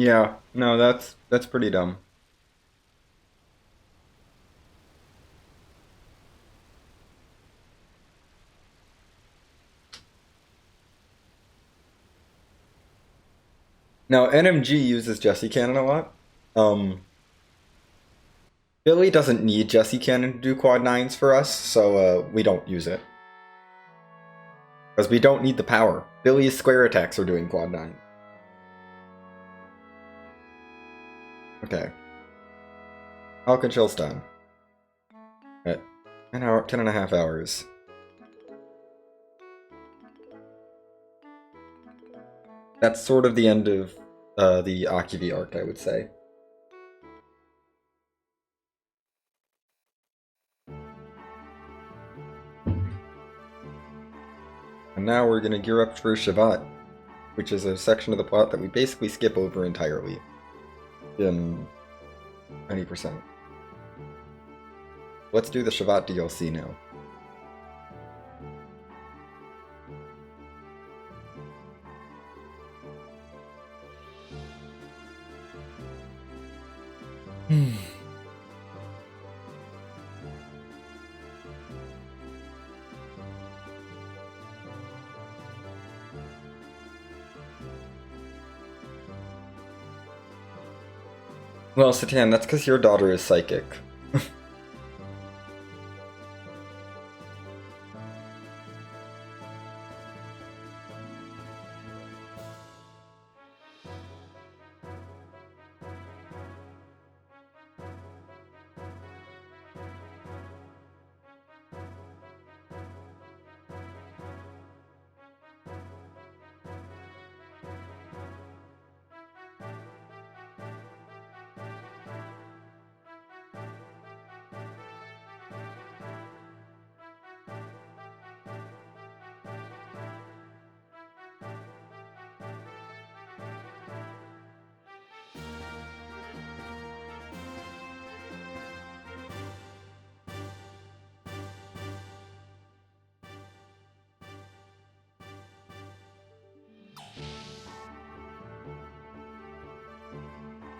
Yeah, no, that's pretty dumb. Now, NMG uses Jesse Cannon a lot. Um, Billy doesn't need Jesse Cannon to do quad nines for us, so we don't use it. Because we don't need the power. Billy's square attacks are doing quad nine. Okay. Falcon Shell's done. At 10 and a half hours. That's sort of the end of the Akivi arc, I would say. And now we're going to gear up for Shavat, which is a section of the plot that we basically skip over entirely in 90%. Let's do the Shavat DLC now. Well, Satan, that's because your daughter is psychic.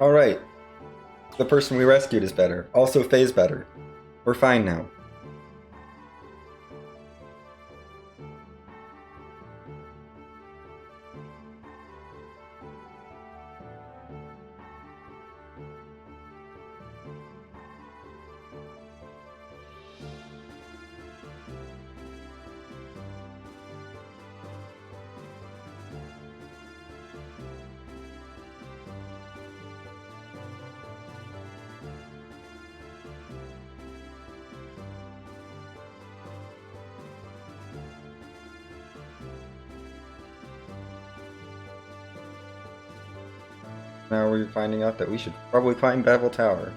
Alright. The person we rescued is better. Also, Faye's better. We're fine now. Now we're finding out that we should probably climb Babel Tower.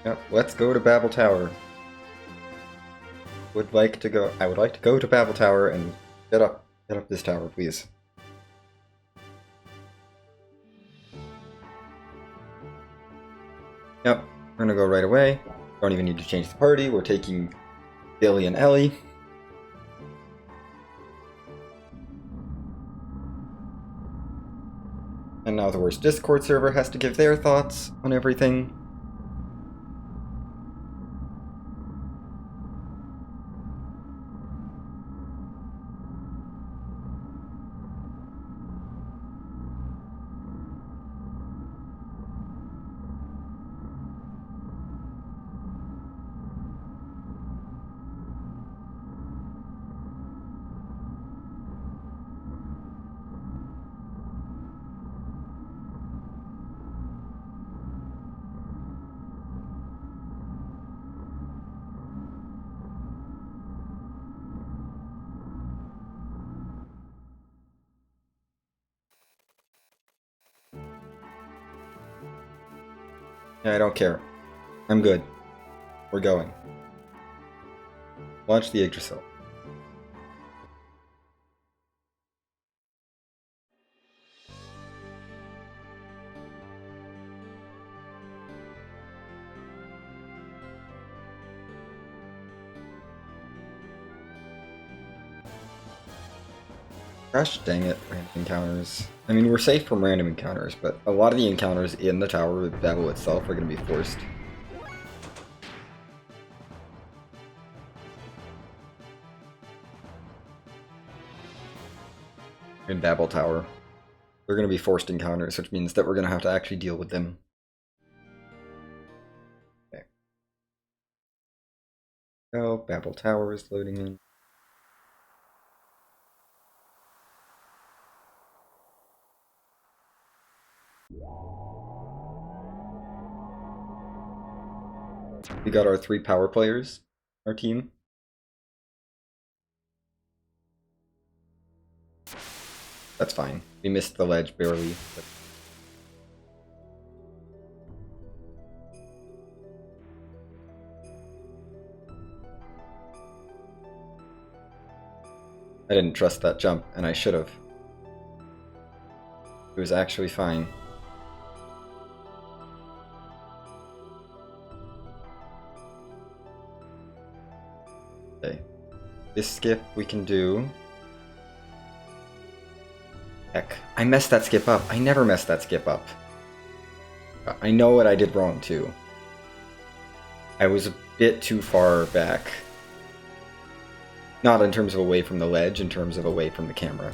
Yep, let's go to Babel Tower. I would like to go to Babel Tower and get up this tower, please. Yep, we're gonna go right away. Don't even need to change the party. We're taking Billy and Ellie. And now the worst Discord server has to give their thoughts on everything. Yeah, I don't care. I'm good. We're going. Launch the Yggdrasil. Gosh dang it, random encounters. I mean, we're safe from random encounters, but a lot of the encounters in the Tower of Babel itself are going to be forced. In Babel Tower. They're going to be forced encounters, which means that we're going to have to actually deal with them. Okay. Oh, Babel Tower is loading in. We got our 3 power players, our team. That's fine. We missed the ledge barely. But... I didn't trust that jump, and I should have. It was actually fine. Okay. This skip we can do. Heck, I messed that skip up. I never messed that skip up. I know what I did wrong, too. I was a bit too far back. Not in terms of away from the ledge, in terms of away from the camera.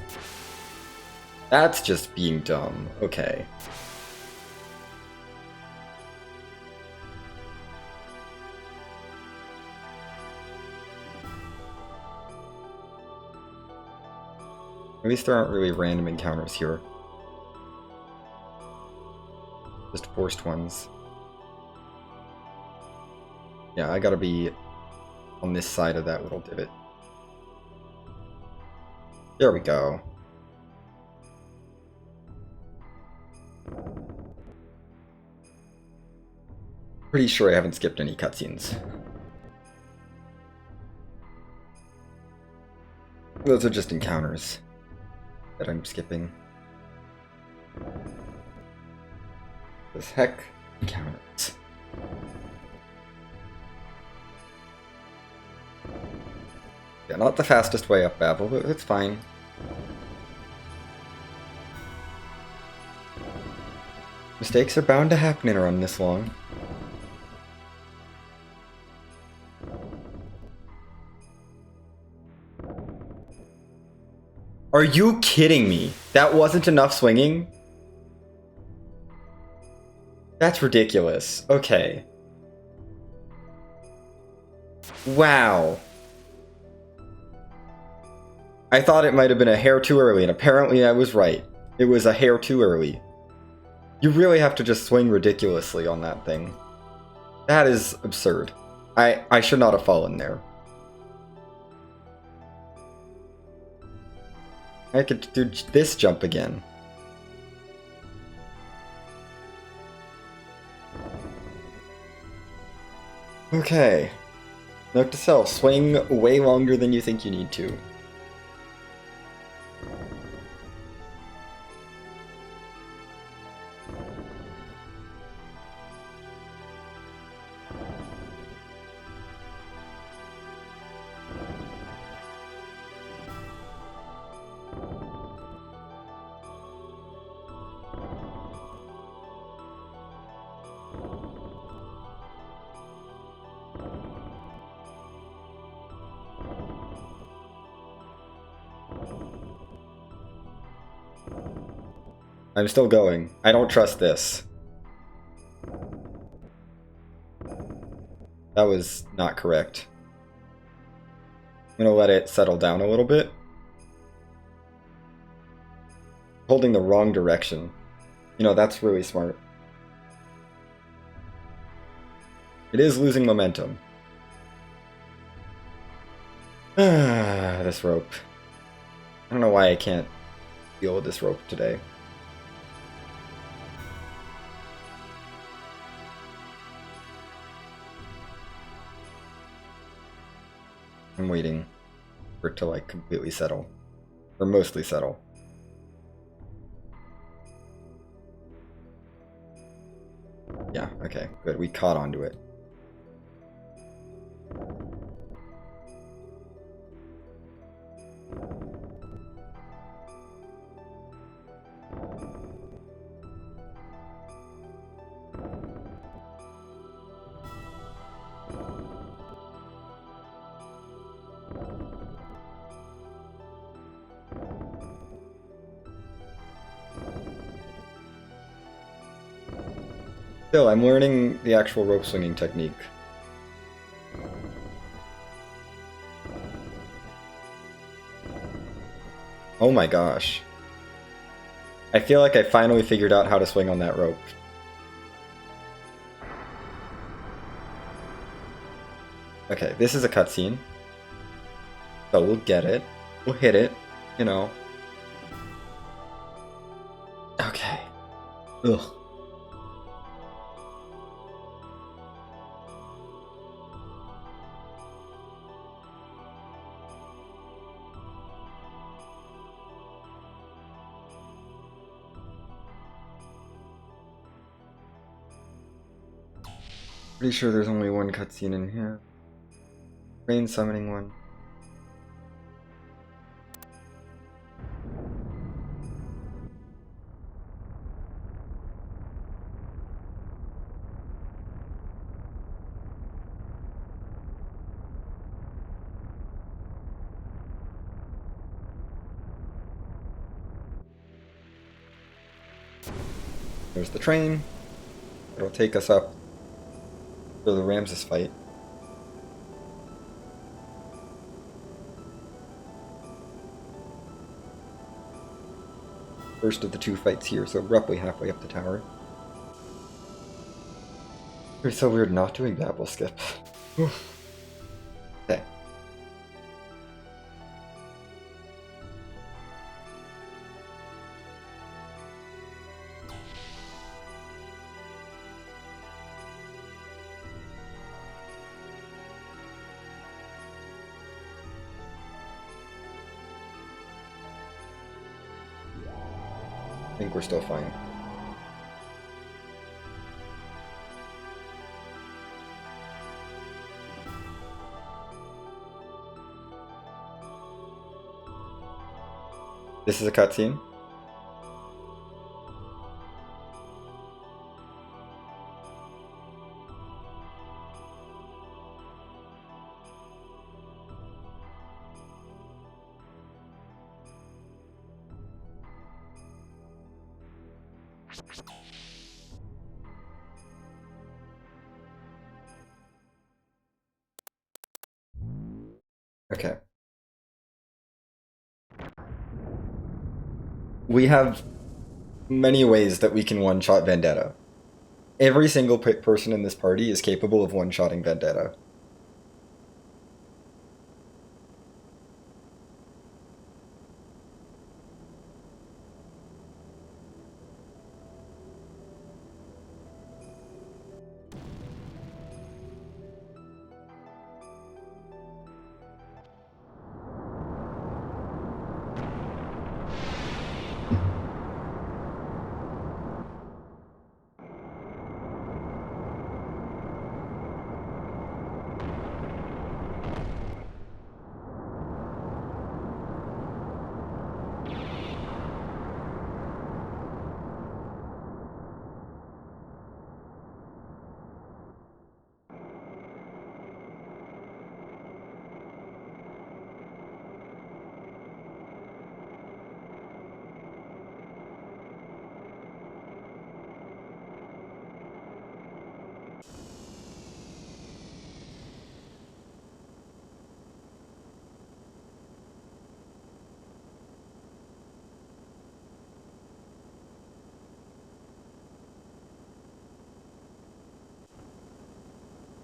That's just being dumb. Okay. At least there aren't really random encounters here. Just forced ones. Yeah, I gotta be on this side of that little divot. There we go. Pretty sure I haven't skipped any cutscenes. Those are just encounters that I'm skipping. This heck encounters. Yeah, not the fastest way up Babel, but it's fine. Mistakes are bound to happen in a run this long. Are you kidding me? That wasn't enough swinging? That's ridiculous. Okay. Wow. I thought it might have been a hair too early, and apparently I was right. It was a hair too early. You really have to just swing ridiculously on that thing. That is absurd. I should not have fallen there. I could do this jump again. Okay. Note to self, swing way longer than you think you need to. I'm still going. I don't trust this. That was not correct. I'm gonna let it settle down a little bit. Holding the wrong direction. You know, that's really smart. It is losing momentum. This rope. I don't know why I can't deal with this rope today. I'm waiting for it to like completely settle. Or mostly settle. Yeah, okay, good. We caught onto it. Still, I'm learning the actual rope swinging technique. Oh my gosh. I feel like I finally figured out how to swing on that rope. Okay, this is a cutscene. So we'll get it. We'll hit it, you know. Okay. Ugh. Pretty sure there's only one cutscene in here. Rain summoning one. There's the train. It'll take us up for the Ramses fight. First of the two fights here, so roughly halfway up the tower. It's so weird not doing that, we'll skip. Okay. I think we're still fine. This is a cutscene. Okay. We have many ways that we can one-shot Vendetta. Every single person in this party is capable of one-shotting Vendetta.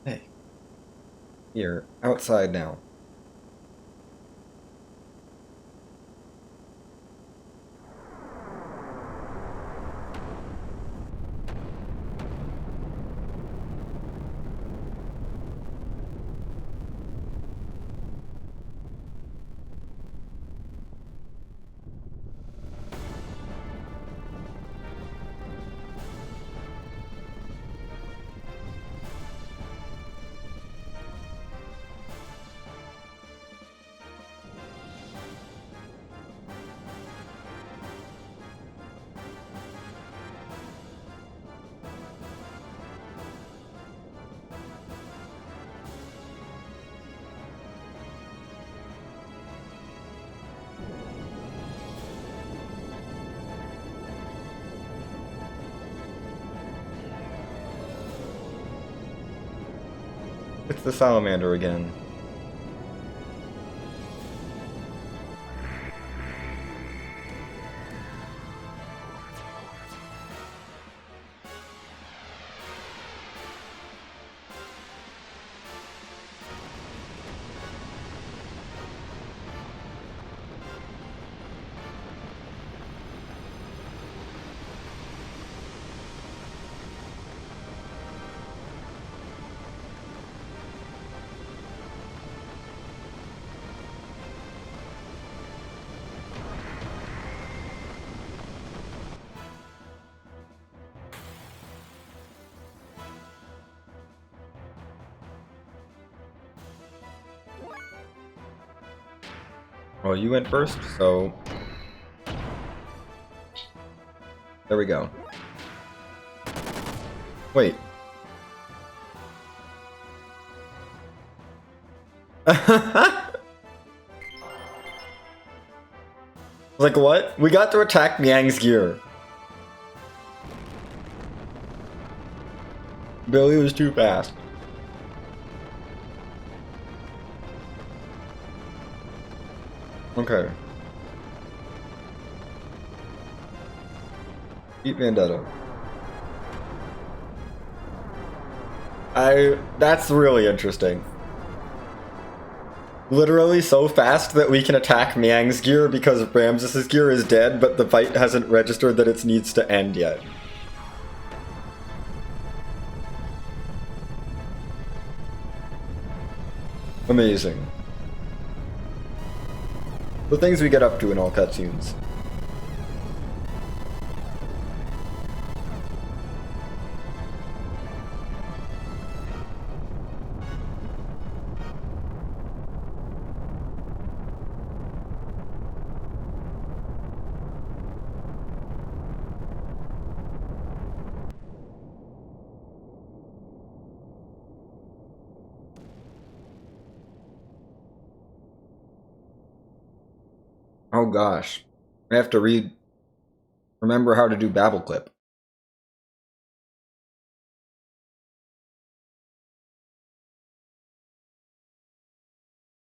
Hey. Here, outside now. It's the salamander again. Well, you went first, so... There we go. Wait. Like, what? We got to attack Miang's gear. Billy was too fast. Okay. Beat Vendetta. That's really interesting. Literally so fast that we can attack Miang's gear because Ramses' gear is dead, but the fight hasn't registered that it needs to end yet. Amazing. The things we get up to in all cutscenes. Oh gosh. I have to remember how to do Babel Clip.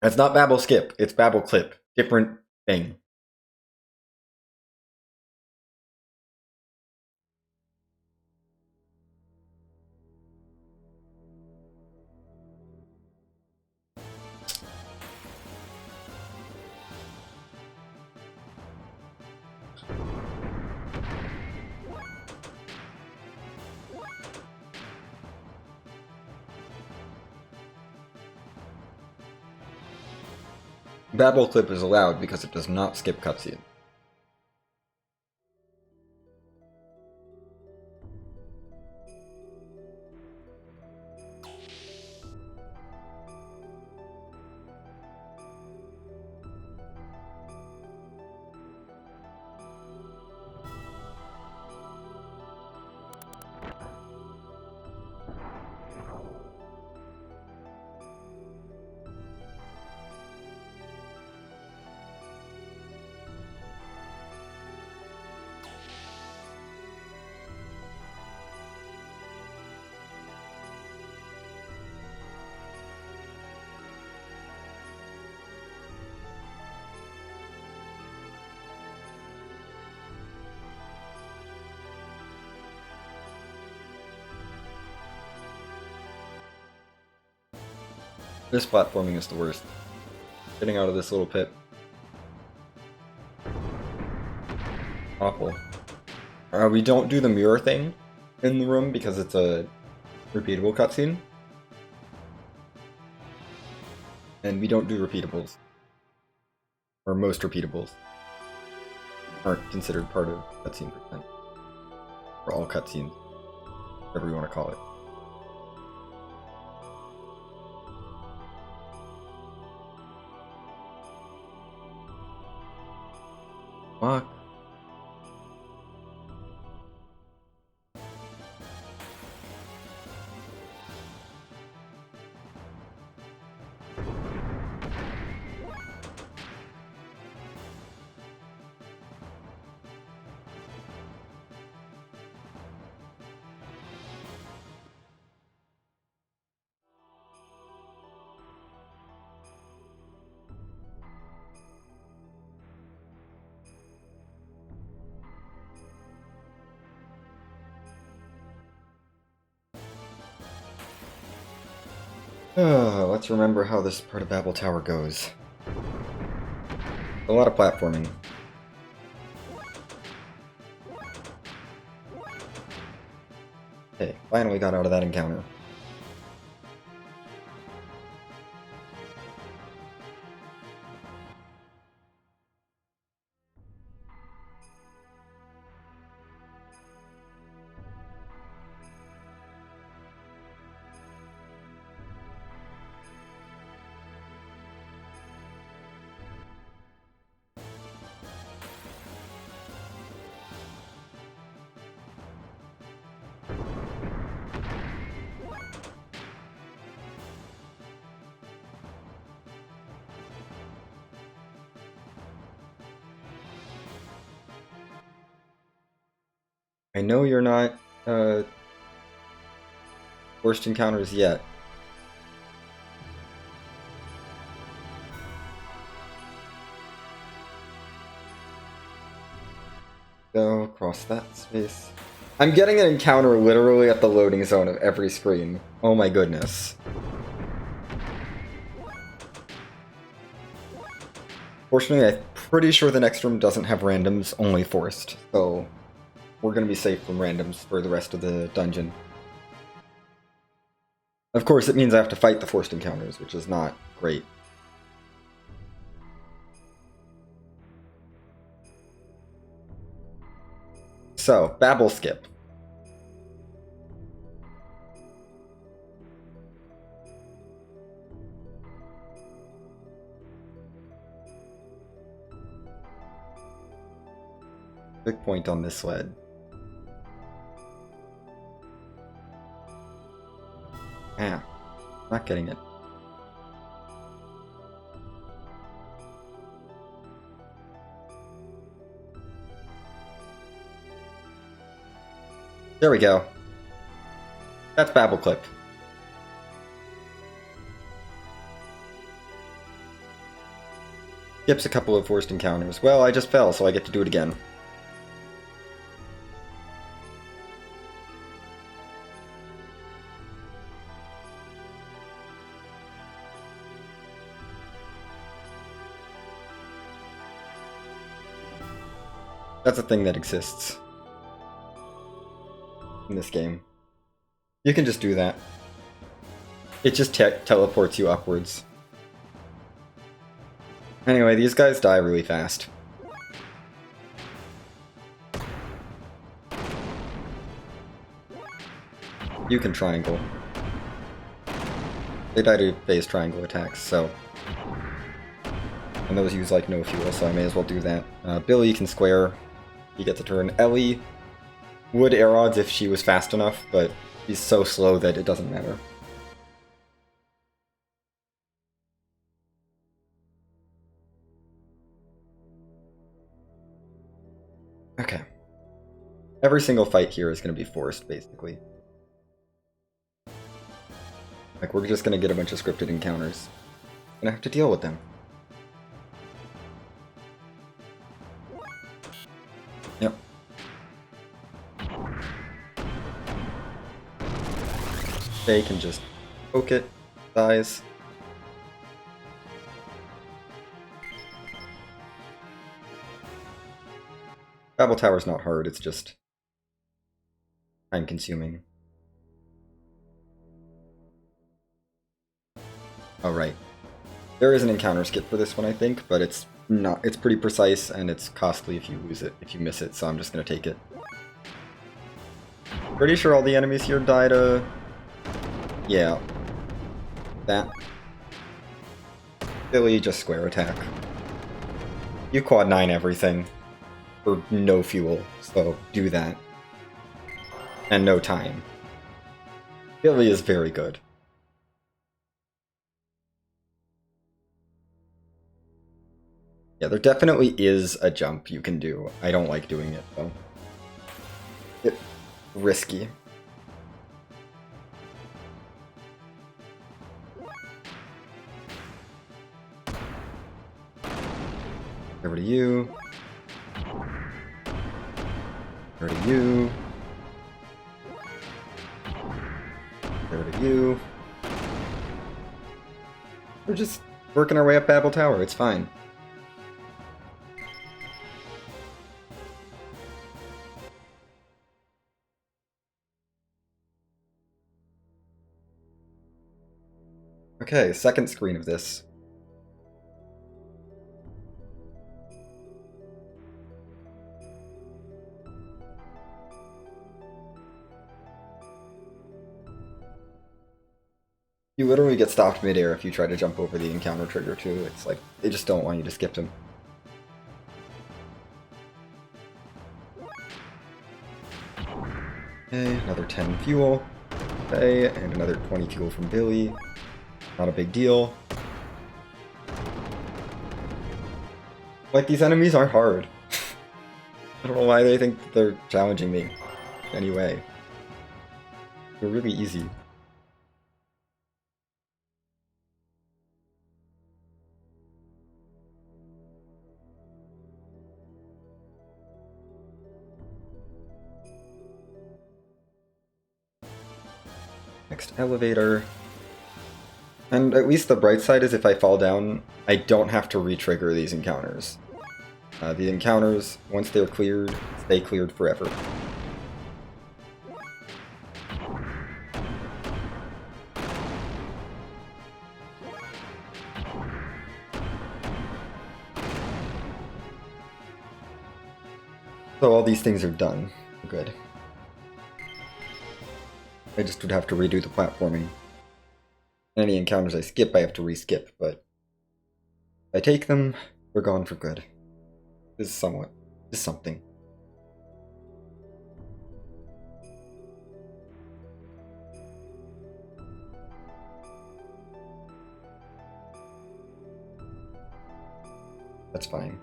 It's not Babel Skip, it's Babel Clip. Different thing. Babel Clip is allowed because it does not skip cutscene. This platforming is the worst. Getting out of this little pit. Awful. We don't do the mirror thing in the room because it's a repeatable cutscene. And we don't do repeatables. Or most repeatables aren't considered part of cutscene percent. Or all cutscenes. Whatever you want to call it. Fuck. Let's remember how this part of Babel Tower goes. A lot of platforming. Okay, finally got out of that encounter. I know you're not, worst encounters yet. Go across that space. I'm getting an encounter literally at the loading zone of every screen. Oh my goodness. Fortunately, I'm pretty sure the next room doesn't have randoms, only forced, so we're gonna be safe from randoms for the rest of the dungeon. Of course, it means I have to fight the forced encounters, which is not great. So, Babel skip. Big point on this sled. Ah, not getting it. There we go. That's Babel clip. Skips a couple of forced encounters. Well, I just fell, so I get to do it again. That's a thing that exists in this game. You can just do that. It just teleports you upwards. Anyway, these guys die really fast. You can triangle. They die to phase triangle attacks, so... And those use, like, no fuel, so I may as well do that. Billy can square. He gets a turn. Ellie would air odds if she was fast enough, but she's so slow that it doesn't matter. Okay. Every single fight here is going to be forced, basically. Like, we're just going to get a bunch of scripted encounters. And I have to deal with them. Yep. They can just poke it, dies. Babel Tower's not hard, it's just time consuming. Oh, right. There is an encounter skip for this one, I think, but it's not. It's pretty precise, and it's costly if you lose it, if you miss it, so I'm just gonna take it. Pretty sure all the enemies here die to... Yeah. That. Billy, just square attack. You quad 9 everything. For no fuel, so do that. And no time. Billy is very good. Yeah, there definitely is a jump you can do. I don't like doing it, though. It's risky. Over to you. Over to you. Over to you. We're just working our way up Babel Tower, it's fine. Okay, second screen of this. You literally get stopped midair if you try to jump over the encounter trigger too. It's like, they just don't want you to skip them. Okay, another 10 fuel. Okay, and another 20 fuel from Billy. Not a big deal. Like, these enemies aren't hard. I don't know why they think they're challenging me. Anyway. They're really easy. Next elevator. And at least the bright side is if I fall down, I don't have to re-trigger these encounters. The encounters, once they're cleared, stay cleared forever. So all these things are done. Good. I just would have to redo the platforming. Any encounters I skip, I have to re-skip, but if I take them, we're gone for good. This is something. That's fine.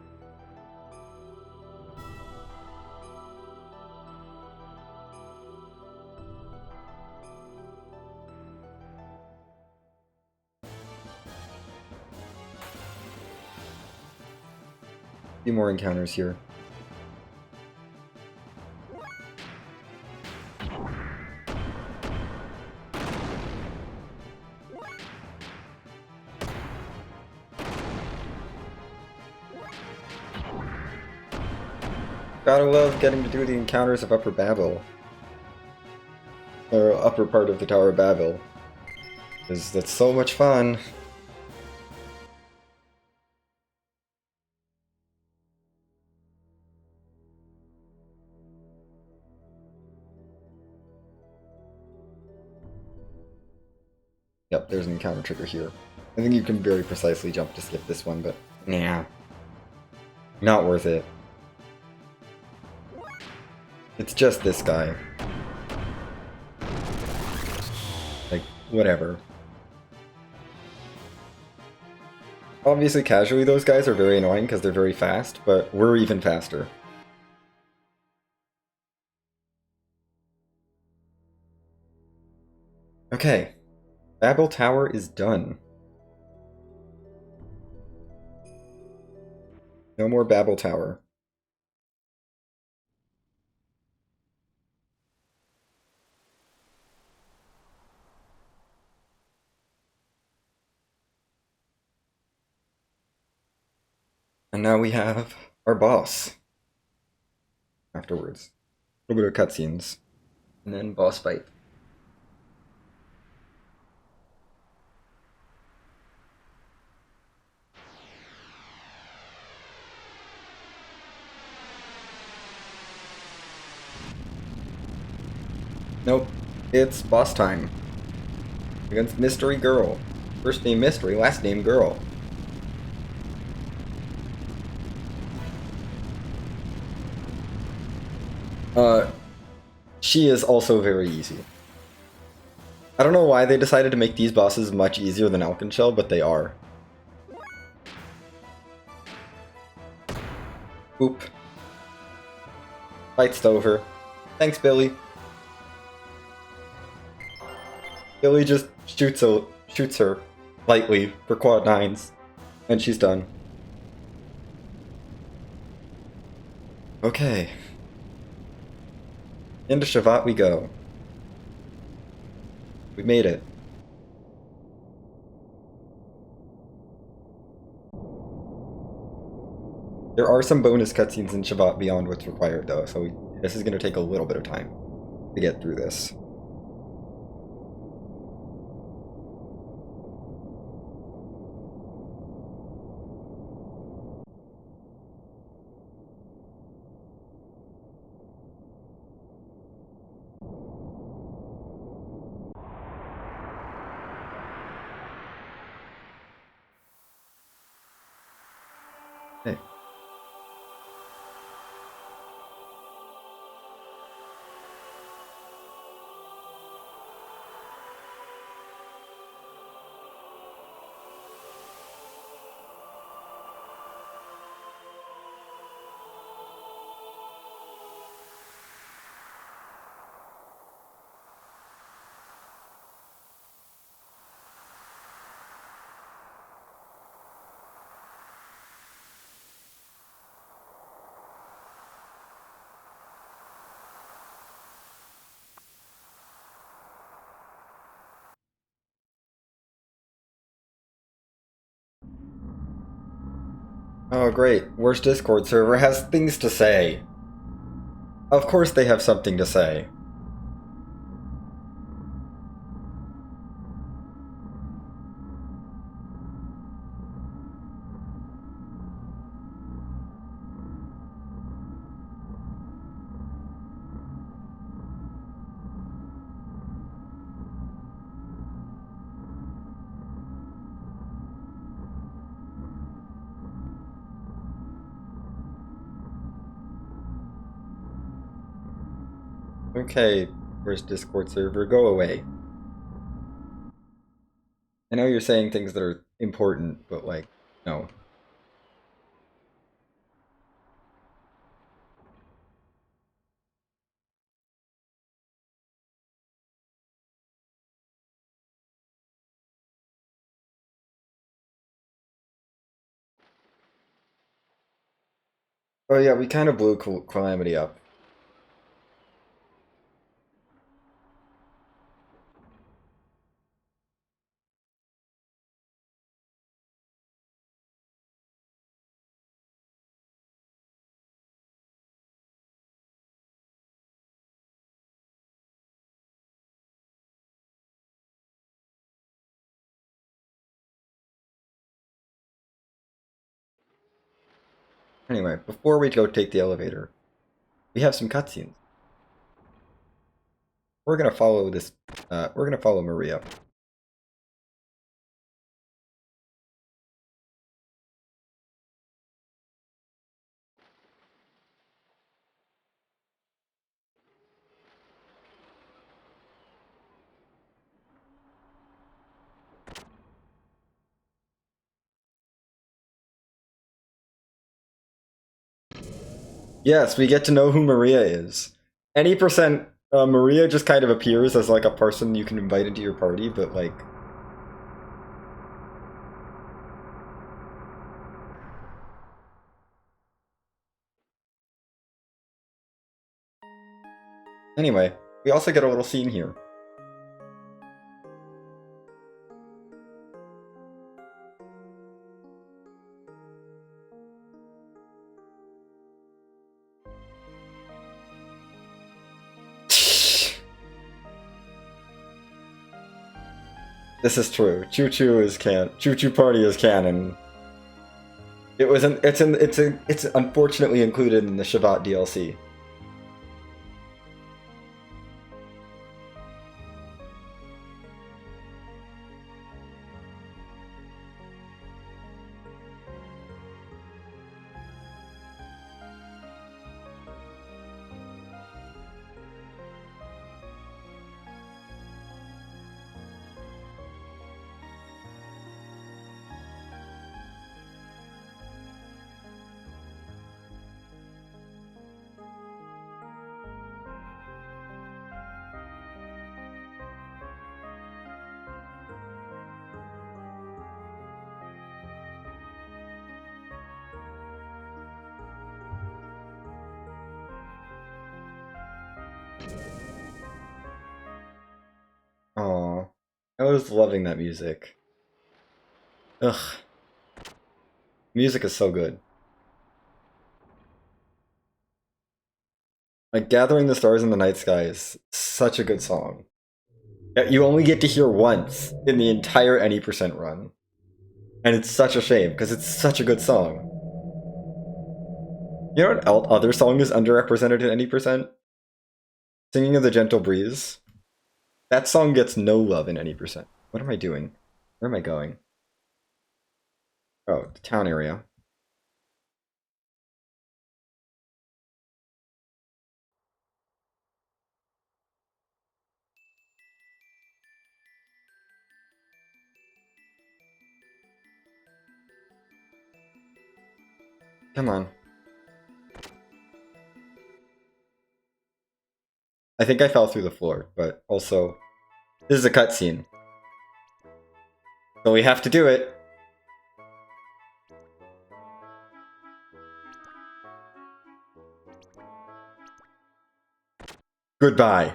A few more encounters here. Gotta love getting to do the encounters of Upper Babel. Or upper part of the Tower of Babel. Because that's so much fun. Yep, there's an encounter trigger here. I think you can very precisely jump to skip this one, but nah. Not worth it. It's just this guy. Like, whatever. Obviously, casually, those guys are very annoying because they're very fast, but we're even faster. Okay. Babel Tower is done. No more Babel Tower. And now we have our boss. Afterwards. A little bit of cutscenes. And then boss fight. Nope. It's boss time. Against Mystery Girl. First name Mystery, last name Girl. She is also very easy. I don't know why they decided to make these bosses much easier than Alconshell, but they are. Oop. Fight's over. Thanks, Billy. Billy just shoots her lightly for quad 9s, and she's done. Okay. Into Shavat we go. We made it. There are some bonus cutscenes in Shabbat beyond what's required, though, so this is going to take a little bit of time to get through this. Hey. Oh, great. Worst Discord server has things to say. Of course they have something to say. Okay, worst Discord server, go away. I know you're saying things that are important, but like, no. Oh yeah, we kind of blew Calamity up. Anyway, before we go take the elevator, we have some cutscenes. We're gonna follow this, we're gonna follow Maria. Yes, we get to know who Maria is. Any percent, Maria just kind of appears as like a person you can invite into your party, but like... Anyway, we also get a little scene here. This is true. Choo Choo is Choo Choo Party is canon. It's unfortunately included in the Shabbat DLC. Aw, I was loving that music. Ugh, music is so good. Like, Gathering the Stars in the Night Sky is such a good song. That you only get to hear once in the entire Any% run. And it's such a shame, because it's such a good song. You know what other song is underrepresented in Any%? Singing of the Gentle Breeze. That song gets no love in Any%. What am I doing? Where am I going? Oh, the town area. Come on. I think I fell through the floor, but also, this is a cutscene. So we have to do it. Goodbye.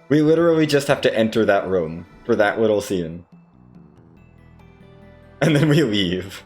We literally just have to enter that room for that little scene. And then we leave.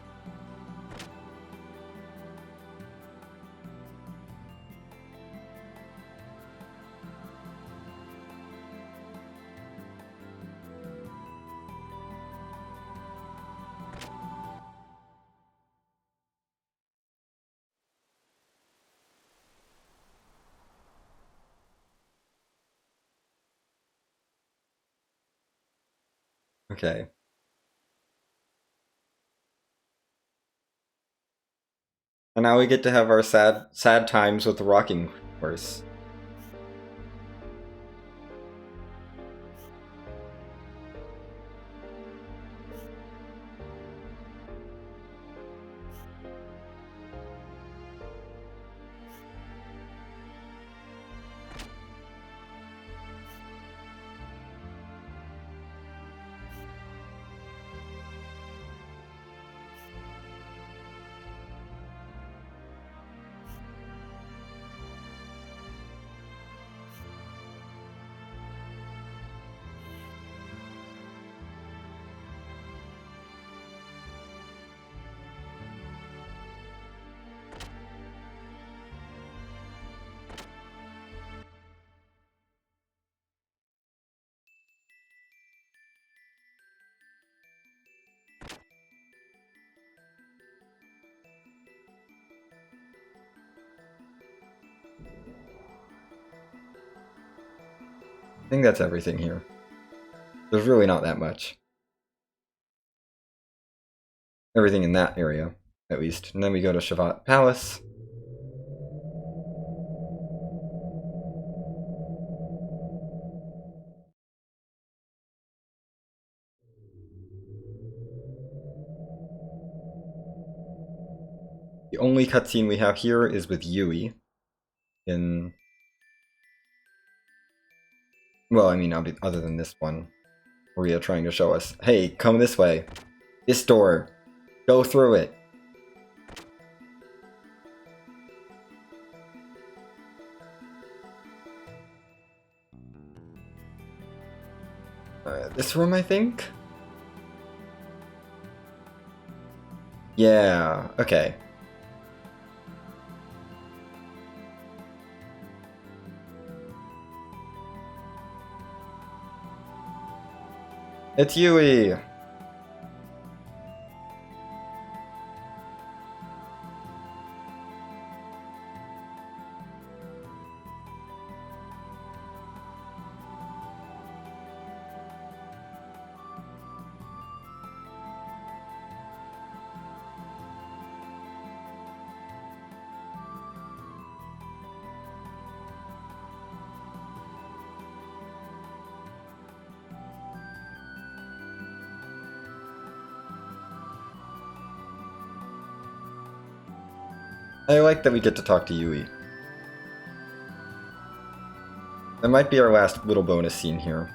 Okay. And now we get to have our sad times with the rocking horse. I think that's everything here. There's really not that much. Everything in that area, at least. And then we go to Shavat Palace. The only cutscene we have here is with Yui. Well, I mean, other than this one. Maria trying to show us, hey, come this way. This door. Go through it. This room, I think? Yeah, okay. It's Yui! I like that we get to talk to Yui. That might be our last little bonus scene here.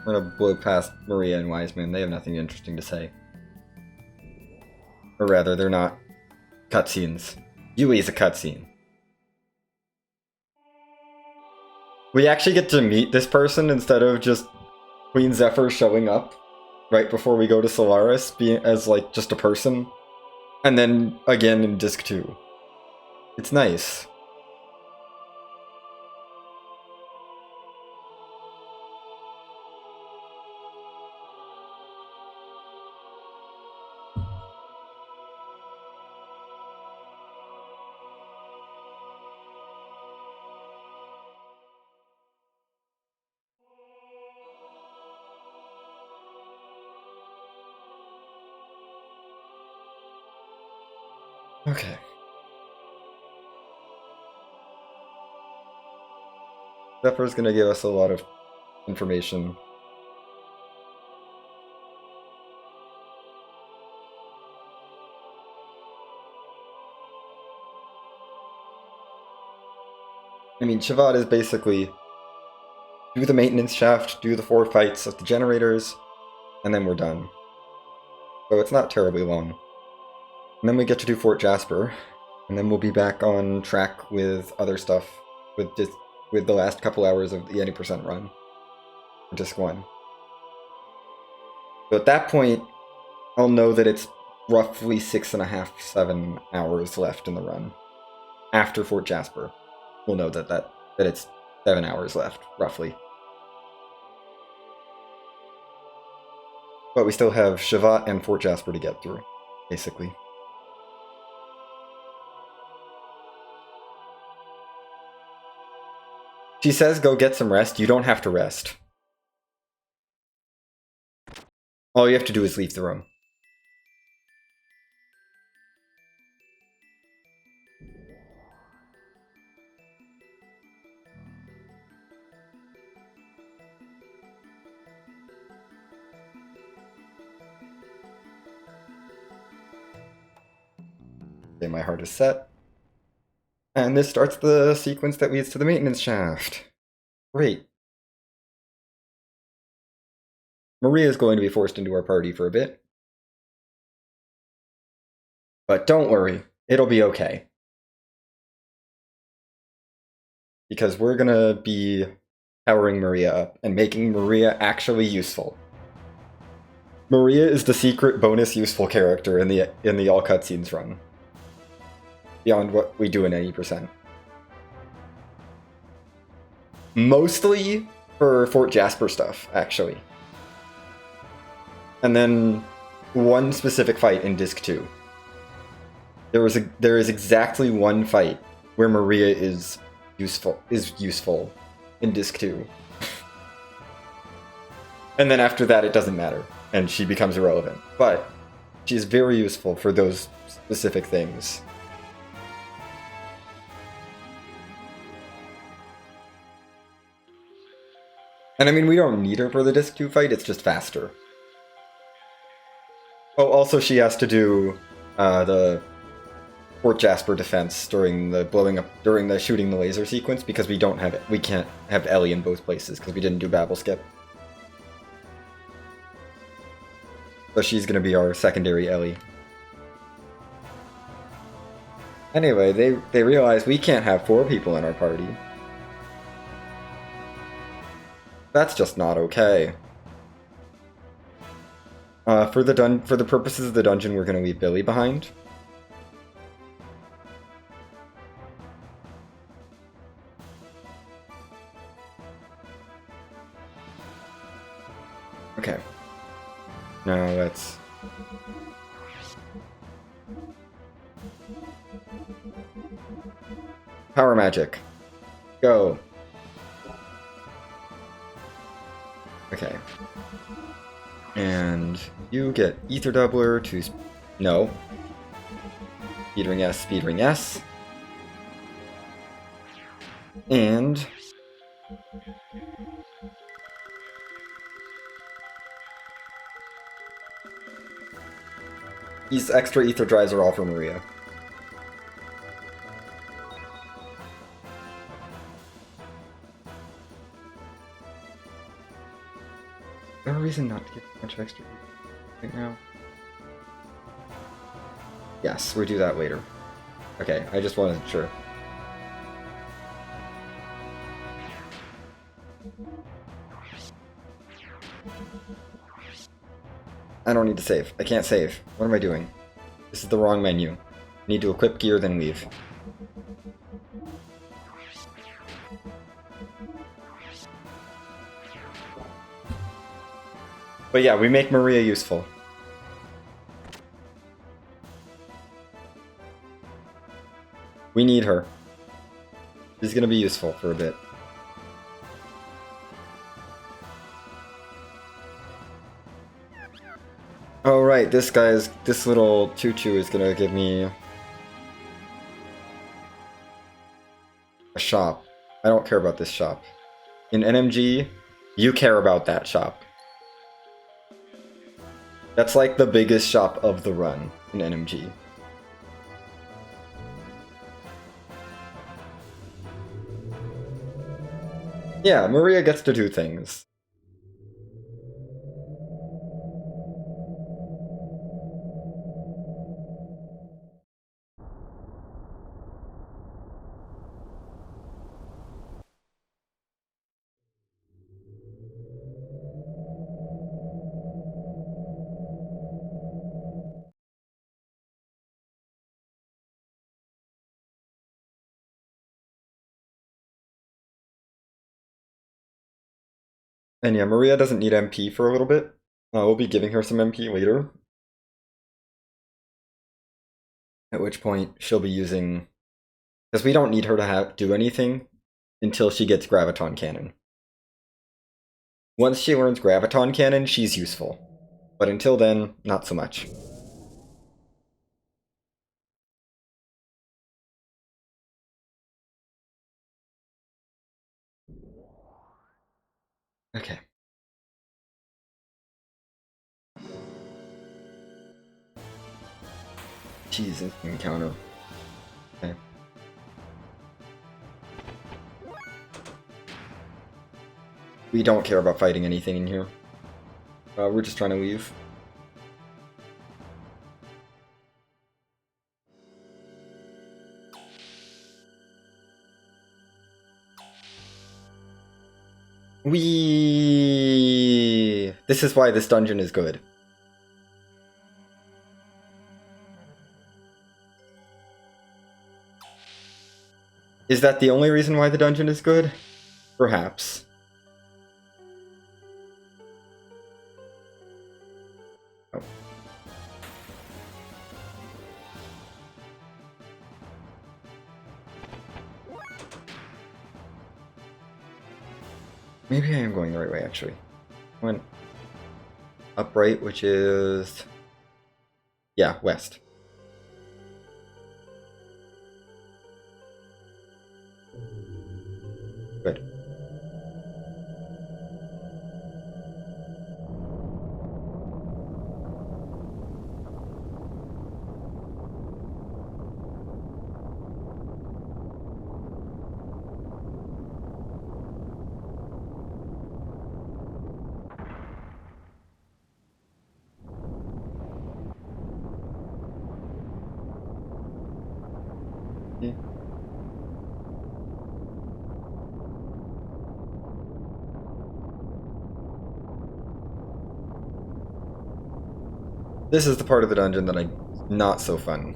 We're gonna blow past Maria and Wiseman. They have nothing interesting to say. Or rather, they're not cutscenes. Yui is a cutscene. We actually get to meet this person instead of just Queen Zephyr showing up right before we go to Solaris as like just a person. And then again in Disc 2. It's nice. Okay. Zephyr's gonna give us a lot of information. I mean, Shabbat is basically do the maintenance shaft, do the 4 fights of the generators, and then we're done. So it's not terribly long. And then we get to do Fort Jasper, and then we'll be back on track with other stuff, with the last couple hours of the 80% run, for Disc 1. So at that point, I'll know that it's roughly 6.5, 7 hours left in the run. After Fort Jasper, we'll know that it's 7 hours left, roughly. But we still have Shavat and Fort Jasper to get through, basically. She says go get some rest. You don't have to rest. All you have to do is leave the room. Okay, my heart is set. And this starts the sequence that leads to the maintenance shaft. Great. Maria is going to be forced into our party for a bit. But don't worry, it'll be okay. Because we're gonna be powering Maria up and making Maria actually useful. Maria is the secret bonus useful character in the all cutscenes run. Beyond what we do in 80%. Mostly for Fort Jasper stuff, actually. And then one specific fight in Disc 2. There is exactly one fight where Maria is useful in Disc 2. And then after that it doesn't matter, and she becomes irrelevant. But she's very useful for those specific things. And I mean, we don't need her for the Disc 2 fight, it's just faster. Oh, also she has to do the Fort Jasper defense during the shooting the laser sequence, because we can't have Ellie in both places because we didn't do Babel Skip. So she's gonna be our secondary Ellie. Anyway, they realize we can't have 4 people in our party. That's just not okay. For the purposes of the dungeon, we're gonna leave Billy behind. Okay. Now let's... Power magic. Go. Okay. And you get Ether Doubler to... No. Speed Ring S, Speed Ring S. And... these extra Ether Drives are all for Maria. there a reason not to get a bunch of extra right now? Yes, we'll do that later. Okay, I just wasn't sure. I don't need to save. I can't save. What am I doing? This is the wrong menu. Need to equip gear, then leave. But yeah, we make Maria useful. We need her. She's gonna be useful for a bit. Oh right, this little choo-choo is gonna give me a shop. I don't care about this shop. In NMG, you care about that shop. That's like the biggest shop of the run in NMG. Yeah, Maria gets to do things. And yeah, Maria doesn't need MP for a little bit. We'll be giving her some MP later. At which point she'll be using... Because we don't need her to do anything until she gets Graviton Cannon. Once she learns Graviton Cannon, she's useful. But until then, not so much. Okay. Jesus, encounter. Okay. We don't care about fighting anything in here. We're just trying to leave. This is why this dungeon is good. Is that the only reason why the dungeon is good? Perhaps. Oh. Maybe I am going the right way, actually. I went upright, which is... yeah, west. Good. Yeah. This is the part of the dungeon that not so fun.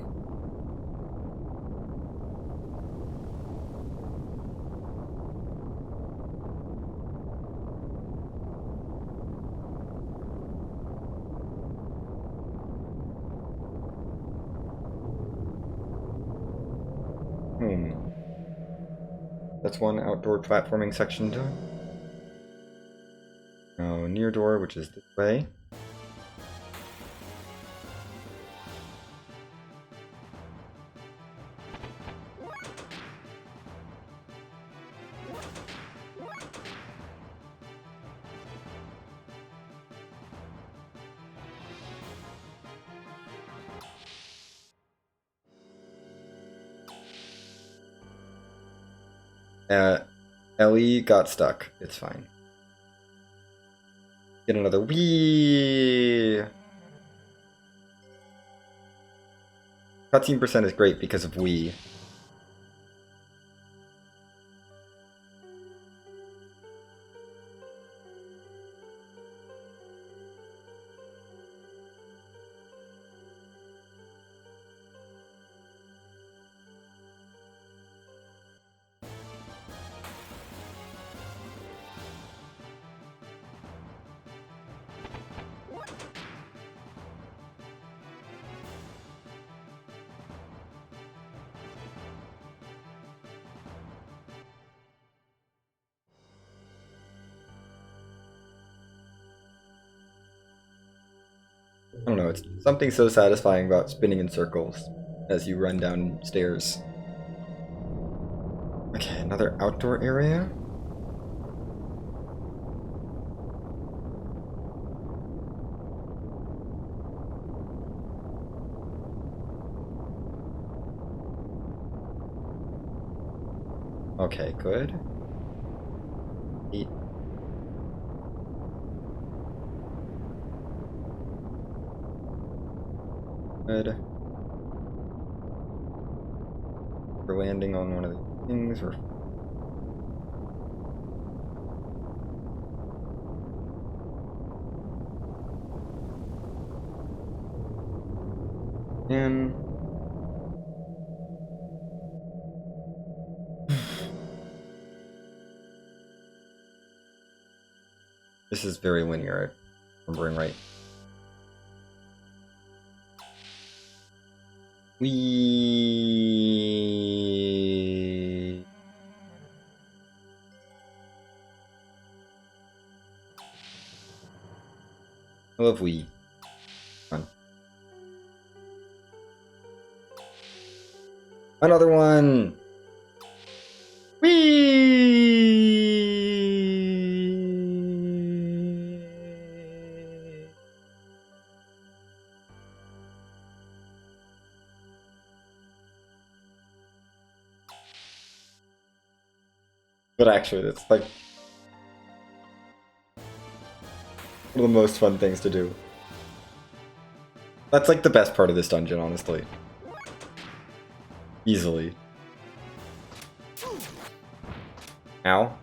That's one outdoor platforming section done. Now near door, which is this way. Ellie got stuck. It's fine. Get another wee. Cutscene percent is great because of wee. I don't know, it's something so satisfying about spinning in circles as you run downstairs. Okay, another outdoor area. Okay, good. Eat. Good. We're landing on one of the things. We're... And... This is very linear, if I'm remembering right. We... I love we. Fun. Another one! Whee! But actually, it's like one of the most fun things to do. That's like the best part of this dungeon, honestly. Easily. Ow.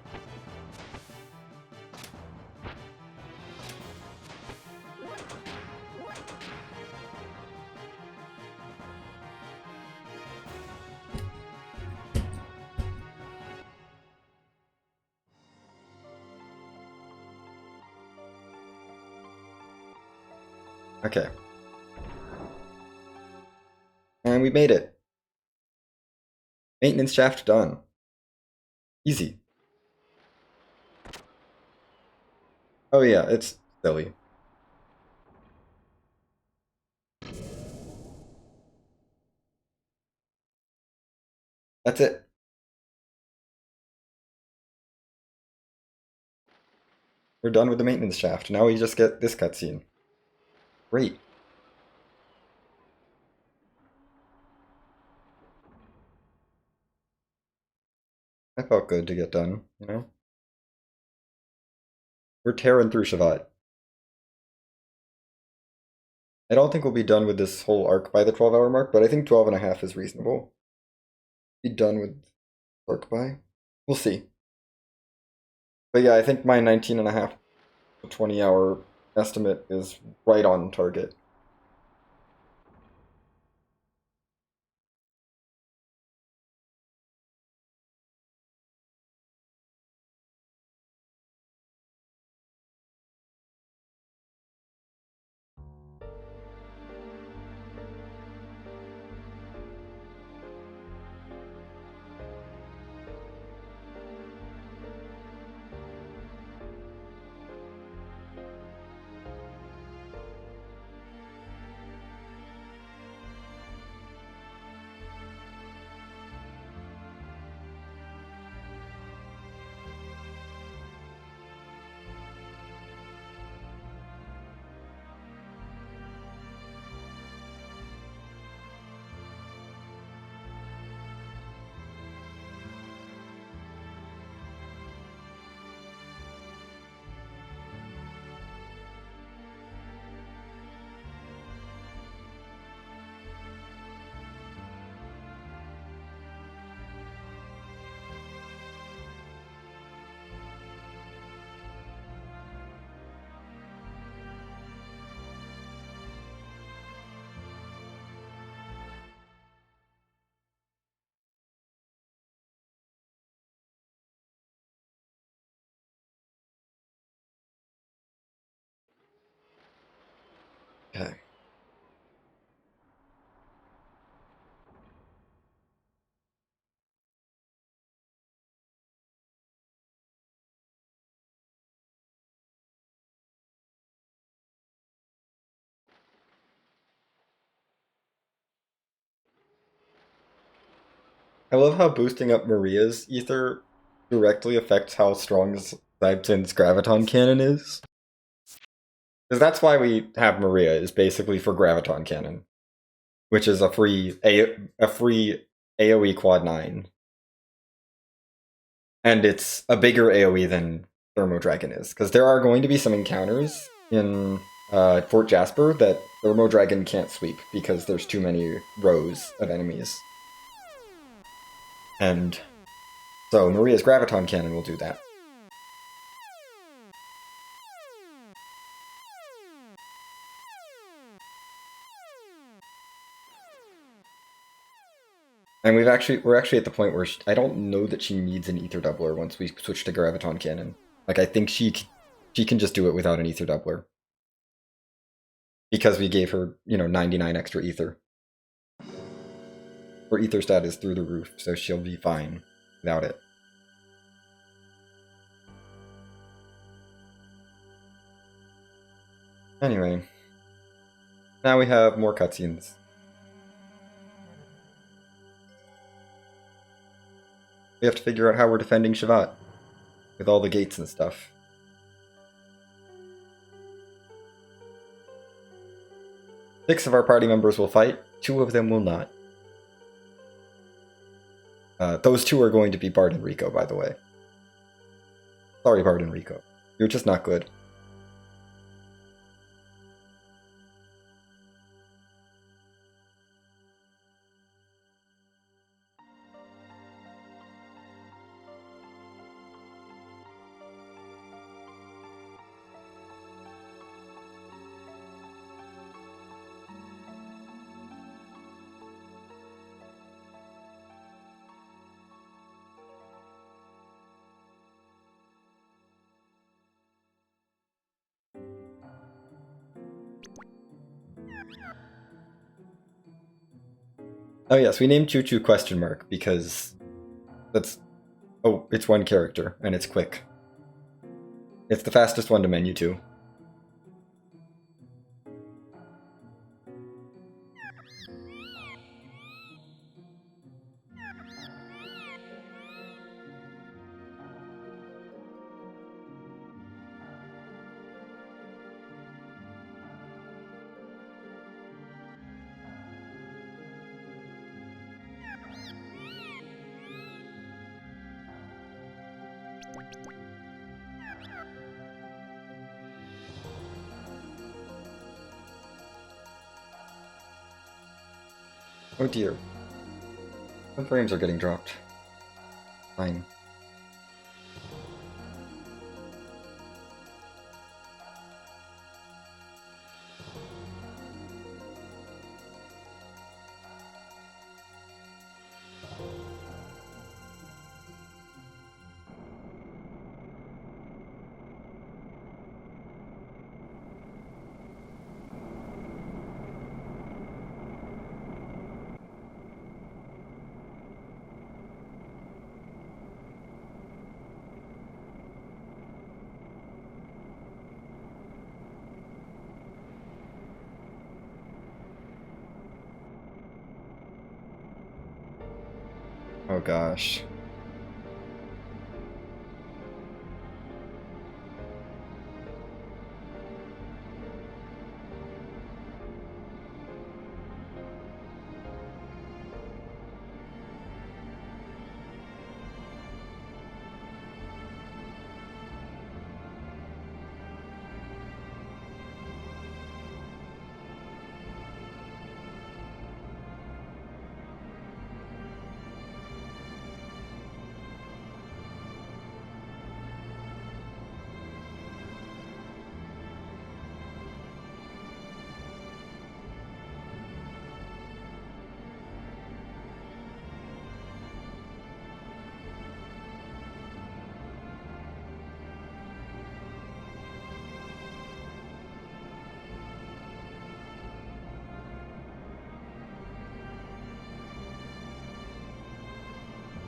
Okay. And we made it. Maintenance shaft done. Easy. Oh yeah, it's silly. That's it. We're done with the maintenance shaft. Now we just get this cutscene. Great. That felt good to get done, you know? We're tearing through Shavat. I don't think we'll be done with this whole arc by the 12-hour mark, but I think 12 and a half is reasonable. Be done with arc by. We'll see. But yeah, I think my 19 and a half to 20-hour estimate is right on target. I love how boosting up Maria's ether directly affects how strong Zybton's Graviton Cannon is. Because that's why we have Maria, is basically for Graviton Cannon, which is a free AoE quad 9. And it's a bigger AoE than Thermo Dragon is, because there are going to be some encounters in Fort Jasper that Thermo Dragon can't sweep because there's too many rows of enemies. And so Maria's Graviton Cannon will do that. And we're actually at the point where I don't know that she needs an Ether Doubler once we switch to Graviton Cannon. Like, I think she can just do it without an Ether Doubler. Because we gave her, 99 extra Ether. Her Ether stat is through the roof, so she'll be fine without it. Anyway. Now we have more cutscenes. We have to figure out how we're defending Shavat. With all the gates and stuff. Six of our party members will fight, 2 of them will not. Those 2 are going to be Bard and Rico, by the way. Sorry, Bard and Rico. You're just not good. Oh yes, we named Choo Choo question mark because that's... Oh, it's one character, and it's quick. It's the fastest one to menu to. Oh dear. Some frames are getting dropped. Fine. Oh gosh.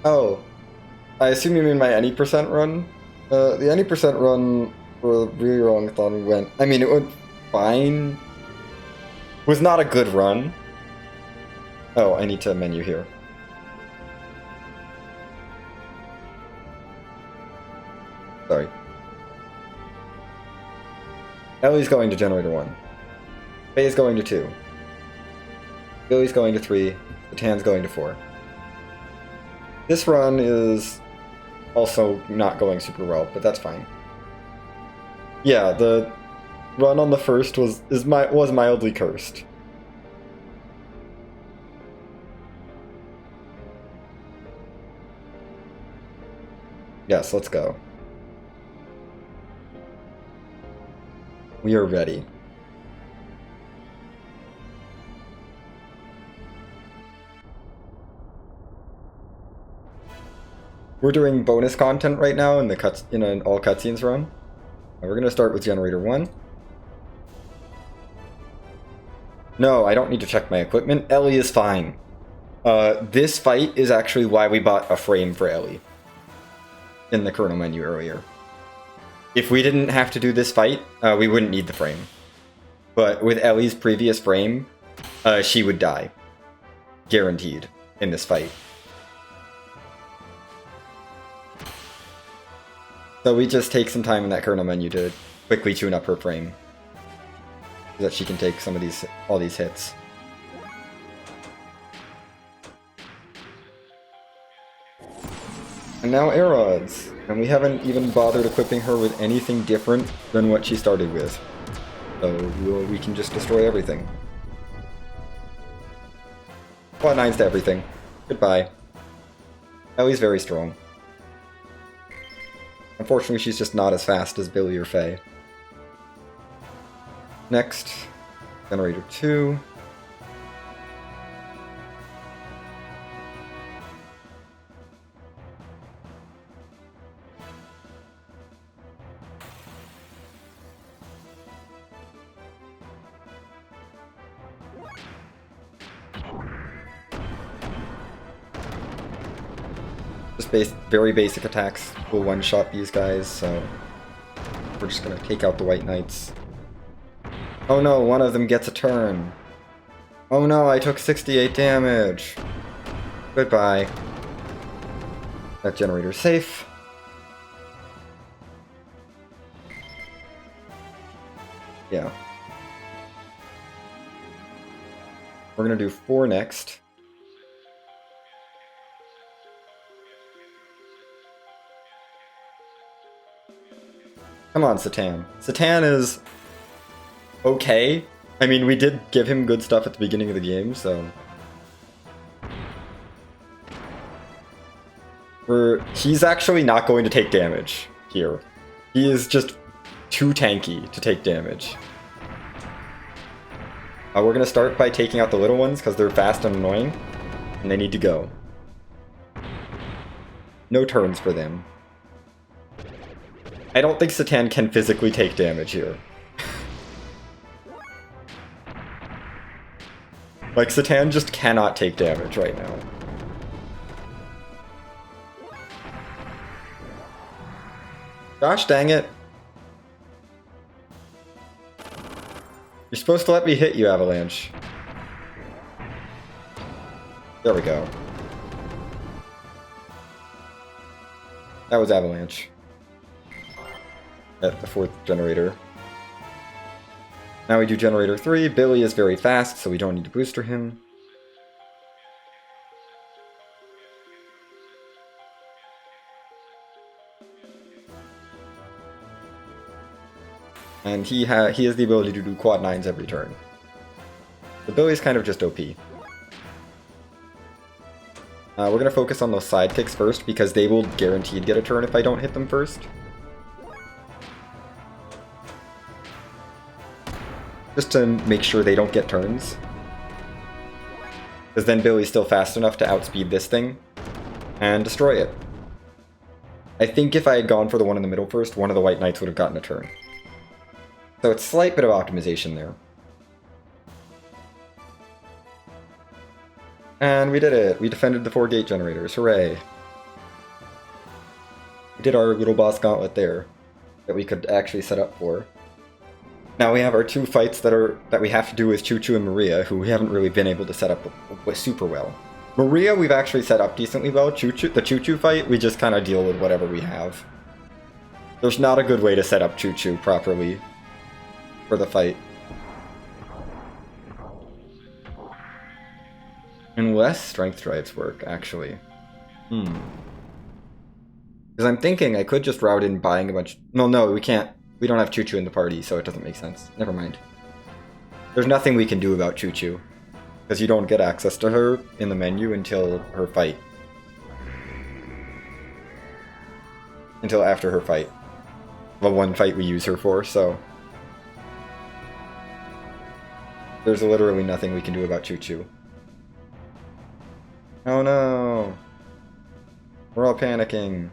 Oh, I assume you mean my any percent run? The any percent run for really wrong thon went. I mean, it went fine. Was not a good run. Oh, I need to menu here. Sorry. Ellie's going to generator 1. Faye's going to 2. Billy's going to 3. Satan's going to 4. This run is also not going super well, but that's fine. Yeah, the run on the first was mildly cursed. Yes, let's go. We are ready. We're doing bonus content right now in an all cutscenes run. We're gonna start with generator 1. No, I don't need to check my equipment. Ellie is fine. This fight is actually why we bought a frame for Ellie in the kernel menu earlier. If we didn't have to do this fight, we wouldn't need the frame. But with Ellie's previous frame, she would die. Guaranteed in this fight. So we just take some time in that kernel menu to quickly tune up her frame, so that she can take all these hits. And now Aerods, and we haven't even bothered equipping her with anything different than what she started with. So we can just destroy everything. Quad 9s to everything. Goodbye. Ellie's very strong. Unfortunately, she's just not as fast as Billy or Faye. Next, generator 2. Just very basic attacks will one-shot these guys, so we're just gonna take out the White Knights. Oh no, one of them gets a turn. Oh no, I took 68 damage. Goodbye. That generator's safe. Yeah. We're gonna do 4 next. Come on, Satan. Satan is okay. I mean, we did give him good stuff at the beginning of the game, so... He's actually not going to take damage here. He is just too tanky to take damage. We're going to start by taking out the little ones, because they're fast and annoying, and they need to go. No turns for them. I don't think Satan can physically take damage here. Like, Satan just cannot take damage right now. Gosh dang it. You're supposed to let me hit you, Avalanche. There we go. That was Avalanche. At the 4th generator. Now we do generator 3. Billy is very fast, so we don't need to booster him. And he has the ability to do quad 9s every turn. The Billy's kind of just OP. We're going to focus on those sidekicks first, because they will guaranteed get a turn if I don't hit them first. Just to make sure they don't get turns. Because then Billy's still fast enough to outspeed this thing and destroy it. I think if I had gone for the one in the middle first, one of the White Knights would have gotten a turn. So it's a slight bit of optimization there. And we did it! We defended the 4 gate generators, hooray! We did our little boss gauntlet there, that we could actually set up for. Now we have our 2 fights that we have to do with Choo Choo and Maria, who we haven't really been able to set up with super well. Maria we've actually set up decently well. The Choo Choo fight, we just kind of deal with whatever we have. There's not a good way to set up Choo Choo properly for the fight. Unless strength drives work, actually. Because I'm thinking I could just route in buying a bunch... No, we can't. We don't have Choo Choo in the party, so it doesn't make sense. Never mind. There's nothing we can do about Choo Choo. Because you don't get access to her in the menu until her fight. Until after her fight. The one fight we use her for, so... There's literally nothing we can do about Choo Choo. Oh no! We're all panicking.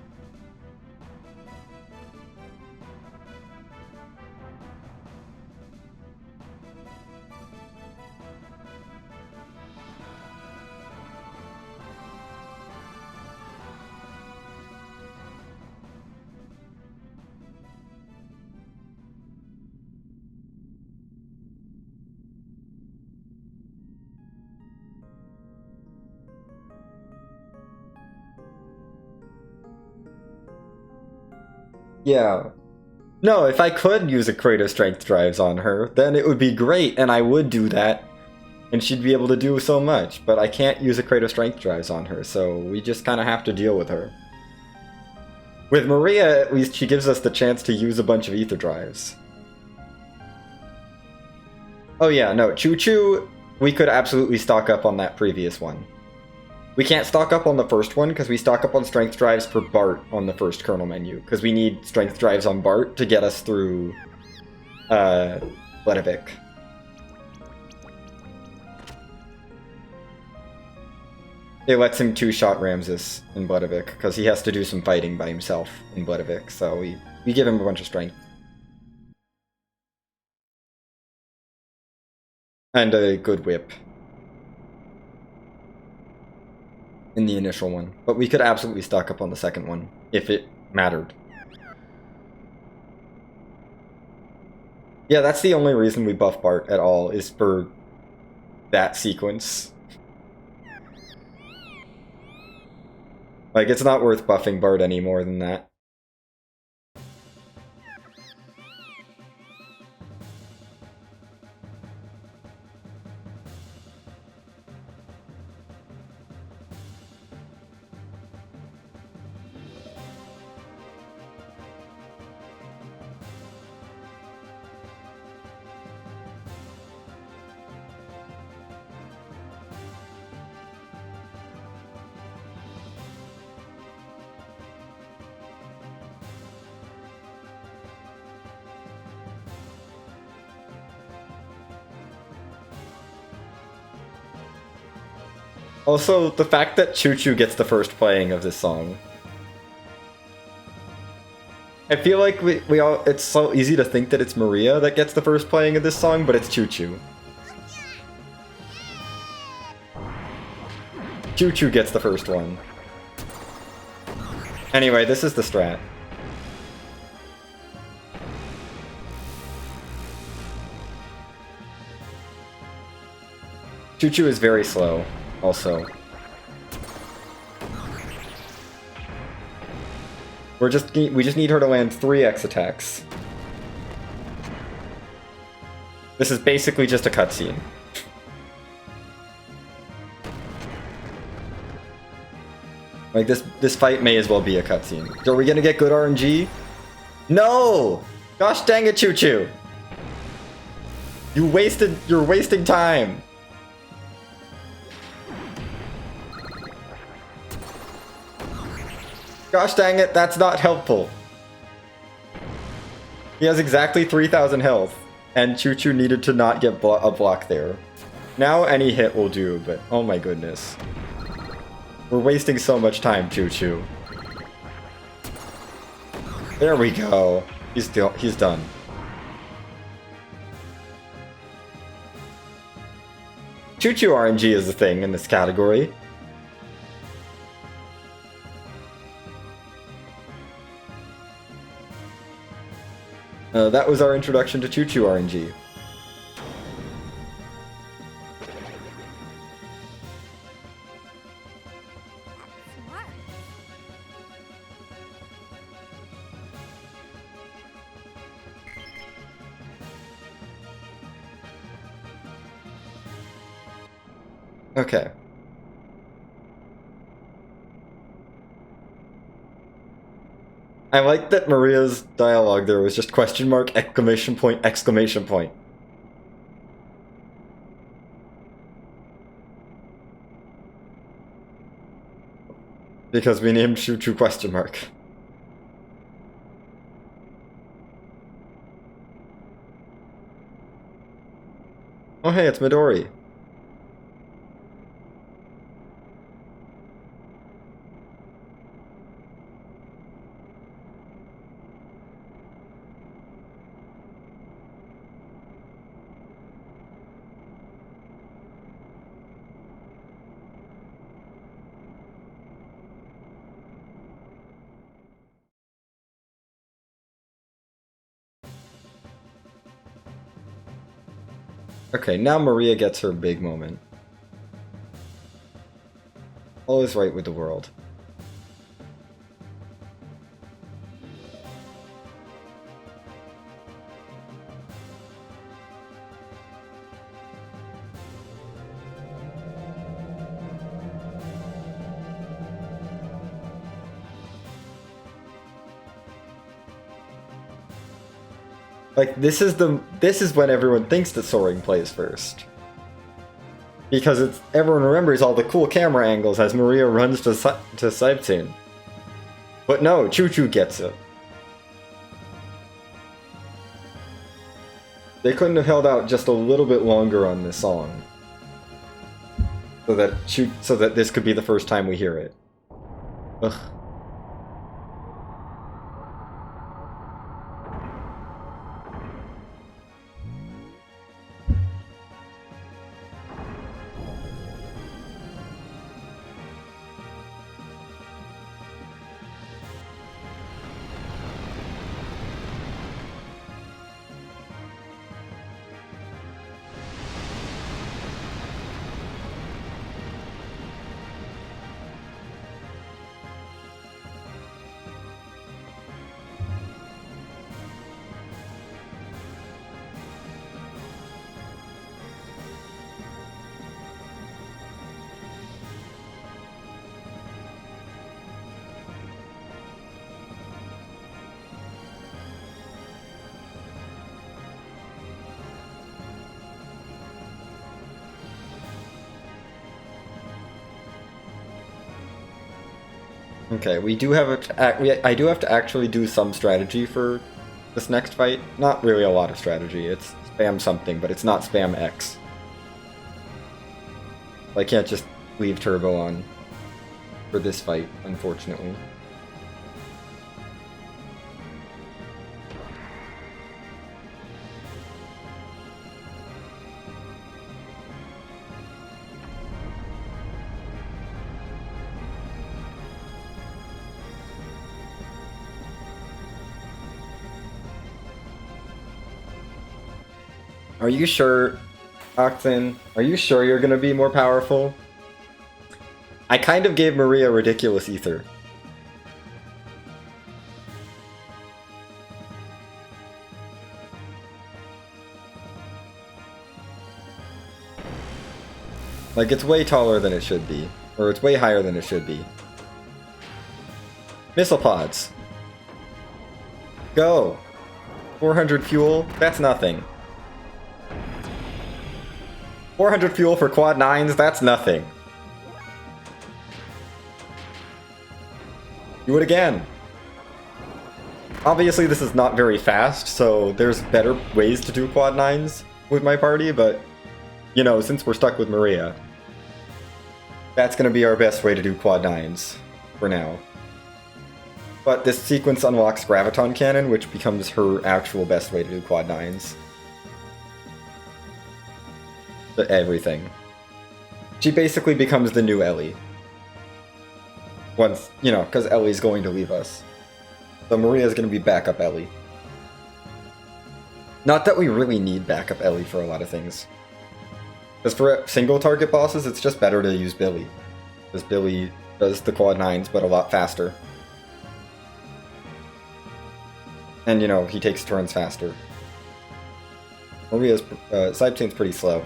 Yeah. No, if I could use a crate of strength drives on her, then it would be great, and I would do that. And she'd be able to do so much, but I can't use a crate of strength drives on her, so we just kind of have to deal with her. With Maria, at least she gives us the chance to use a bunch of ether drives. Oh yeah, no, Choo Choo, we could absolutely stock up on that previous one. We can't stock up on the first one because we stock up on strength drives for Bart on the first kernel menu, because we need strength drives on Bart to get us through Ledevik. It lets him two-shot Ramses in Ledevik, because he has to do some fighting by himself in Ledevik, so we give him a bunch of strength. And a good whip. In the initial one. But we could absolutely stock up on the second one, if it mattered. Yeah, that's the only reason we buff Bart at all, is for that sequence. Like, it's not worth buffing Bart any more than that. Also, the fact that Choo Choo gets the first playing of this song. I feel like we all, it's so easy to think that it's Maria that gets the first playing of this song, but it's Choo Choo. Choo Choo gets the first one. Anyway, this is the strat. Choo Choo is very slow, also. We just need her to land 3 X attacks. This is basically just a cutscene. Like, this fight may as well be a cutscene. Are we gonna get good RNG? No! Gosh dang it, Choo Choo! You're wasting time! Gosh dang it, that's not helpful. He has exactly 3,000 health, and Choo Choo needed to not get a block there. Now any hit will do, but oh my goodness. We're wasting so much time, Choo Choo. There we go. He's done. Choo Choo RNG is a thing in this category. That was our introduction to Choo Choo RNG. Okay. I like that Maria's dialogue there was just question mark, exclamation point, exclamation point. Because we named Choo Choo question mark. Oh hey, it's Midori. Okay, now Maria gets her big moment. All is right with the world. Like, this is when everyone thinks that Soaring plays first. Because everyone remembers all the cool camera angles as Maria runs to Saiptune. But no, Choo Choo gets it. They couldn't have held out just a little bit longer on this song. So that this could be the first time we hear it. Ugh. Okay, we do have I do have to actually do some strategy for this next fight. Not really a lot of strategy. It's spam something, but it's not spam X. I can't just leave turbo on for this fight, unfortunately. Are you sure, Octane? Are you sure you're gonna be more powerful? I kind of gave Maria ridiculous ether. Like, it's way taller than it should be. Or it's way higher than it should be. Missile pods. Go! 400 fuel? That's nothing. 400 fuel for quad 9s? That's nothing. Do it again. Obviously this is not very fast, so there's better ways to do quad 9s with my party, but, you know, since we're stuck with Maria, that's gonna be our best way to do quad 9s for now. But this sequence unlocks Graviton Cannon, which becomes her actual best way to do quad 9s. Everything. She basically becomes the new Ellie. Once, you know, because Ellie's going to leave us. So Maria's going to be backup Ellie. Not that we really need backup Ellie for a lot of things. Because for single target bosses, it's just better to use Billy. Because Billy does the quad 9s, but a lot faster. And, you know, he takes turns faster. Maria's, Saiptune's pretty slow.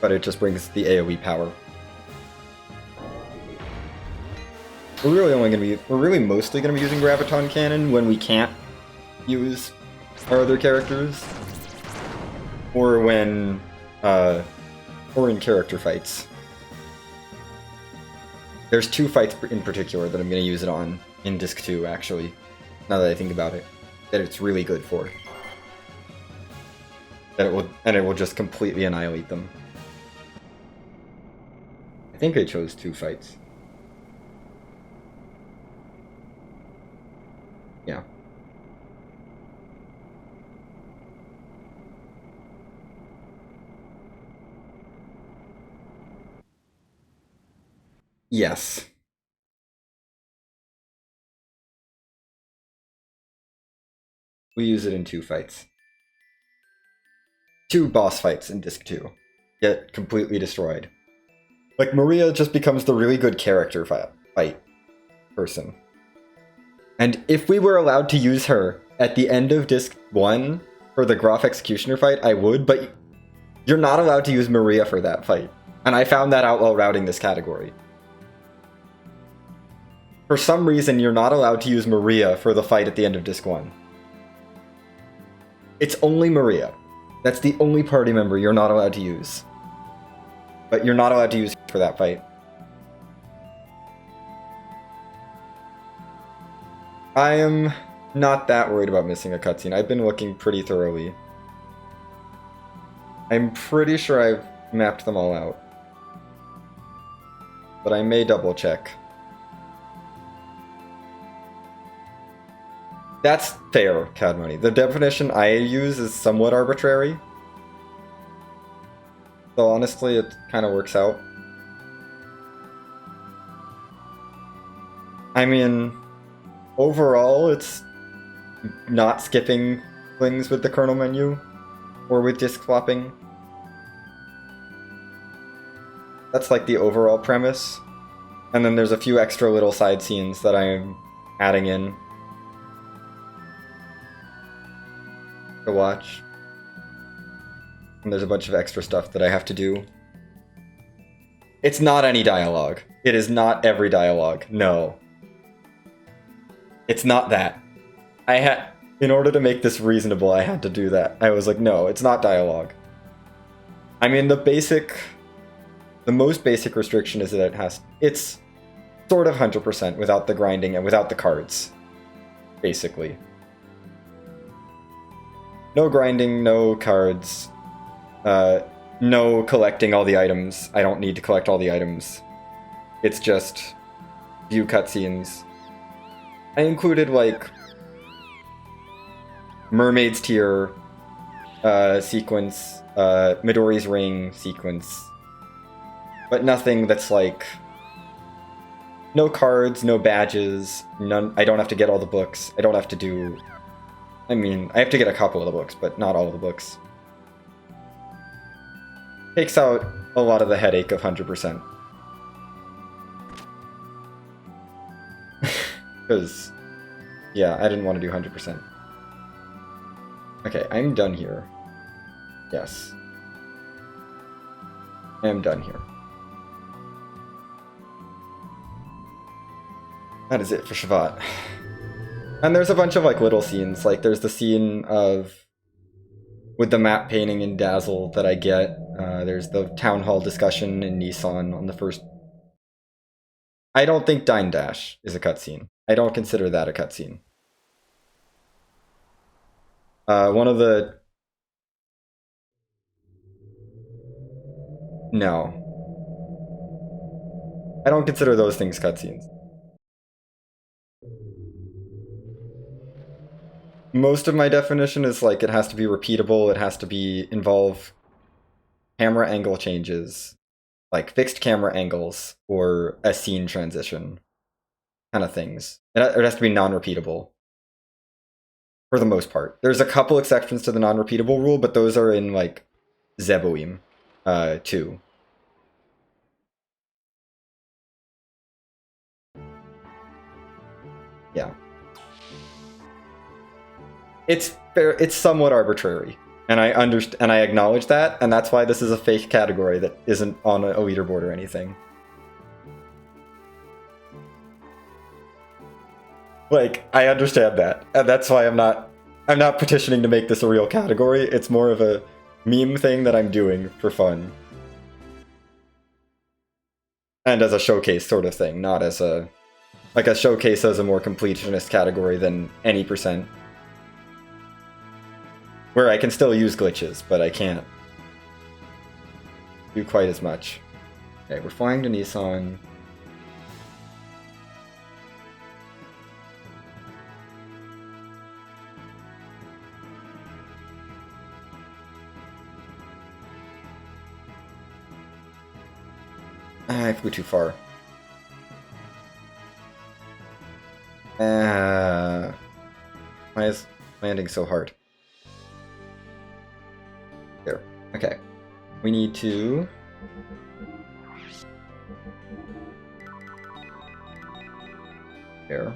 but it just brings the AoE power. We're really mostly gonna be using Graviton Cannon when we can't use our other characters, or when, or in character fights. There's 2 fights in particular that I'm gonna use it on in Disc 2, actually, now that I think about it, that it's really good for. That it will just completely annihilate them. I think I chose 2 fights. Yeah. Yes. We use it in 2 fights. 2 boss fights in Disc 2. Get completely destroyed. Like, Maria just becomes the really good character fight person. And if we were allowed to use her at the end of Disc 1 for the Graf Executioner fight, I would, but you're not allowed to use Maria for that fight. And I found that out while routing this category. For some reason, you're not allowed to use Maria for the fight at the end of Disc 1. It's only Maria. That's the only party member you're not allowed to use. But you're not allowed to use for that fight. I am not that worried about missing a cutscene. I've been looking pretty thoroughly. I'm pretty sure I've mapped them all out. But I may double check. That's fair, Cad Money. The definition I use is somewhat arbitrary. So honestly, it kind of works out. I mean, overall, it's not skipping things with the kernel menu or with disk flopping. That's like the overall premise. And then there's a few extra little side scenes that I'm adding in to watch. And there's a bunch of extra stuff that I have to do. It's not any dialogue. It is not every dialogue. No. It's not that. In order to make this reasonable, I had to do that. I was like, no, it's not dialogue. I mean, the most basic restriction is that it's sort of 100% without the grinding and without the cards. Basically. No grinding, no cards. No collecting all the items. I don't need to collect all the items. It's just view cutscenes. I included, like, Mermaid's Tear sequence, Midori's Ring sequence, but nothing that's like, no cards, no badges, none. I don't have to get all the books. I don't have to do, I mean, I have to get a couple of the books, but not all of the books. Takes out a lot of the headache of 100%. Because, yeah, I didn't want to do 100%. Okay, I'm done here. Yes. I am done here. That is it for Shavat. And there's a bunch of, like, little scenes. Like, there's the scene with the map painting in Dazzle that I get. There's the town hall discussion in Nissan on the first... I don't think Dine Dash is a cutscene. I don't consider that a cutscene. One of the... No. I don't consider those things cutscenes. Most of my definition is like it has to be repeatable, it has to involve camera angle changes, like fixed camera angles or a scene transition kind of things. It has to be non-repeatable for the most part. There's a couple exceptions to the non-repeatable rule, but those are in like Zeboim 2. Yeah. It's fair. It's somewhat arbitrary. And I acknowledge that, and that's why this is a fake category that isn't on a leaderboard or anything. Like, I understand that, and that's why I'm not petitioning to make this a real category. It's more of a meme thing that I'm doing for fun. And as a showcase sort of thing, not as a showcase as a more completionist category than any %. Where I can still use glitches, but I can't do quite as much. Okay, we're flying to Nissan. I flew too far. Why is landing so hard? There. Okay. We need to... There.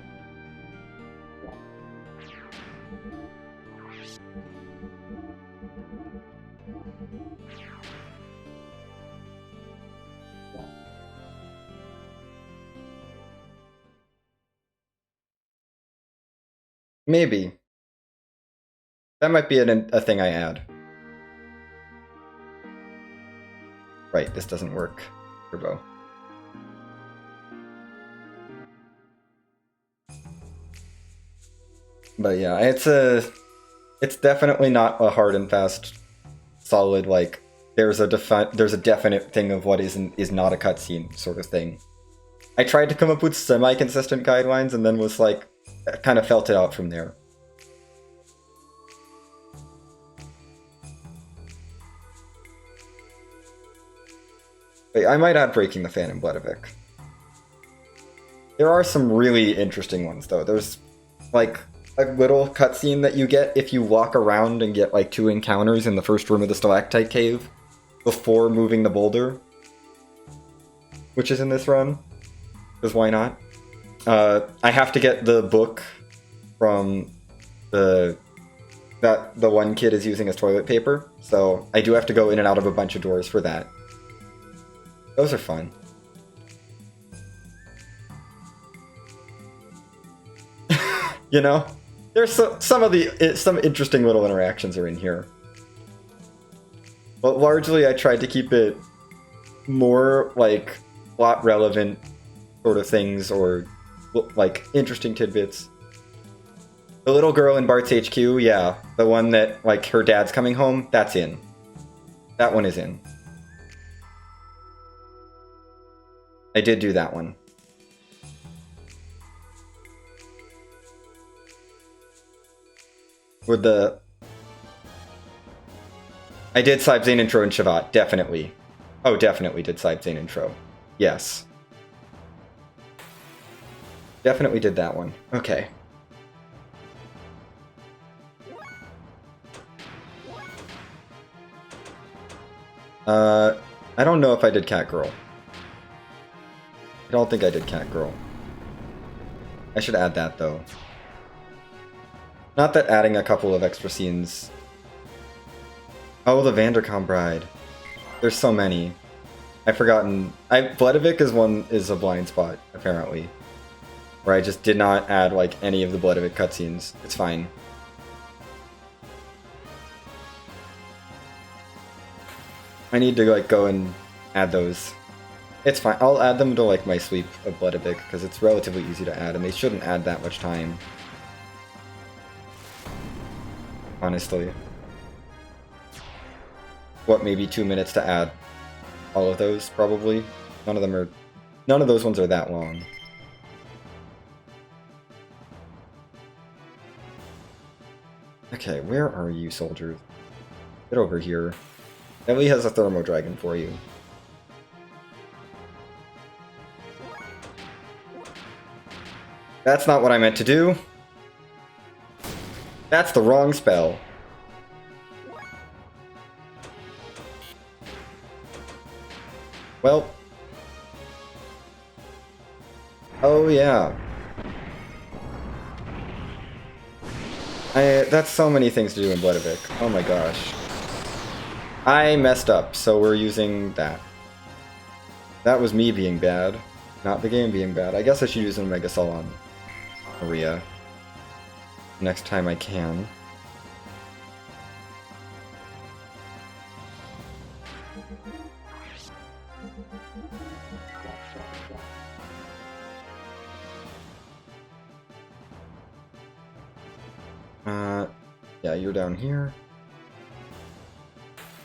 Maybe. That might be a thing I add. Right, this doesn't work. Turbo. But yeah, it's definitely not a hard and fast, solid, like, there's a definite thing of what is not a cutscene sort of thing. I tried to come up with semi-consistent guidelines and then was like, kind of felt it out from there. Wait, I might add Breaking the Fan in Bledavik. There are some really interesting ones, though. There's, like, a little cutscene that you get if you walk around and get, like, 2 encounters in the first room of the Stalactite Cave before moving the boulder, which is in this run, because why not? I have to get the book from that the one kid is using as toilet paper, so I do have to go in and out of a bunch of doors for that. Those are fun. You know? There's some interesting little interactions are in here. But largely I tried to keep it more, like, plot relevant sort of things, or, like, interesting tidbits. The little girl in Bart's HQ, yeah. The one that, like, her dad's coming home, that's in. That one is in. I did do that one. With the... I did Side Zane intro in Shavat, definitely. Oh, definitely did Side Zane intro. Yes. Definitely did that one. Okay. I don't know if I did Cat Girl. I don't think I did Cat Girl. I should add that, though. Not that adding a couple of extra scenes... Oh, the Vandercom Bride. There's so many. I've forgotten... Bledavik is a blind spot, apparently. Where I just did not add, like, any of the Bledavik cutscenes. It's fine. I need to, like, go and add those. It's fine. I'll add them to, like, my sweep of Bledavik, because it's relatively easy to add, and they shouldn't add that much time. Honestly. What, maybe 2 minutes to add all of those, probably? None of those ones are that long. Okay, where are you, soldiers? Get over here. Ellie has a Thermo Dragon for you. That's not what I meant to do. That's the wrong spell. Well. Oh, yeah. That's so many things to do in Bloodivik. Oh my gosh. I messed up, so we're using that. That was me being bad, not the game being bad. I guess I should use an Omega Sol on Maria next time I can. Yeah, you're down here.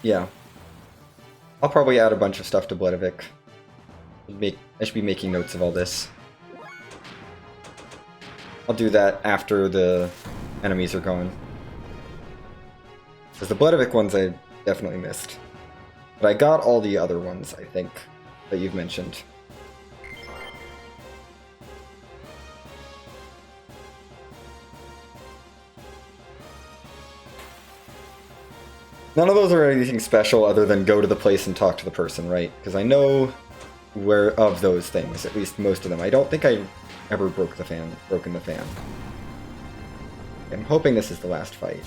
Yeah. I'll probably add a bunch of stuff to Bloodivik. I should be making notes of all this. I'll do that after the enemies are gone. Because the Bloodivik ones I definitely missed. But I got all the other ones, I think, that you've mentioned. None of those are anything special other than go to the place and talk to the person, right? Because I know where of those things, at least most of them. I don't think I ever broken the fan. I'm hoping this is the last fight.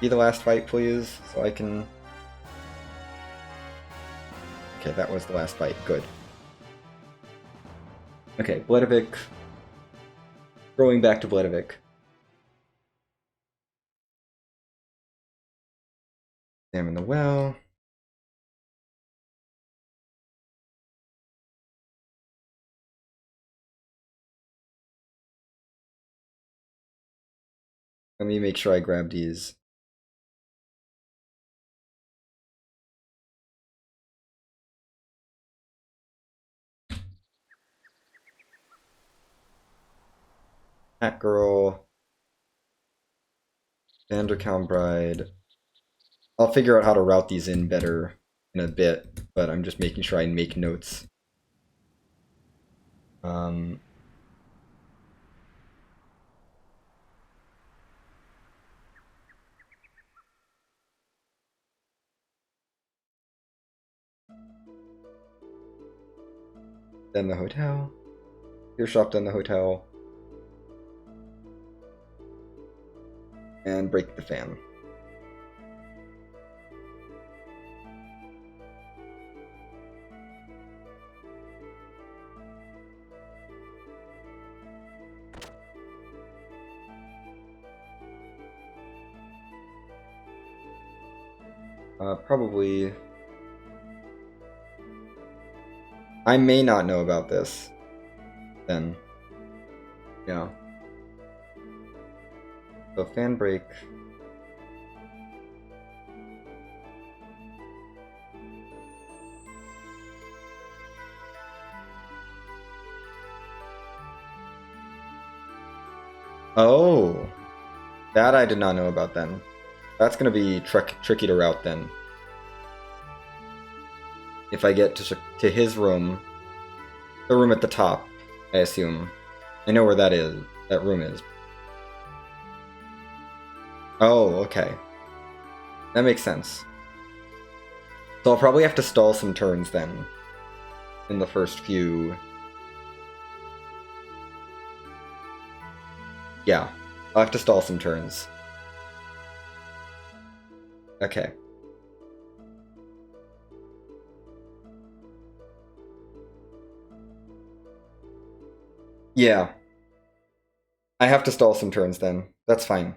Be the last fight, please, so I can... Okay, that was the last fight. Good. Okay, Bloodivik. Going back to Bloodivik. Examine the well. Let me make sure I grab these. Hat Girl. Vanderkaum Bride. I'll figure out how to route these in better in a bit, but I'm just making sure I make notes. Then the hotel. Beer shop, then the hotel. And break the fan. Probably... I may not know about this. Then. Yeah. So fan break. Oh! That I did not know about then. That's gonna be tricky to route then. If I get to his room, the room at the top, I assume. I know where that is. That room is. Oh, okay. That makes sense. So I'll probably have to stall some turns then. In the first few. Yeah. I'll have to stall some turns. Okay. Yeah. I have to stall some turns then. That's fine.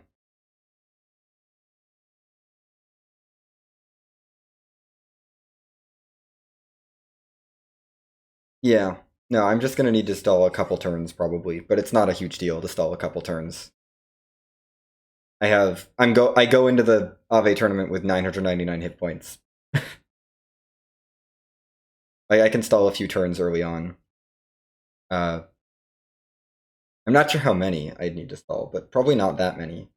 Yeah. No, I'm just gonna need to stall a couple turns probably, but it's not a huge deal to stall a couple turns. I go into the Ave tournament with 999 hit points. I can stall a few turns early on. I'm not sure how many I'd need to stall, but probably not that many.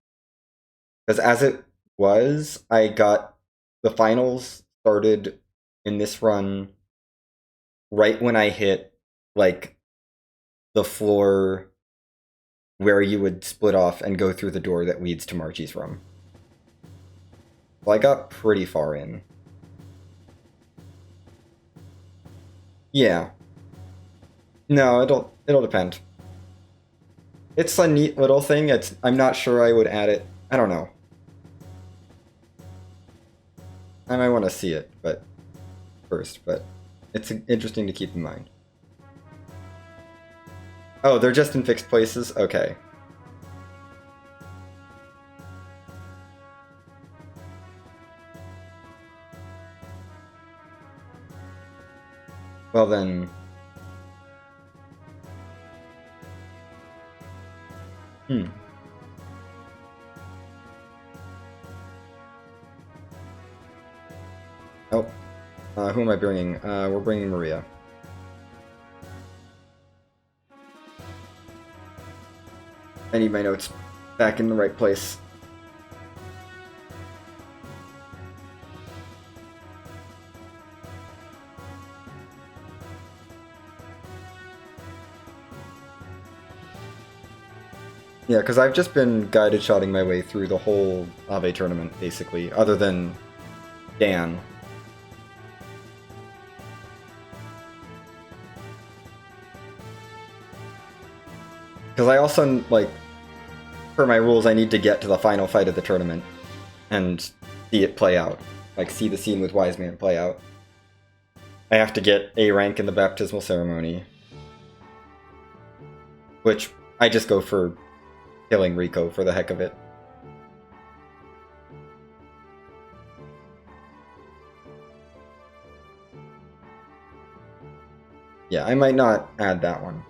Because as it was, I got the finals started in this run right when I hit, like, the floor where you would split off and go through the door that leads to Marchie's room. Well, I got pretty far in. Yeah, No, it'll depend. It's a neat little thing. I'm not sure I would add it. I don't know. I might want to see it, but first, but it's interesting to keep in mind. Oh, they're just in fixed places? Okay. Well then... Oh. Who am I bringing? We're bringing Maria. I need my notes back in the right place. Yeah, because I've just been guided shotting my way through the whole Ave tournament, basically, other than Dan. Because I also, like, per my rules, I need to get to the final fight of the tournament and see it play out. Like, see the scene with Wise Man play out. I have to get A rank in the baptismal ceremony. Which, I just go for killing Rico for the heck of it. Yeah, I might not add that one.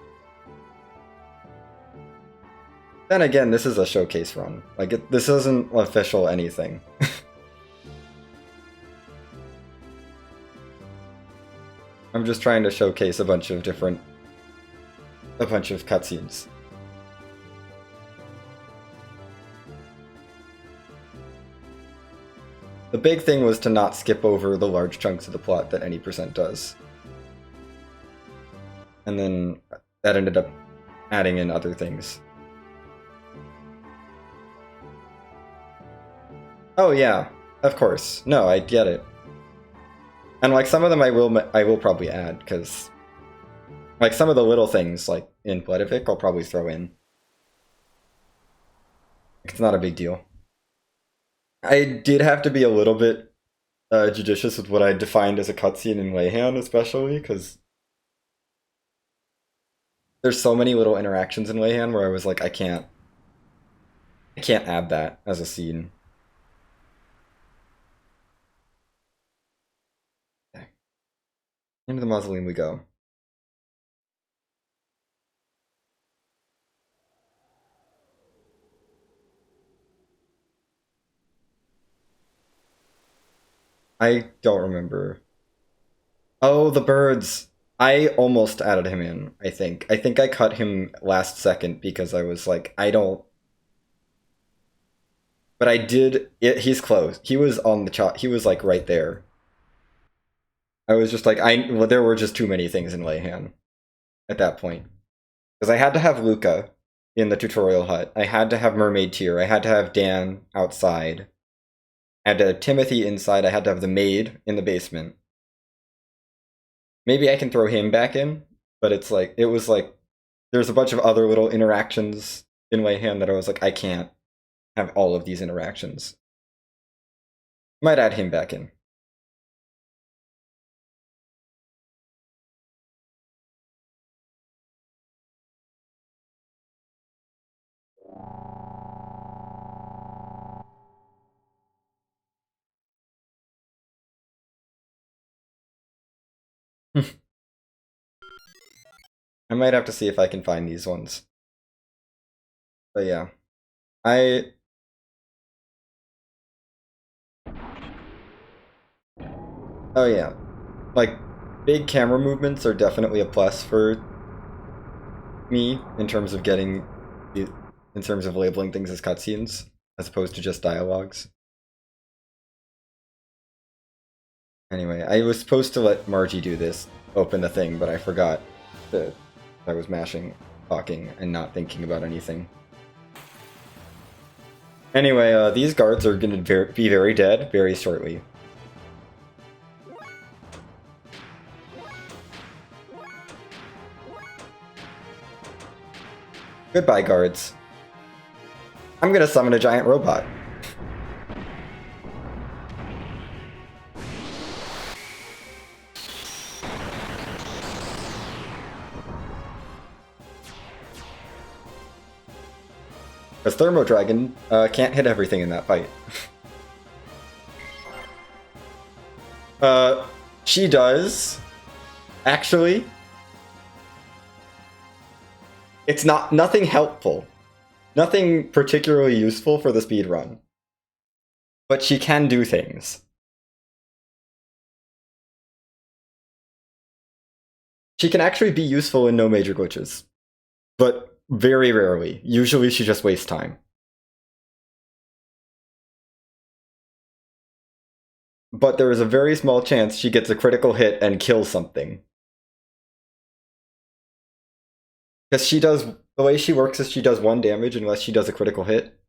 Then again, this is a showcase run. Like, this isn't official anything. I'm just trying to showcase a bunch of cutscenes. The big thing was to not skip over the large chunks of the plot that any percent does. And then that ended up adding in other things. Oh yeah, of course. No, I get it. And like some of them I will probably add, because like some of the little things like in Pledovic I'll probably throw in. It's not a big deal. I did have to be a little bit judicious with what I defined as a cutscene in Layhan, especially, because there's so many little interactions in Layhan where I was like, I can't add that as a scene. Okay. Into the mausoleum we go. I don't remember. Oh, the birds. I almost added him in, I think. I think I cut him last second because I was like, I don't... But I did... He's close. He was on the chop. He was like right there. I was just like, well, there were just too many things in Layhan at that point. Because I had to have Luca in the tutorial hut. I had to have Mermaid Tier. I had to have Dan outside. I had to have Timothy inside. I had to have the maid in the basement. Maybe I can throw him back in, but it was like, there's a bunch of other little interactions in Layhan that I was like, I can't have all of these interactions. Might add him back in. I might have to see if I can find these ones. But yeah. Oh yeah. Like, big camera movements are definitely a plus for me in terms of labeling things as cutscenes, as opposed to just dialogues. Anyway, I was supposed to let Margie do this, open the thing, but I forgot that I was mashing, talking, and not thinking about anything. Anyway, these guards are going to be very dead very shortly. Goodbye, guards. I'm gonna summon a giant robot. Because Thermo Dragon can't hit everything in that fight. She does. Actually. It's nothing helpful. Nothing particularly useful for the speed run. But she can do things. She can actually be useful in no major glitches. But very rarely. Usually she just wastes time. But there is a very small chance she gets a critical hit and kills something. Because she does, the way she works is she does 1 damage unless she does a critical hit.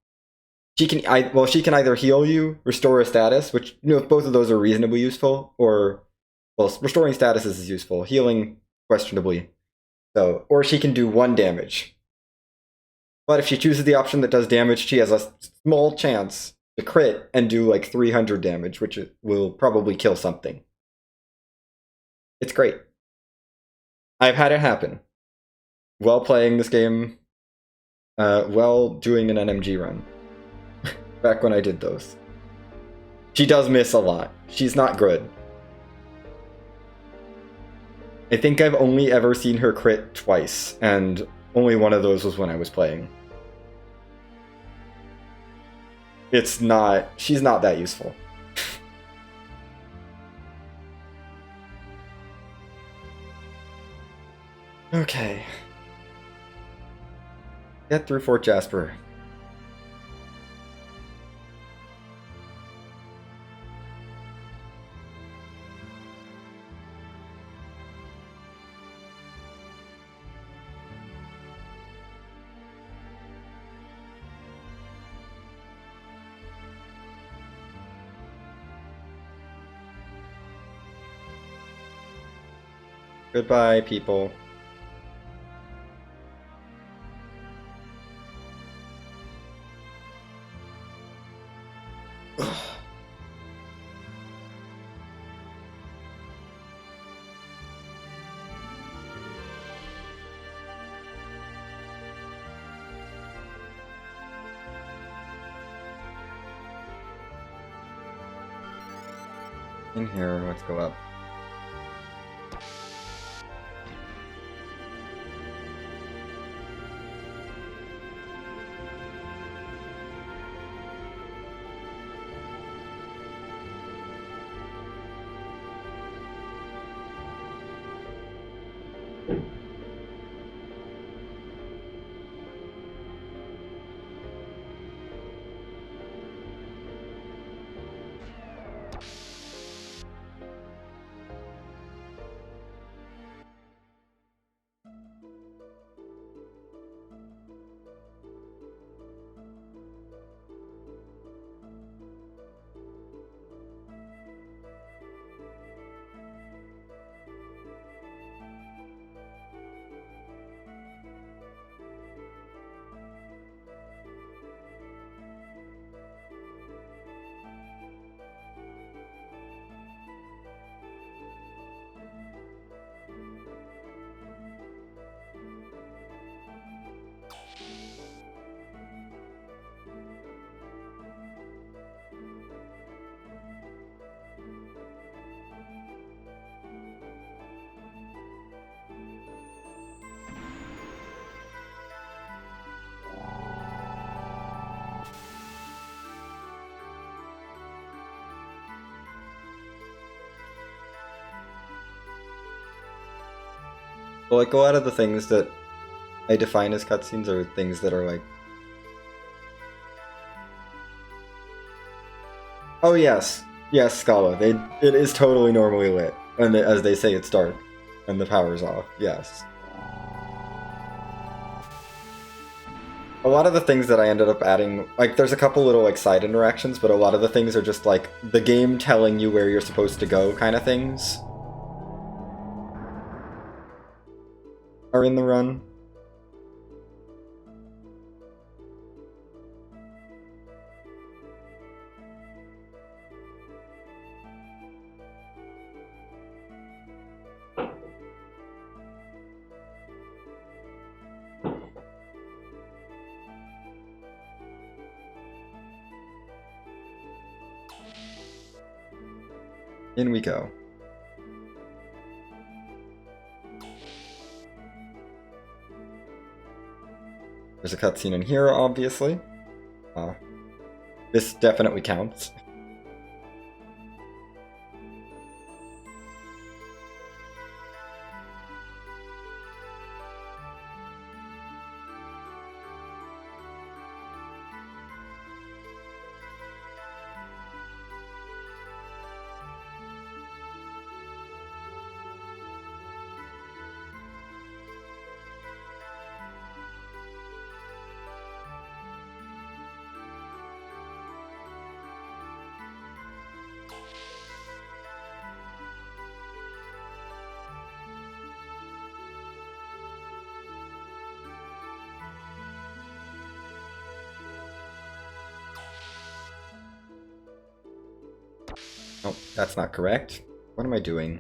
She can either heal you, restore a status, which, you know, both of those are reasonably useful, or, well, restoring statuses is useful, healing, questionably. So, or she can do 1 damage. But if she chooses the option that does damage, she has a small chance to crit and do like 300 damage, which will probably kill something. It's great. I've had it happen. While playing this game, while doing an NMG run. Back when I did those. She does miss a lot. She's not good. I think I've only ever seen her crit twice, and only one of those was when I was playing. She's not that useful. Okay. Get through Fort Jasper. Goodbye, people. In here, let's go up. Well, like, a lot of the things that I define as cutscenes are things that are like... Oh yes, yes, Scala. It is totally normally lit, and as they say, it's dark, and the power's off. Yes. A lot of the things that I ended up adding, like, there's a couple little like side interactions, but a lot of the things are just like the game telling you where you're supposed to go kind of things. Are in the run. In we go. There's a cutscene in here, obviously. This definitely counts. Oh, that's not correct. What am I doing?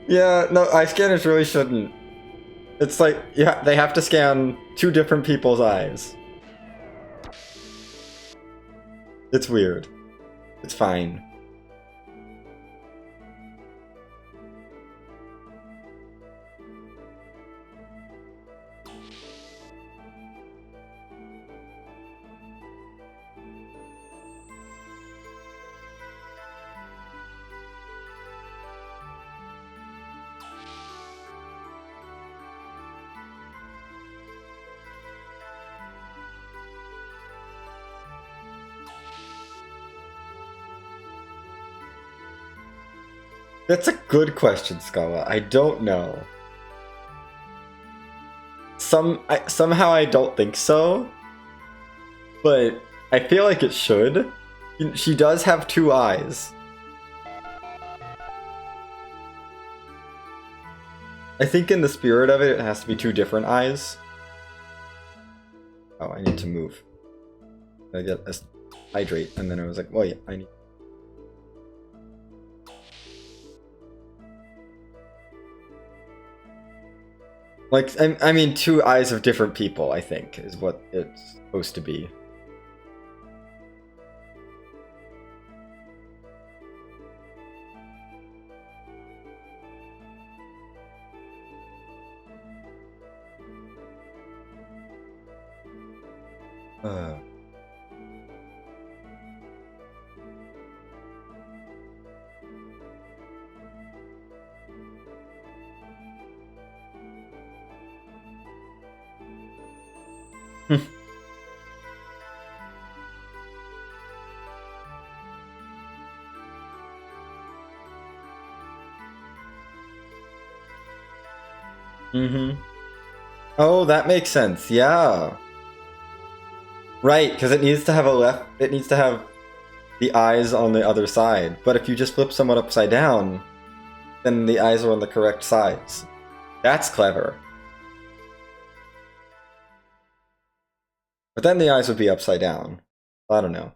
Yeah, no, eye scanners really shouldn't. It's like, yeah, they have to scan two different people's eyes. It's weird. It's fine. That's a good question, Scala. I don't know. Somehow I don't think so, but I feel like it should. She does have two eyes. I think in the spirit of it, it has to be two different eyes. Oh, I need to move. I get a hydrate, and then I was like, well, yeah, I need. Like, I mean, two eyes of different people, I think, is what it's supposed to be. Mm-hmm. Oh, that makes sense. Yeah. Right, because it needs to have it needs to have the eyes on the other side. But if you just flip someone upside down, then the eyes are on the correct sides. That's clever. But then the eyes would be upside down. I don't know.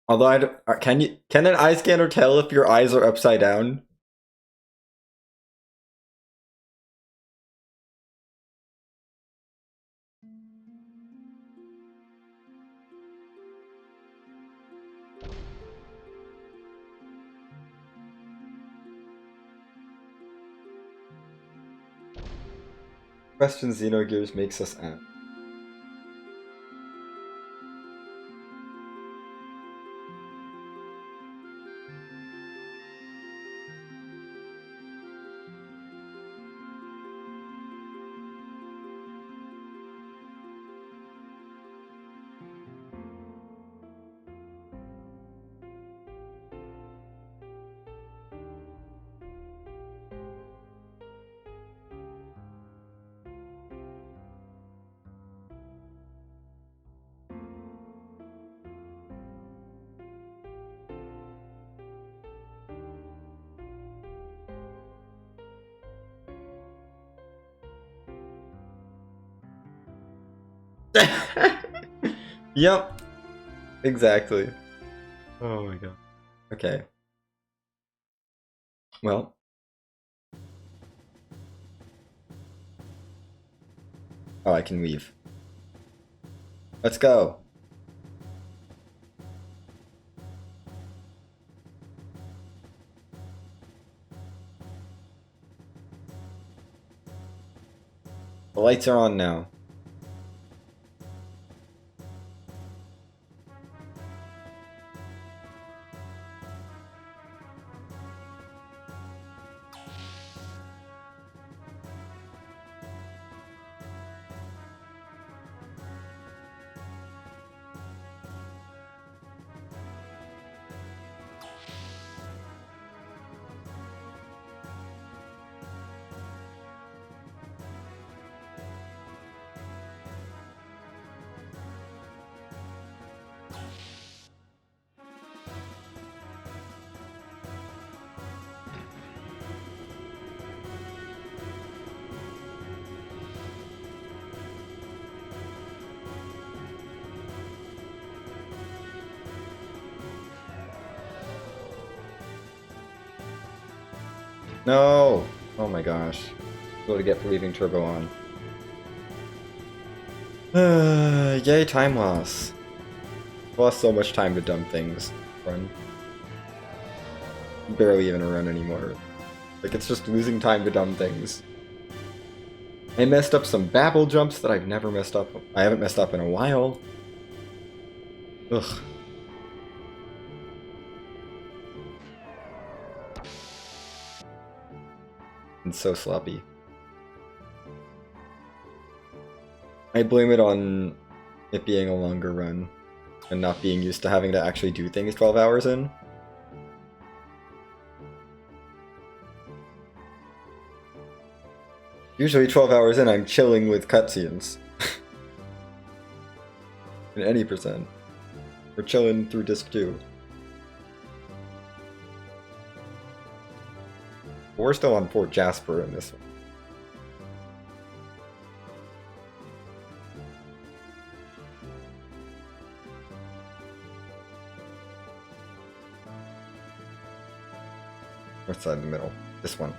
Although can an eye scanner tell if your eyes are upside down? Question Xenogears makes us ask. Yep. Exactly. Oh my god. Okay. Well. Oh, I can leave. Let's go. The lights are on now. No! Oh my gosh. What do I get for leaving turbo on? Yay, time loss. Lost so much time to dump things. Run. Barely even a run anymore. Like, it's just losing time to dumb things. I messed up some babble jumps that I've never messed up. I haven't messed up in a while. Ugh. It's so sloppy. I blame it on it being a longer run and not being used to having to actually do things 12 hours in. Usually 12 hours in, I'm chilling with cutscenes. In any percent. We're chilling through disc 2. But we're still on Fort Jasper in this one. North side in the middle. This one.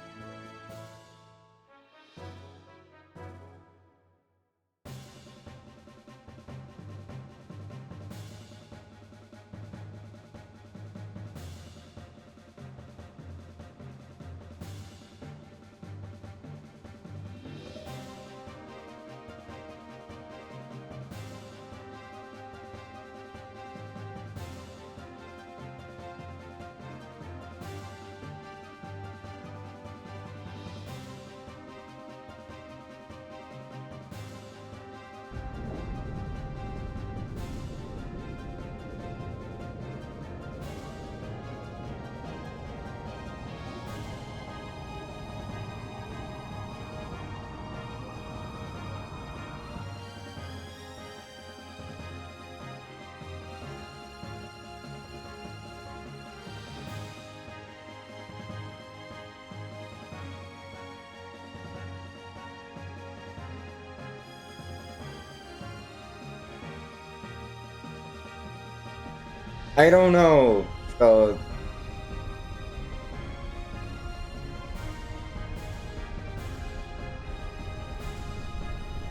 I don't know. I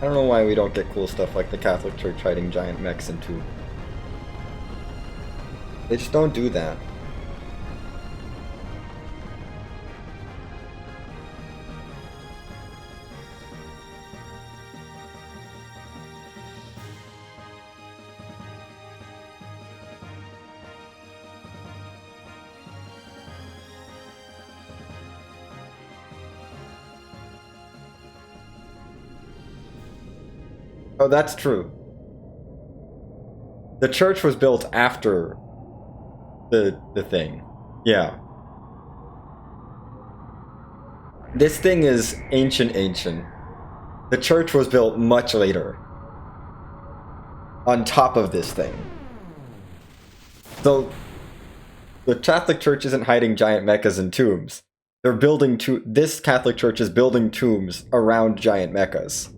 don't know why we don't get cool stuff like the Catholic Church hiding giant mechs in tube. They just don't do that. Oh, that's true. The church was built after the thing. Yeah. This thing is ancient. The church was built much later. On top of this thing. So the Catholic Church isn't hiding giant mechas in tombs. They're building this Catholic Church is building tombs around giant mechas.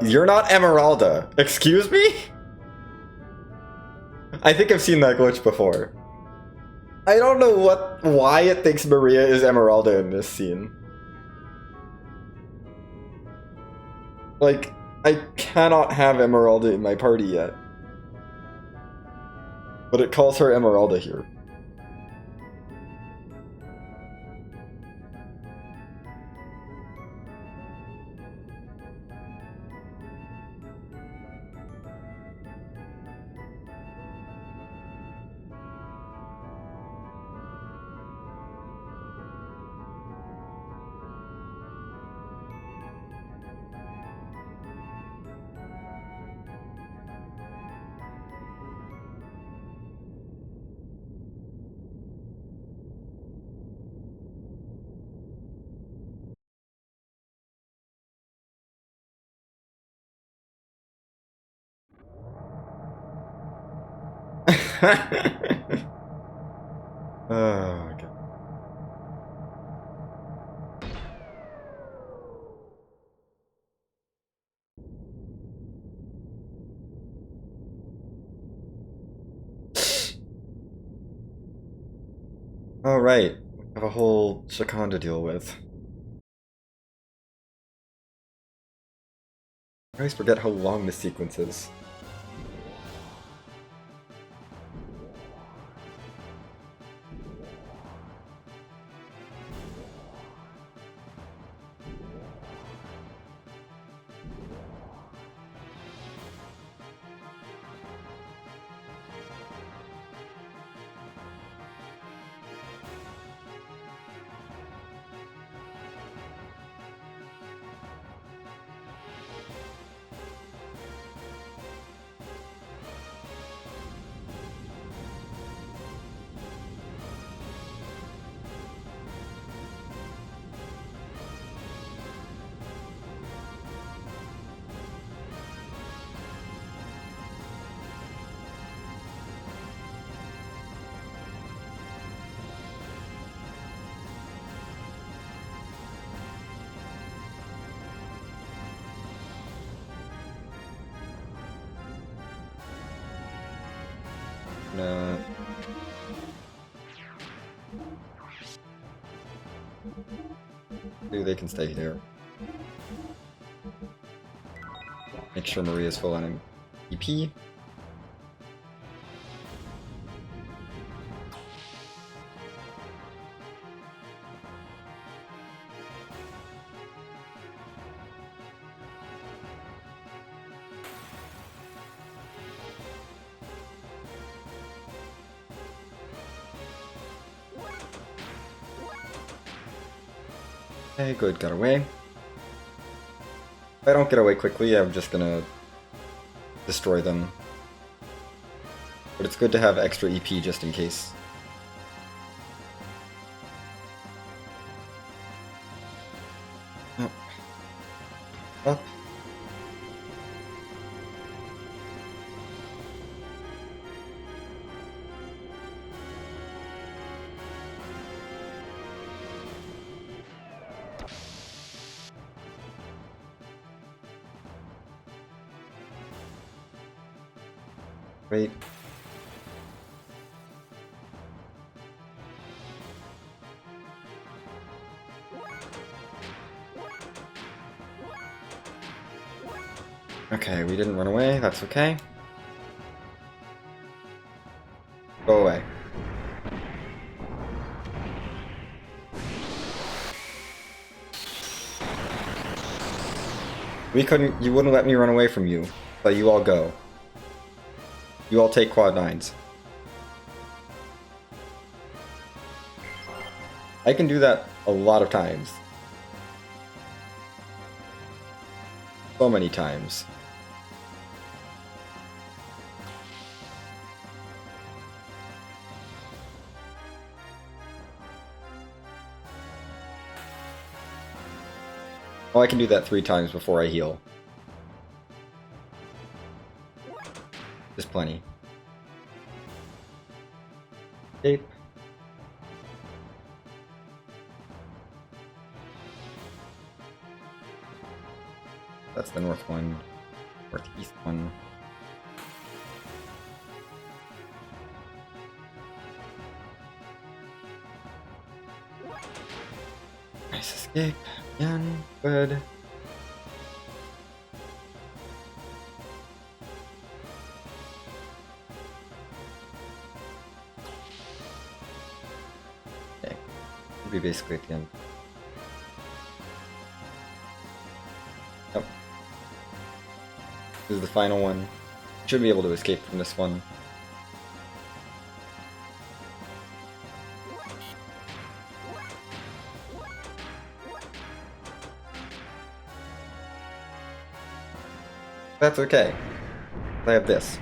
You're not Emeralda. Excuse me? I think I've seen that glitch before. I don't know why it thinks Maria is Emeralda in this scene. Like, I cannot have Emeralda in my party yet. But it calls her Emeralda here. Oh, okay. All right, we have a whole Shakan to deal with. I always forget how long this sequence is. Maybe they can stay there. Make sure Maria's full on EP. Okay, good, got away. If I don't get away quickly, I'm just gonna destroy them. But it's good to have extra EP just in case. Oh. Up. Great. Okay, we didn't run away, that's okay. Go away. You wouldn't let me run away from you, but you all go. You all take quad 9s. I can do that a lot of times. So many times. Oh, I can do that 3 times before I heal. There's plenty. Escape. That's the north one. Northeast one. Nice escape. Again. Good. Okay. We'll be basically at the end. Yep. This is the final one. Should be able to escape from this one. That's okay. I have this.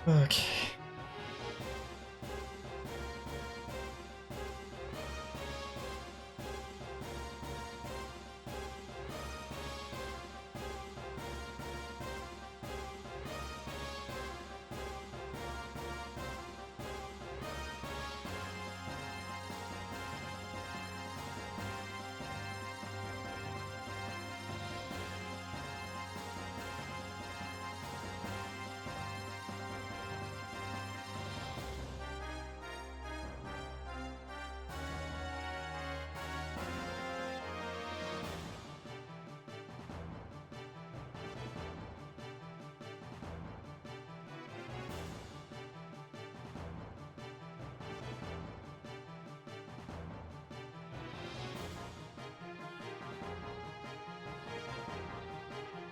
Okay.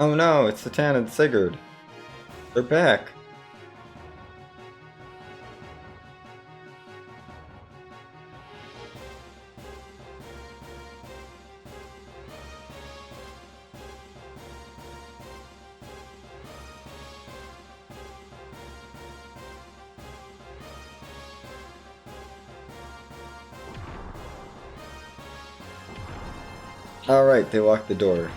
Oh no, it's Satan and Sigurd. They're back. Alright, they locked the door.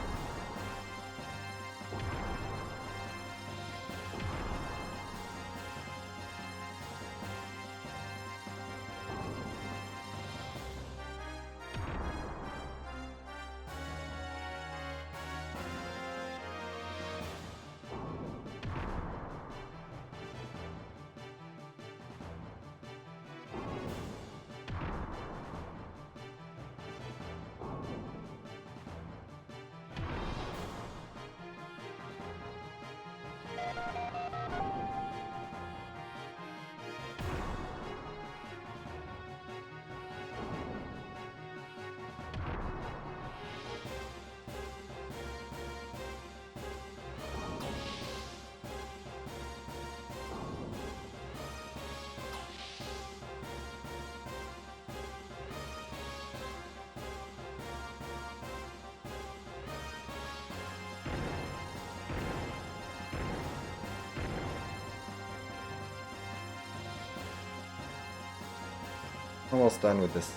Almost done with this.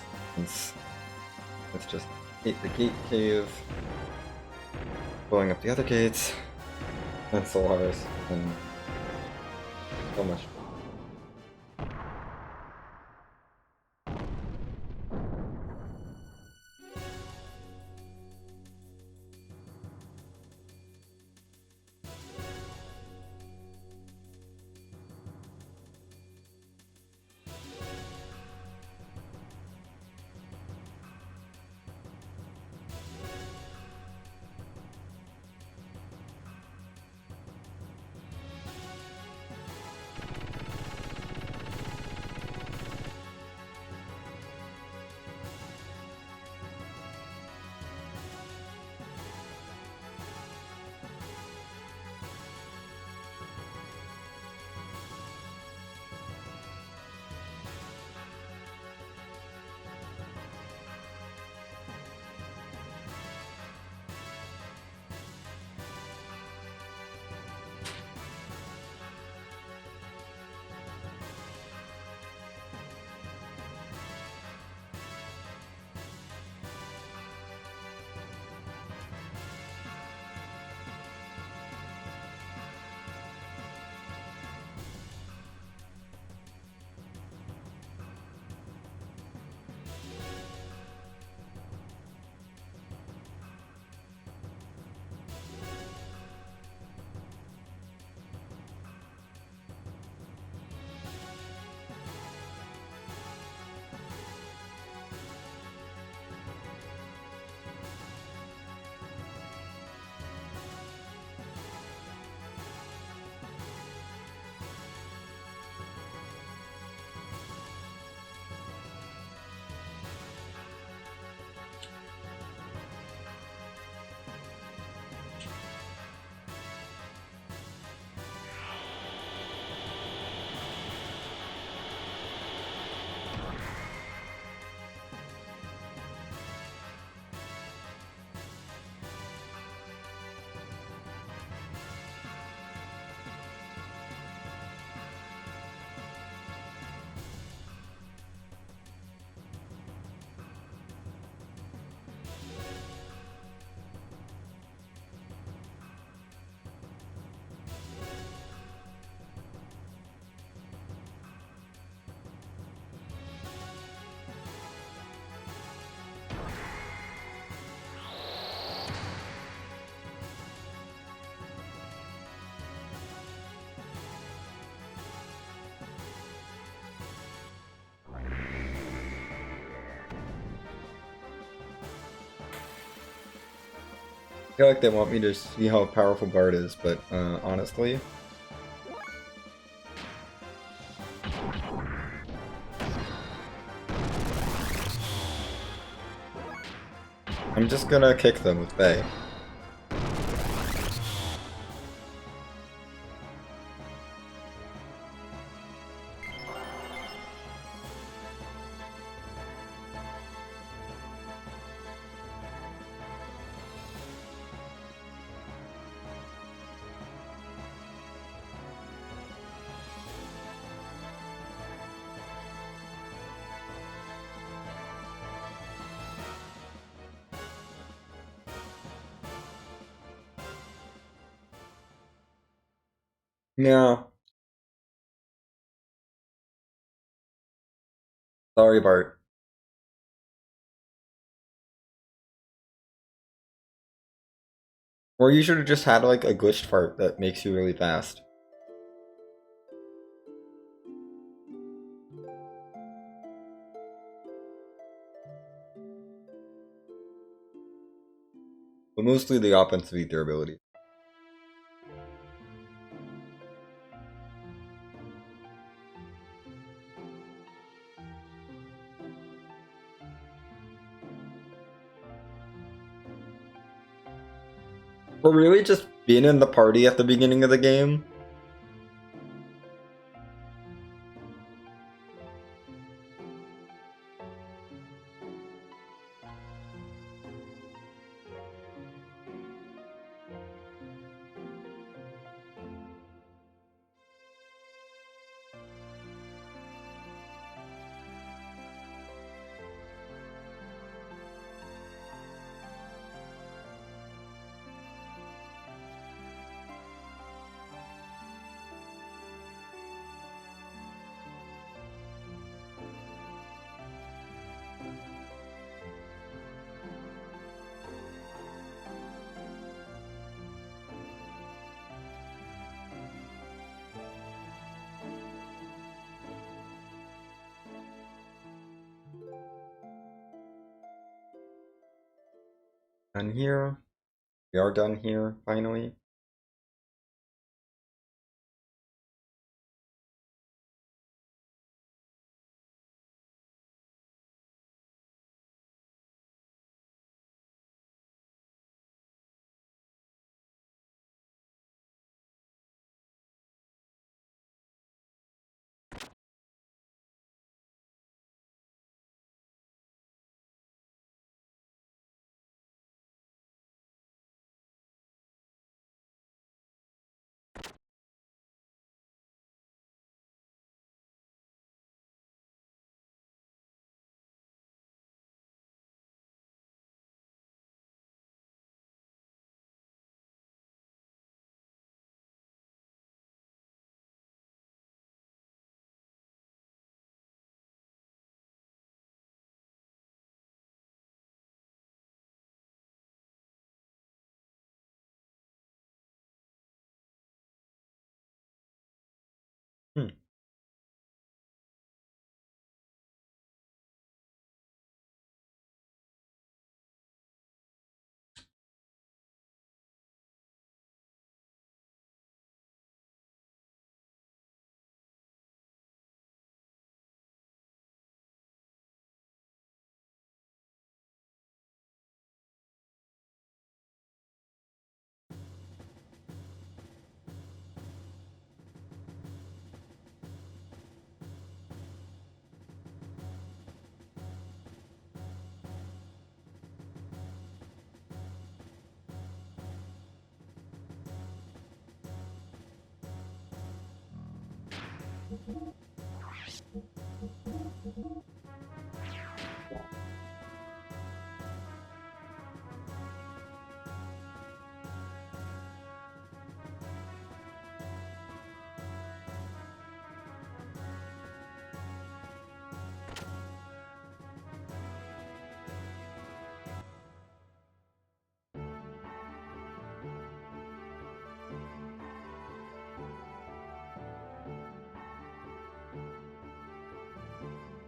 Let's just hit the gate cave, blowing up the other gates, and Solaris, and so much. feel like they want me to see how powerful Bard is, but honestly, I'm just gonna kick them with Bay. Yeah, sorry, Bart. Or you should have just had like a glitched fart that makes you really fast. But mostly the offensive ether ability. But really just being in the party at the beginning of the game. Done here. We are done here, finally. Hmm.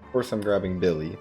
Of course I'm grabbing Billy.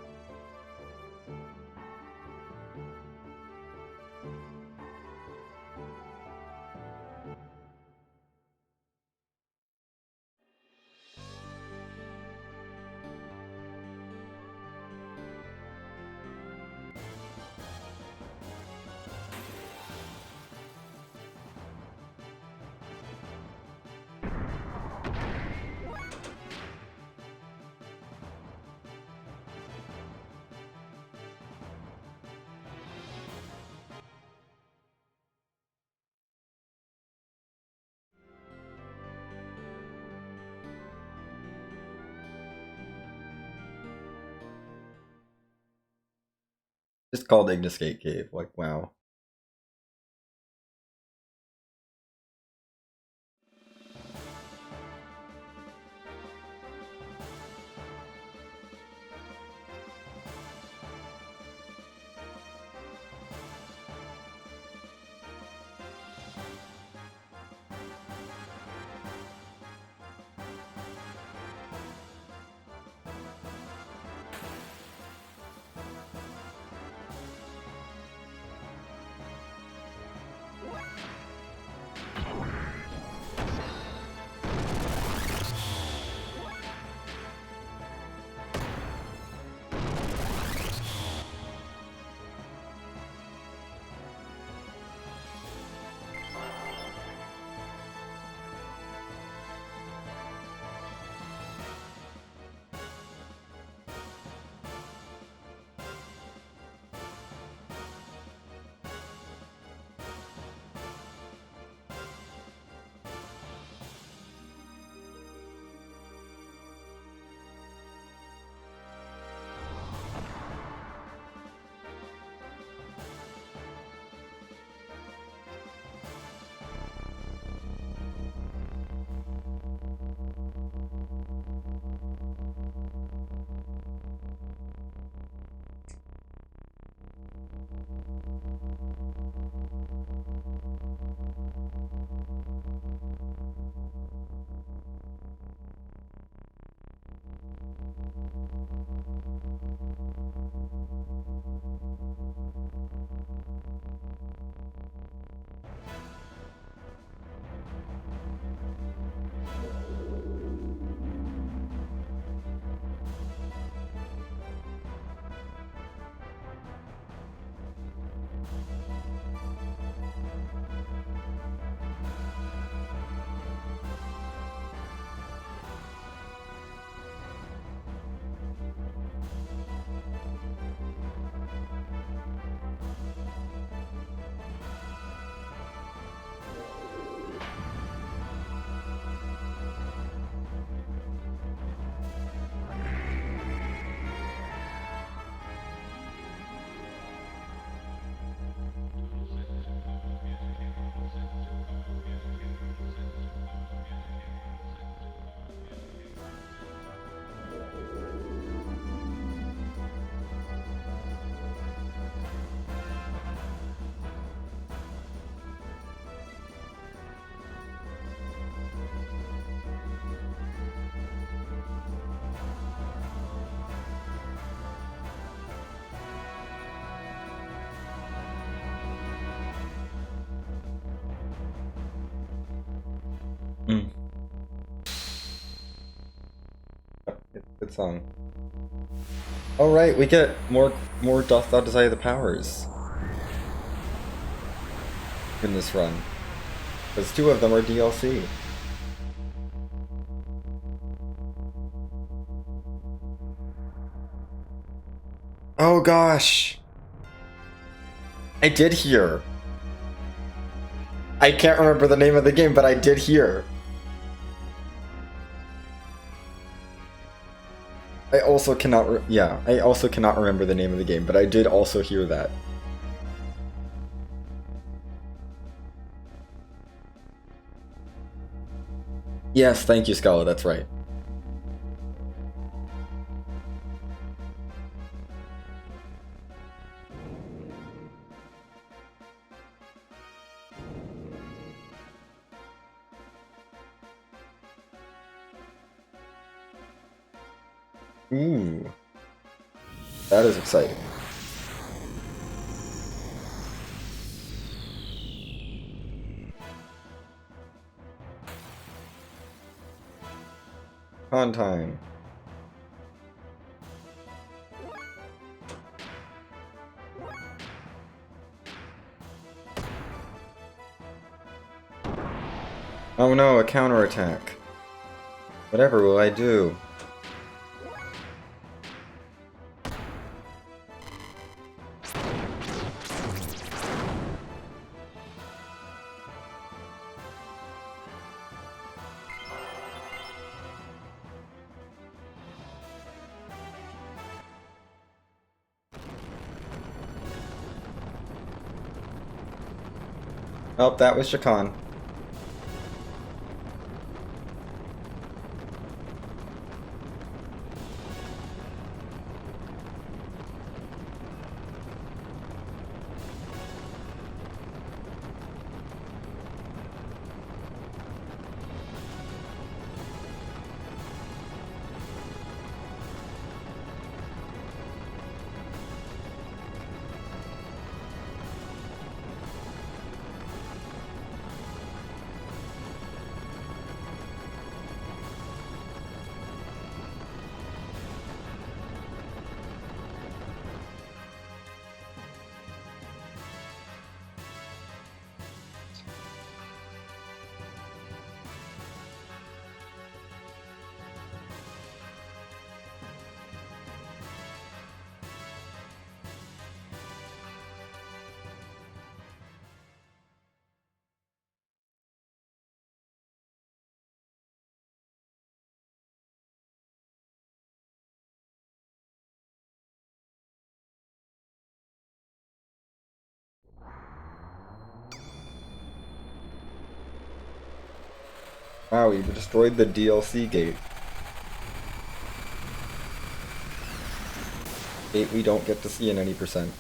Just called Ignis Gate Cave, like, wow. Mm. Good song. All right, we get more Doth Thou Desire the Powers in this run, because 2 of them are DLC. Oh gosh, I did hear. I can't remember the name of the game, but I did hear. I also cannot I also cannot remember the name of the game, but I did also hear that. Yes, thank you, Scala, that's right. Ooh. That is exciting. On time. Oh no, a counterattack. Whatever will I do? Oh, that was Shakan. Wow, you destroyed the DLC gate. Gate we don't get to see in any percent.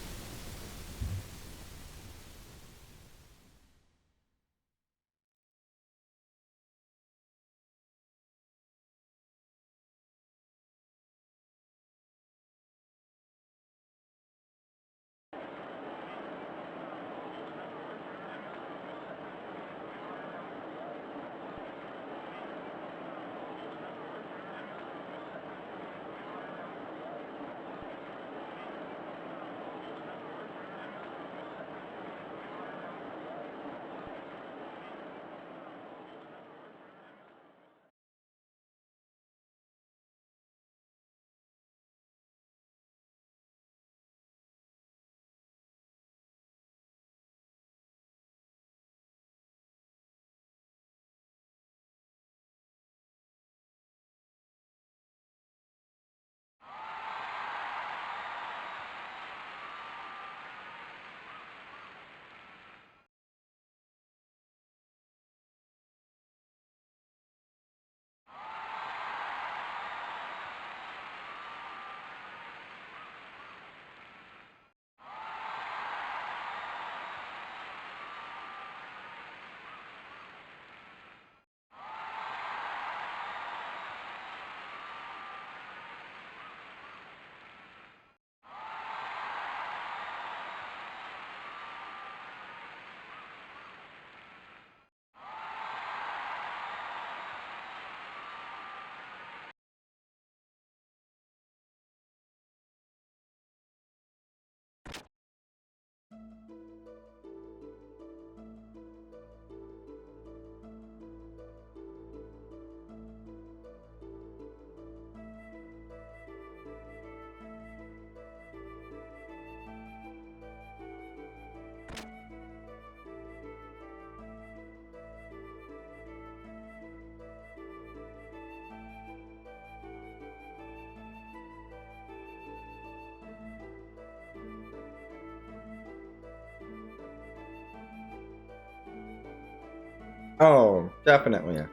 Oh, definitely.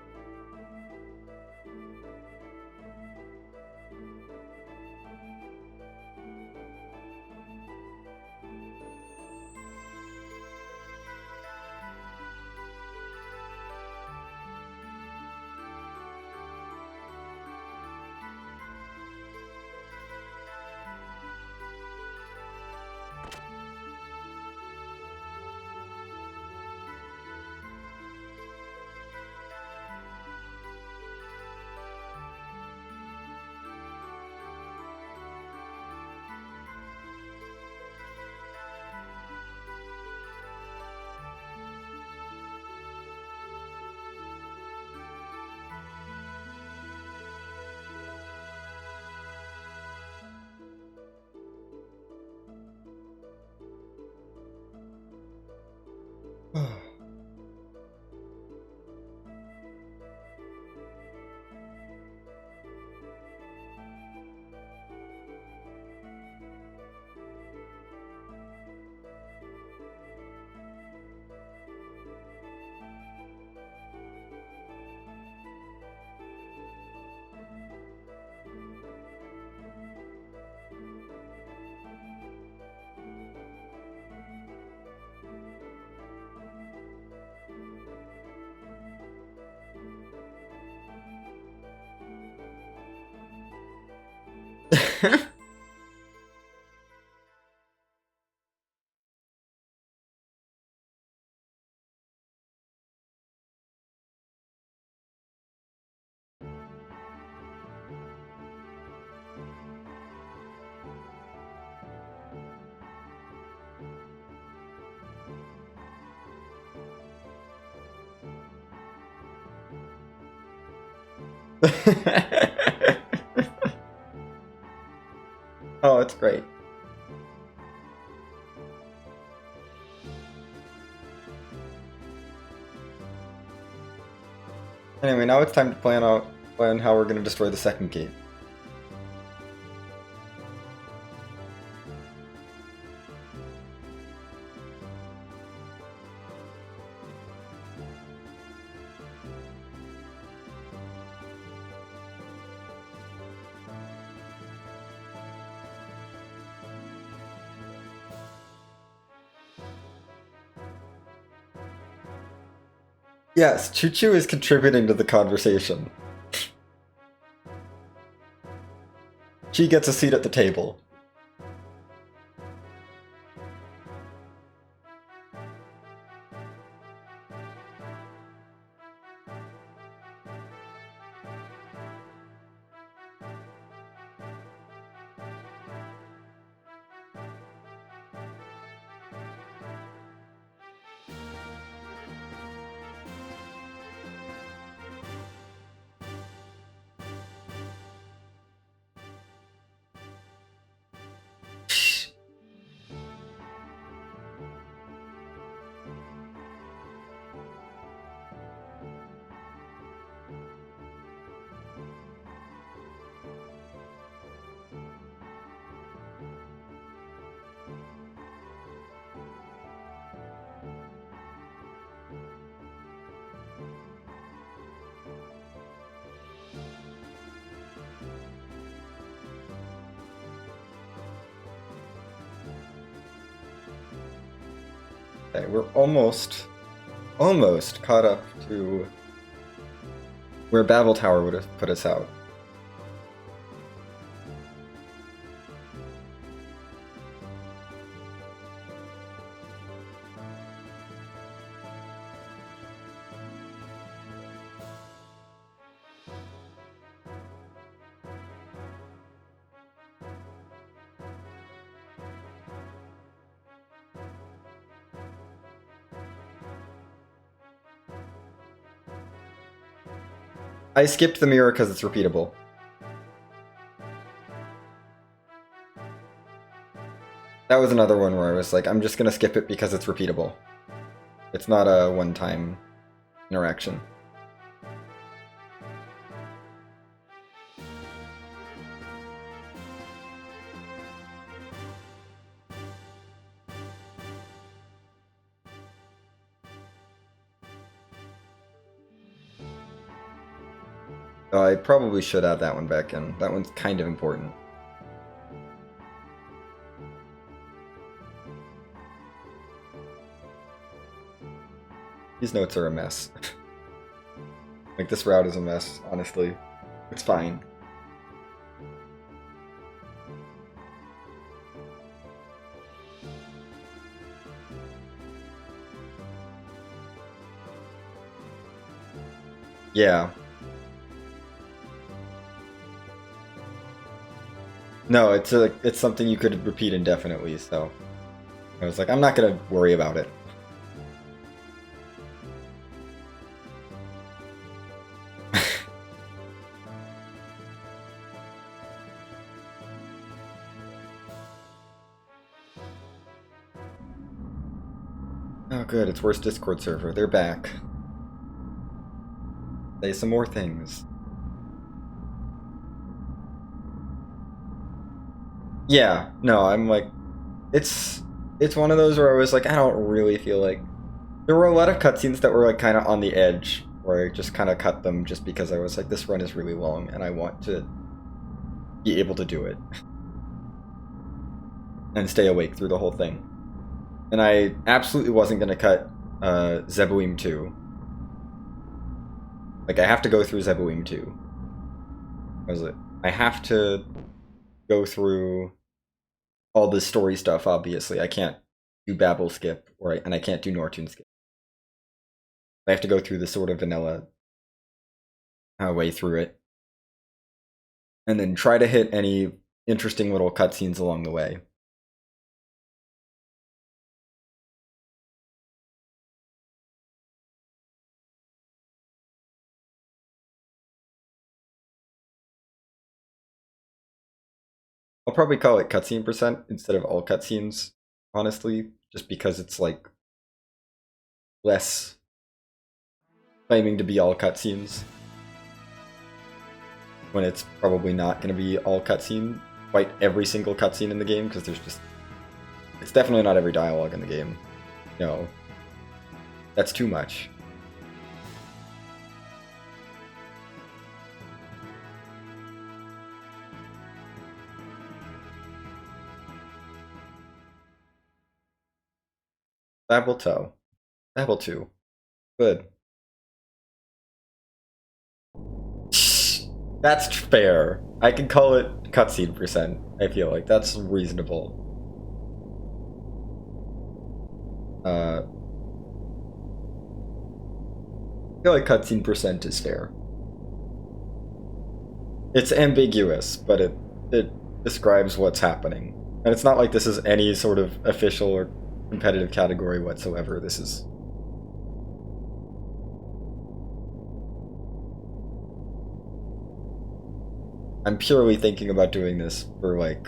Oh, it's great. Anyway, now it's time to plan how we're going to destroy the second gate. Yes, Choo Choo is contributing to the conversation. She gets a seat at the table. Okay, we're almost caught up to where Babel Tower would have put us out. I skipped the mirror because it's repeatable. That was another one where I was like, I'm just gonna skip it because it's repeatable. It's not a one-time interaction. I probably should add that one back in. That one's kind of important. These notes are a mess. Like, this route is a mess, honestly. It's fine. Yeah. No, it's something you could repeat indefinitely, so I was like, I'm not gonna worry about it. Oh good, it's worst Discord server. They're back. Say some more things. Yeah, no, I'm like, it's one of those where I was like, I don't really feel like... There were a lot of cutscenes that were like kind of on the edge, where I just kind of cut them just because I was like, this run is really long and I want to be able to do it. And stay awake through the whole thing. And I absolutely wasn't going to cut Zebuim 2. Like, I have to go through Zebuim 2. I was like, I have to go through all the story stuff, obviously. I can't do Babel skip, and I can't do Nortune skip. I have to go through the sort of vanilla way through it. And then try to hit any interesting little cutscenes along the way. I'll probably call it cutscene percent instead of all cutscenes, honestly, just because it's like less claiming to be all cutscenes when it's probably not going to be all cutscene, quite every single cutscene in the game, because it's definitely not every dialogue in the game. No, that's too much. Babel 2. Babel 2. Good. That's fair. I can call it cutscene percent. I feel like that's reasonable. I feel like cutscene percent is fair. It's ambiguous, but it describes what's happening. And it's not like this is any sort of official or competitive category whatsoever. This is... I'm purely thinking about doing this for, like,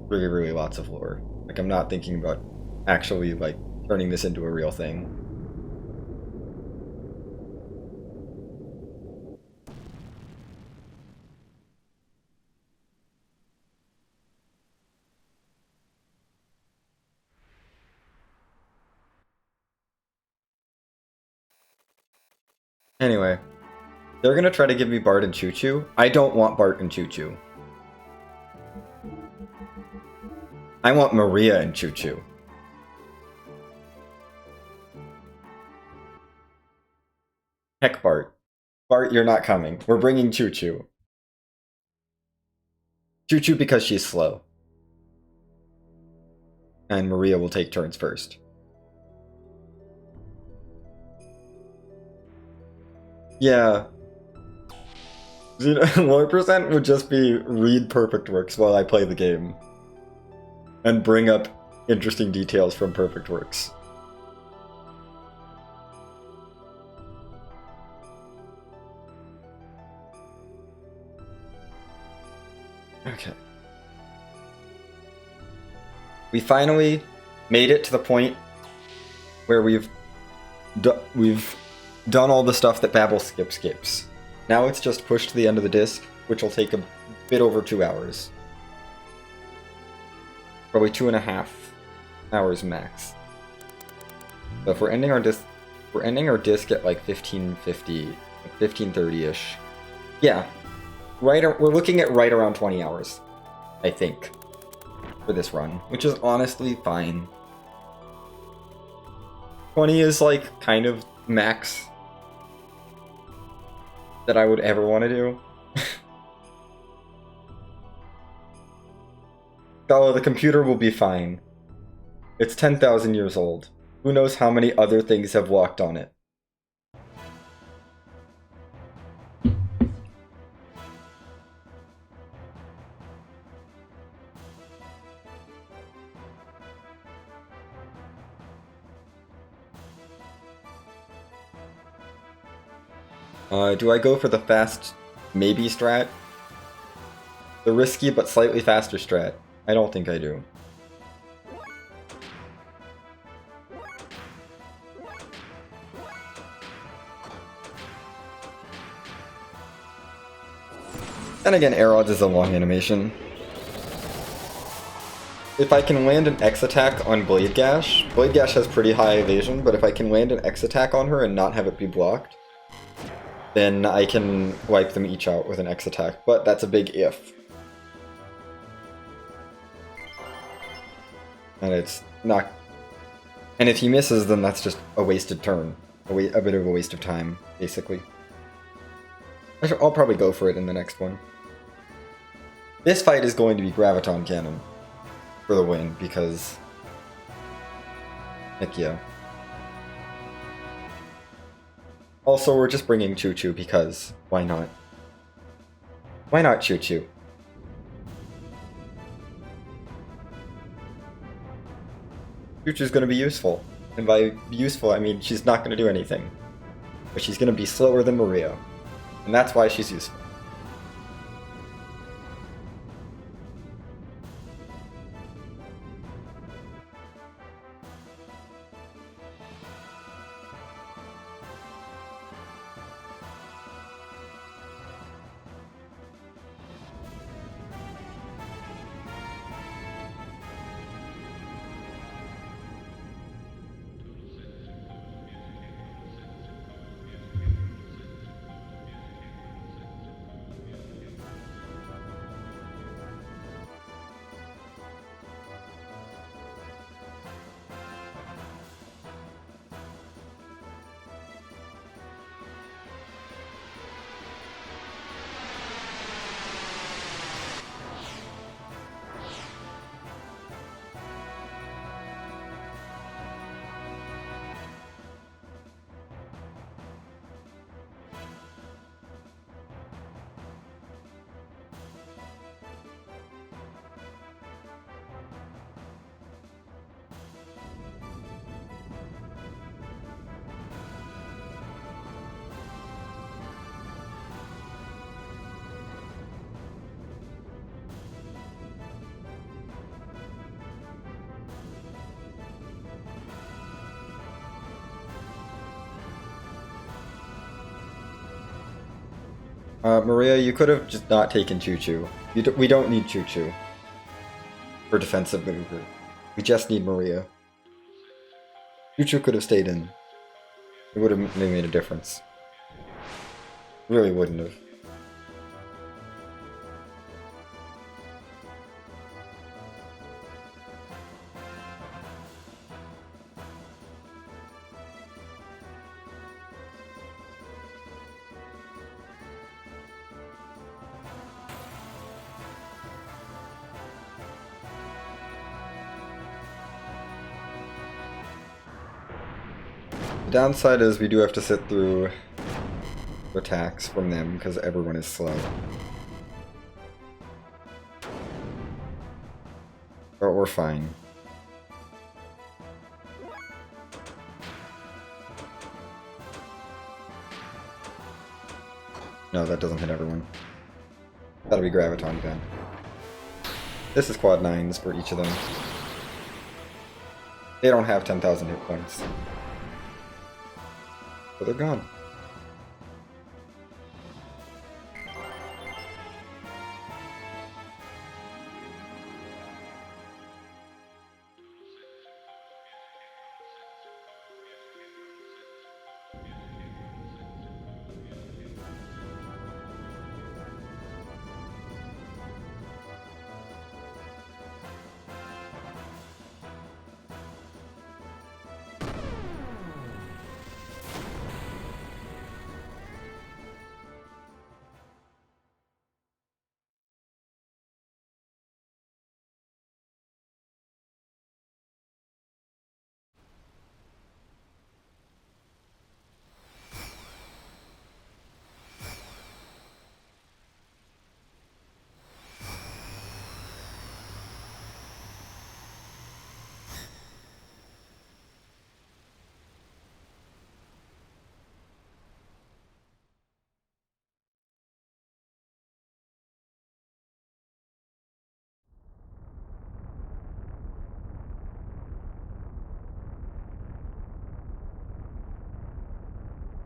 really, really lots of lore. Like, I'm not thinking about actually, like, turning this into a real thing. Anyway, they're gonna try to give me Bart and Choo Choo. I don't want Bart and Choo Choo. I want Maria and Choo Choo. Heck, Bart. Bart, you're not coming. We're bringing Choo Choo. Choo Choo because she's slow. And Maria will take turns first. Yeah. Lore percent would just be read Perfect Works while I play the game. And bring up interesting details from Perfect Works. Okay. We finally made it to the point where we've done all the stuff that Babel skips. Now it's just pushed to the end of the disc, which will take a bit over 2 hours. Probably 2.5 hours max. So if we're ending our disc, at like 1550, 1530-ish. Yeah, we're looking at right around 20 hours, I think, for this run, which is honestly fine. 20 is like kind of max that I would ever want to do. Oh, the computer will be fine. It's 10,000 years old. Who knows how many other things have walked on it. Do I go for the fast maybe strat? The risky but slightly faster strat? I don't think I do. Then again, Aerod's is a long animation. If I can land an X attack on Blade Gash has pretty high evasion, but if I can land an X attack on her and not have it be blocked, then I can wipe them each out with an X attack, but that's a big if. And it's not... And if he misses, then that's just a wasted turn. A bit of a waste of time, basically. I'll probably go for it in the next one. This fight is going to be Graviton Cannon for the win, because... heck yeah. Also, we're just bringing Choo Choo because why not? Why not Choo Choo? Choo Choo's gonna be useful. And by useful, I mean she's not gonna do anything. But she's gonna be slower than Maria. And that's why she's useful. Maria, you could have just not taken Choo Choo. We don't need Choo Choo for defensive maneuver. We just need Maria. Choo Choo could have stayed in. It would have made a difference. Really wouldn't have. The downside is we do have to sit through attacks from them because everyone is slow. But we're fine. No, that doesn't hit everyone. That'll be Graviton then. This is quad 9s for each of them. They don't have 10,000 hit points. But they're gone.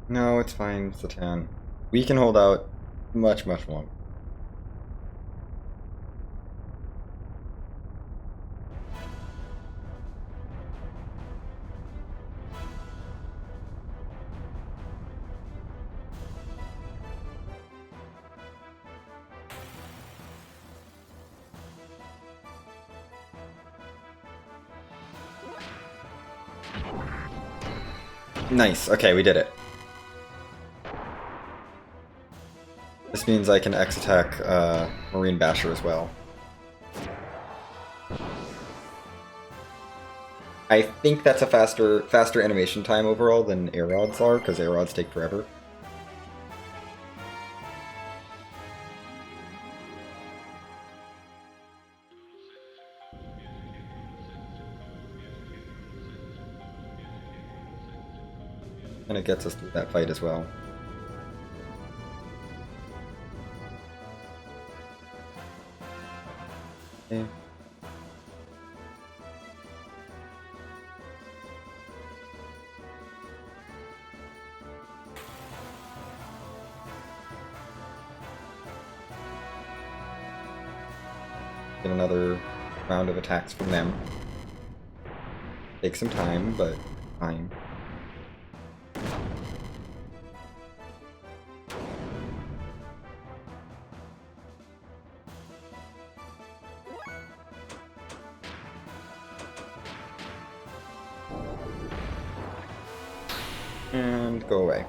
No, it's fine, Satan. We can hold out much, much longer. Nice, okay, we did it. This means I can X attack Marine Basher as well. I think that's a faster animation time overall than air rods are, because air rods take forever. And it gets us through that fight as well. Okay. Get another round of attacks from them. Take some time, but fine. And go away.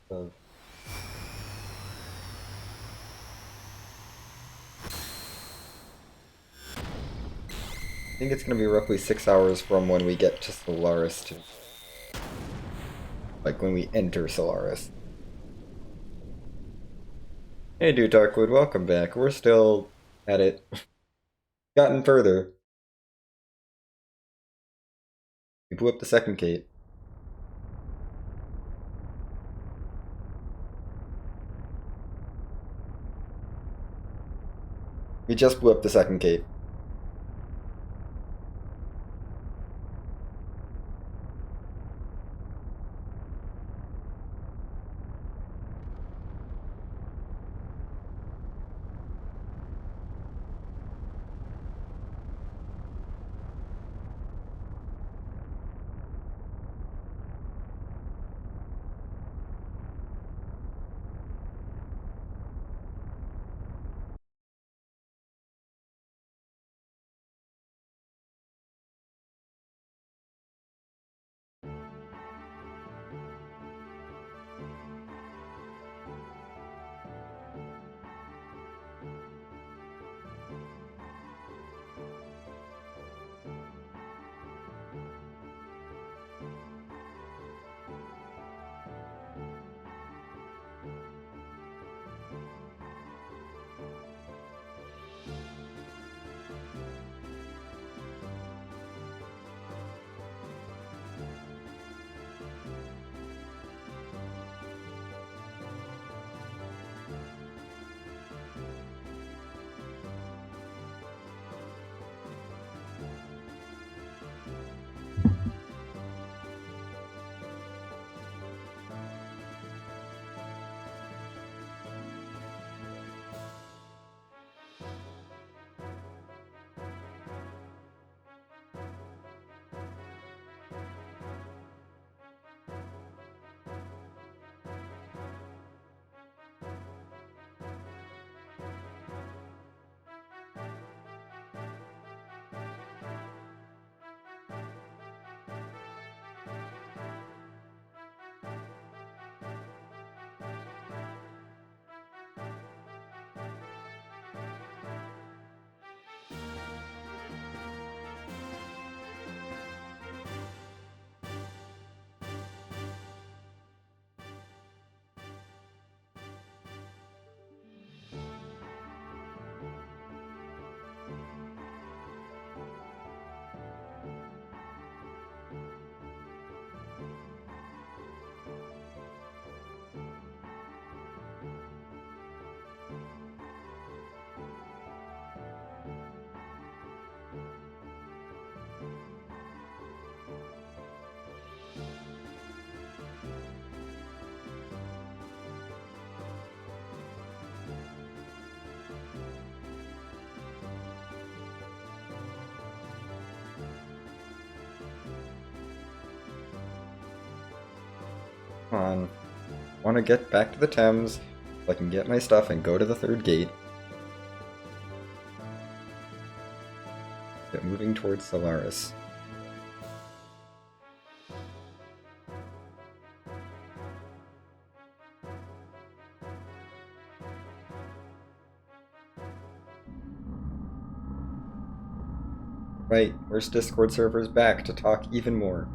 So I think it's going to be roughly 6 hours from when we get to Solaris to, like, when we enter Solaris. Hey, dude, Darkwood, welcome back. We're still at it. Gotten further. We blew up the second gate. We just blew up the second gate. Come on. I want to get back to the Thames so I can get my stuff and go to the third gate. Get moving towards Solaris. Right, where's Discord servers back to talk even more?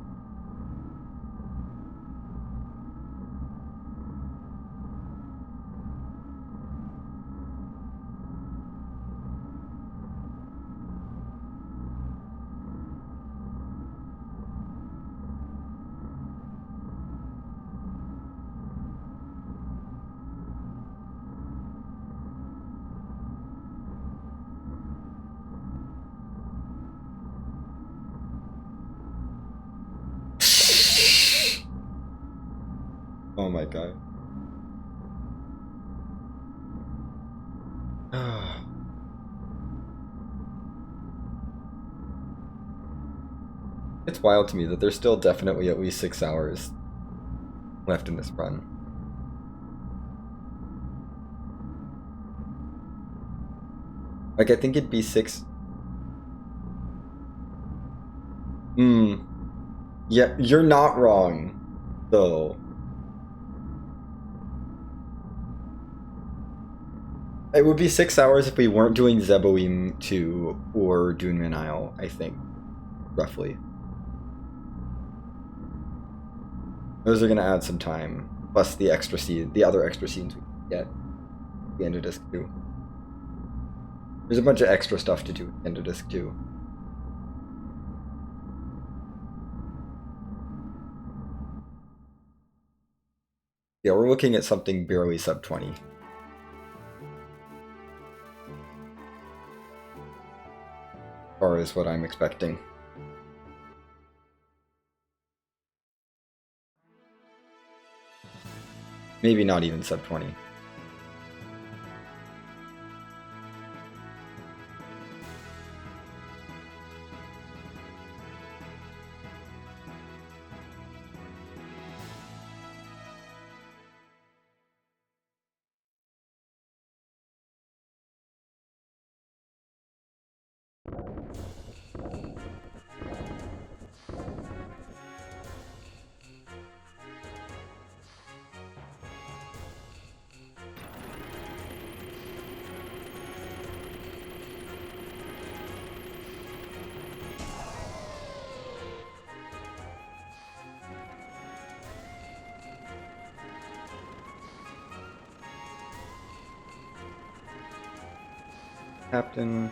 Oh my god. It's wild to me that there's still definitely at least 6 hours left in this run. Like, I think it'd be 6... Yeah, you're not wrong, though. It would be 6 hours if we weren't doing Zeboim 2 or Dunman Isle, I think. Roughly. Those are gonna add some time. Plus the extra scene, the other extra scenes we get at the end of Disc 2. There's a bunch of extra stuff to do at the end of Disc 2. Yeah, we're looking at something barely sub 20. As far as what I'm expecting. Maybe not even sub 20. Captain.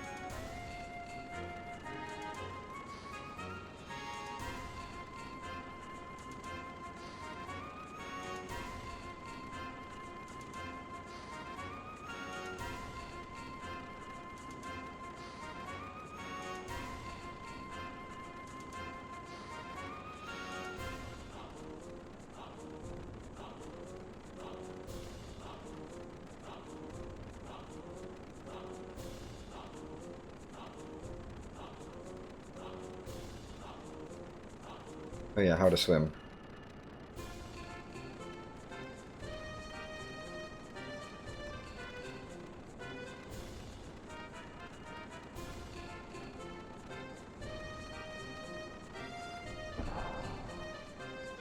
Oh yeah, how to swim.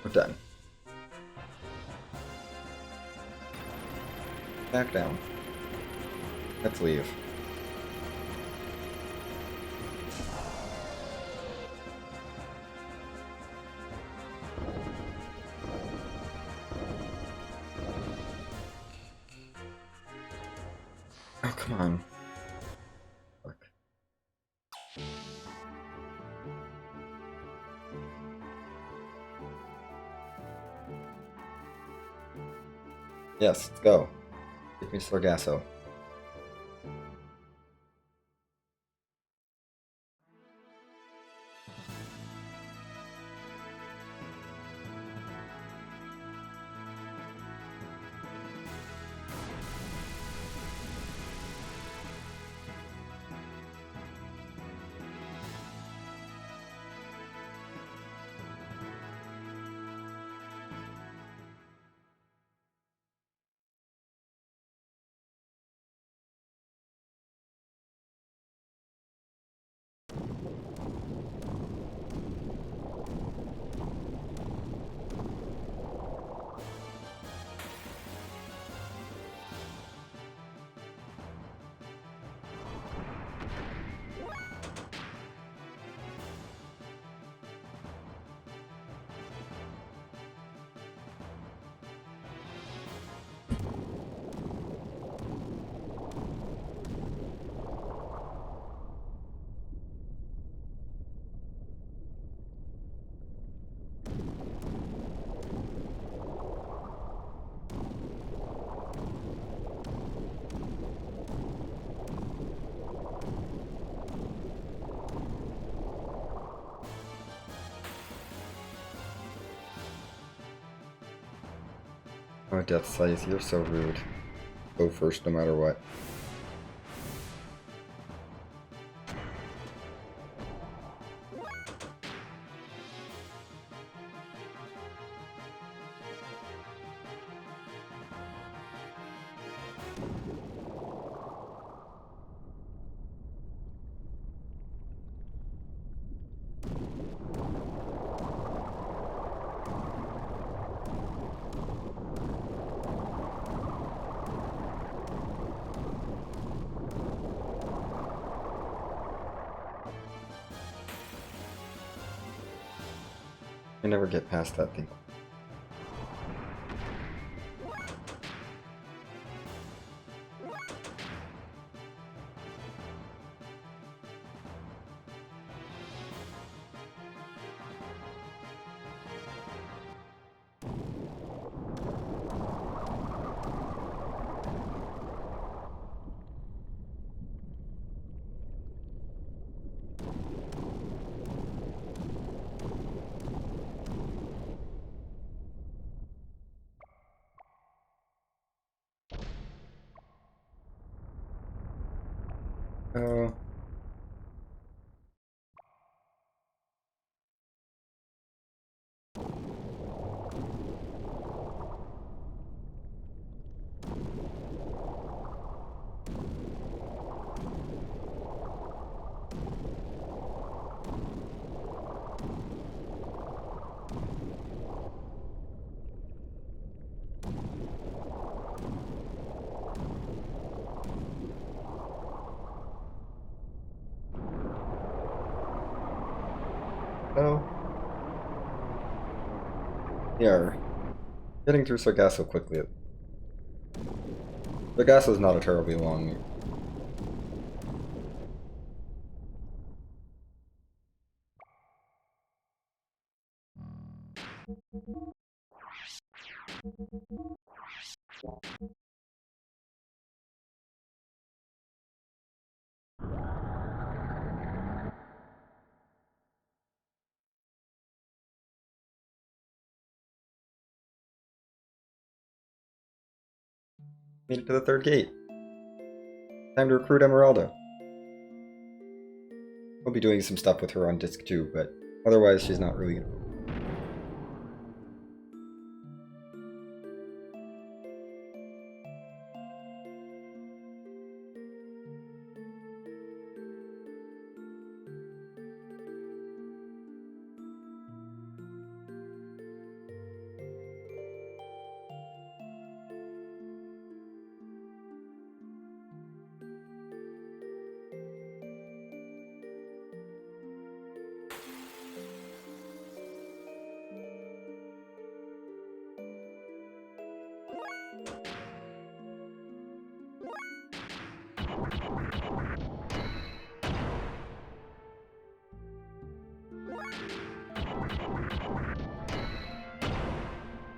We're done. Back down. Let's leave. Oh, come on. Fuck. Yes, let's go. Take me to Sargasso. Oh, Death Scythe, you're so rude. Go first no matter what. I never get past that thing. Oh. Oh. Yeah. Getting through Sargasso quickly. Sargasso is not a terribly long. Made it to the third gate. Time to recruit Emeralda. We'll be doing some stuff with her on disc 2, but otherwise she's not really.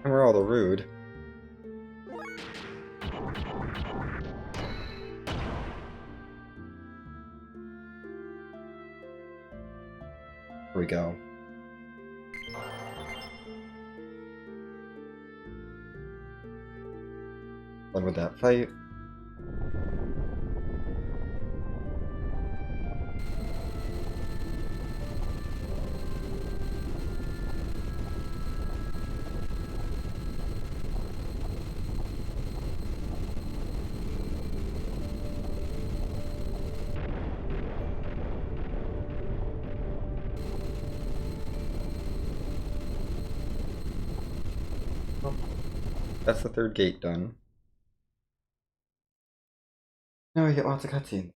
Emeralda rude. Here we go. Done with that fight. That's the third gate done. Now we get lots of cutscenes.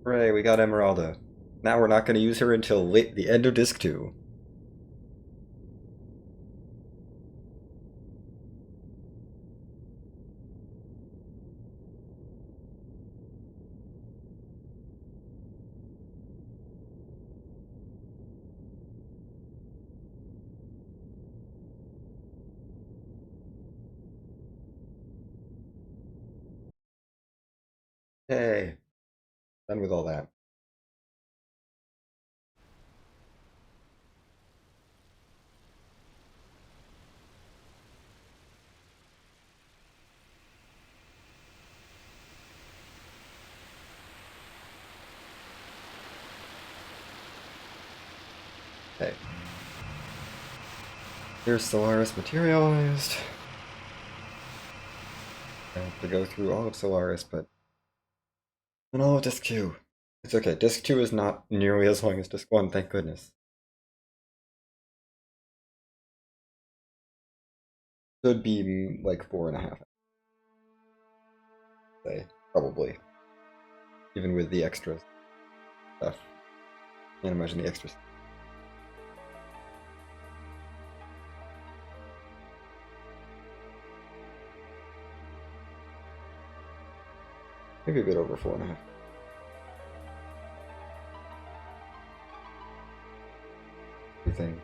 Hooray, we got Emeralda. Now we're not going to use her until the end of Disc 2. Hey, done with all that. Hey. Here's Solaris materialized. I have to go through all of Solaris, but and all of Disc 2. It's okay, Disc 2 is not nearly as long as Disc 1, thank goodness. Should be like 4.5. Say, probably. Even with the extra stuff. Can't imagine the extras. Maybe a bit over 4.5. Everything.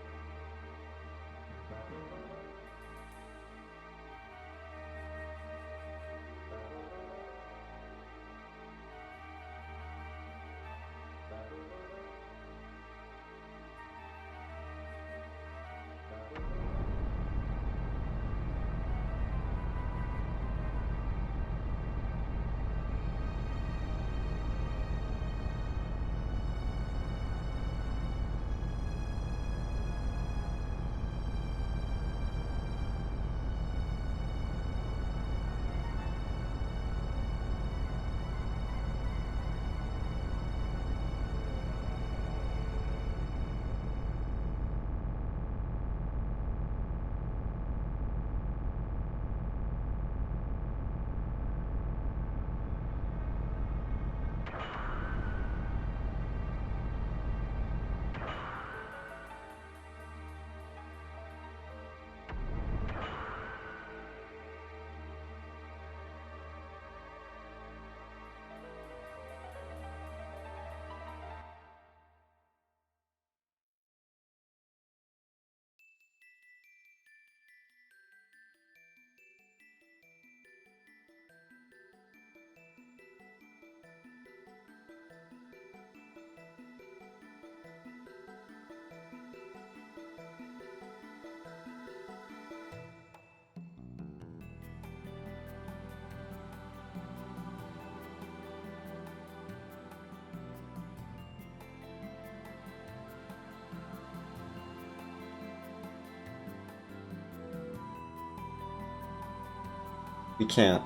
We can't.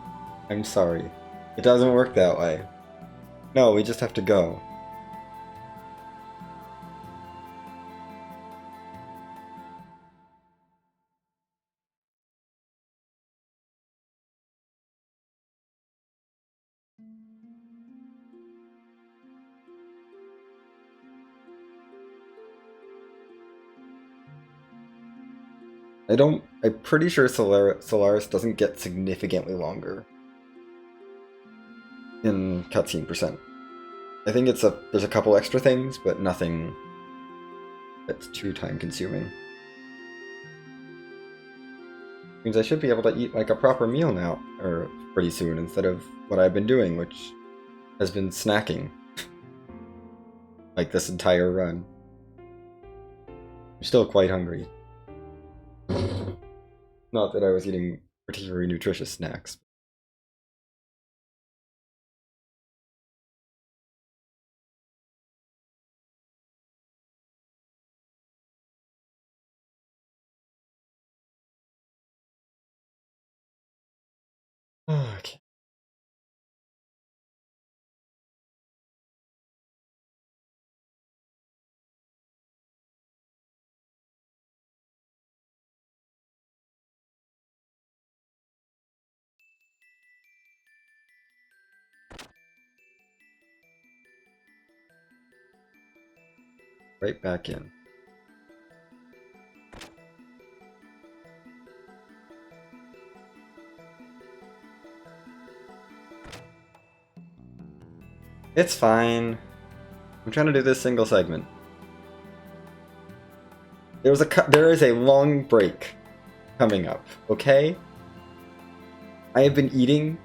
I'm sorry. It doesn't work that way. No, we just have to go. I'm pretty sure Solaris doesn't get significantly longer in cutscene percent. I think there's a couple extra things, but nothing that's too time consuming. Means I should be able to eat like a proper meal now, or pretty soon, instead of what I've been doing, which has been snacking. Like this entire run. I'm still quite hungry. Not that I was eating particularly nutritious snacks. Okay. right back in. It's fine. I'm trying to do this single segment. There is a long break coming up, okay? I have been eating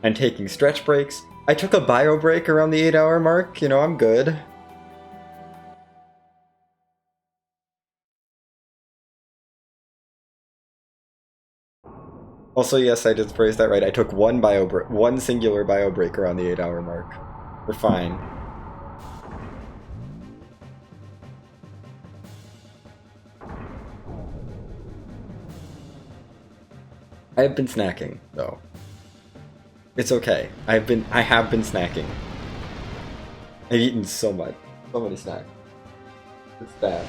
and taking stretch breaks. I took a bio break around the 8-hour mark, you know, I'm good. Also, yes, I did phrase that right. I took one singular bio break around the 8-hour mark. We're fine. I have been snacking, though. It's okay. I have been snacking. I've eaten so many snacks. It's bad.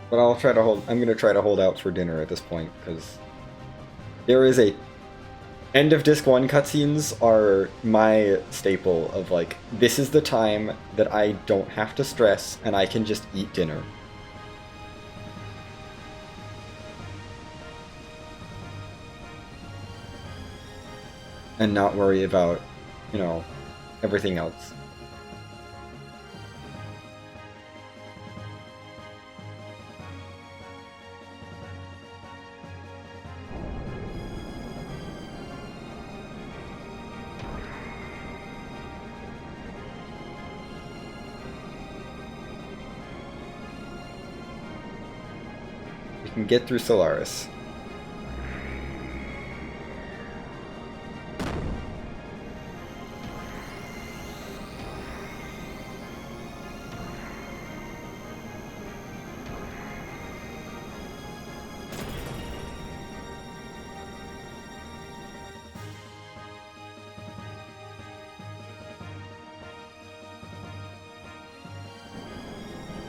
But I'm gonna try to hold out for dinner at this point, because there is a end of disc 1 cutscenes are my staple of like, this is the time that I don't have to stress and I can just eat dinner. And not worry about, you know, everything else. We can get through Solaris.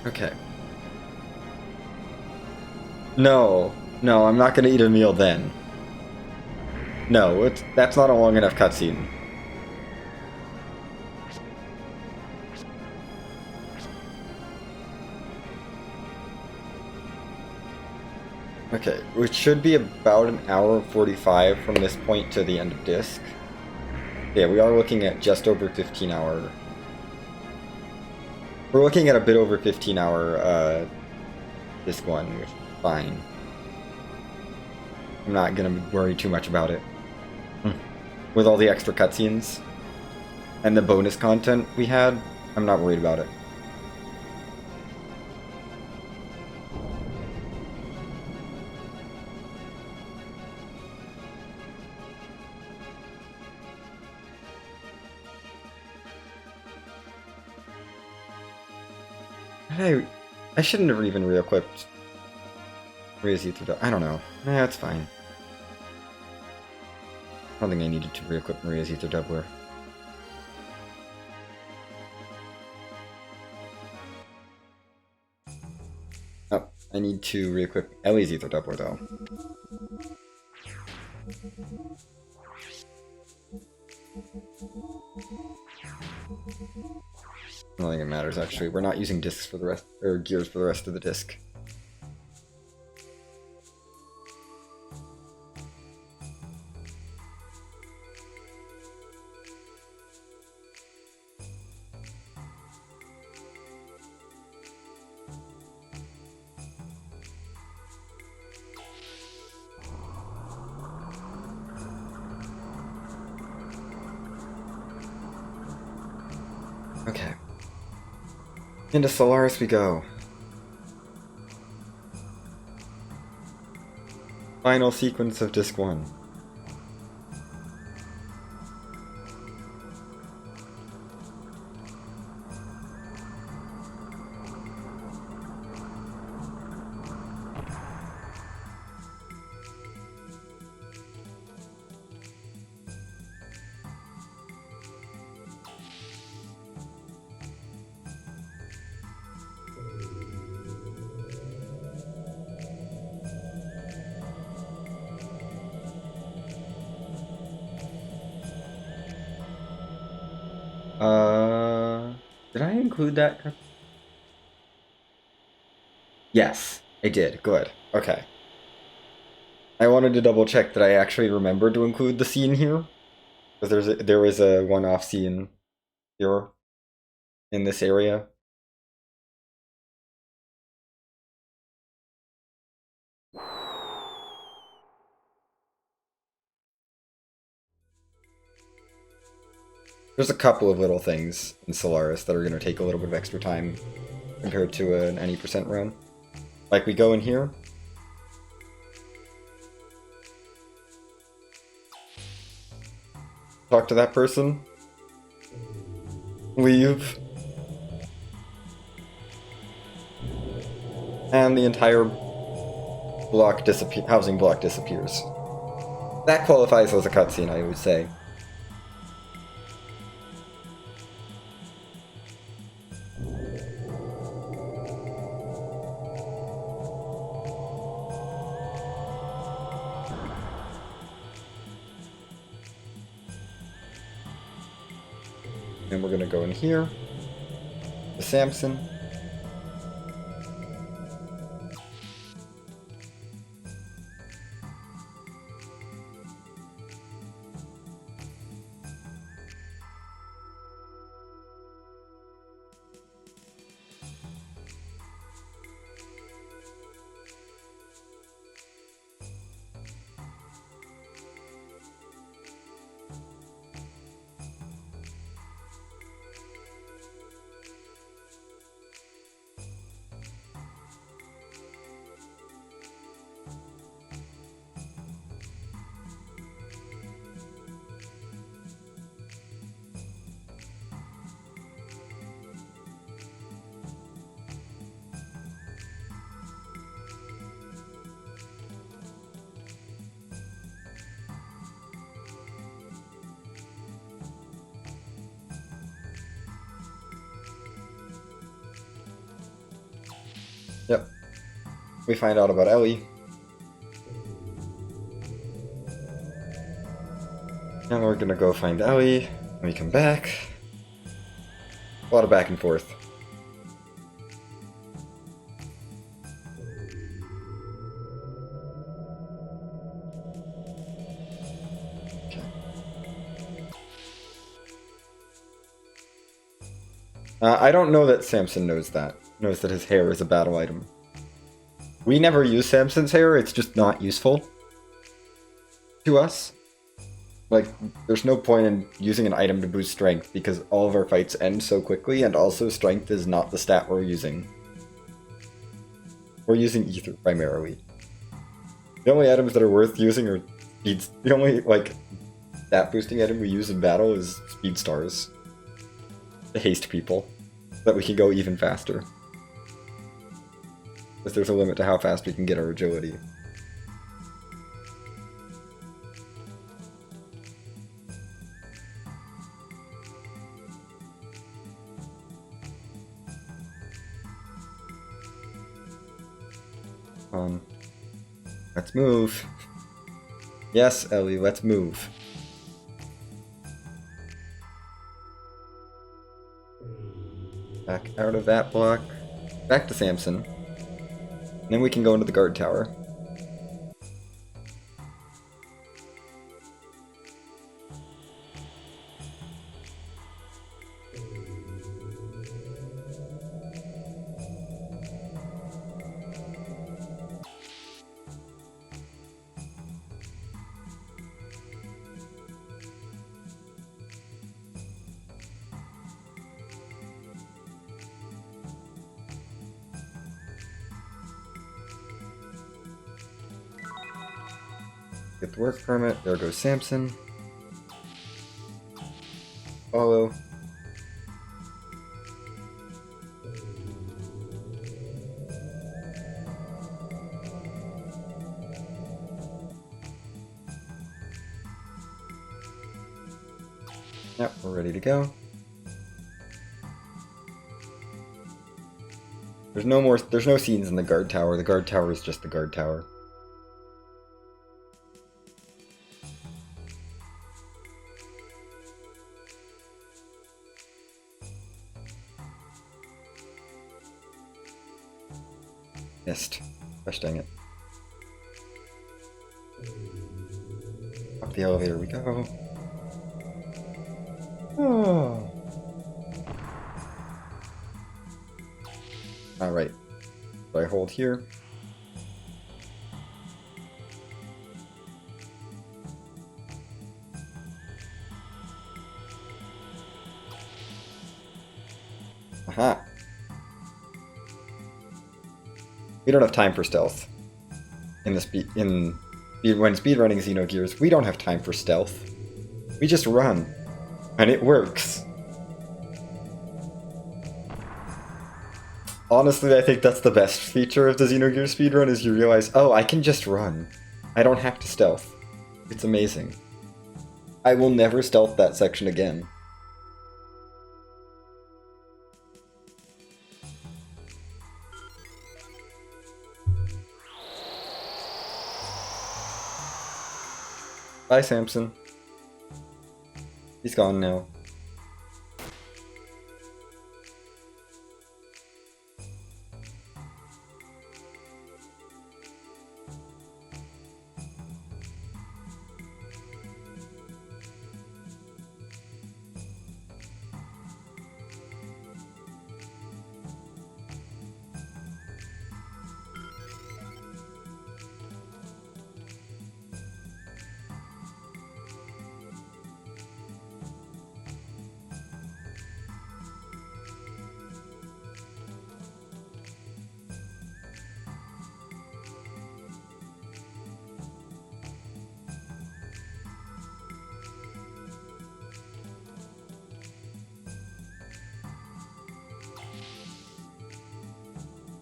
Okay. No, I'm not gonna eat a meal then. No, that's not a long enough cutscene. Okay, which should be about an hour 45 from this point to the end of disc. Yeah, we are looking at just over 15 hour. We're looking at a bit over 15 hour disc 1, which is fine. I'm not gonna worry too much about it. With all the extra cutscenes and the bonus content we had, I'm not worried about it. I shouldn't have even re-equipped Maria's Ether. I don't know. Nah, it's fine. I don't think I needed to re-equip Maria's Ether Doubler. Oh, I need to re-equip Ellie's Ether Doubler though. I don't think it matters actually. We're not using discs for the rest, or gears for the rest of the disc. Okay. Into Solaris we go. Final sequence of Disc 1. Did I include that? Yes, I did. Good. Okay. I wanted to double check that I actually remembered to include the scene here. Because there is a one-off scene here in this area. There's a couple of little things in Solaris that are going to take a little bit of extra time compared to an any percent run. Like we go in here. Talk to that person. Leave. And the entire housing block disappears. That qualifies as a cutscene, I would say. And we're gonna go in here. The Samson. Yep. We find out about Ellie. And we're gonna go find Ellie. When we come back. A lot of back and forth. Okay. I don't know that Samson knows that. Knows that his hair is a battle item. We never use Samson's hair, it's just not useful to us. Like, there's no point in using an item to boost strength because all of our fights end so quickly, and also strength is not the stat we're using. We're using ether primarily. The only items that are worth using are speeds. The only, like, stat boosting item we use in battle is speed stars. To haste people, so that we can go even faster. Because there's a limit to how fast we can get our agility. Let's move. Yes, Ellie, let's move. Back out of that block. Back to Samson. And then we can go into the guard tower. Get the work permit. There goes Samson. Follow. Yep, we're ready to go. There's no scenes in the guard tower. The guard tower is just the guard tower. Missed. Gosh dang it. Up the elevator we go. Oh. Alright. So I hold here. Aha. We don't have time for stealth. When speedrunning Xenogears, we don't have time for stealth. We just run. And it works. Honestly, I think that's the best feature of the Xenogears speedrun, is you realize, oh, I can just run. I don't have to stealth. It's amazing. I will never stealth that section again. Bye, Samson. He's gone now.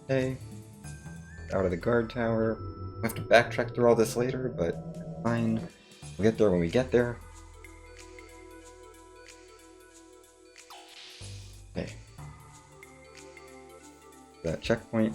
Okay. Out of the guard tower. We'll have to backtrack through all this later, but fine. We'll get there when we get there. Okay. That checkpoint.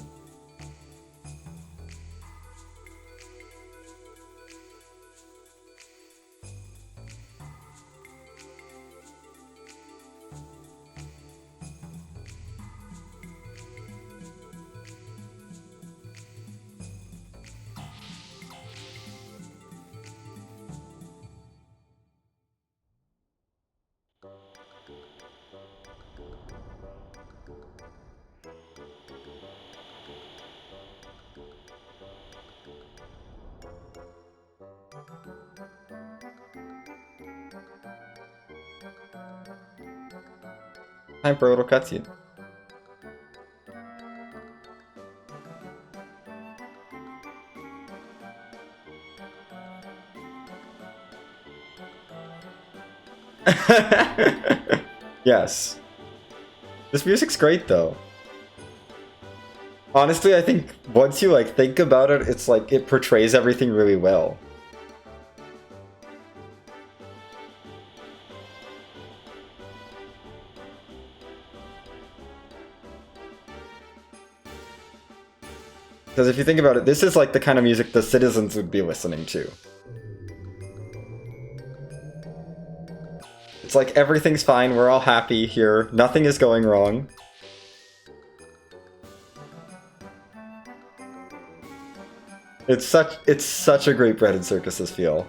Time for a little cutscene. Yes. This music's great though. Honestly, I think once you think about it, it's like it portrays everything really well. Because if you think about it, this is like the kind of music the citizens would be listening to. It's like everything's fine, we're all happy here, nothing is going wrong. It's such a great Bread and Circuses feel.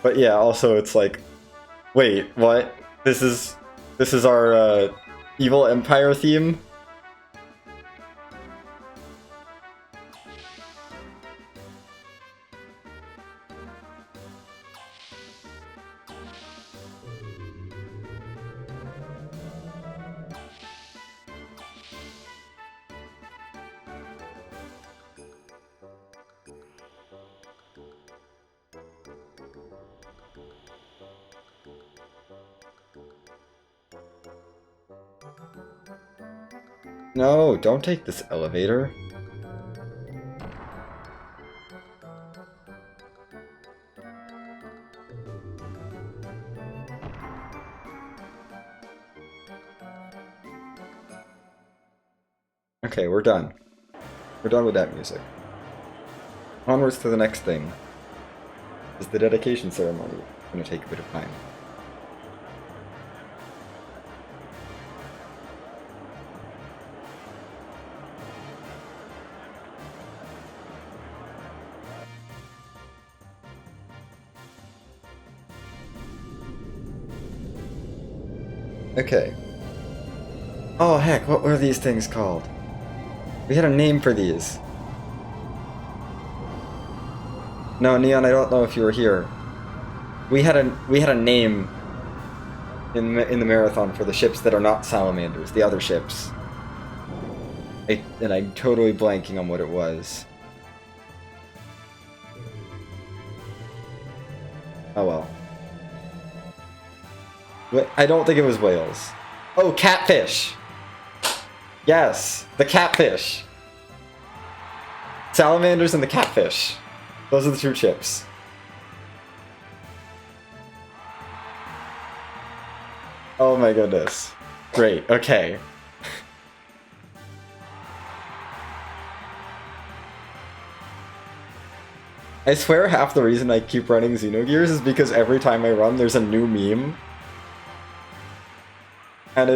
But yeah, also it's like, wait, what? This is our Evil Empire theme? No, don't take this elevator. Okay, we're done. We're done with that music. Onwards to the next thing. Is the dedication ceremony. It's gonna take a bit of time. Okay. Oh heck, what were these things called? We had a name for these. No, Neon, I don't know if you were here. We had a name in the marathon for the ships that are not salamanders, the other ships. And I'm totally blanking on what it was. Oh well. I don't think it was whales. Oh, catfish! Yes, the catfish! Salamanders and the catfish. Those are the two ships. Oh my goodness. Great, okay. I swear half the reason I keep running Xenogears is because every time I run there's a new meme. And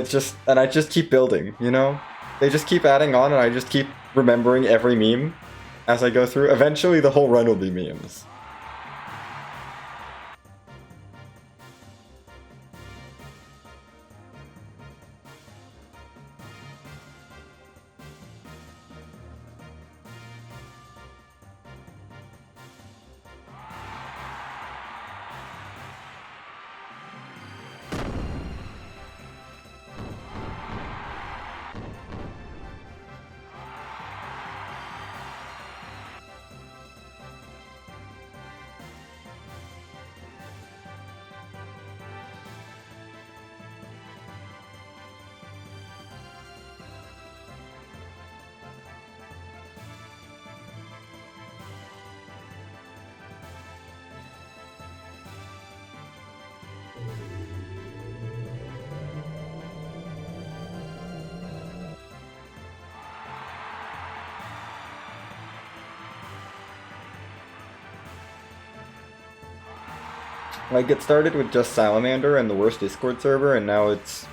I just keep building, you know? They just keep adding on and I just keep remembering every meme as I go through. Eventually the whole run will be memes. Like, it started with just Salamander and the worst Discord server, and now it's...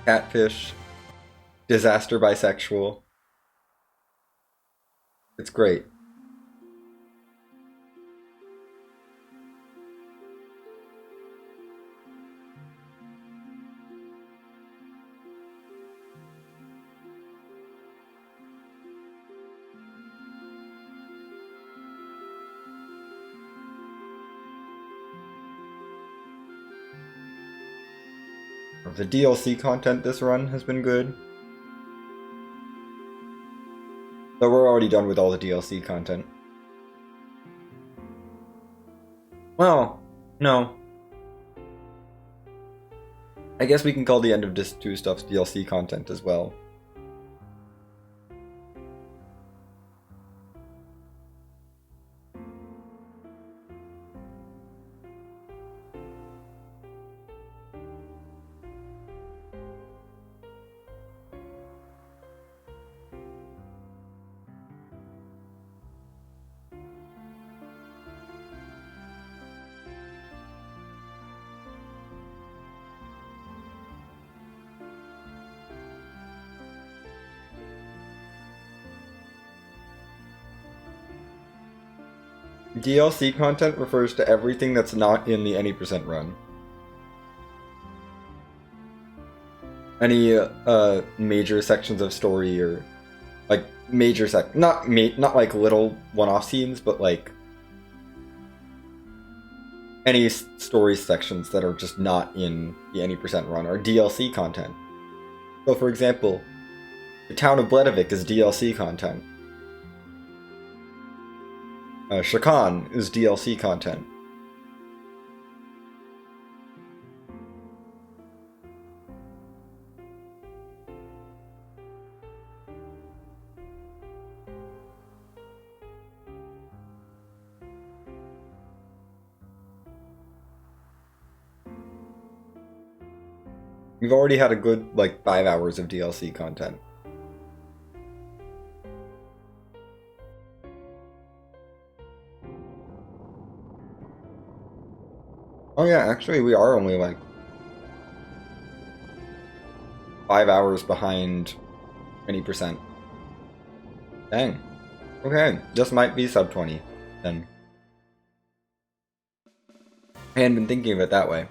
Catfish. Disaster bisexual. It's great. The DLC content this run has been good. But we're already done with all the DLC content. Well, no. I guess we can call the end of Disc 2 stuff's DLC content as well. DLC content refers to everything that's not in the Any% run. Any major sections of story or like major not like little one-off scenes, but like any story sections that are just not in the Any% run are DLC content. So for example, the town of Bledavik is DLC content. Shakan is DLC content. We've already had a good, like, 5 hours of DLC content. Oh yeah, actually we are only like 5 hours behind Any%. Dang. Okay, this might be sub 20, then. I hadn't been thinking of it that way.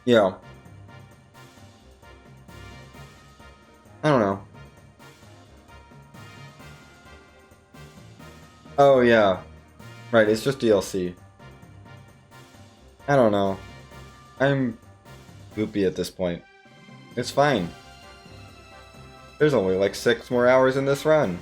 Yeah. I don't know. Oh, yeah. Right, it's just DLC. I don't know. I'm goopy at this point. It's fine. There's only like 6 more hours in this run.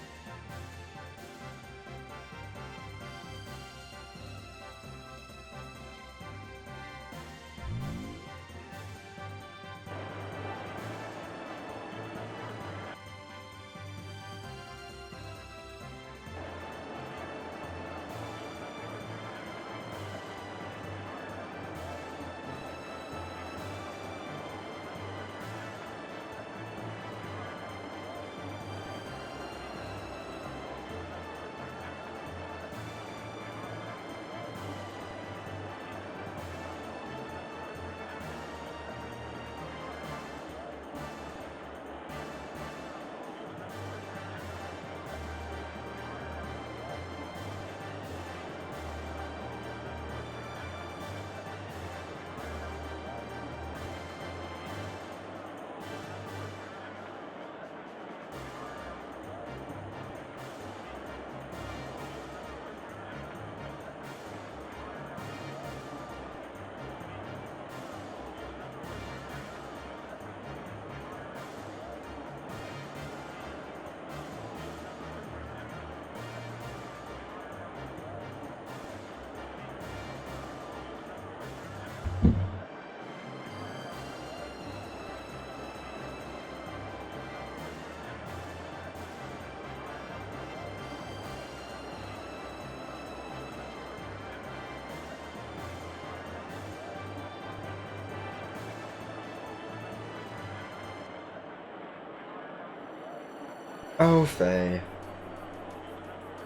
Oh, Faye.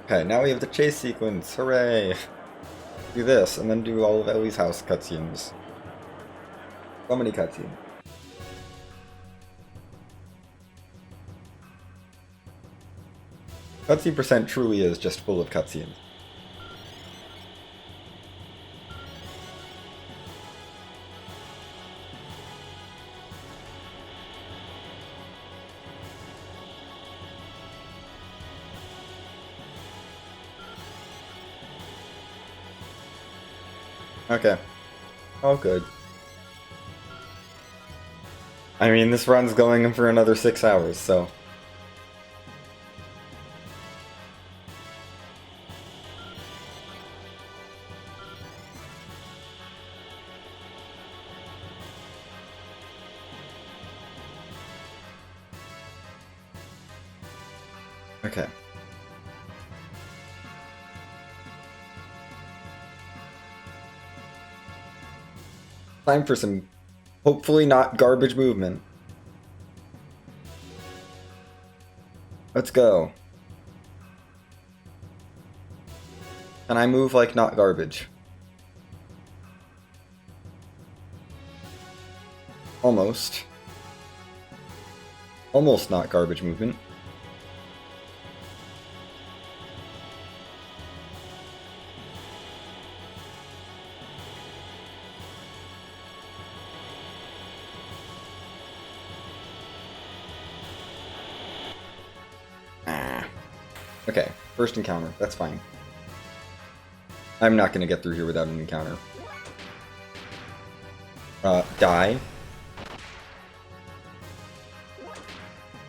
Okay, now we have the chase sequence. Hooray! Do this, and then do all of Ellie's house cutscenes. So many cutscenes. Cutscene percent truly is just full of cutscenes. Okay. All good. I mean, this run's going for another 6 hours, so... Okay. Time for some, hopefully not garbage movement. Let's go. Can I move like not garbage? Almost. Almost not garbage movement. Okay, first encounter. That's fine. I'm not gonna get through here without an encounter. Die.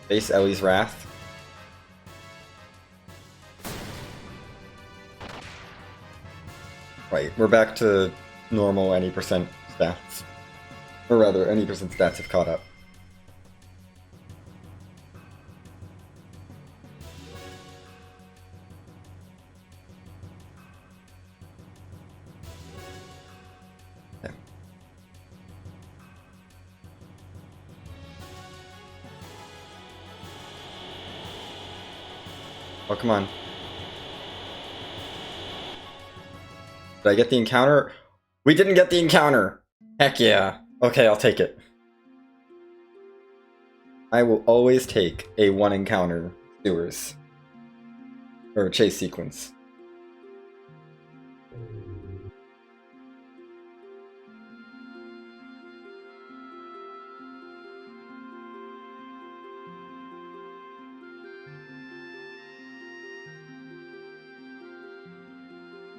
Face Ellie's Wrath. Right, we're back to normal any percent stats. Or rather, any percent stats have caught up. Oh, come on. Did I get the encounter? We didn't get the encounter! Heck yeah. Okay, I'll take it. I will always take a one encounter sewers. Or chase sequence.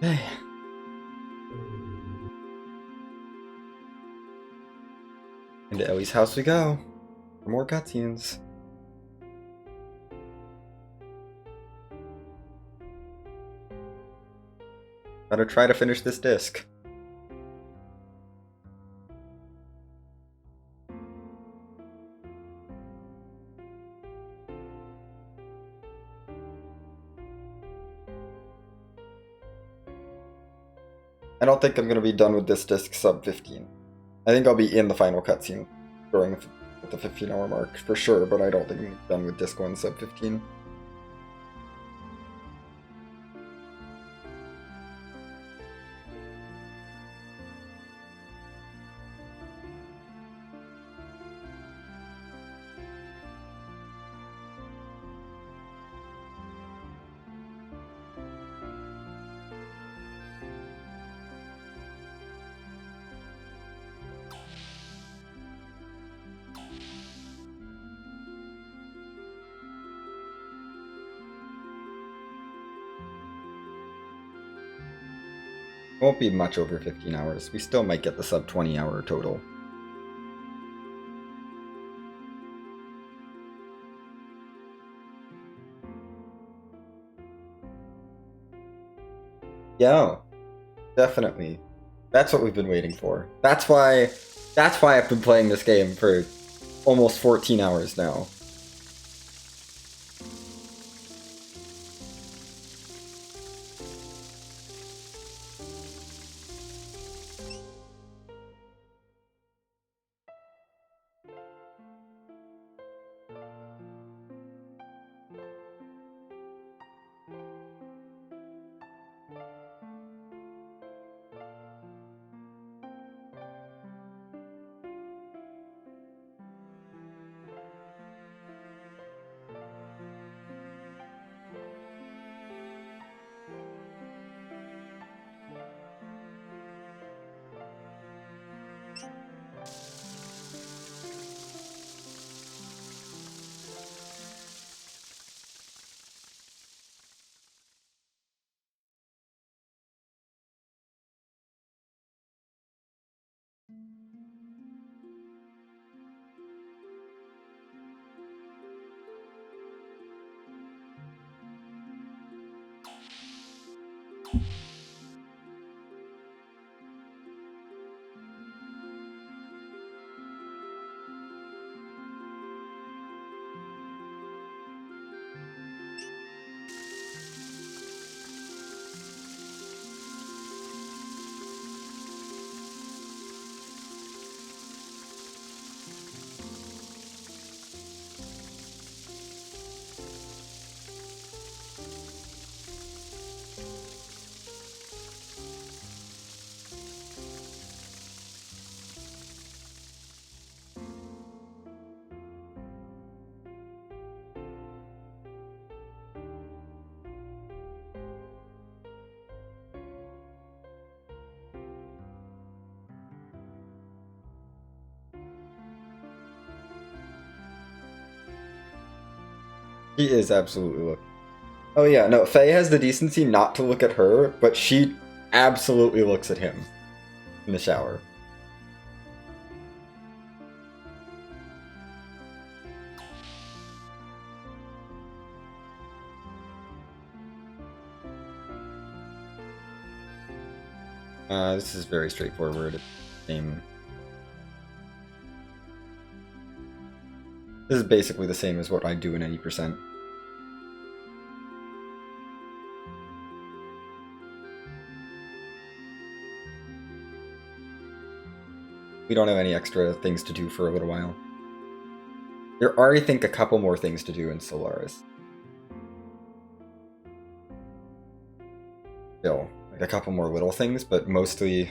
Hey. Into Ellie's house we go. For more cutscenes. Better try to finish this disc. I don't think I'm going to be done with this disc sub 15. I think I'll be in the final cutscene during the 15-hour mark for sure, but I don't think I'm done with disc 1 sub 15. Won't be much over 15 hours. We still might get the sub 20-hour total. Yeah, definitely. That's what we've been waiting for. That's why I've been playing this game for almost 14 hours now. He is absolutely looking. Oh yeah, no, Faye has the decency not to look at her, but she absolutely looks at him in the shower. This is very straightforward. Same. This is basically the same as what I do in any percent. We don't have any extra things to do for a little while. There are, I think, a couple more things to do in Solaris. Still, like a couple more little things, but mostly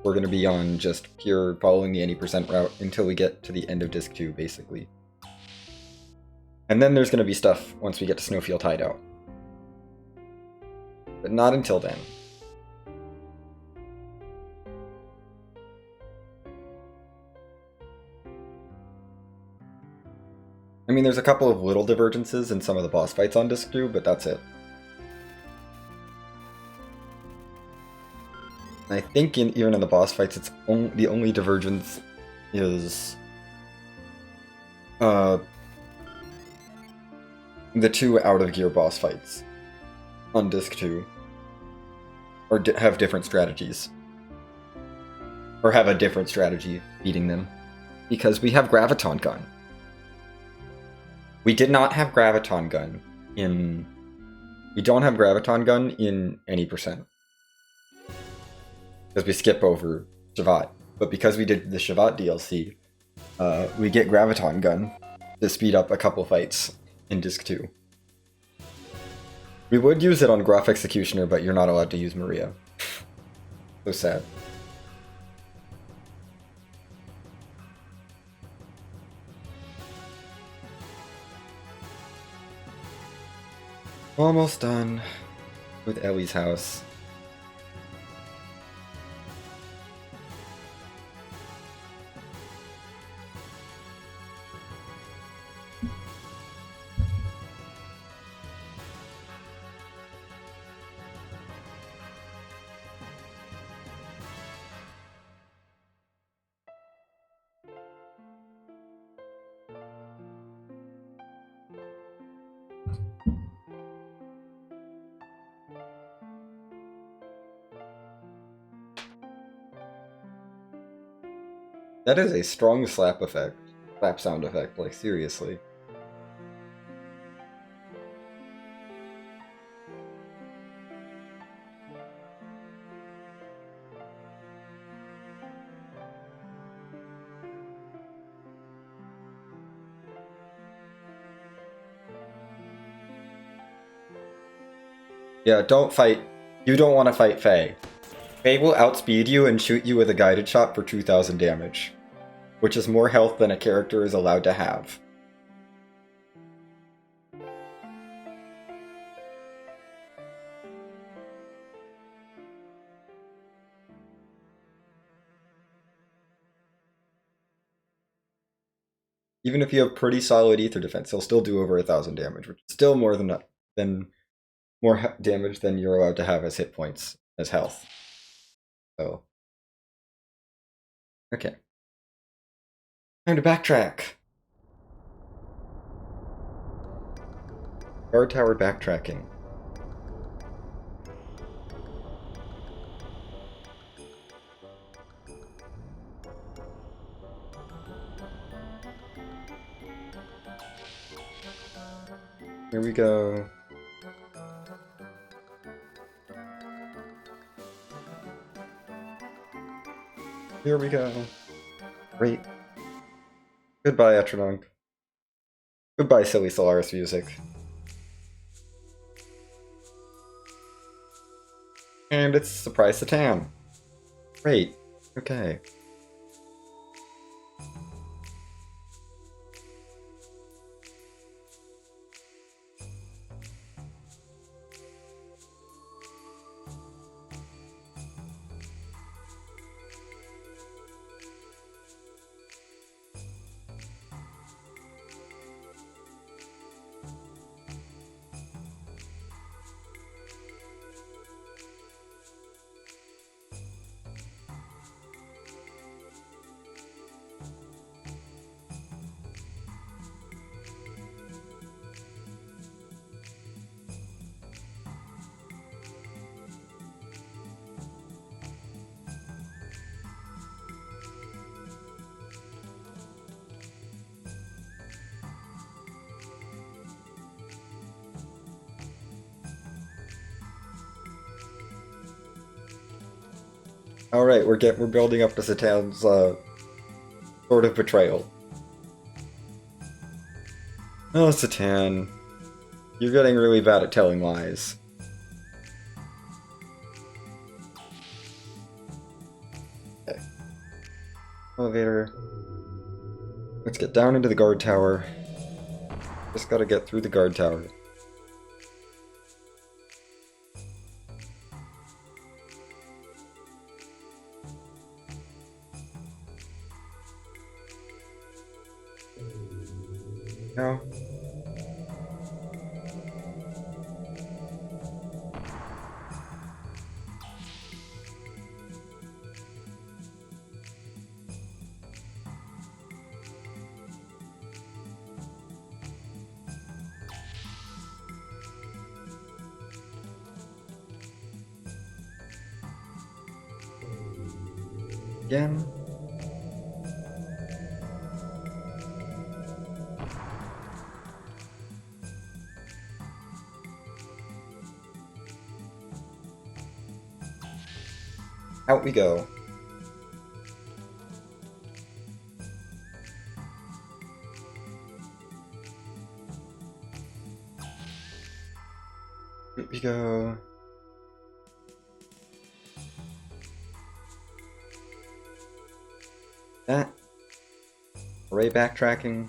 we're going to be on just pure following the any percent route until we get to the end of Disc 2, basically. And then there's going to be stuff once we get to Snowfield Hideout. But not until then. I mean, there's a couple of little divergences in some of the boss fights on Disc 2, but that's it. I think even in the boss fights, the only divergence is the 2 out-of-gear boss fights on Disc 2 or have different strategies. Or have a different strategy beating them. Because we have Graviton Gun. We did not have Graviton Gun in... We don't have Graviton Gun in any percent. Because we skip over Shavat. But because we did the Shavat DLC, we get Graviton Gun to speed up a couple fights in Disc 2. We would use it on Gruff Executioner, but you're not allowed to use Maria. So sad. Almost done with Ellie's house. That is a strong slap effect. Slap sound effect, like seriously. Yeah, don't fight. You don't want to fight Faye. Faye will outspeed you and shoot you with a guided shot for 2000 damage, which is more health than a character is allowed to have. Even if you have pretty solid ether defense, he'll still do over 1000 damage, which is still more damage than you're allowed to have as hit points, as health. So, okay. Time to backtrack. Guard tower backtracking. Here we go. Here we go. Great. Goodbye, Etronunk. Goodbye, silly Solaris music. And it's Surprise Satan. Great. Okay. All right, we're building up to Satan's sort of betrayal. Oh, Satan, you're getting really bad at telling lies. Okay. Elevator. Let's get down into the guard tower. Just gotta get through the guard tower. No. Again. Out we go. Here we go. That. Array backtracking.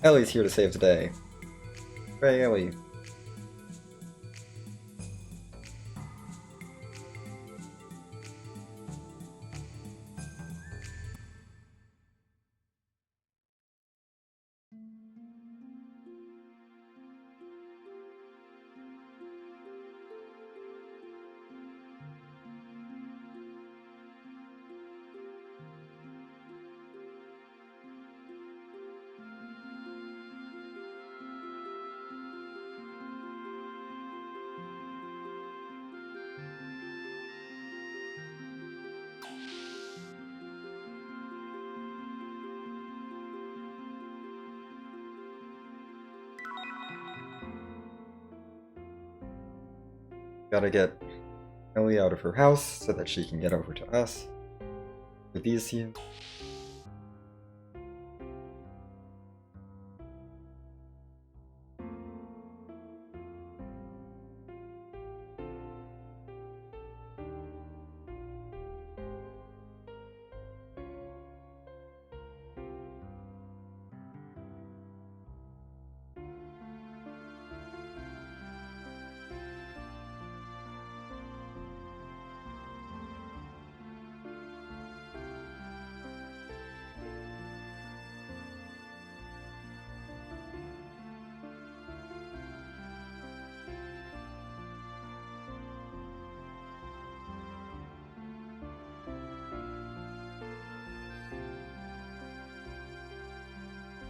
Ellie's here to save the day. Hooray, Ellie. Gotta get Ellie out of her house so that she can get over to us. With these here.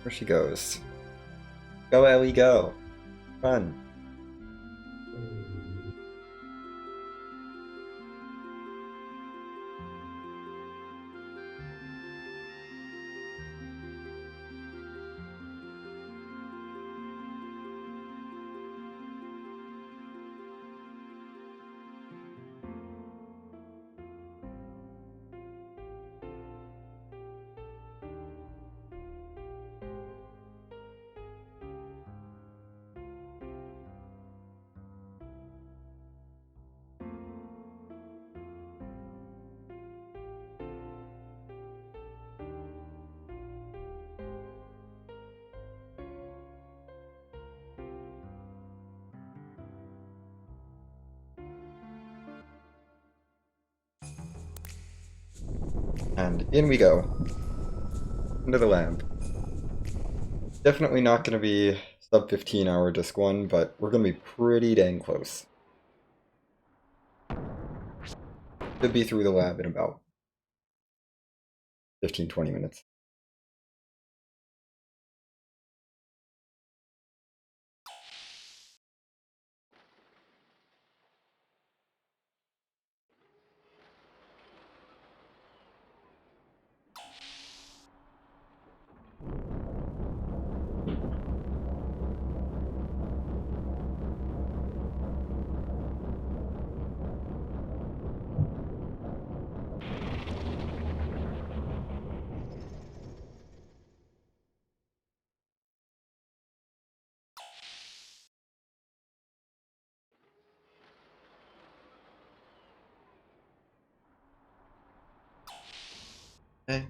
There she goes. Go, Ellie, go. Run. And in we go. Into the lab. Definitely not going to be sub 15 hour disc 1, but we're going to be pretty dang close. Should be through the lab in about 15-20 minutes. Okay.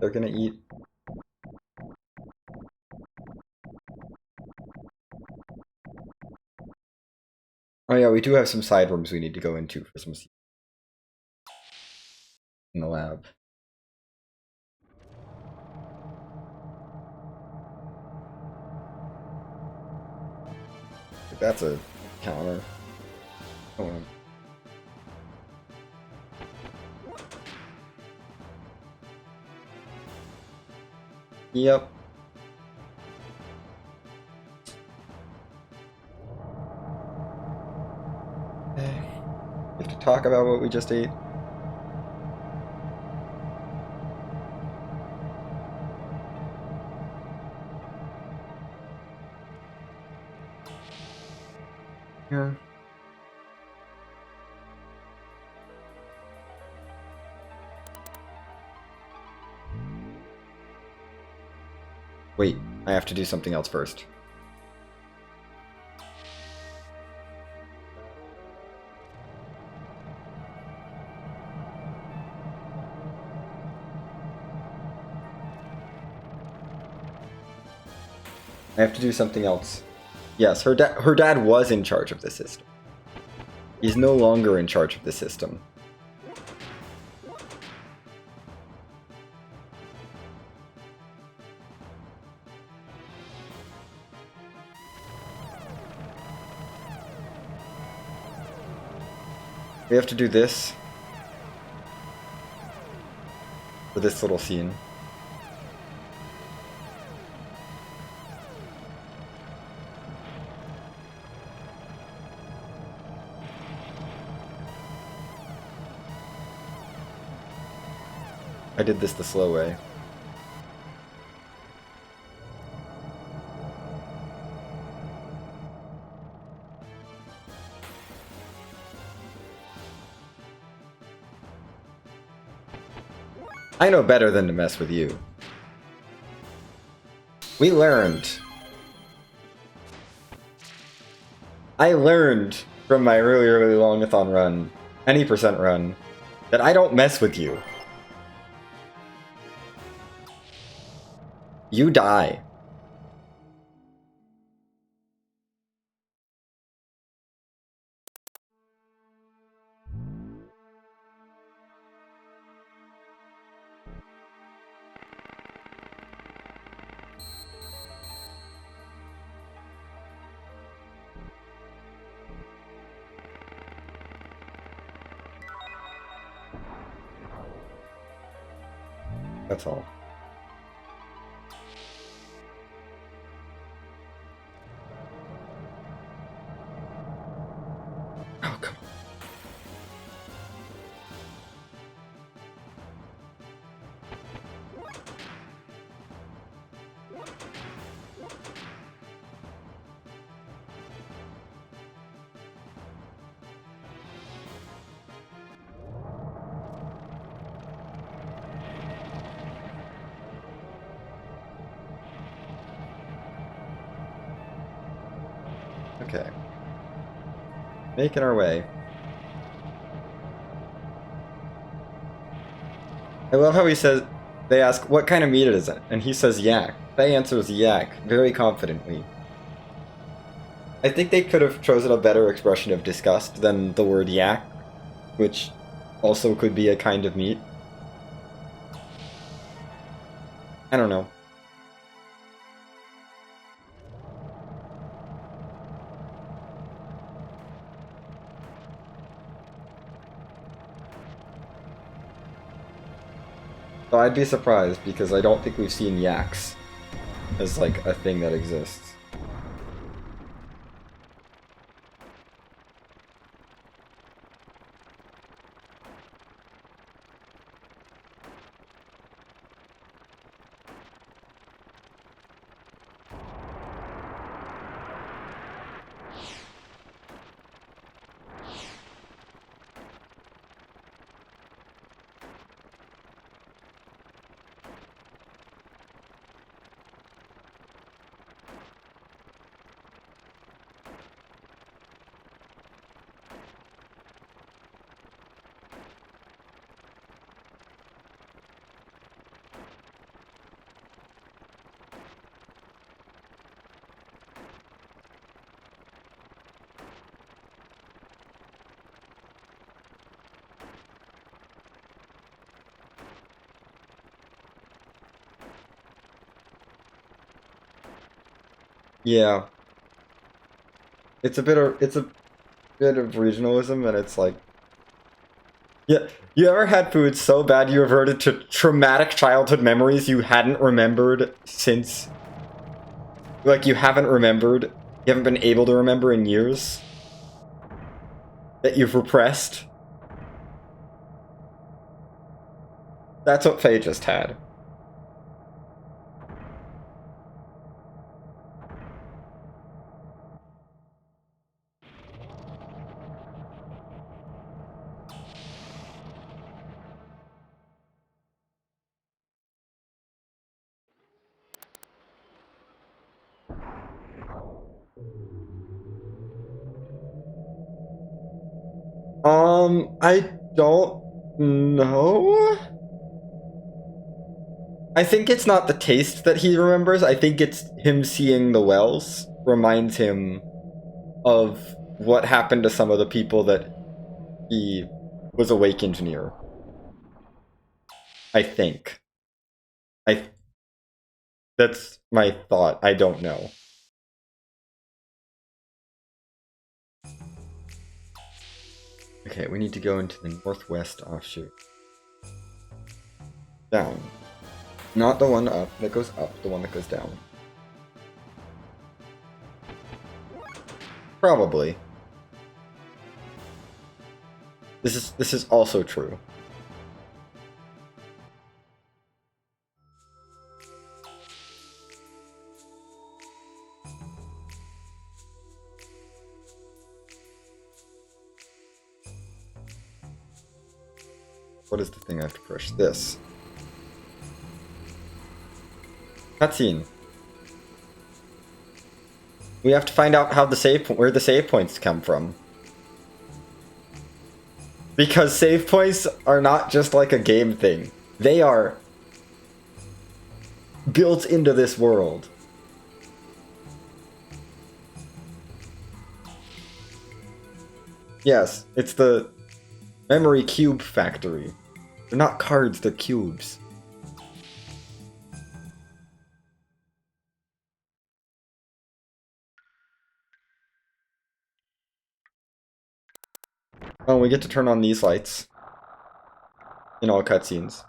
They're gonna eat. Oh yeah, we do have some side rooms we need to go into for some in the lab. That's a counter. Oh. Yep. Okay. We have to talk about what we just ate. Here. Wait, I have to do something else first. I have to do something else. Yes, her dad was in charge of the system. He's no longer in charge of the system. We have to do this for this little scene. I did this the slow way. I know better than to mess with you. We learned. I learned from my really longathon run, any percent run, that I don't mess with you. You die. That's all. Oh, come on. Okay. Making our way. I love how he says, they ask, what kind of meat is it? And he says yak. They answers yak, very confidently. I think they could have chosen a better expression of disgust than the word yak, which also could be a kind of meat. I don't know. So I'd be surprised because I don't think we've seen yaks as like a thing that exists. Yeah. It's a bit of regionalism, and it's like, yeah, you ever had food so bad you reverted to traumatic childhood memories you hadn't remembered since, like, you haven't been able to remember in years, that you've repressed? That's what Faye just had. I don't know. I think it's not the taste that he remembers. I think it's him seeing the wells reminds him of what happened to some of the people that he was awakened near. I think. I That's my thought. I don't know. Okay, we need to go into the northwest offshoot. Down. Not the one up that goes up, the one that goes down. Probably. This is also true. What is the thing I have to push? This. Cutscene. We have to find out how where the save points come from. Because save points are not just like a game thing. They are built into this world. Yes, it's the memory cube factory. They're not cards, they're cubes. Oh, we get to turn on these lights in all cutscenes.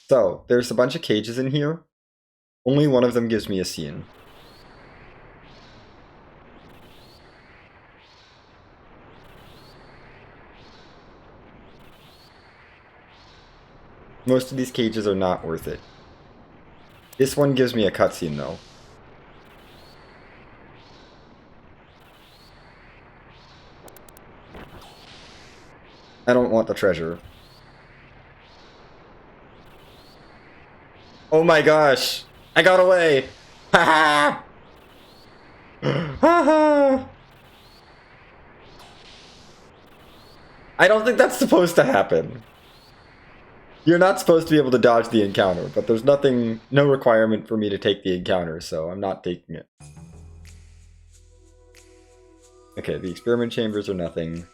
So, there's a bunch of cages in here. Only one of them gives me a scene. Most of these cages are not worth it. This one gives me a cutscene, though. I don't want the treasure. Oh my gosh! I got away! Ha ha! Ha ha! I don't think that's supposed to happen. You're not supposed to be able to dodge the encounter, but there's no requirement for me to take the encounter, so I'm not taking it. Okay, the experiment chambers are nothing.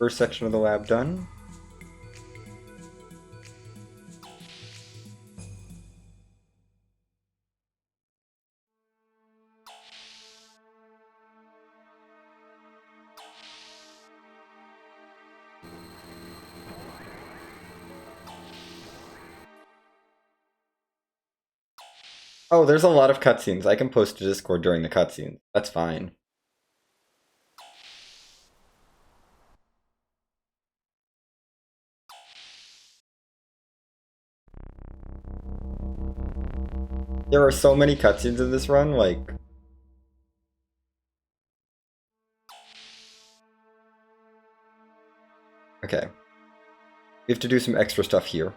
First section of the lab done. Oh, there's a lot of cutscenes. I can post to Discord during the cutscenes. That's fine. There are so many cutscenes in this run, like... Okay. We have to do some extra stuff here.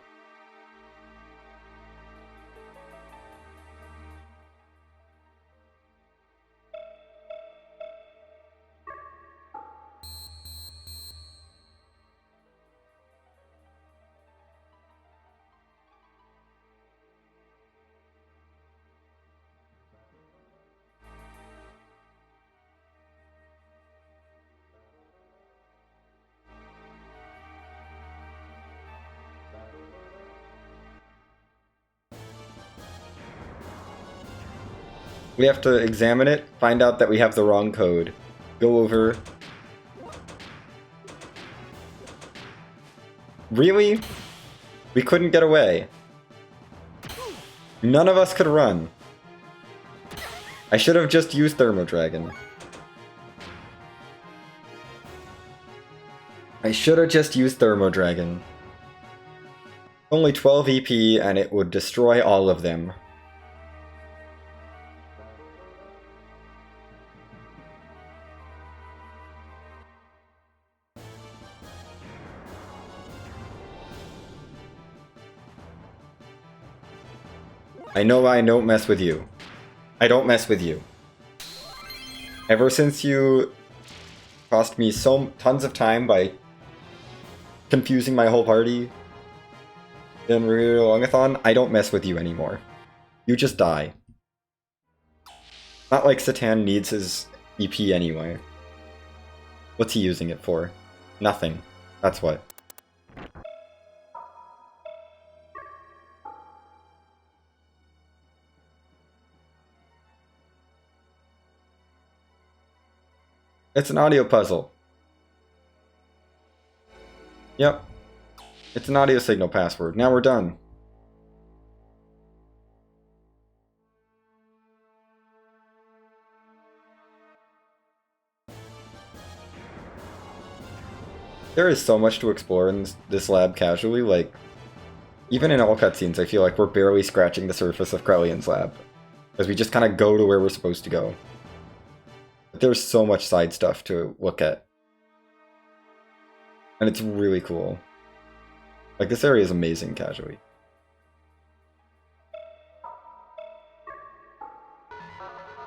We have to examine it, find out that we have the wrong code, go over... Really? We couldn't get away. None of us could run. I should have just used Thermo Dragon. I should have just used Thermo Dragon. Only 12 EP and it would destroy all of them. I know I don't mess with you. I don't mess with you. Ever since you cost me tons of time by confusing my whole party in Longathon, I don't mess with you anymore. You just die. Not like Satan needs his EP anyway. What's he using it for? Nothing. That's what. It's an audio puzzle. Yep. It's an audio signal password. Now we're done. There is so much to explore in this lab casually, like, even in all cutscenes I feel like we're barely scratching the surface of Krellian's lab. Because we just kind of go to where we're supposed to go. But there's so much side stuff to look at. And it's really cool. Like, this area is amazing casually.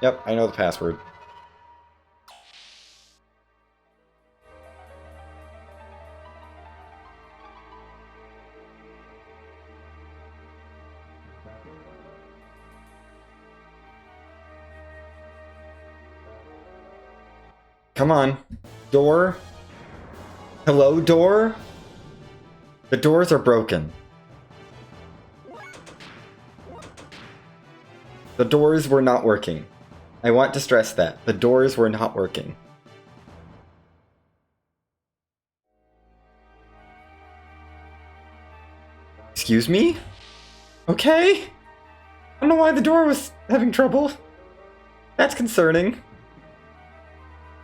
Yep, I know the password. Come on. Door? Hello, door? The doors are broken. The doors were not working. I want to stress that. The doors were not working. Excuse me? Okay. I don't know why the door was having trouble. That's concerning.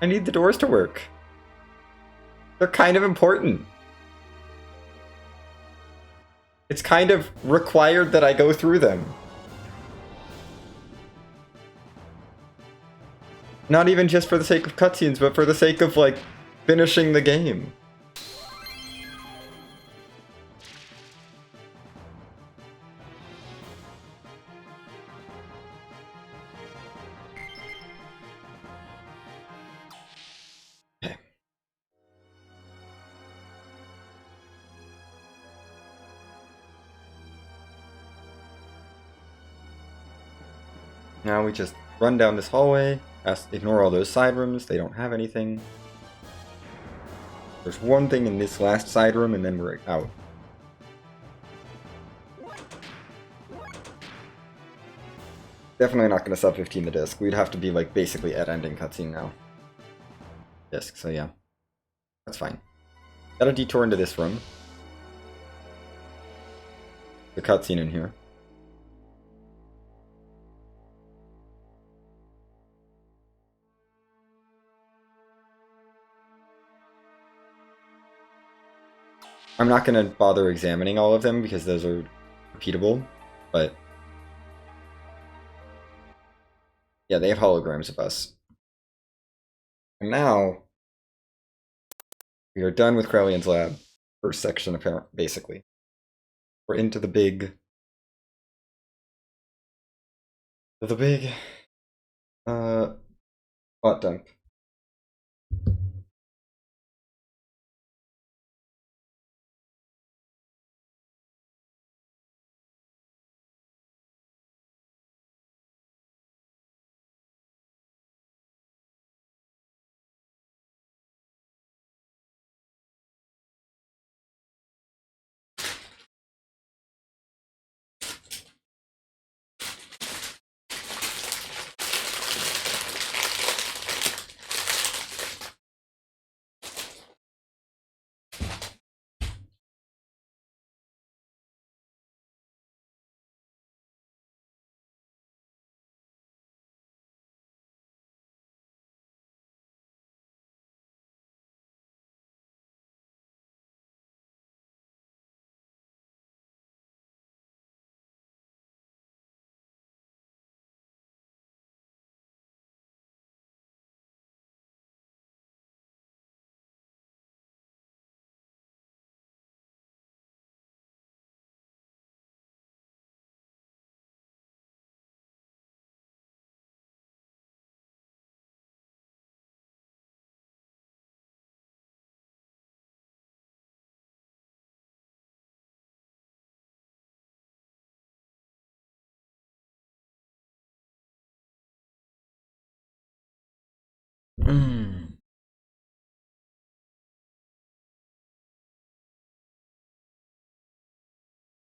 I need the doors to work. They're kind of important. It's kind of required that I go through them. Not even just for the sake of cutscenes, but for the sake of, like, finishing the game. Okay. Now we just run down this hallway. Ignore all those side rooms, they don't have anything. There's one thing in this last side room, and then we're out. Definitely not going to sub 15 the disc. We'd have to be like basically at ending cutscene now. Disc, so yeah. That's fine. Got a detour into this room. The cutscene in here. I'm not going to bother examining all of them because those are repeatable, but yeah, they have holograms of us. And now we are done with Krelian's lab. First section, apparently, basically. We're into the big bot dump.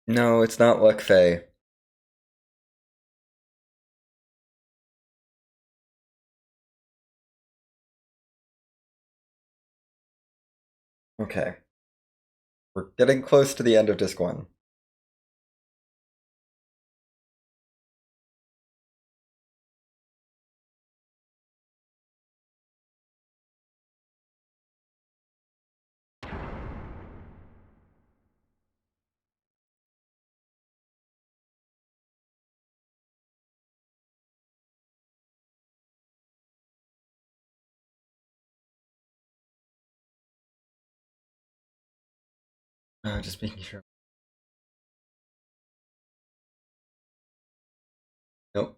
No, it's not Luck Fei. Okay. We're getting close to the end of Disc 1. Just making sure. Nope.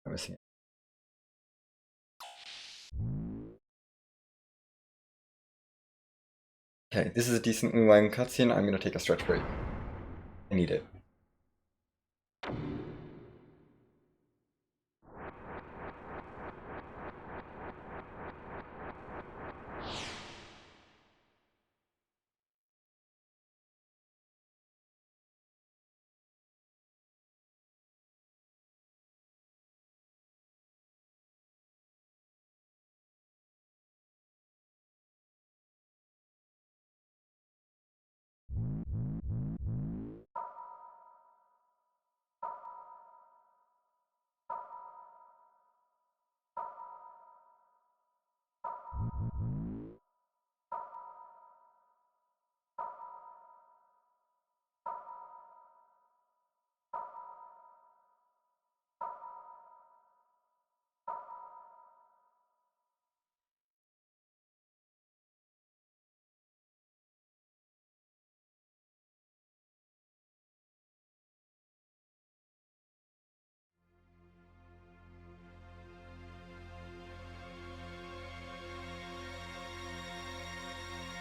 I'm missing it. Okay, this is a decently long cutscene. I'm gonna take a stretch break. I need it.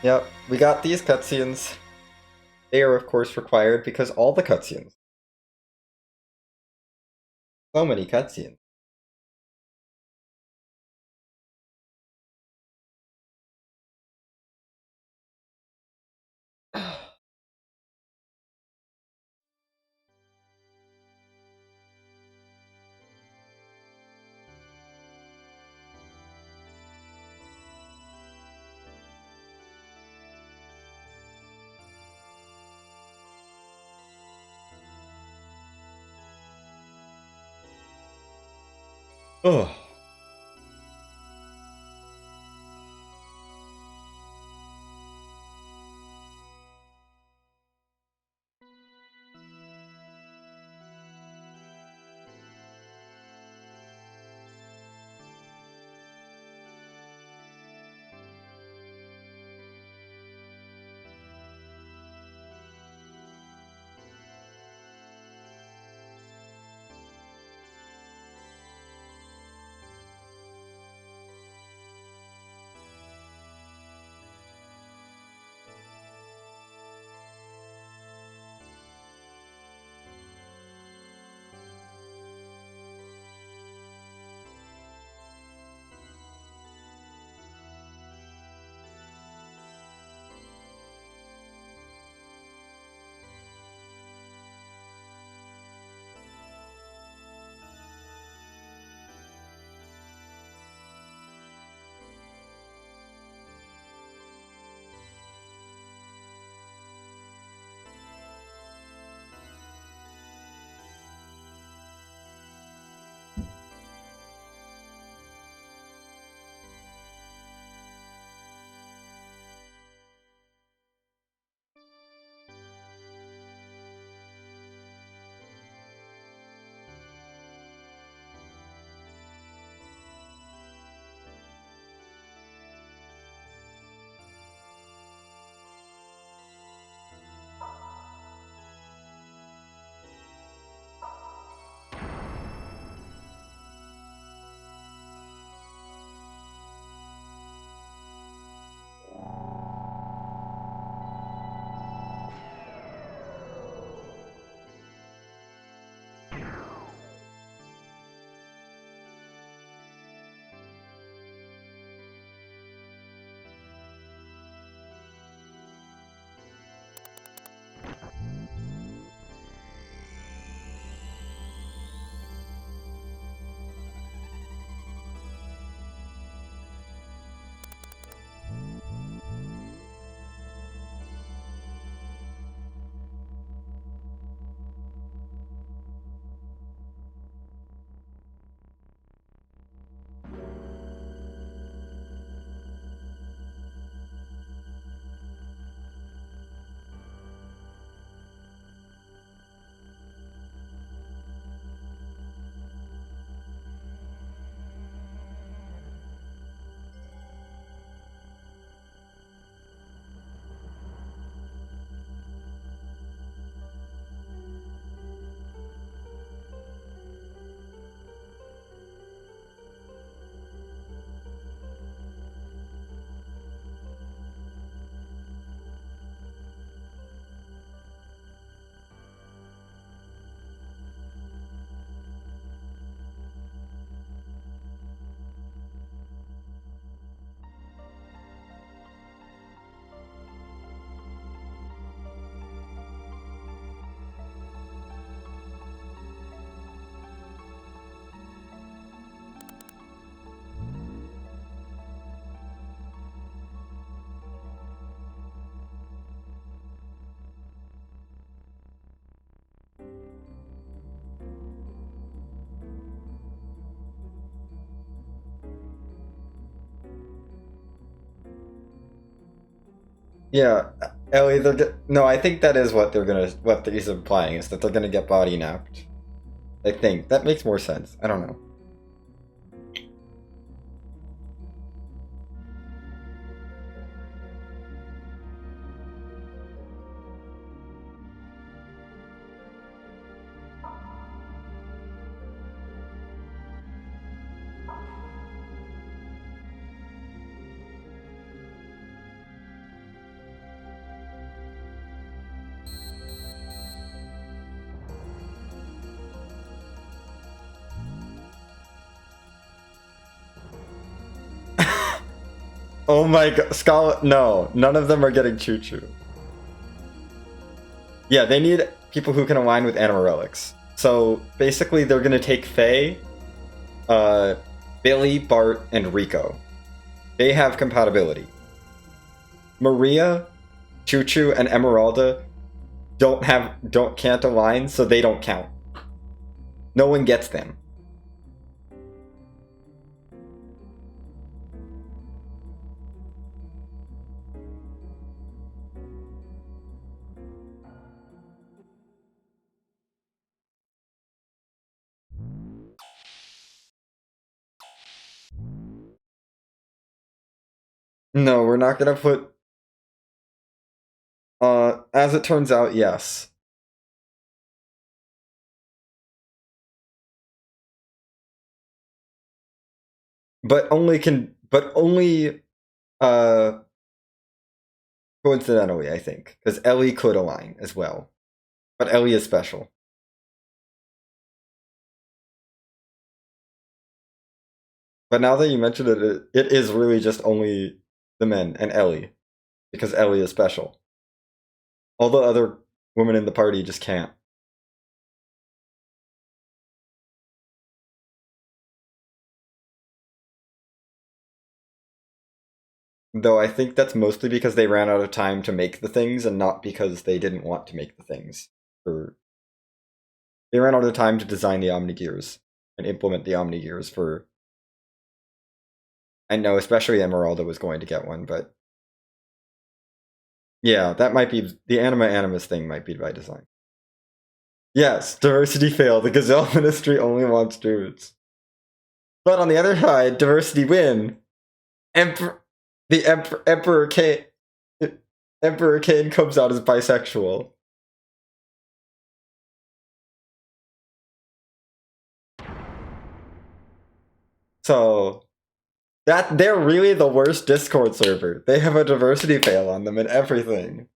Yep, we got these cutscenes. They are, of course, required because all the cutscenes. So many cutscenes. Ugh. Yeah, Ellie, no, I think that is what he's implying, is that they're gonna get body napped. I think that makes more sense. I don't know. Oh my god, Scarlet, no, none of them are getting Choo Choo. Yeah, they need people who can align with Anima Relics. So basically, they're gonna take Faye, Billy, Bart, and Rico. They have compatibility. Maria, Choo Choo, and Emeralda can't align, so they don't count. No one gets them. No, we're not gonna put... as it turns out, yes. But only coincidentally, I think. Because Ellie could align as well. But Ellie is special. But now that you mentioned it, it is really just only the men and Ellie. Because Ellie is special. All the other women in the party just can't. Though I think that's mostly because they ran out of time to make the things and not because they didn't want to make the things. They ran out of time to design the Omnigears and implement the Omnigears for... I know, especially Emeralda was going to get one, but... Yeah, that might be... The Anima Animus thing might be by design. Yes, diversity failed. The Gazelle Ministry only wants dudes. But on the other side, diversity win. Emperor Kane... Emperor Kane comes out as bisexual. So... they're really the worst Discord server. They have a diversity fail on them and everything.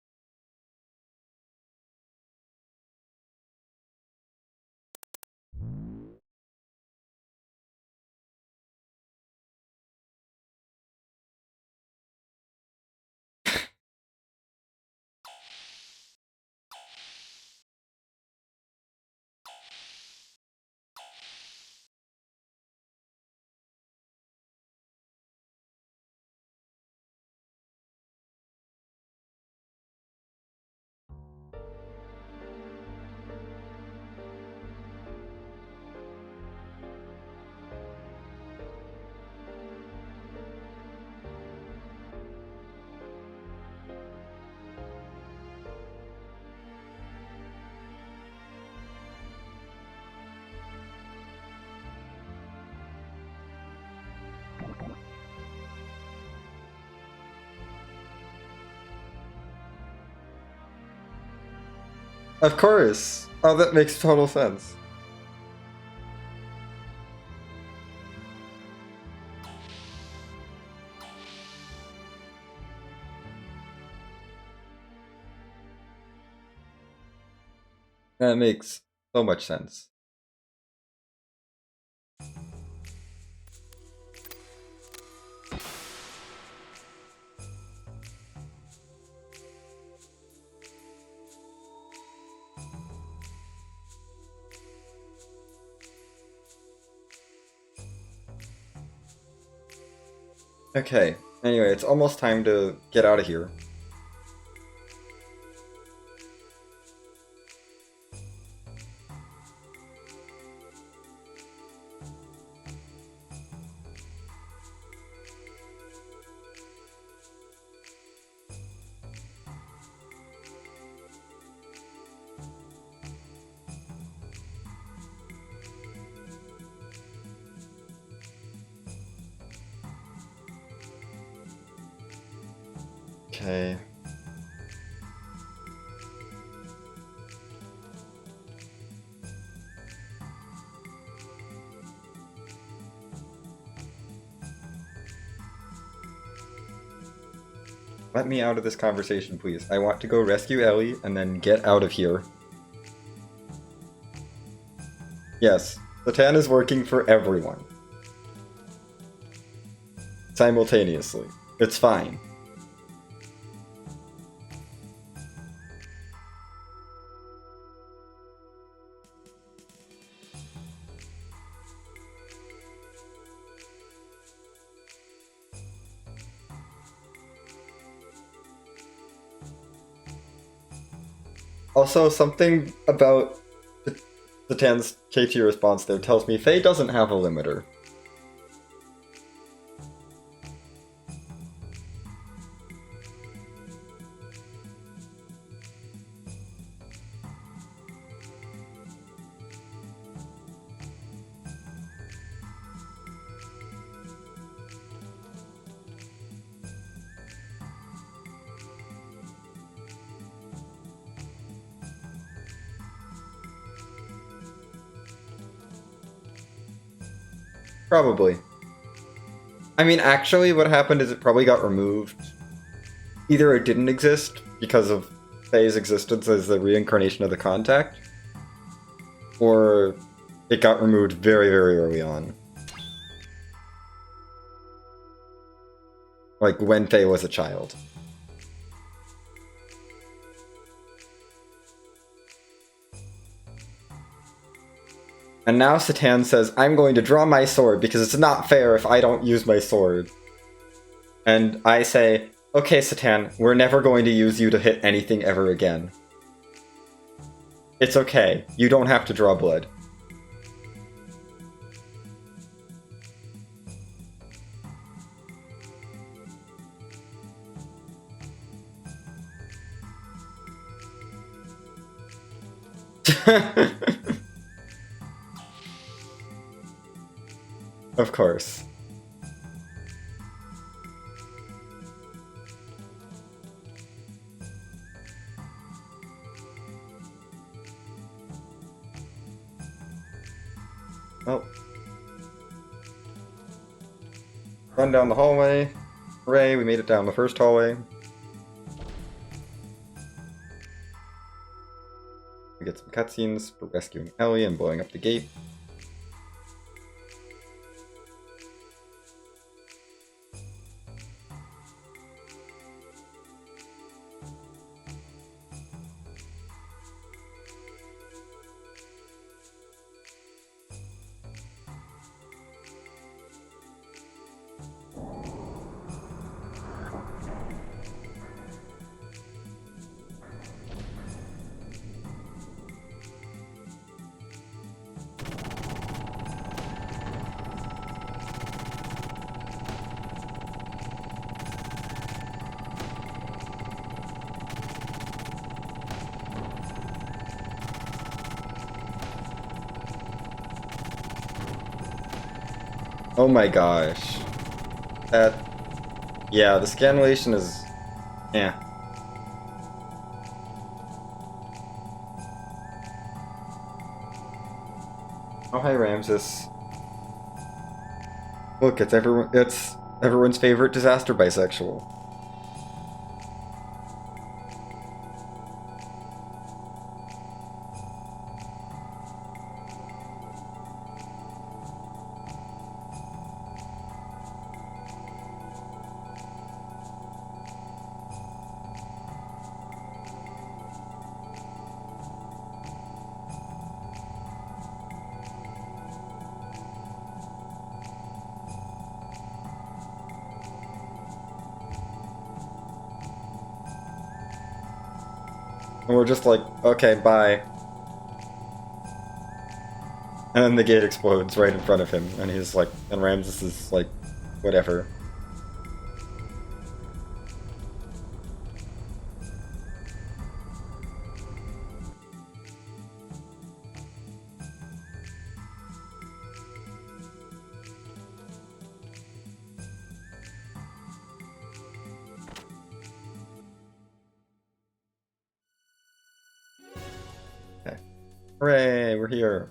Of course. Oh, that makes total sense. That makes so much sense. Okay, anyway, it's almost time to get out of here. Okay. Let me out of this conversation, please. I want to go rescue Ellie and then get out of here. Yes, Satan is working for everyone. Simultaneously. It's fine. Also, something about Satan's KT response there tells me Faye doesn't have a limiter. Probably. I mean, actually, what happened is it probably got removed. Either it didn't exist because of Faye's existence as the reincarnation of the contact, or it got removed very, very early on. Like when Faye was a child. And now Satan says, I'm going to draw my sword because it's not fair if I don't use my sword. And I say, okay, Satan, we're never going to use you to hit anything ever again. It's okay. You don't have to draw blood. Of course. Oh. Run down the hallway. Hooray, we made it down the first hallway. We get some cutscenes for rescuing Ellie and blowing up the gate. Oh my gosh. That... Yeah, the scanulation is... Yeah. Oh, hi, Ramses. Look, it's everyone's favorite disaster bisexual. And we're just like, okay, bye. And then the gate explodes right in front of him, and he's like, and Ramses is like, whatever. Okay. Hooray, we're here.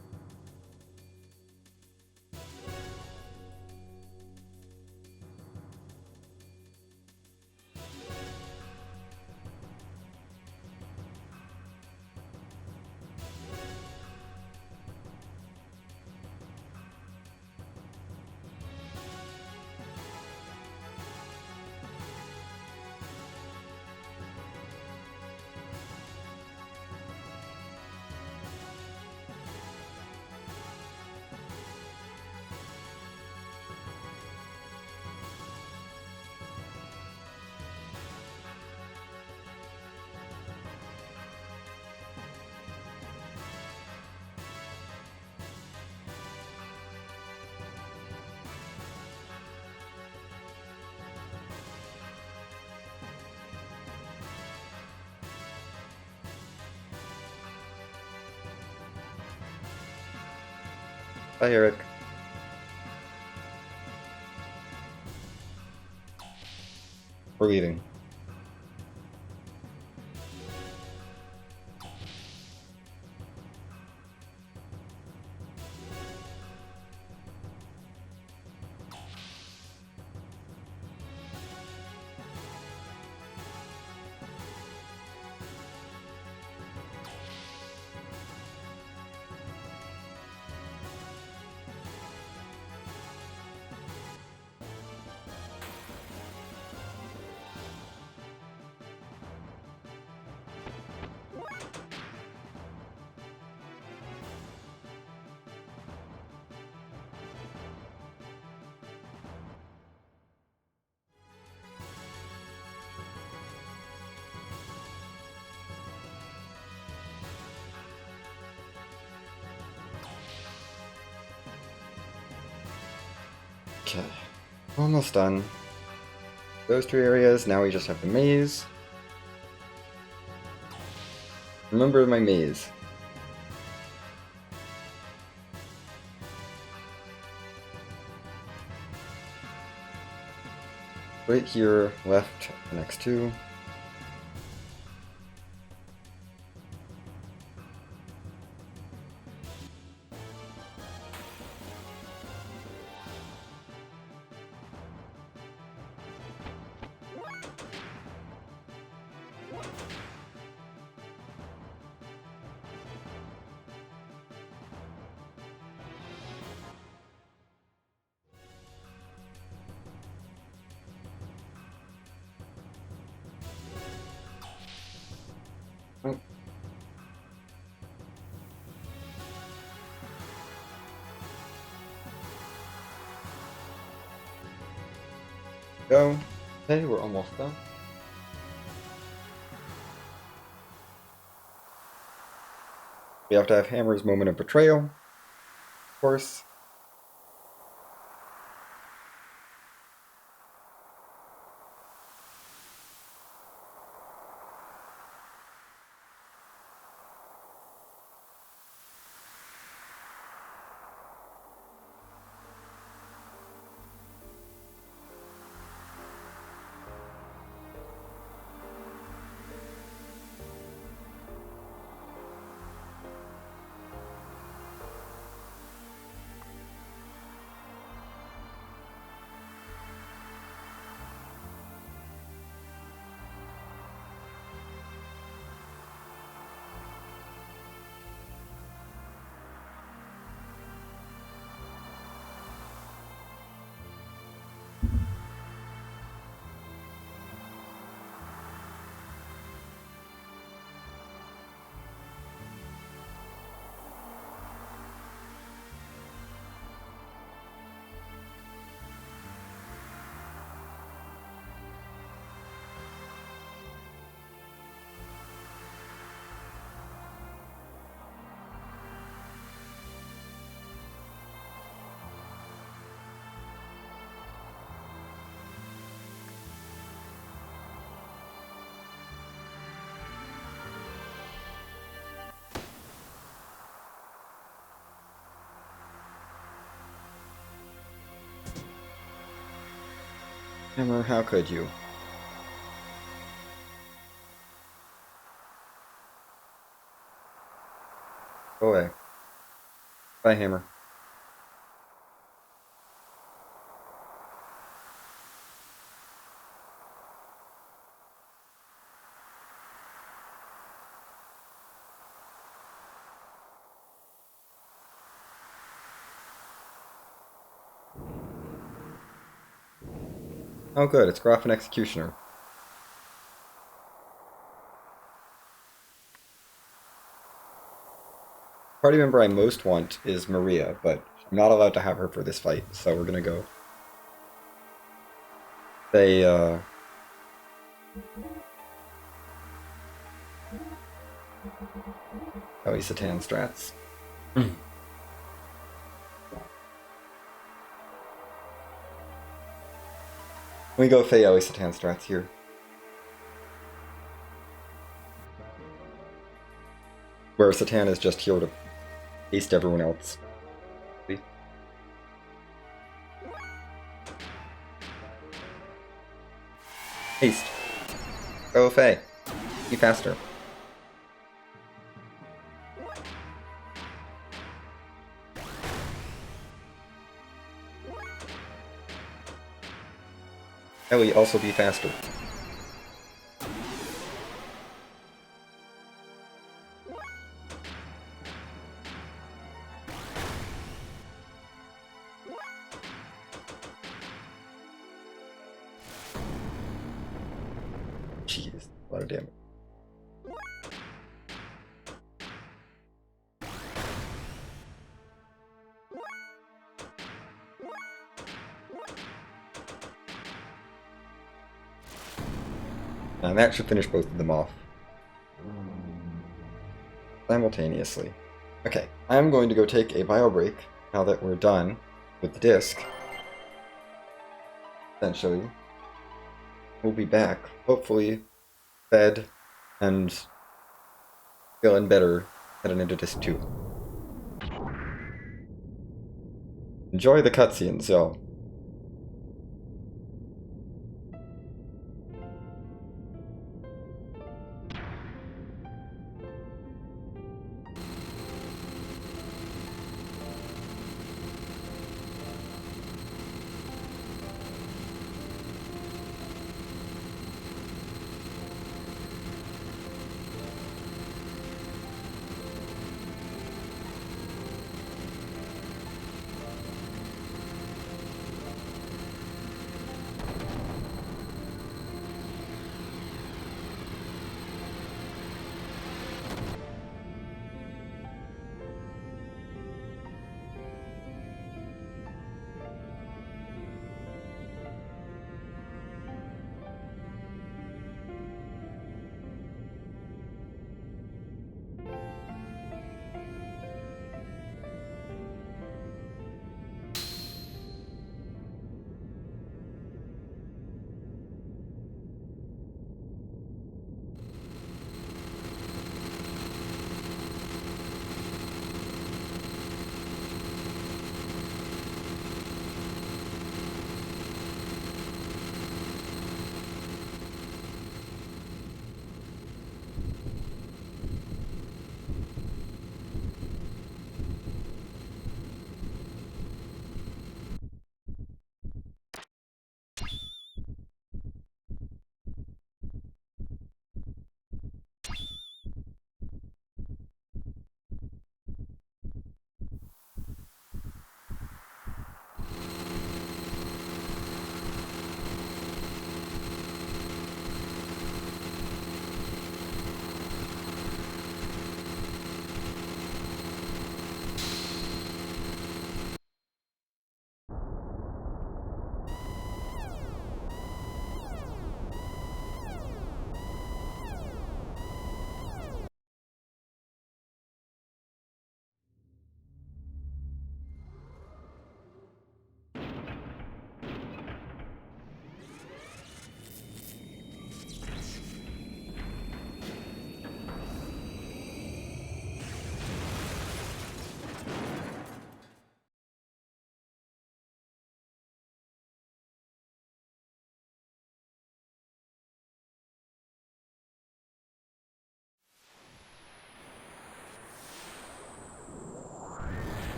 Bye, Eric. We're leaving. Okay. Almost done. Those two areas, now we just have the maze. Remember my maze. Right here, left, the next two. Oh. Go. Okay, we're almost done. We have to have Hammer's moment of betrayal, of course. Hammer, how could you? Go away. Bye, Hammer. Oh good, it's Graf and Executioner. Party member I most want is Maria, but I'm not allowed to have her for this fight, so we're gonna go. They, Oh, he's Satan strats. We go Fei Satan strats here. Where Satan is just here to haste everyone else. Haste. Go Fei. Be faster. Ellie, also be faster. Jeez, a lot of damage. And that should finish both of them off simultaneously. Okay, I'm going to go take a bio break now that we're done with the disc. essentially. We'll be back, hopefully fed and feeling better heading into Disc 2. Enjoy the cutscenes, y'all.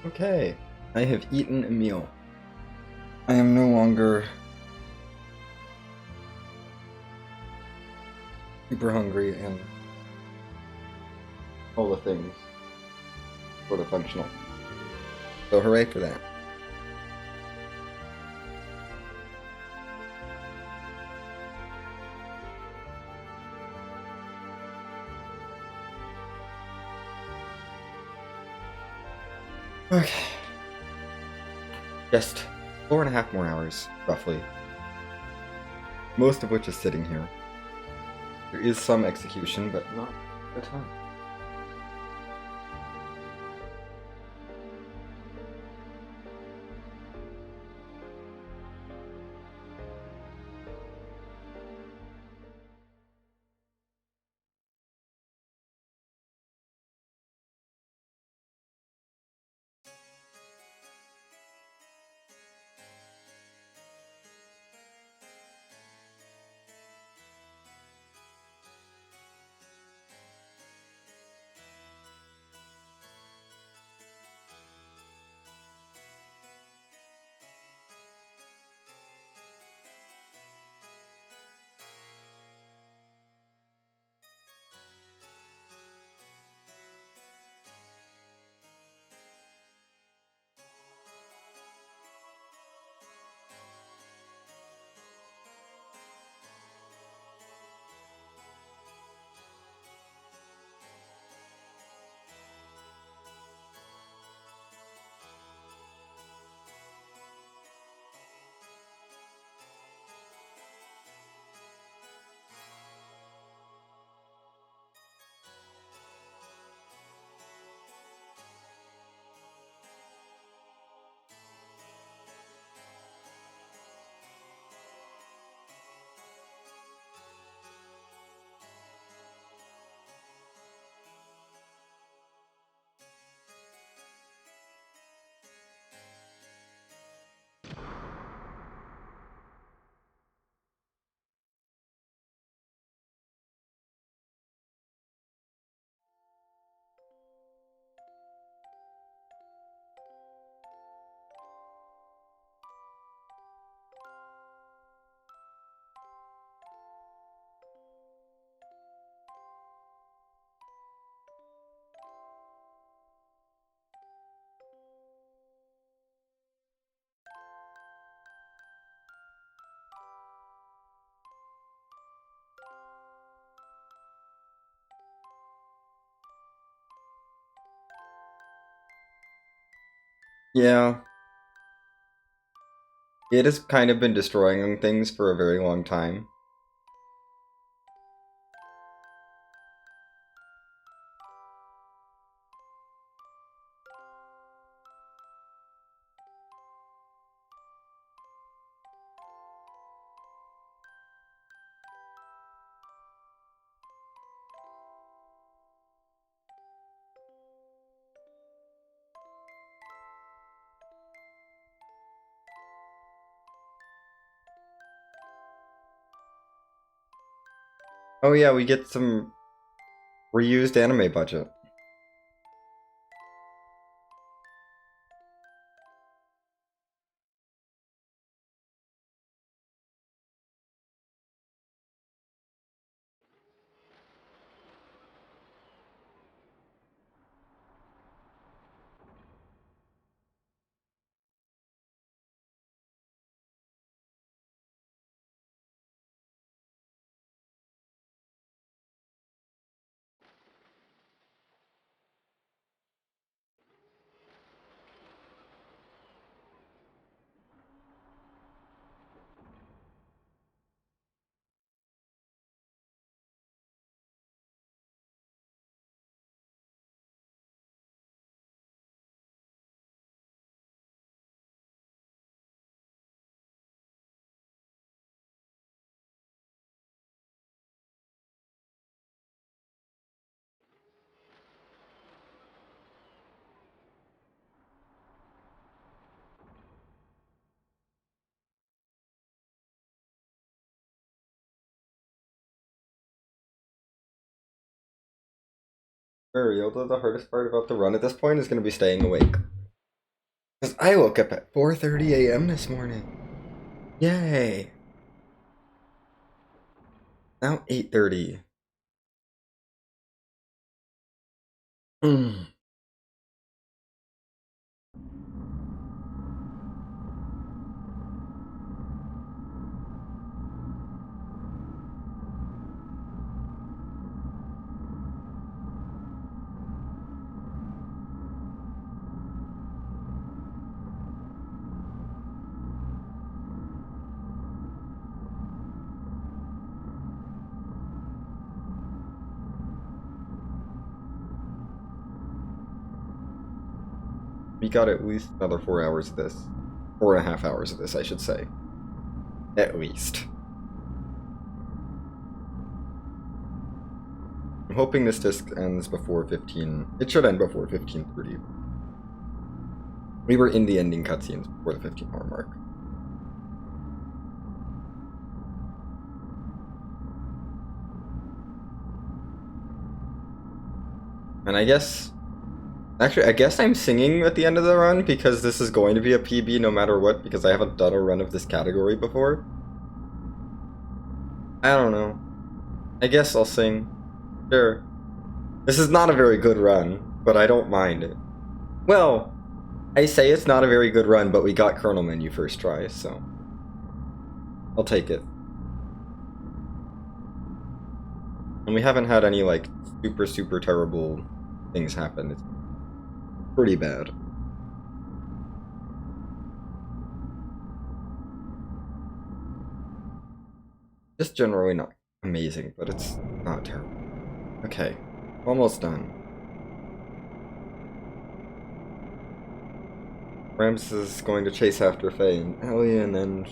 Okay, I have eaten a meal. I am no longer super hungry and all the things sort of functional. So hooray for that. Okay. Just 4.5 more hours, roughly. Most of which is sitting here. There is some execution, but not a ton. Yeah, it has kind of been destroying things for a very long time. Oh yeah, we get some reused anime budget. Very, although the hardest part about the run at this point is going to be staying awake. Because I woke up at 4:30 a.m. this morning. Yay! Now 8:30. Mm. We got at least another 4 hours of this. 4.5 hours of this, I should say. At least. I'm hoping this disc ends before 15. It should end before 15:30. We were in the ending cutscenes before the 15-hour mark. And I guess... Actually, I guess I'm singing at the end of the run because this is going to be a PB no matter what, because I haven't done a run of this category before. I don't know. I guess I'll sing. Sure. This is not a very good run, but I don't mind it. Well, I say it's not a very good run, but we got kernel menu first try, so I'll take it. And we haven't had any, like, super terrible things happen. It's pretty bad. Just generally not amazing, but it's not terrible. Okay, almost done. Ramses is going to chase after Faye and Ellie and then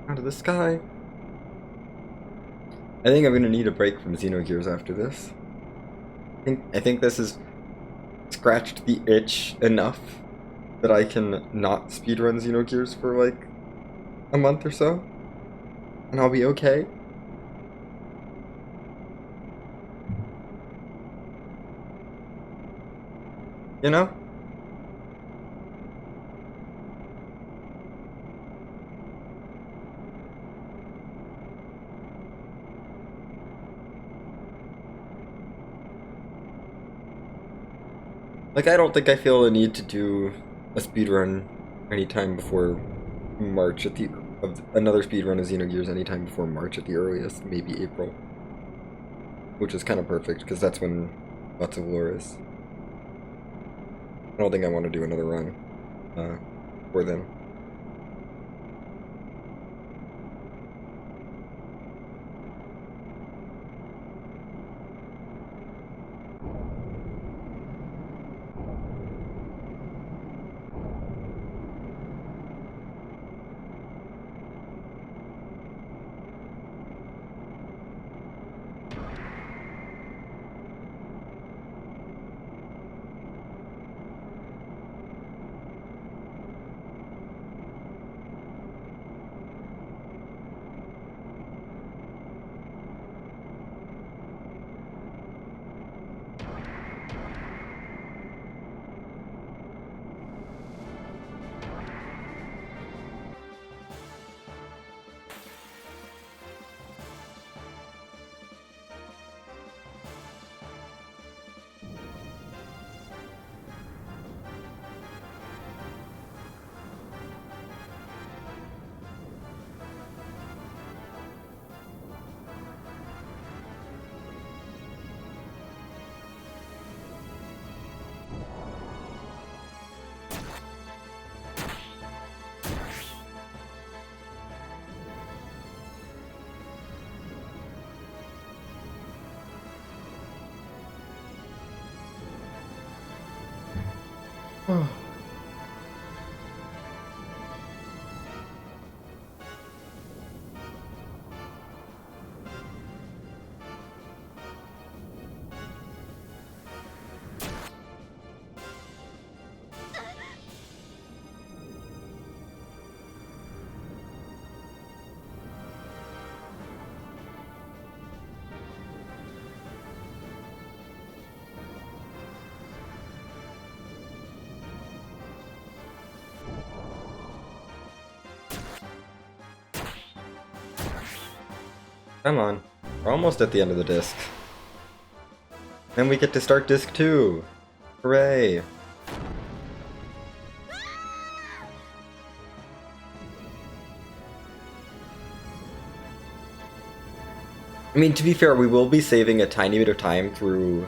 out of the sky. I think I'm gonna need a break from Xenogears after this. I think this has scratched the itch enough that I can not speedrun Xenogears for like a month or so, and I'll be okay. You know? Like, I don't think I feel a need to do a speedrun anytime before March at the another speedrun of Xenogears anytime before March at the earliest, maybe April. Which is kind of perfect, because that's when lots of lore is. I don't think I want to do another run for them. Oh. Come on. We're almost at the end of the disc. Then we get to start disc 2. Hooray! I mean, to be fair, we will be saving a tiny bit of time through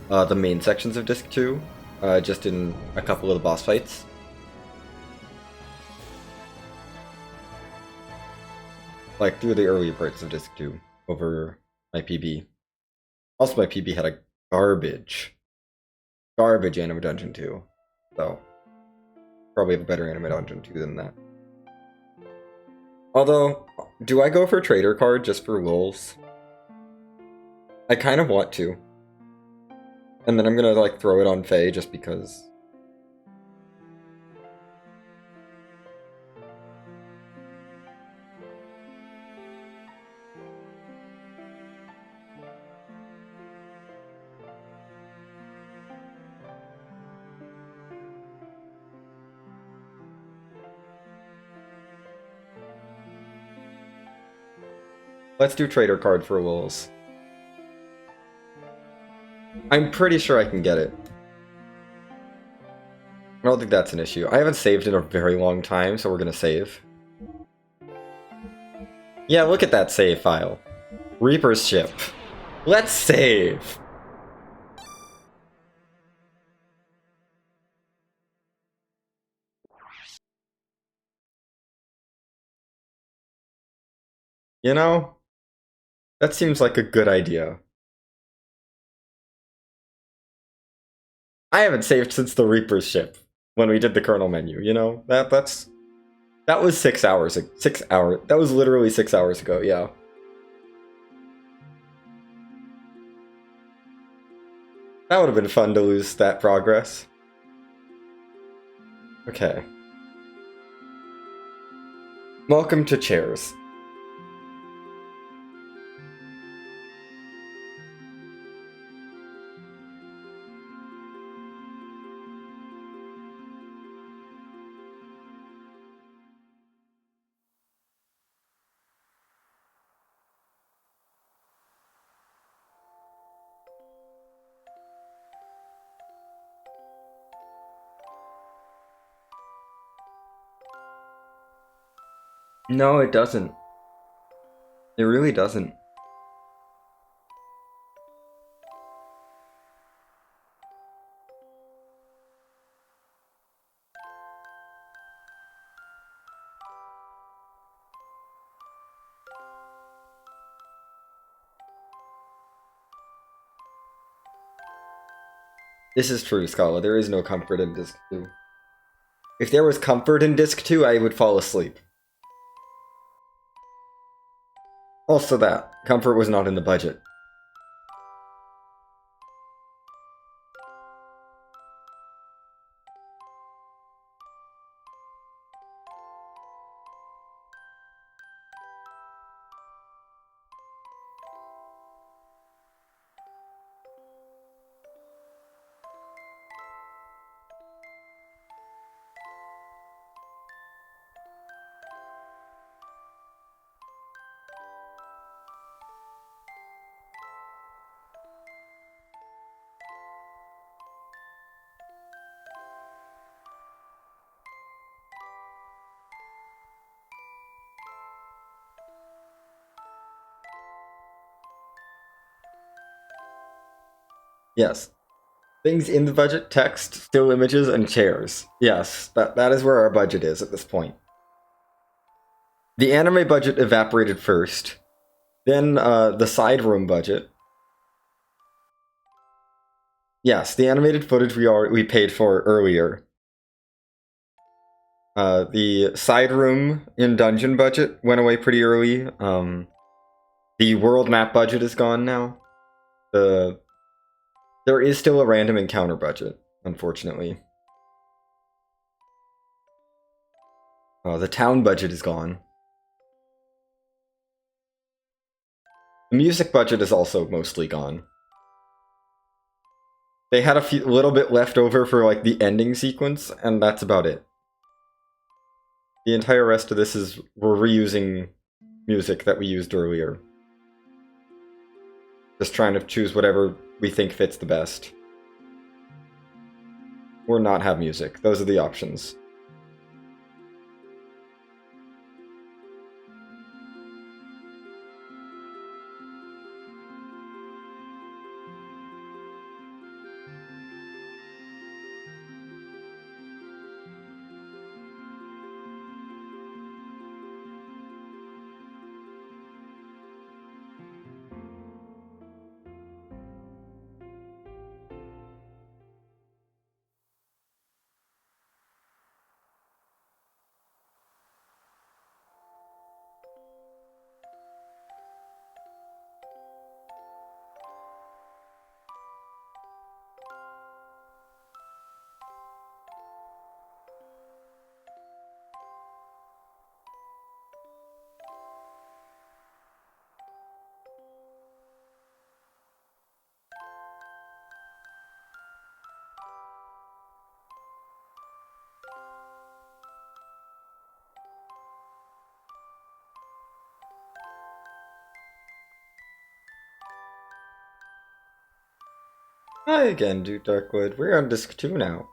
the main sections of disc 2, just in a couple of the boss fights. Like, through the early parts of disc 2, over my PB. Also, my PB had a garbage Anime Dungeon 2, so probably have a better Anime Dungeon 2 than that. Although, do I go for Trader Card just for lulz? I kind of want to. And then I'm gonna, like, throw it on Faye just because. Let's do Trader Card for lulz. I'm pretty sure I can get it. I don't think that's an issue. I haven't saved in a very long time, so we're gonna save. Yeah, look at that save file. Reaper's Ship. Let's save! You know? That seems like a good idea. I haven't saved since the Reaper's Ship, when we did the kernel menu, you know? That was 6 hours. That was literally 6 hours ago, yeah. That would have been fun to lose that progress. Okay. Welcome to chairs. No, it doesn't. It really doesn't. This is true, Scala. There is no comfort in Disc 2. If there was comfort in Disc 2, I would fall asleep. Also that. Comfort was not in the budget. Yes. Things in the budget, text, still images, and chairs. Yes, that is where our budget is at this point. The anime budget evaporated first. Then the side room budget. Yes, the animated footage we paid for earlier. The side room in dungeon budget went away pretty early. The world map budget is gone now. There is still a random encounter budget, unfortunately. The town budget is gone. The music budget is also mostly gone. They had a little bit left over for like the ending sequence, and that's about it. The entire rest of this is we're reusing music that we used earlier. Just trying to choose whatever we think fits the best. Or not have music. Those are the options. Hi again, Dude Darkwood. We're on disc 2 now.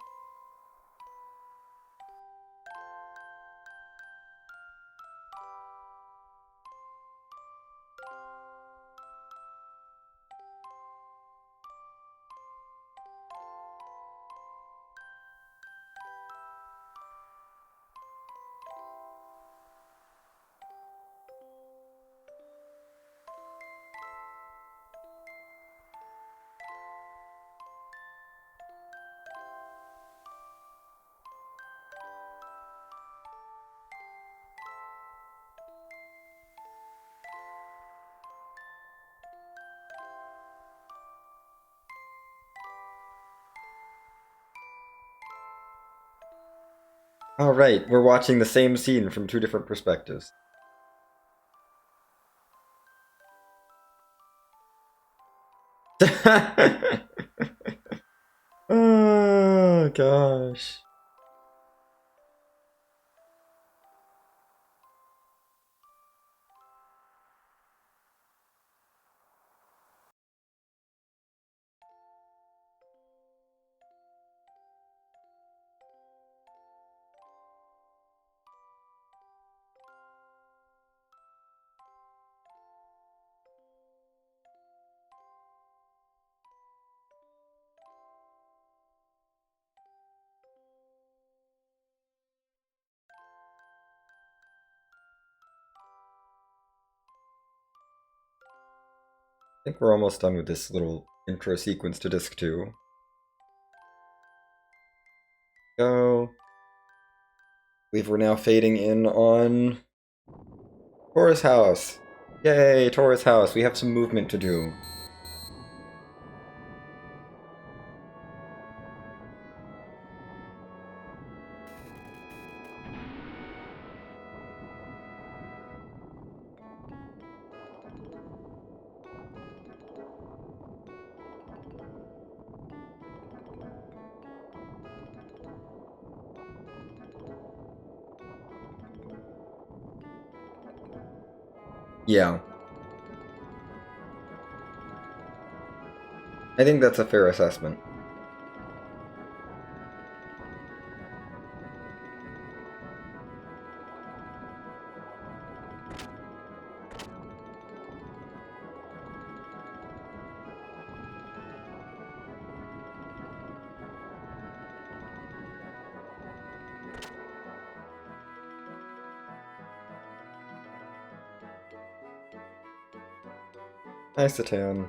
Alright, we're watching the same scene from 2 different perspectives. Oh, gosh. I think we're almost done with this little intro sequence to disc 2. Go. I believe we're now fading in on Taurus House. Yay, Taurus House. We have some movement to do. Yeah. I think that's a fair assessment. Hi, Satan.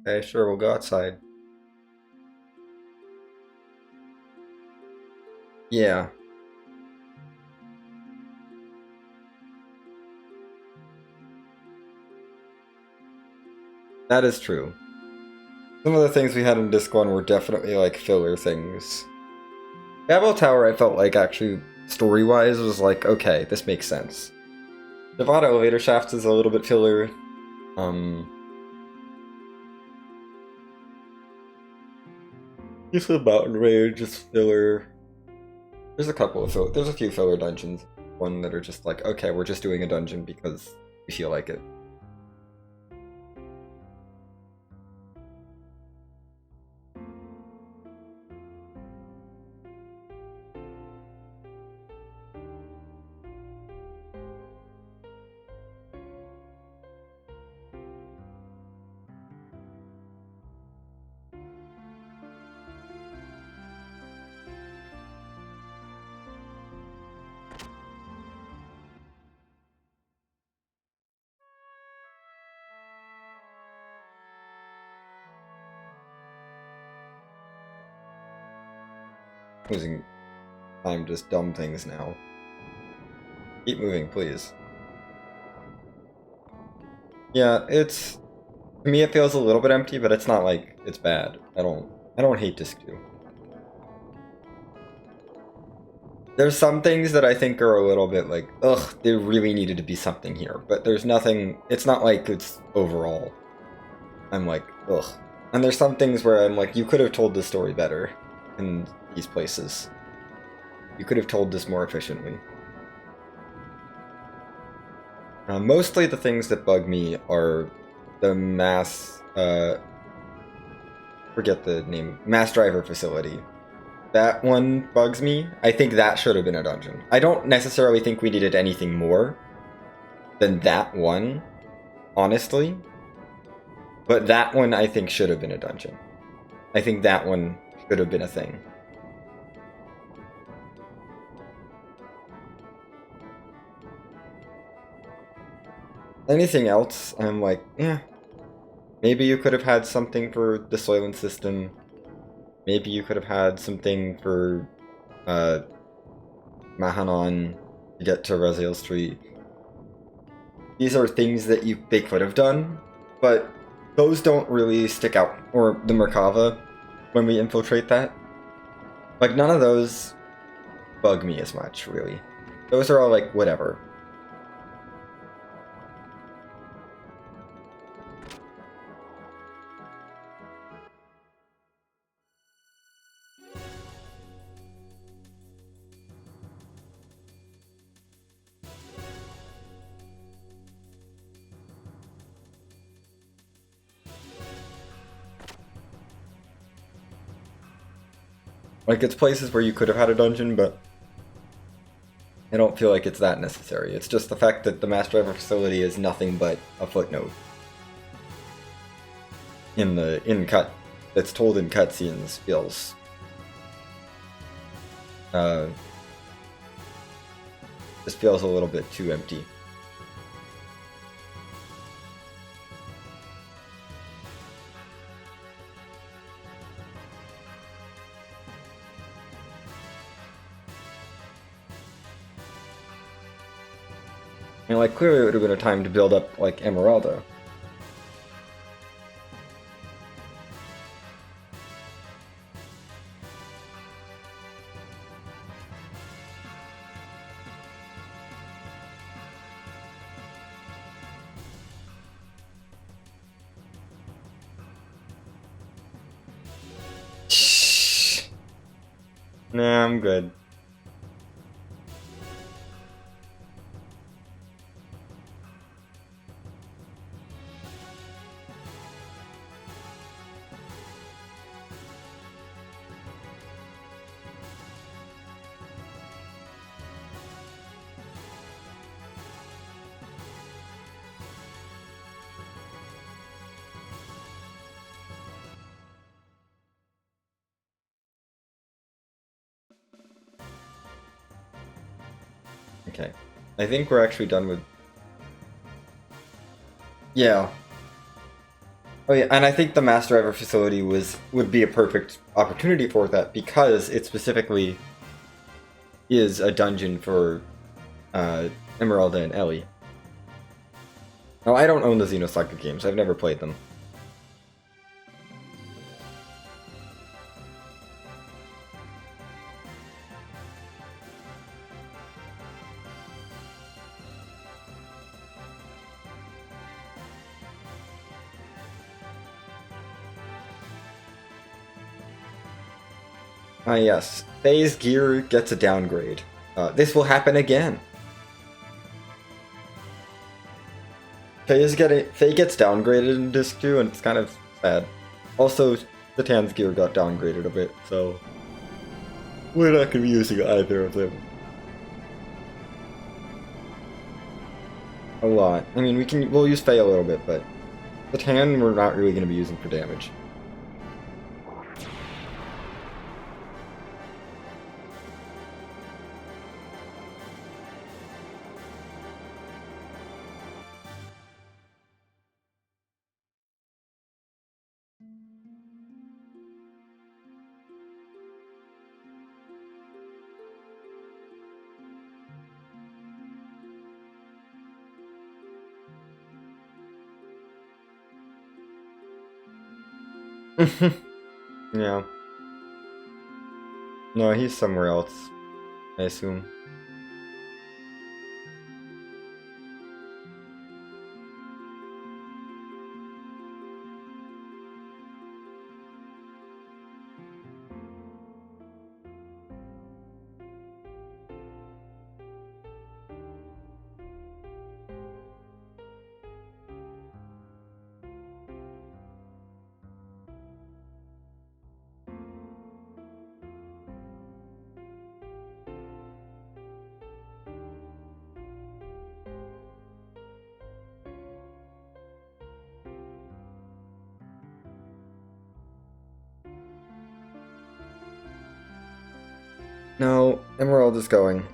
Okay, sure, we'll go outside. Yeah. That is true. Some of the things we had in Disc 1 were definitely like filler things. Babel Tower, I felt like actually story-wise was like, okay, this makes sense. Nevada Elevator Shafts is a little bit filler. Usually Mountain Range is filler. There's a few filler dungeons. One that are just like, okay, we're just doing a dungeon because we feel like it. Losing time just dumb things now. Keep moving, please. Yeah, to me it feels a little bit empty, but it's not like it's bad. I don't hate Disc 2. There's some things that I think are a little bit like, ugh, there really needed to be something here. But there's nothing, it's not like it's overall. I'm like, ugh. And there's some things where I'm like, you could have told this story better in these places. You could have told this more efficiently. Mostly the things that bug me are the forget the name, mass driver facility. That one bugs me. I think that should have been a dungeon. I don't necessarily think we needed anything more than that one, honestly. But that one I think should have been a dungeon. I think that one should have been a thing. Anything else, I'm like, eh. Maybe you could have had something for the Soylent system. Maybe you could have had something for Mahanon to get to Raziel Street. These are things that they could have done, but those don't really stick out. Or the Merkava, when we infiltrate that. Like, none of those bug me as much, really. Those are all like, whatever. Like, it's places where you could have had a dungeon, but I don't feel like it's that necessary. It's just the fact that the mass driver facility is nothing but a footnote that's told in cutscenes feels just feels a little bit too empty. And like, clearly it would have been a time to build up like Emeralda. Nah, I'm good. Okay. I think we're actually done with... Yeah. Oh yeah, and I think the Mass Driver facility would be a perfect opportunity for that because it specifically is a dungeon for Emeralda and Ellie. Now, I don't own the Xenosaga games. I've never played them. Ah yes, Faye's gear gets a downgrade. This will happen again. Faye gets downgraded in Disc 2, and it's kind of sad. Also, Citan's gear got downgraded a bit, so we're not going to be using either of them. A lot. I mean, we'll use Faye a little bit, but Citan we're not really going to be using for damage. Yeah. No, he's somewhere else, I assume. No, Emerald is going.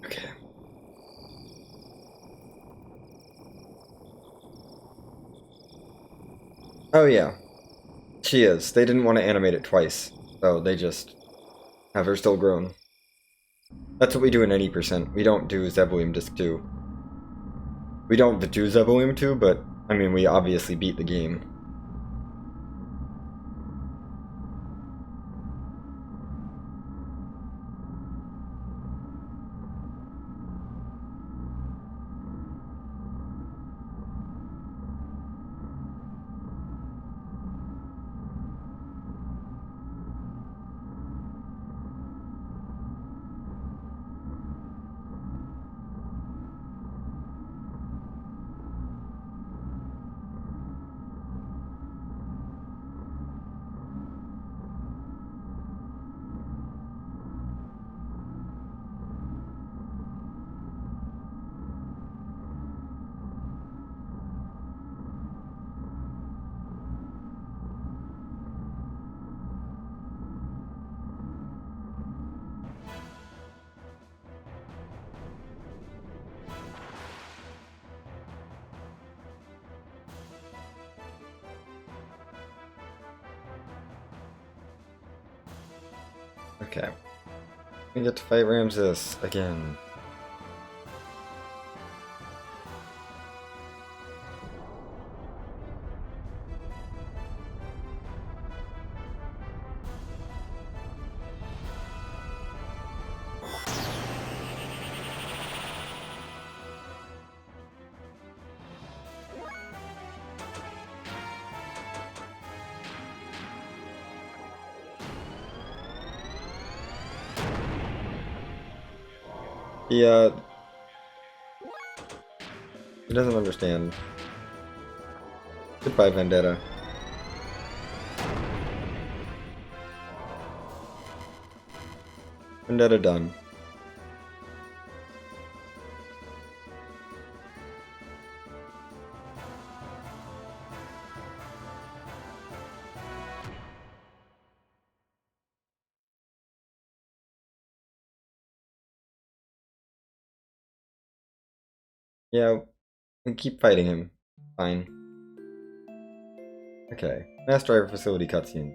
Okay. Oh yeah, she is. They didn't want to animate it twice, so they just have her still grown. That's what we do in any percent. We don't do Zebullium Disc 2. We don't do Zebullium 2, but, I mean, we obviously beat the game. Okay. We get to fight Ramses again. He doesn't understand. Goodbye, Vendetta. Vendetta done. Yeah, we keep fighting him. Fine. Okay. Mass Driver Facility cutscene.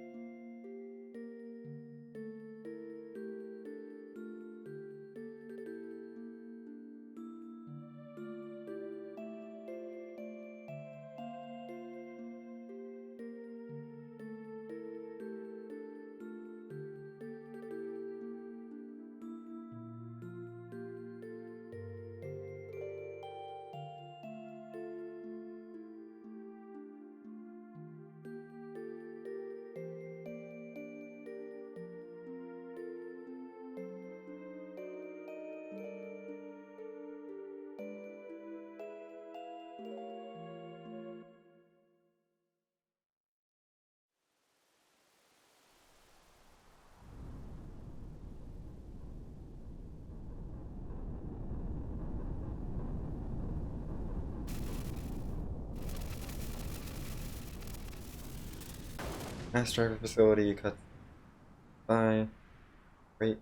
Mass Driver Facility cut. Bye. Great.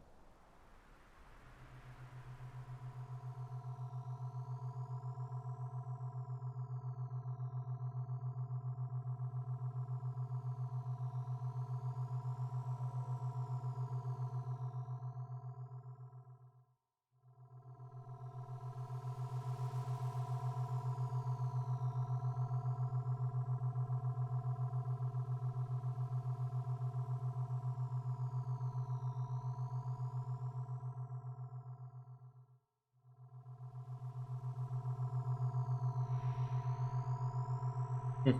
Hmm.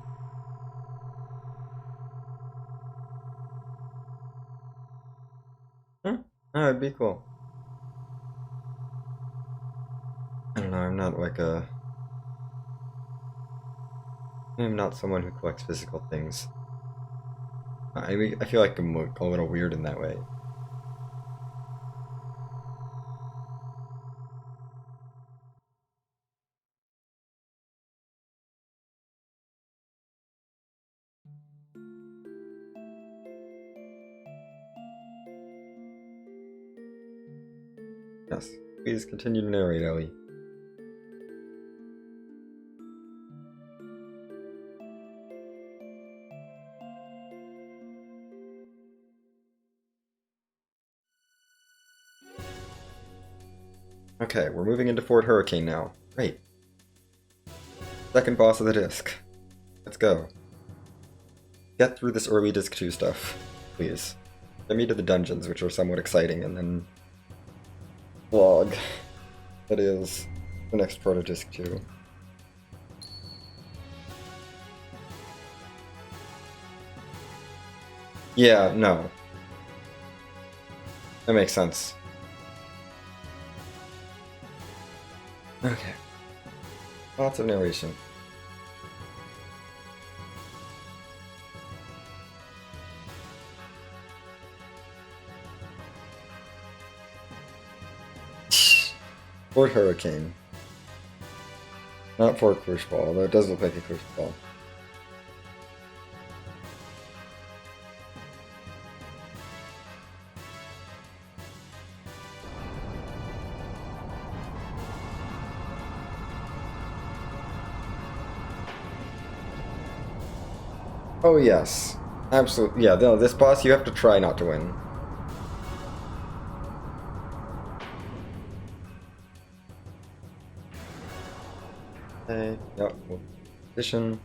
Huh? Oh, it'd be cool. I don't know, I'm not like a... I'm not someone who collects physical things. I feel like I'm a little weird in that way. Yes. Please continue to narrate, Ellie. Okay, we're moving into Fort Hurricane now. Great. Second boss of the disc. Let's go. Get through this early disc 2 stuff, please. Get me to the dungeons, which are somewhat exciting, and then... vlog. That is the next part of disc 2. Yeah, no. That makes sense. Okay. Lots of narration. Fort Hurricane. Not Fort Crucible, although it does look like a Crucible. Oh yes. Absolutely. Yeah, no, this boss you have to try not to win. Okay, yep. Position.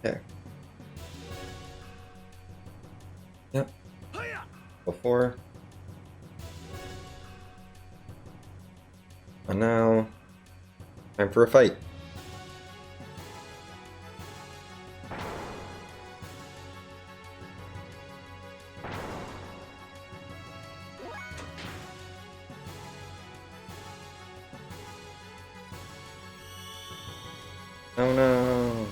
Okay. Yep. Before. And now, time for a fight. Oh no.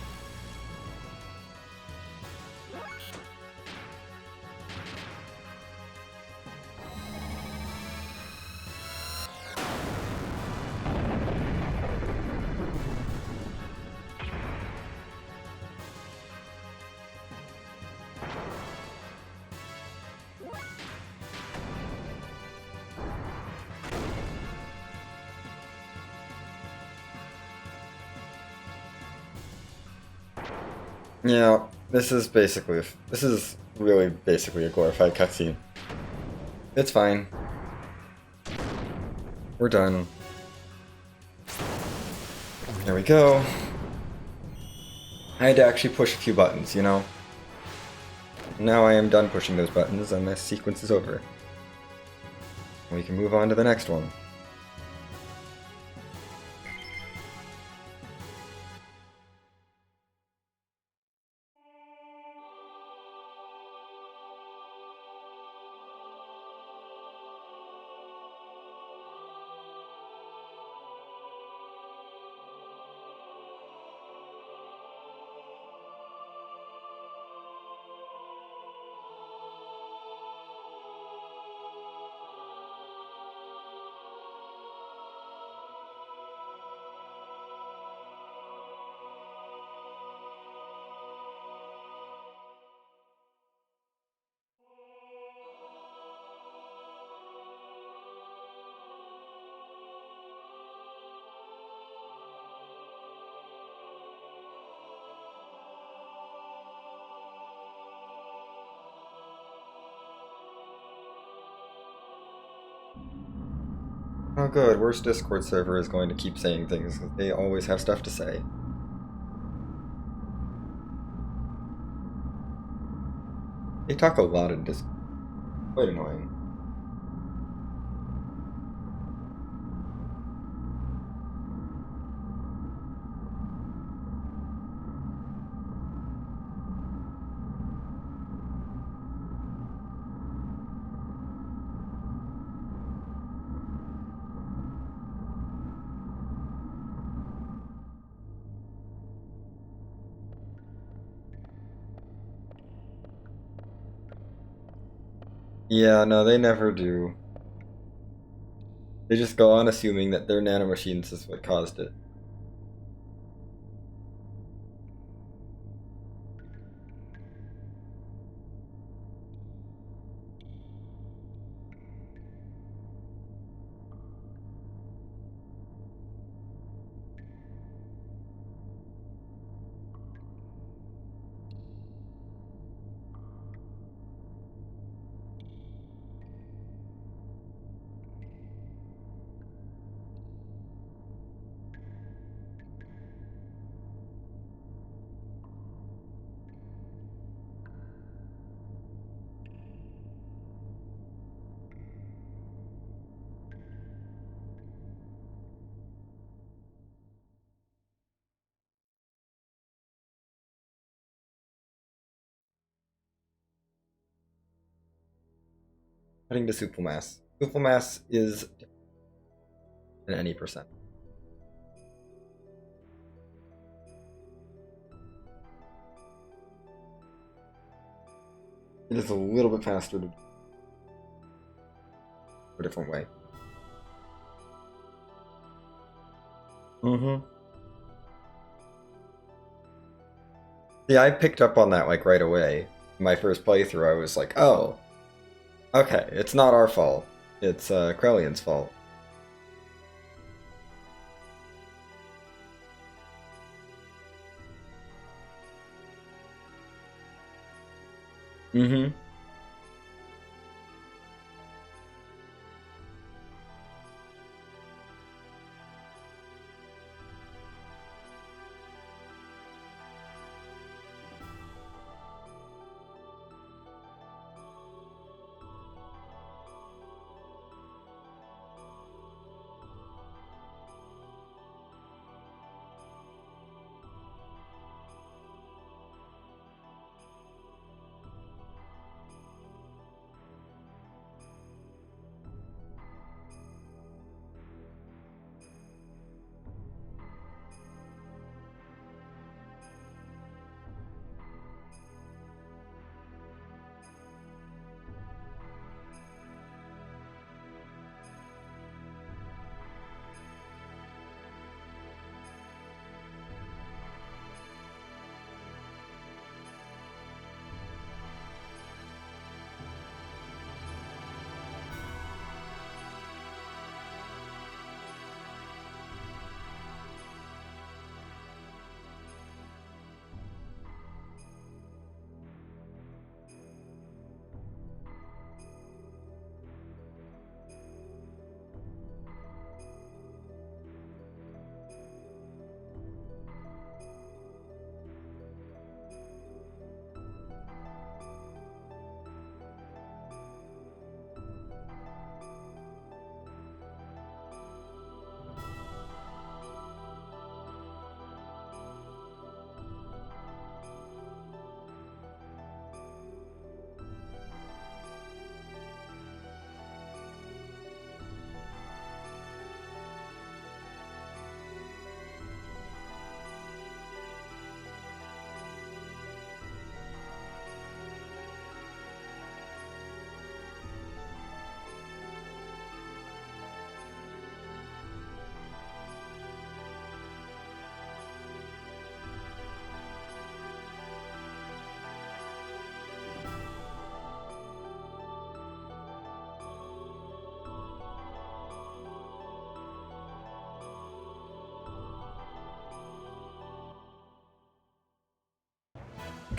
Yeah, this is really basically a glorified cutscene. It's fine. We're done. There we go. I had to actually push a few buttons, you know? Now I am done pushing those buttons and this sequence is over. We can move on to the next one. Oh good, worst Discord server is going to keep saying things, because they always have stuff to say. They talk a lot in Discord. Quite annoying. Yeah, no, they never do. They just go on assuming that their nanomachines is what caused it. Heading to Supple Mass. Supple Mass is an any percent. It is a little bit faster to a different way. Mm-hmm. Yeah, I picked up on that like right away. My first playthrough, I was like, oh, okay, it's not our fault. It's Krelian's fault. Mm-hmm.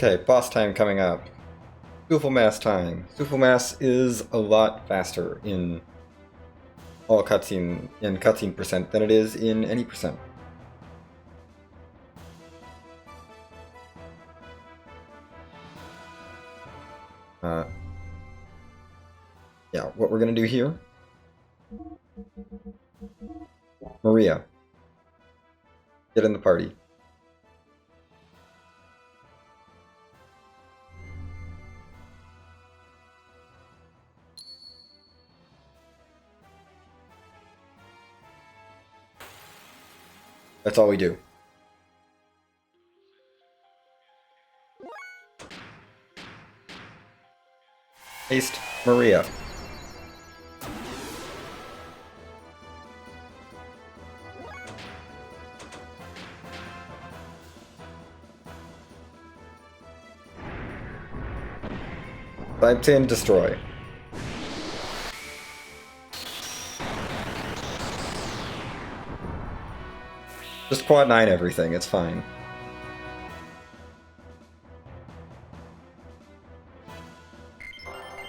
Okay, boss time coming up. Mass time. Mass is a lot faster in all cutscene percent than it is in any percent. Yeah, what we're gonna do here, Maria, get in the party. That's all we do. Haste, Maria. Typed in destroy. Just quad 9 everything, it's fine.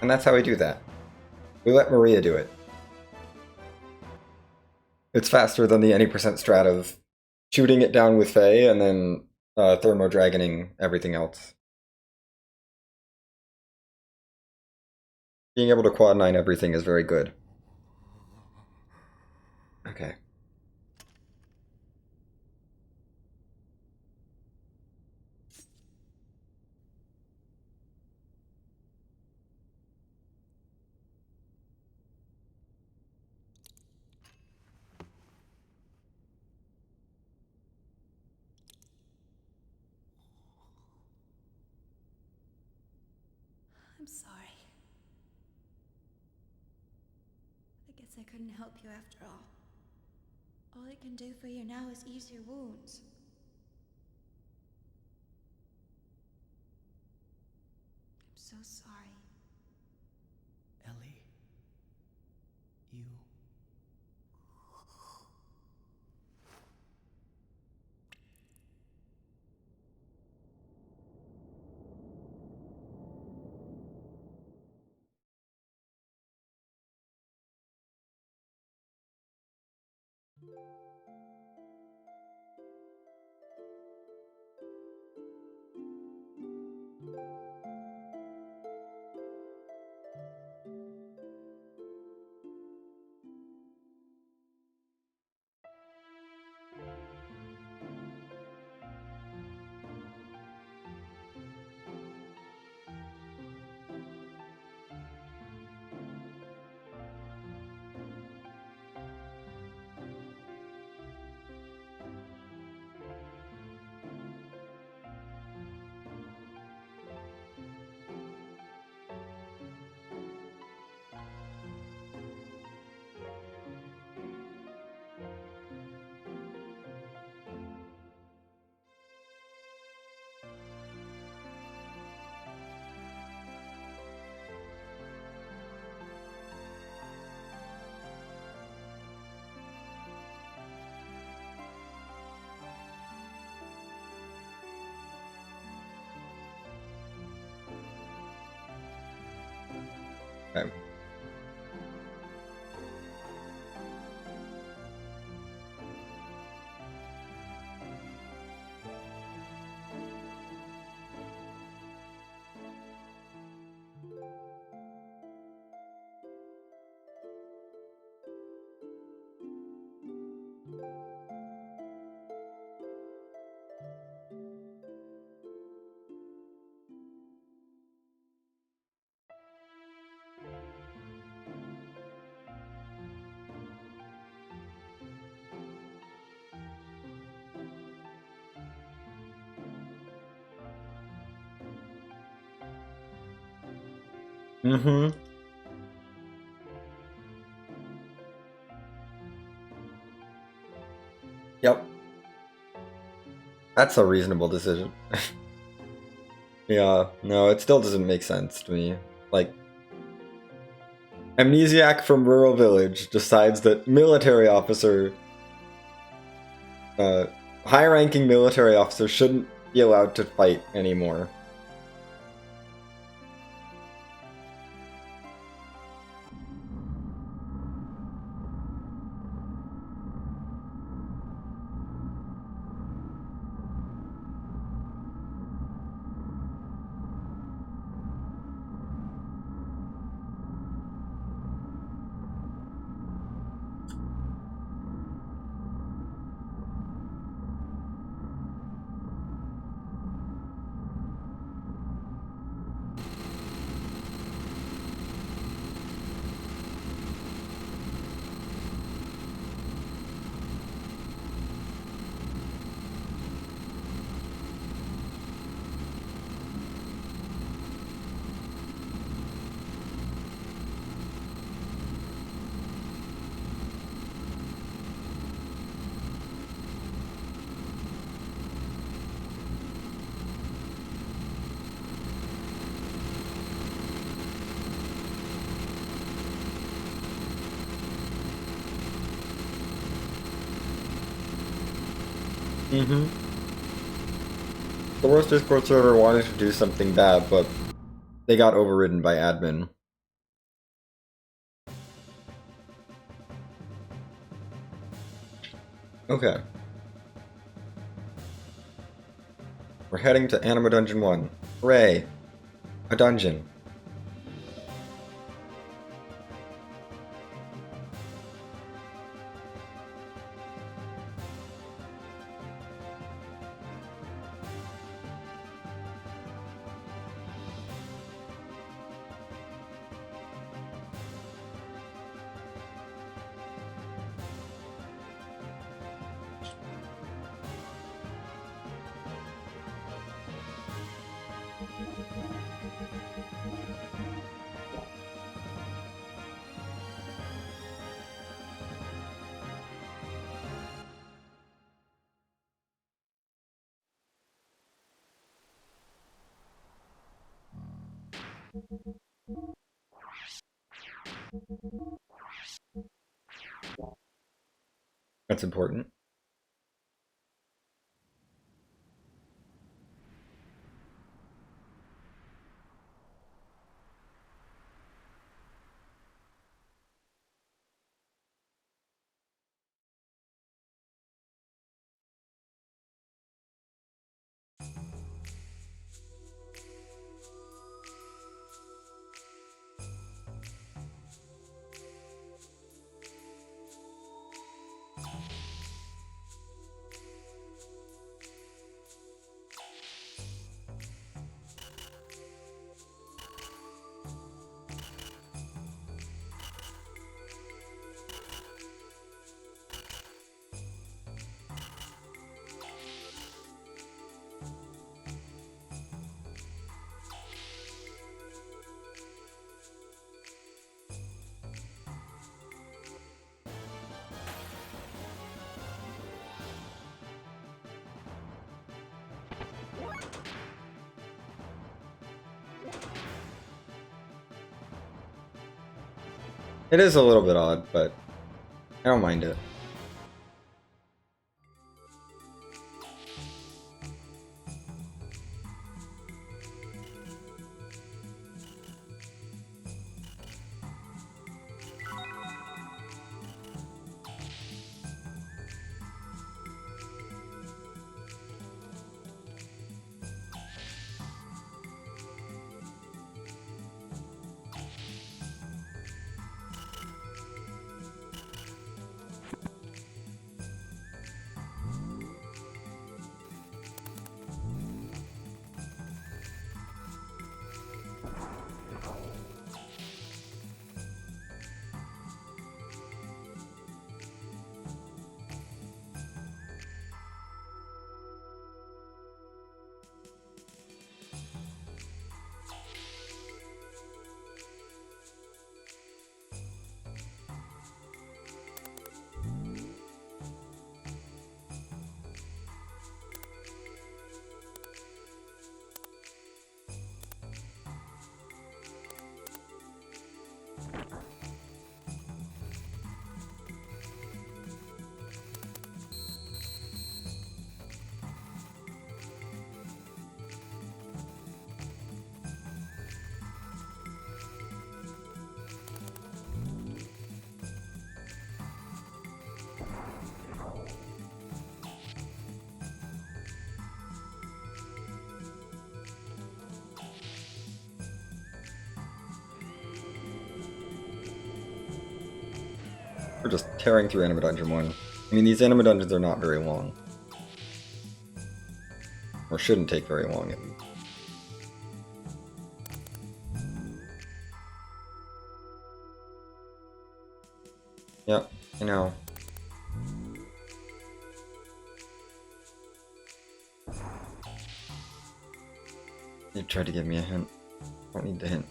And that's how we do that. We let Maria do it. It's faster than the any percent strat of shooting it down with Faye and then thermo-dragoning everything else. Being able to quad 9 everything is very good. Okay. I'm sorry. I guess I couldn't help you after all. All I can do for you now is ease your wounds. I'm so sorry. Ellie, you... Okay. Mm-hmm. Yep. That's a reasonable decision. Yeah, no, it still doesn't make sense to me. Like, amnesiac from rural village decides that military officer, high-ranking military officer shouldn't be allowed to fight anymore. Mm-hmm. The worst Discord server wanted to do something bad, but they got overridden by admin. Okay. We're heading to Anima Dungeon 1. Hooray! A dungeon. That's important. It is a little bit odd, but I don't mind it. We're just tearing through Anima Dungeon 1. I mean, these Anima Dungeons are not very long. Or shouldn't take very long, at least. Yep, I know. You tried to give me a hint. Don't need the hint.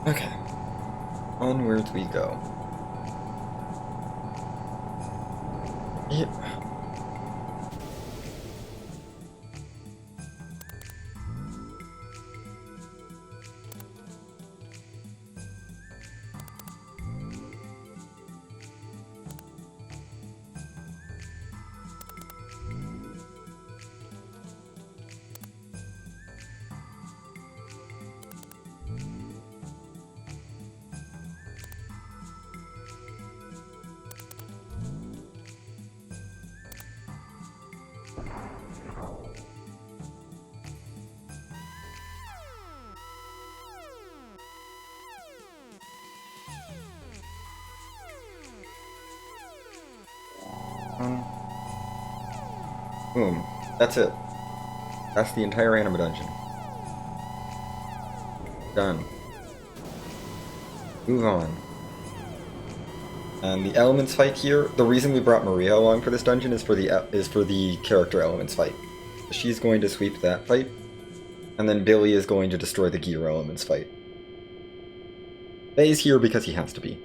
Okay. Onwards we go. Yep. Boom. That's it. That's the entire anima dungeon. Done. Move on. And the elements fight here, the reason we brought Maria along for this dungeon is for the character elements fight. She's going to sweep that fight, and then Billy is going to destroy the gear elements fight. Faye's here because he has to be.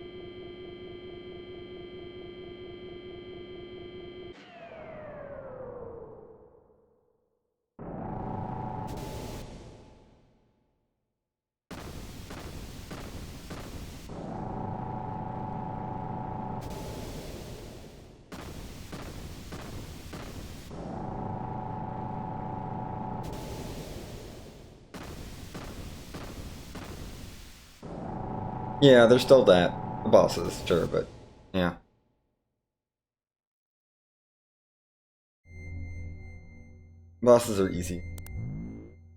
Yeah, there's still that. The bosses, sure, but yeah. Bosses are easy.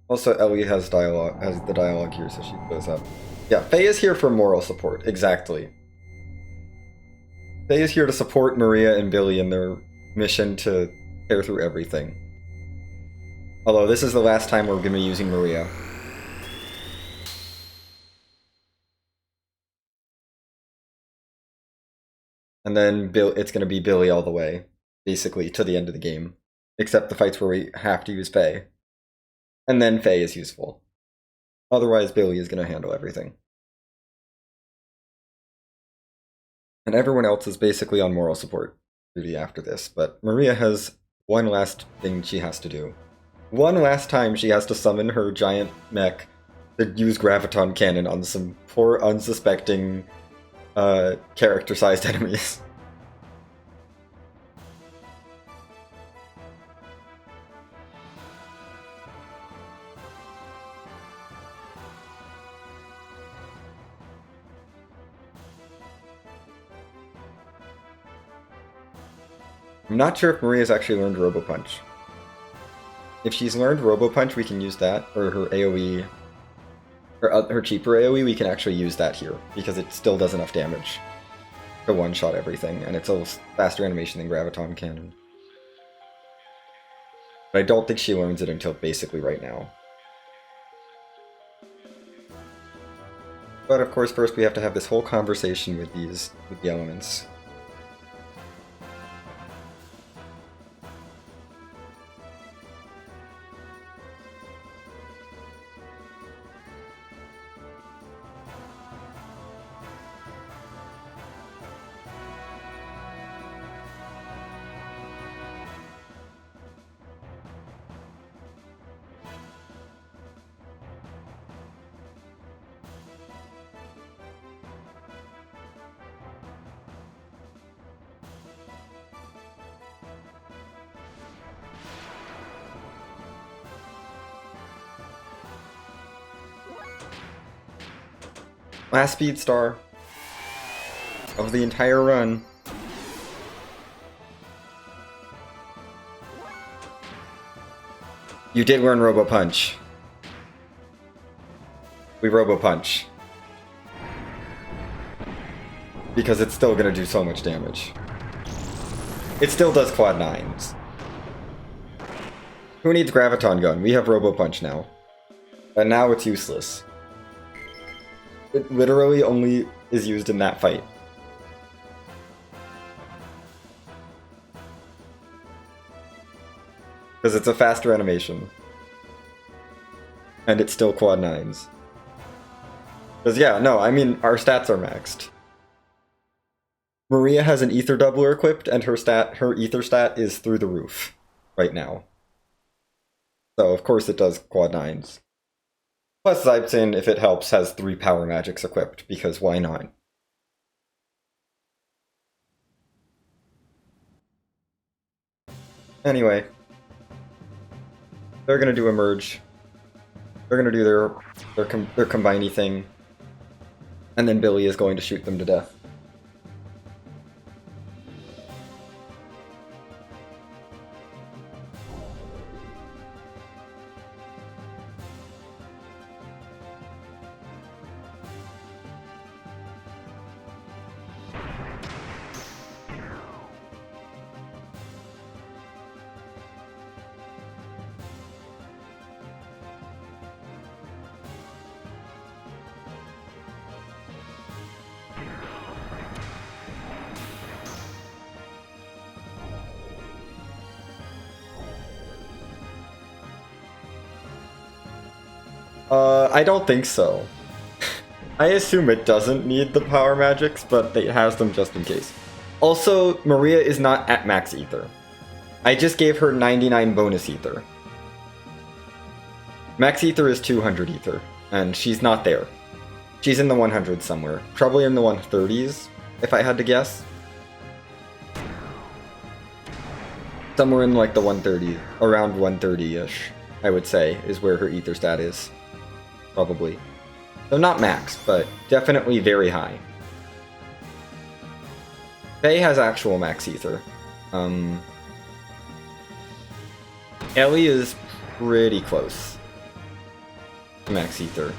Also, Ellie has the dialogue here, so she goes up. Yeah, Faye is here for moral support, exactly. Faye is here to support Maria and Billy in their mission to tear through everything. Although this is the last time we're going to be using Maria. And then it's going to be Billy all the way, basically, to the end of the game. Except the fights where we have to use Faye. And then Faye is useful. Otherwise, Billy is going to handle everything. And everyone else is basically on moral support duty after this, but Maria has one last thing she has to do. One last time she has to summon her giant mech to use Graviton Cannon on some poor, unsuspecting, character-sized enemies. I'm not sure if Maria's actually learned Robo Punch. If she's learned Robo Punch, we can use that, or her AoE, or her cheaper AoE, we can actually use that here, because it still does enough damage to one-shot everything, and it's a faster animation than Graviton Cannon. But I don't think she learns it until basically right now. But of course, first we have to have this whole conversation with the elements. Last speed star of the entire run. You did learn Robo Punch. We Robo Punch. Because it's still gonna do so much damage. It still does quad 9s. Who needs Graviton Gun? We have Robo Punch now. And now it's useless. It literally only is used in that fight. Because it's a faster animation. And it's still quad 9s. Because yeah, no, I mean, our stats are maxed. Maria has an ether doubler equipped, and her ether stat is through the roof right now. So of course it does quad 9s. Plus Zypsin, if it helps, has 3 power magics equipped, because why not? Anyway. They're gonna do a merge. They're gonna do their combiney thing. And then Billy is going to shoot them to death. I don't think so. I assume it doesn't need the power magics, but it has them just in case. Also, Maria is not at max ether. I just gave her 99 bonus ether. Max ether is 200 ether, and she's not there. She's in the 100s somewhere. Probably in the 130s, if I had to guess. Somewhere in like the 130, around 130-ish, I would say, is where her ether stat is. Probably. So not max, but definitely very high. Faye has actual max ether. Ellie is pretty close to max ether.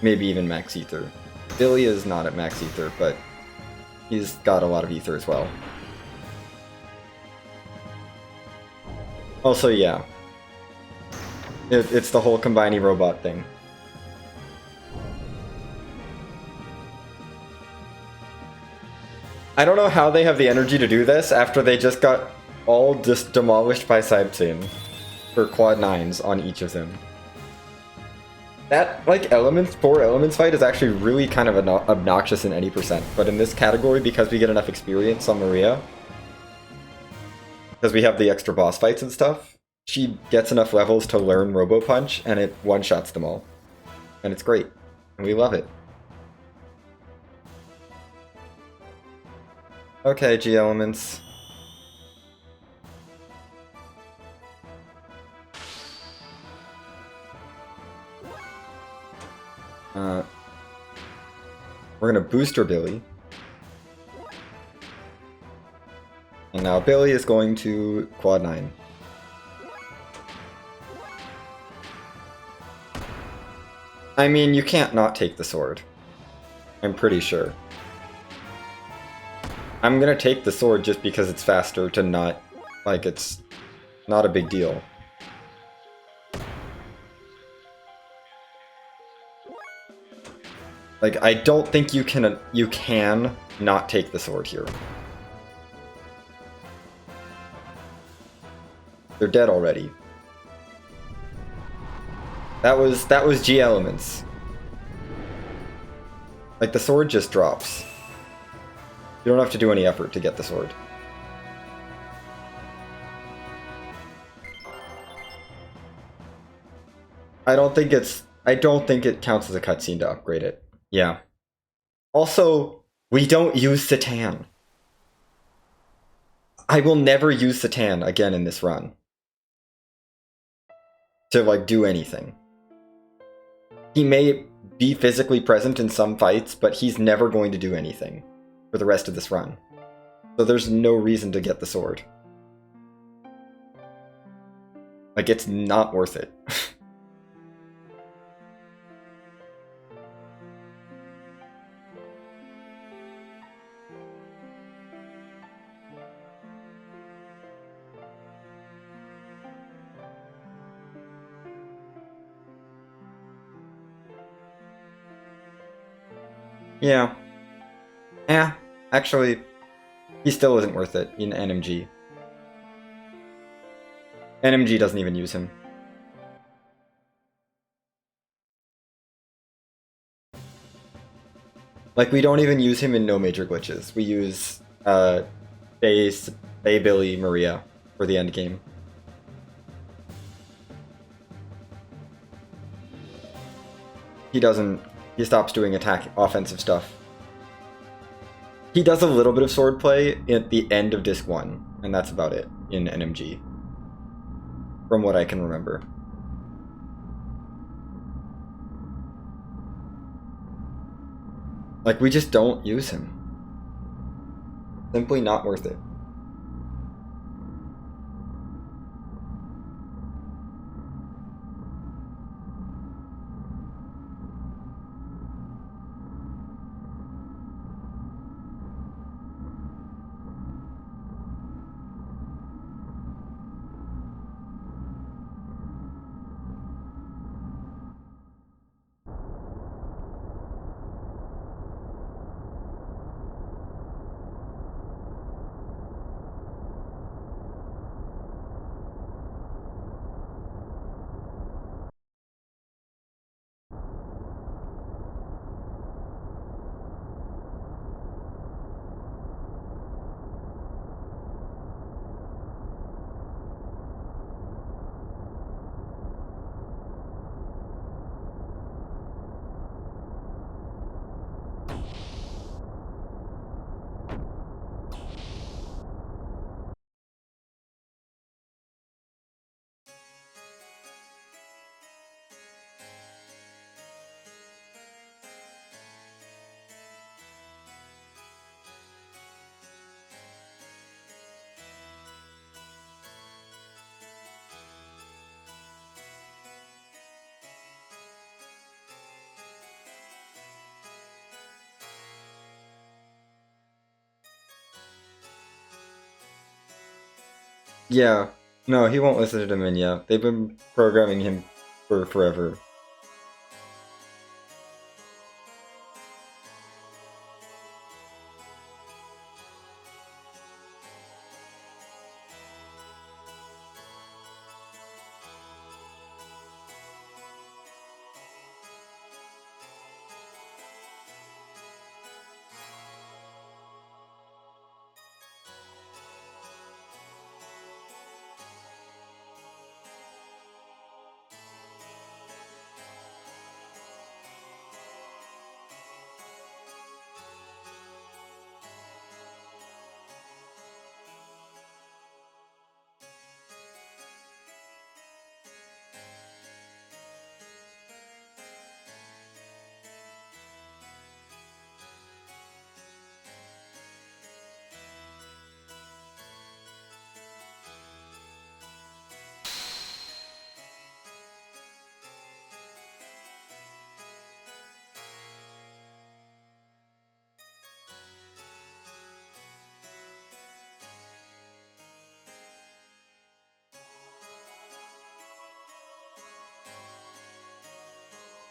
Maybe even max ether. Billy is not at max ether, but he's got a lot of ether as well. Also, yeah. It's the whole combining robot thing. I don't know how they have the energy to do this after they just got all just demolished by Saibtsin for quad 9s on each of them. That, like, 4 elements fight is actually really kind of obnoxious in any percent, but in this category, because we get enough experience on Maria, because we have the extra boss fights and stuff, she gets enough levels to learn Robo Punch, and it one-shots them all. And it's great. And we love it. Okay, G-Elements. We're gonna booster Billy. And now Billy is going to quad 9. I mean, you can't not take the sword. I'm pretty sure. I'm gonna take the sword just because it's faster to not... Like, it's not a big deal. Like, I don't think you can not take the sword here. They're dead already. That was G elements. Like, the sword just drops. You don't have to do any effort to get the sword. I don't think it counts as a cutscene to upgrade it. Yeah. Also, we don't use Satan. I will never use Satan again in this run. To, like, do anything. He may be physically present in some fights, but he's never going to do anything for the rest of this run. So there's no reason to get the sword. Like, it's not worth it. Yeah. Yeah, actually, he still isn't worth it in NMG. NMG doesn't even use him. Like, we don't even use him in no major glitches. We use Faye, Billy, Maria for the end game. He stops doing offensive stuff. He does a little bit of swordplay at the end of Disc 1, and that's about it in NMG. From what I can remember. Like, we just don't use him. Simply not worth it. Yeah. No, he won't listen to Dominia. They've been programming him for forever.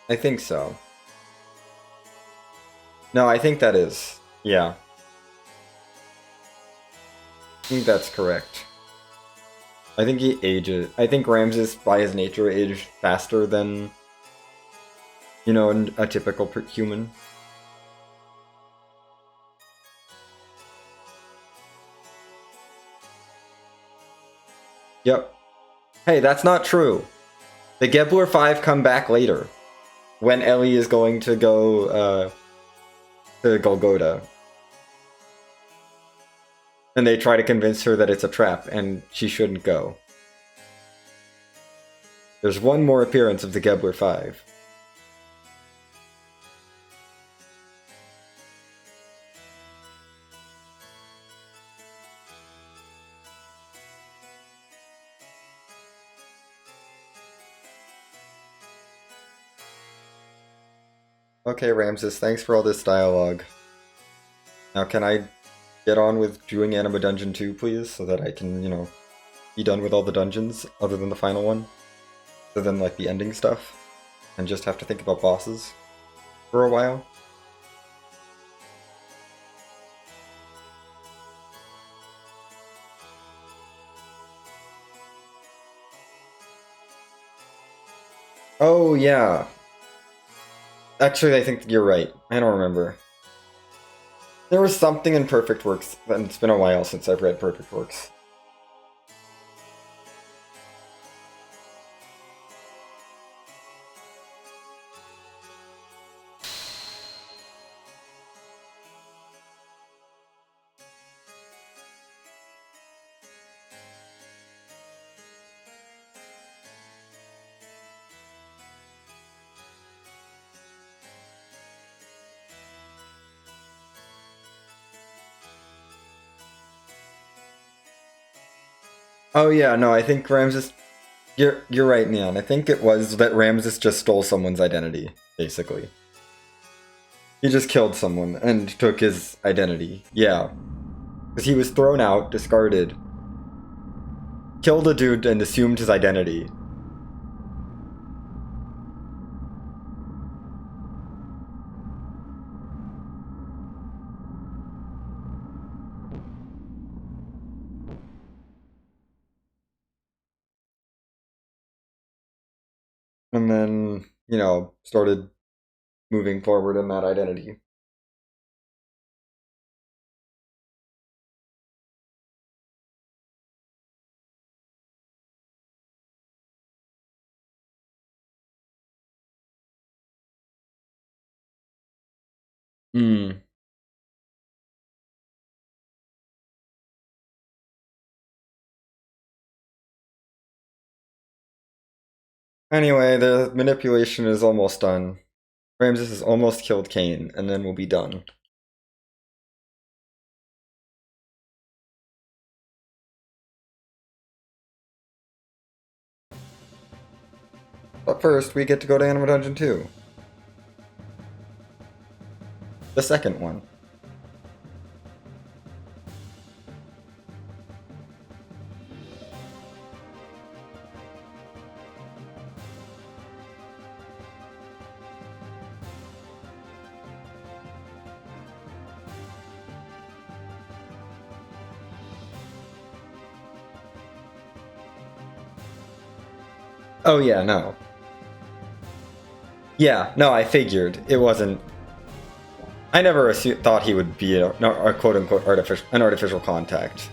I think so. No, I think that is. Yeah. I think that's correct. I think he ages. I think Ramses, by his nature, aged faster than, you know, a typical human. Yep. Hey, that's not true. The Gebler 5 come back later. When Ellie is going to go, to Golgotha. And they try to convince her that it's a trap, and she shouldn't go. There's one more appearance of the Gebler 5. Okay, Ramses, thanks for all this dialogue. Now can I get on with doing Anima Dungeon 2, please? So that I can, you know, be done with all the dungeons, other than the final one? Other than, like, the ending stuff? And just have to think about bosses for a while? Oh, yeah. Actually, I think you're right. I don't remember. There was something in Perfect Works, and it's been a while since I've read Perfect Works. Oh yeah, no, I think Ramses. You're right, Neon. I think it was that Ramses just stole someone's identity, basically. He just killed someone and took his identity. Yeah, because he was thrown out, discarded, killed a dude, and assumed his identity. And then, you know, started moving forward in that identity. Hmm. Anyway, the manipulation is almost done. Ramses has almost killed Cain, and then we'll be done. But first, we get to go to Animal Dungeon 2. The second one. Oh yeah, no. Yeah, no, I figured. It wasn't... I never thought he would be a quote-unquote artificial contact.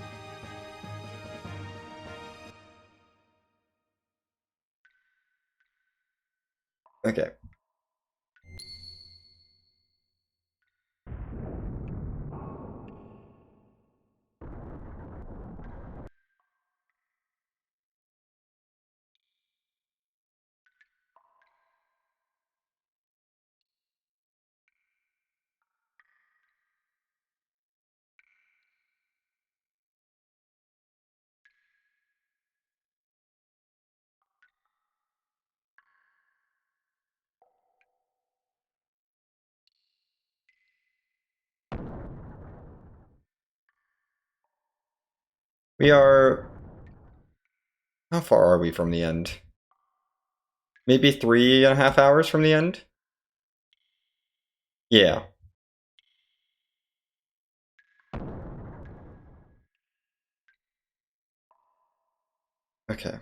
Okay. We are... How far are we from the end? Maybe 3.5 hours from the end? Yeah. Okay.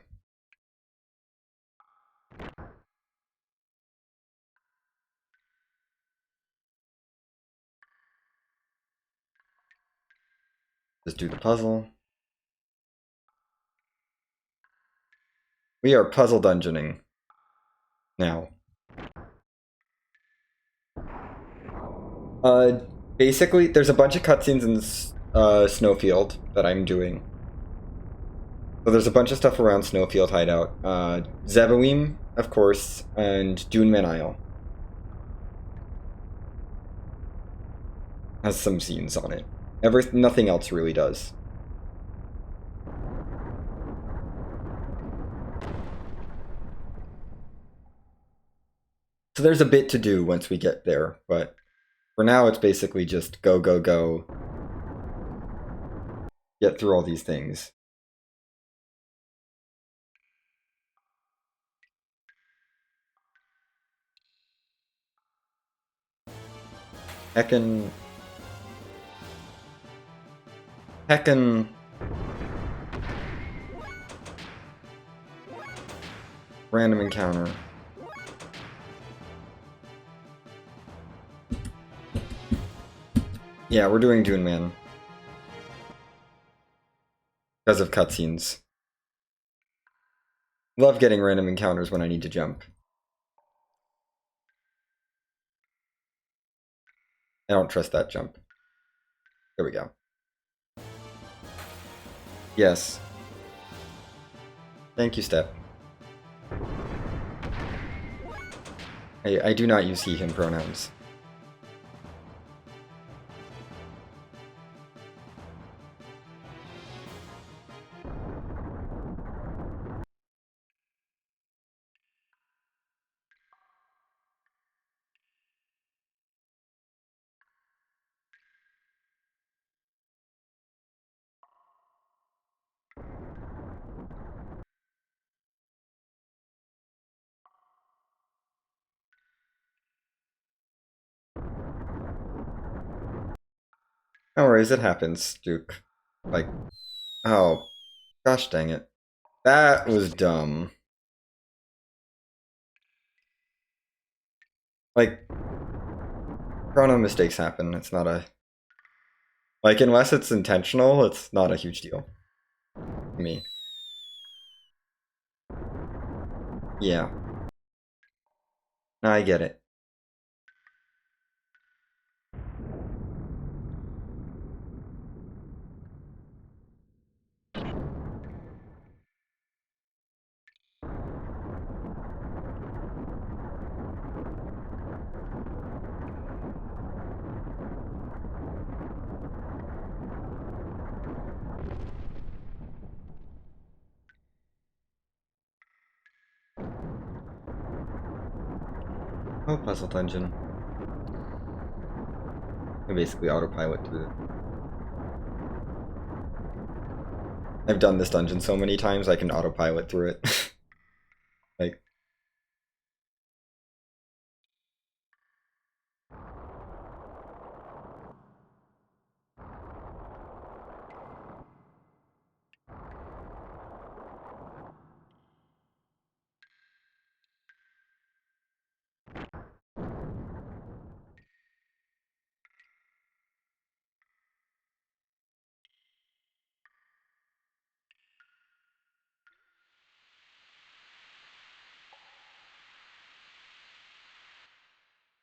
Just do the puzzle. We are puzzle dungeoning. Now. Basically, there's a bunch of cutscenes in Snowfield that I'm doing. So there's a bunch of stuff around Snowfield Hideout. Zebawim, of course, and Duneman Isle. Has some scenes on it. Nothing else really does. So there's a bit to do once we get there, but for now it's basically just go, go, go. Get through all these things. Heckin... Random encounter. Yeah, we're doing Dune Man. Because of cutscenes. Love getting random encounters when I need to jump. I don't trust that jump. There we go. Yes. Thank you, Step. I do not use he, him pronouns. No worries, it happens, Duke. Like, oh, gosh dang it. That was dumb. Like, chrono mistakes happen. It's not a... Like, unless it's intentional, it's not a huge deal. To me. Yeah. No, I get it. Oh, puzzle dungeon. I basically autopilot through it. I've done this dungeon so many times I can autopilot through it. Like,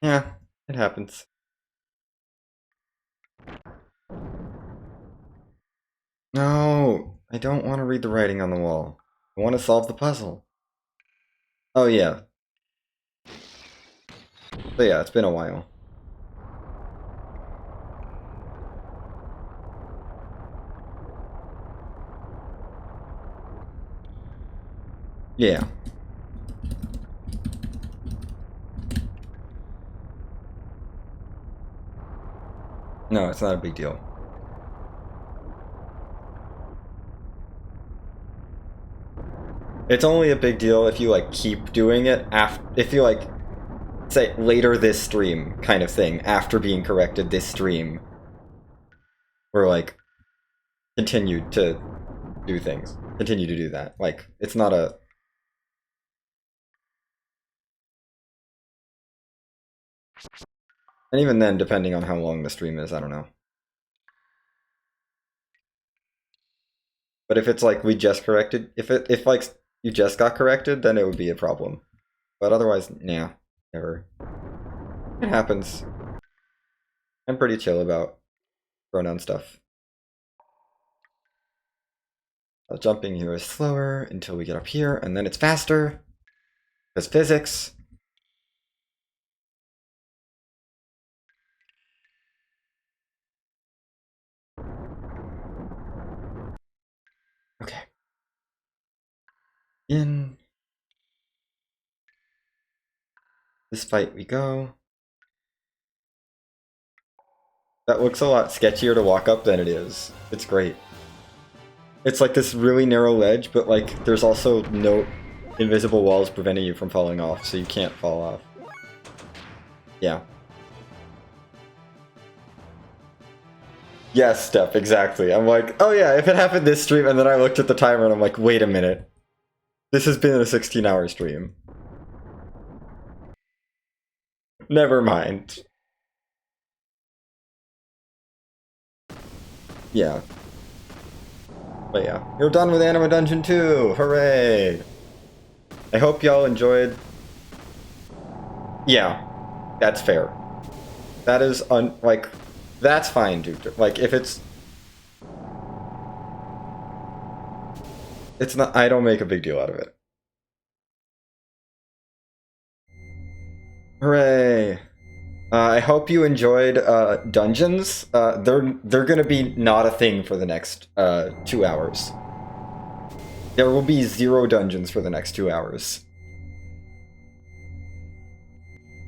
yeah, it happens. No, I don't want to read the writing on the wall. I want to solve the puzzle. Oh yeah. So yeah, it's been a while. Yeah. No, it's not a big deal. It's only a big deal if you like keep doing it if you like say later this stream kind of thing after being corrected this stream, or like continue to do things. Continue to do that. Like it's not a and even then depending on how long the stream is, I don't know. But if it's like we just corrected, if like you just got corrected, then it would be a problem. But otherwise, nah, never. It happens. I'm pretty chill about pronoun stuff. Jumping here is slower until we get up here, and then it's faster. Because physics. Okay. In this fight we go. That looks a lot sketchier to walk up than it is. It's great. It's like this really narrow ledge, but like there's also no invisible walls preventing you from falling off, so you can't fall off. Yeah. Yes, Step, exactly. I'm like, oh yeah, if it happened this stream, and then I looked at the timer and I'm like, wait a minute. This has been a 16-hour stream. Never mind. Yeah. But yeah, you're done with Anima Dungeon 2! Hooray! I hope y'all enjoyed. Yeah, that's fair. That is like, that's fine, dude. Like, if it's not, I don't make a big deal out of it. Hooray! I hope you enjoyed dungeons. They're gonna be not a thing for the next 2 hours. There will be 0 dungeons for the next 2 hours.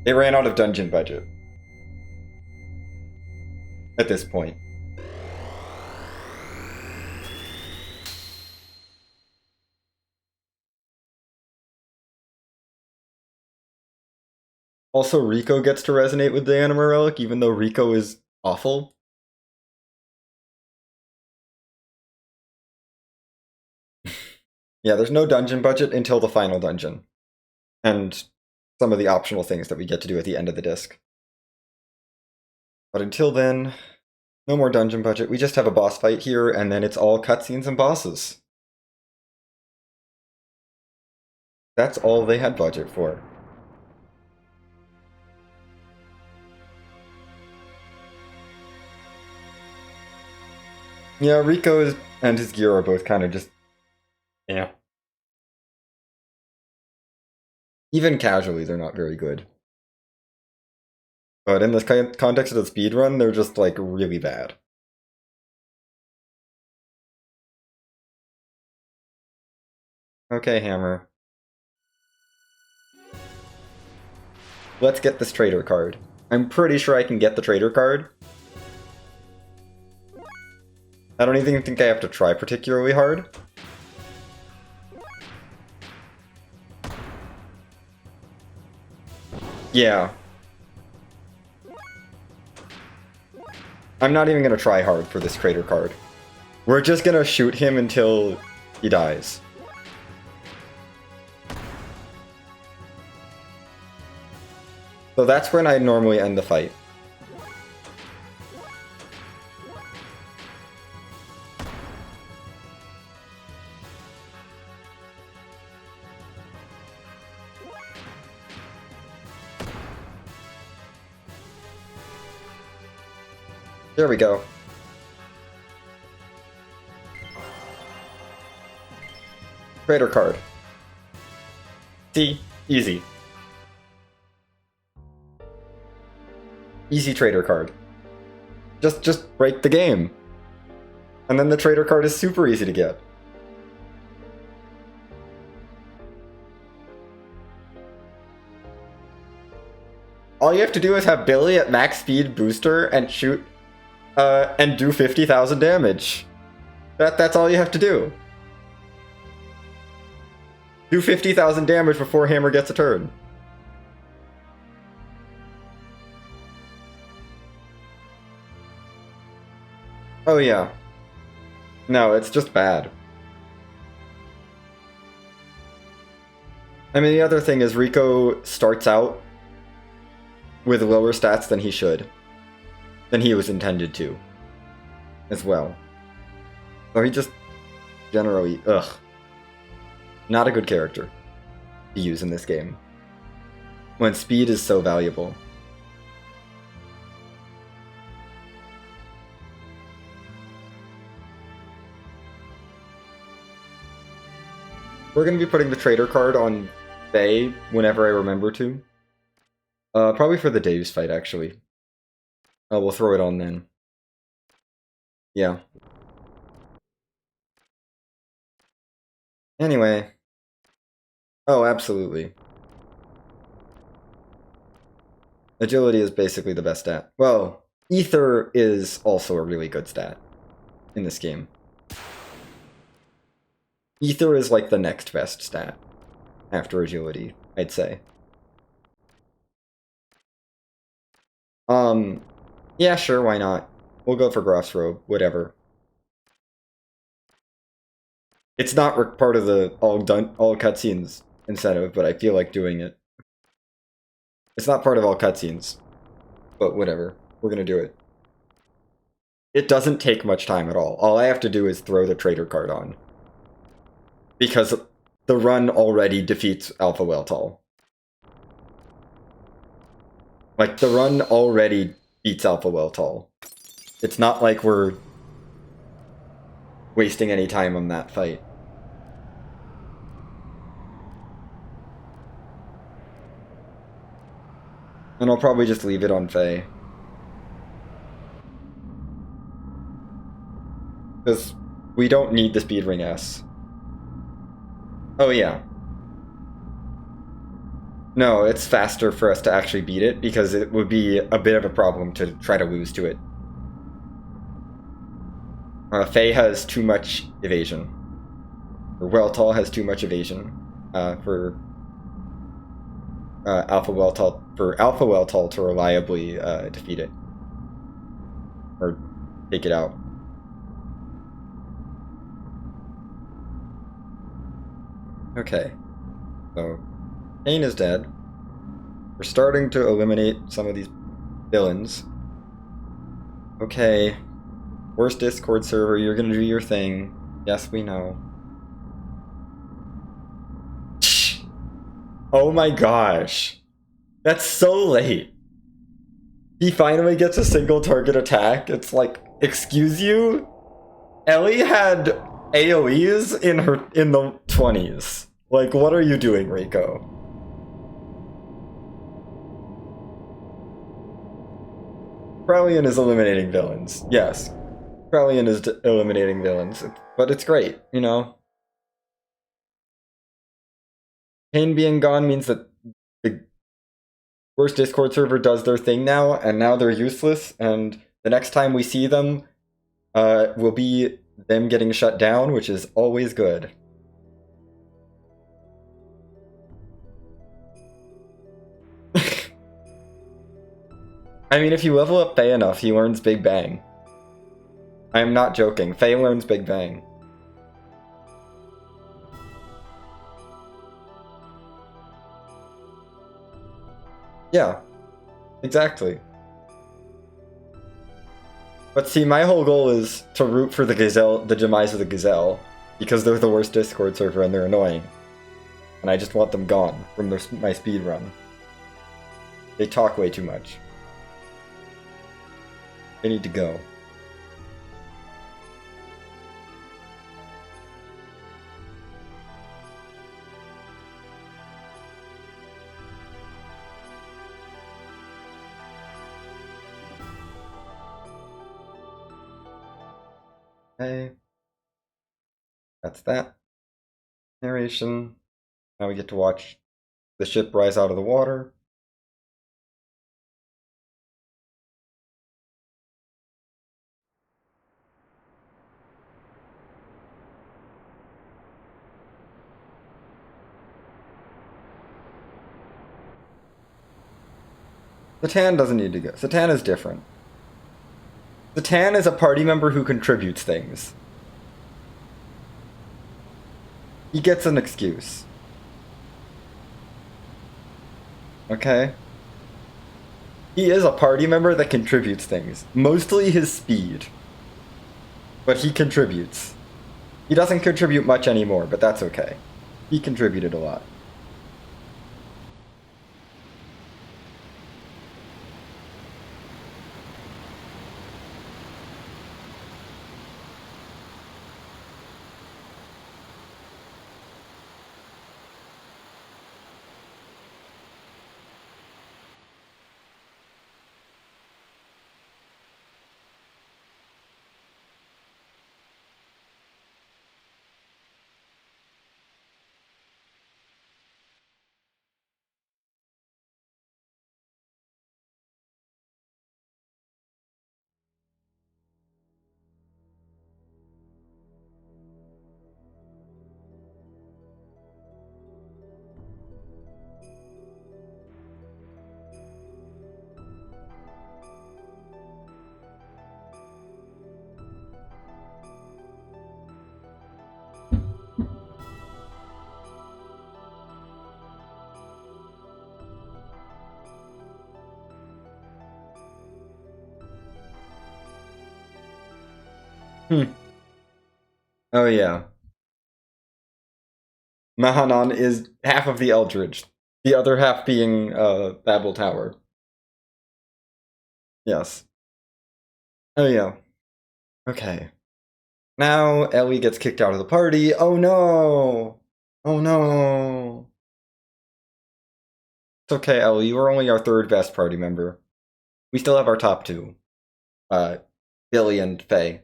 They ran out of dungeon budget at this point. Also, Rico gets to resonate with the Anima Relic, even though Rico is awful. Yeah, there's no dungeon budget until the final dungeon. And some of the optional things that we get to do at the end of the disc. But until then, no more dungeon budget. We just have a boss fight here, and then it's all cutscenes and bosses. That's all they had budget for. Yeah, Rico and his gear are both kind of just... yeah. Even casually, they're not very good. But in the context of the speedrun, they're just, like, really bad. Okay, Hammer. Let's get this trader card. I'm pretty sure I can get the trader card. I don't even think I have to try particularly hard. Yeah. I'm not even gonna try hard for this trader card. We're just gonna shoot him until he dies. So that's when I normally end the fight. There we go. Trader card. See? Easy. Easy trader card. Just break the game. And then the trader card is super easy to get. All you have to do is have Billy at max speed booster and shoot and do 50,000 damage. That's all you have to do. Do 50,000 damage before Hammer gets a turn. Oh yeah. No, it's just bad. I mean, the other thing is Rico starts out with lower stats than he should. Than he was intended to. As well. So he just generally, not a good character to use in this game. When speed is so valuable. We're going to be putting the trader card on Faye whenever I remember to. Probably for the Dave's fight, actually. We'll throw it on then. Yeah. Anyway. Oh, absolutely. Agility is basically the best stat. Well, Ether is also a really good stat in this game. Ether is like the next best stat after agility, I'd say. Yeah, sure, why not? We'll go for Groff's Robe, whatever. It's not part of the all cutscenes incentive, but I feel like doing it. It's not part of all cutscenes, but whatever. We're gonna do it. It doesn't take much time at all. All I have to do is throw the trader card on. Because the run already defeats Alpha Weltall. Like, the run already beats Alpha Weltall. It's not like we're wasting any time on that fight. And I'll probably just leave it on Faye. Because we don't need the Speed Ring S. Oh yeah. No, it's faster for us to actually beat it, because it would be a bit of a problem to try to lose to it. Faye has too much evasion. Or Weltall has too much evasion for Alpha Weltall to reliably defeat it. Or take it out. Okay. So Kane is dead. We're starting to eliminate some of these villains. Okay. Worst Discord server, you're gonna do your thing. Yes, we know. Oh my gosh. That's so late. He finally gets a single target attack. It's like, excuse you? Ellie had AoEs in the 20s. Like, what are you doing, Rico? Krellian is eliminating villains. Yes. Krellian is eliminating villains. But it's great, you know? Kane being gone means that Worst Discord server does their thing now, and now they're useless, and the next time we see them will be them getting shut down, which is always good. I mean, if you level up Faye enough, he learns Big Bang. I am not joking. Faye learns Big Bang. Yeah, exactly. But see, my whole goal is to root for the Gazelle, the demise of the Gazelle, because they're the worst Discord server and they're annoying. And I just want them gone from my speed run. They talk way too much. They need to go. Okay. That's that. Narration. Now we get to watch the ship rise out of the water. Satan doesn't need to go. Satan is different. Satan is a party member who contributes things. He gets an excuse. Okay? He is a party member that contributes things. Mostly his speed. But he contributes. He doesn't contribute much anymore, but that's okay. He contributed a lot. Oh yeah. Mahanon is half of the Eldridge. The other half being Babel Tower. Yes. Oh yeah. Okay. Now Ellie gets kicked out of the party. Oh no! Oh no! It's okay, Ellie. You were only our third best party member. We still have our top two. Billy and Faye.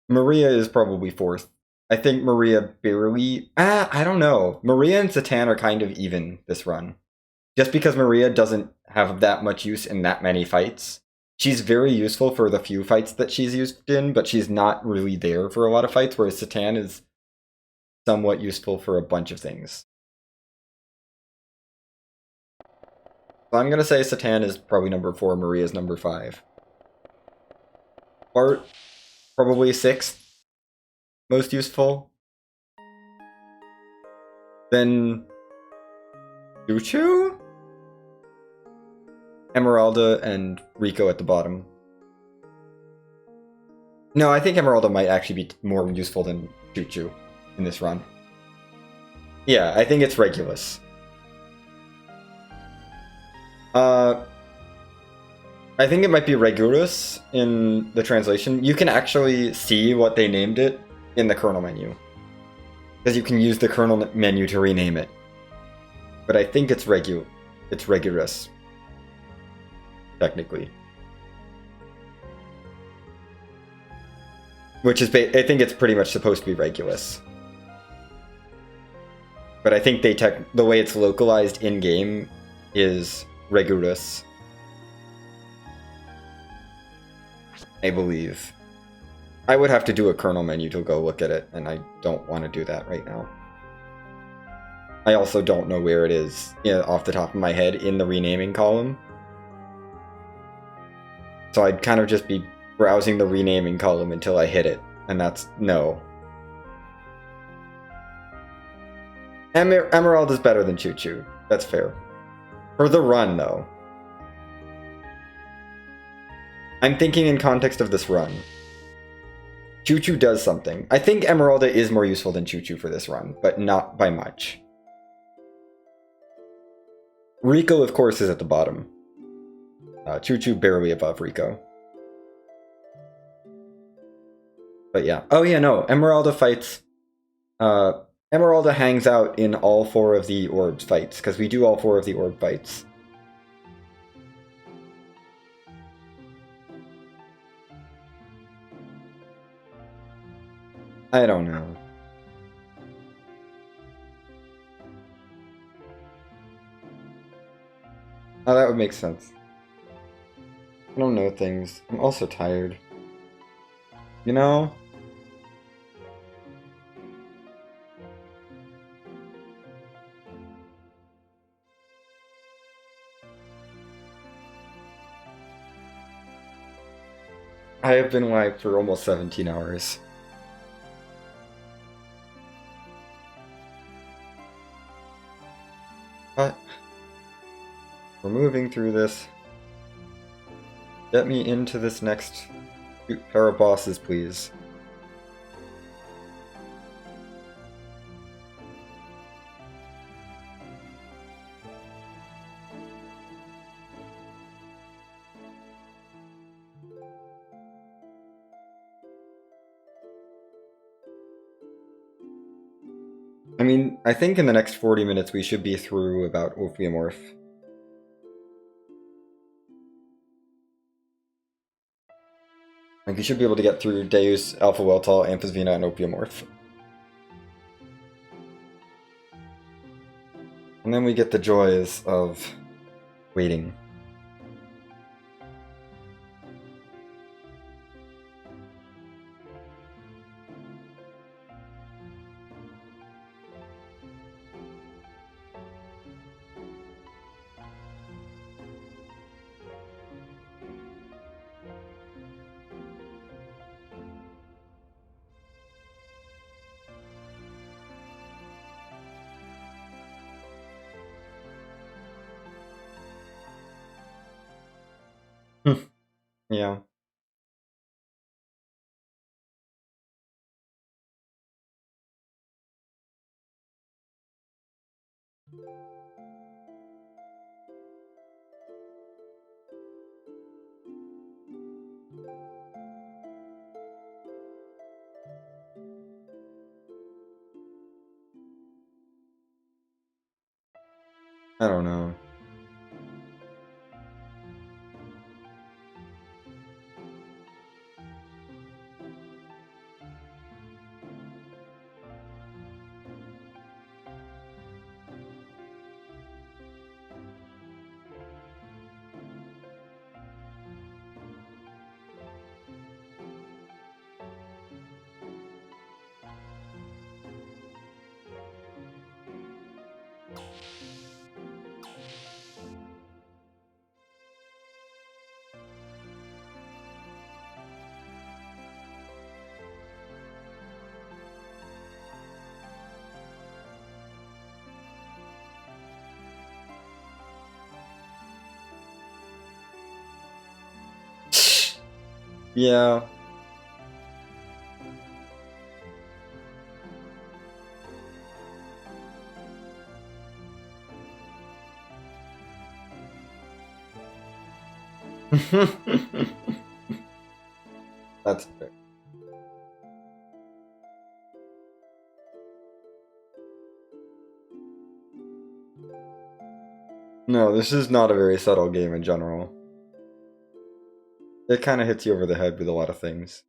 Maria is probably fourth. I think Maria barely... I don't know. Maria and Satan are kind of even this run. Just because Maria doesn't have that much use in that many fights. She's very useful for the few fights that she's used in, but she's not really there for a lot of fights, whereas Satan is somewhat useful for a bunch of things. So I'm gonna say Satan is probably number 4, Maria is number 5. Bart, probably 6th. Most useful. Then Chuchu? Emeralda and Rico at the bottom. No, I think Emeralda might actually be more useful than Chuchu in this run. Yeah, I think it's Regulus. I think it might be Regulus in the translation. You can actually see what they named it in the kernel menu. Because you can use the kernel menu to rename it. But I think it's Regulus. Technically. Which is, I think it's pretty much supposed to be Regulus. But I think the way it's localized in-game is Regulus. I believe. I would have to do a kernel menu to go look at it, and I don't want to do that right now. I also don't know where it is, off the top of my head, in the renaming column. So I'd kind of just be browsing the renaming column until I hit it, and that's no. Emerald is better than Choo Choo. That's fair. For the run, though. I'm thinking in context of this run. Choo Choo does something. I think Emeralda is more useful than Choo Choo for this run, but not by much. Rico, of course, is at the bottom. Choo Choo barely above Rico. But yeah. Oh yeah, no. Emeralda fights... Emeralda hangs out in all 4 of the orbs fights, because we do all 4 of the orb fights. I don't know. Oh, that would make sense. I don't know things. I'm also tired. You know? I have been live for almost 17 hours. But we're moving through this. Get me into this next pair of bosses, please. I mean, I think in the next 40 minutes we should be through about Ophiomorph. Like, we should be able to get through Deus, Alpha Weltal, Amphisvina, and Ophiomorph. And then we get the joys of waiting. Yeah. I don't know. Yeah. That's fair. No, this is not a very subtle game in general. It kind of hits you over the head with a lot of things.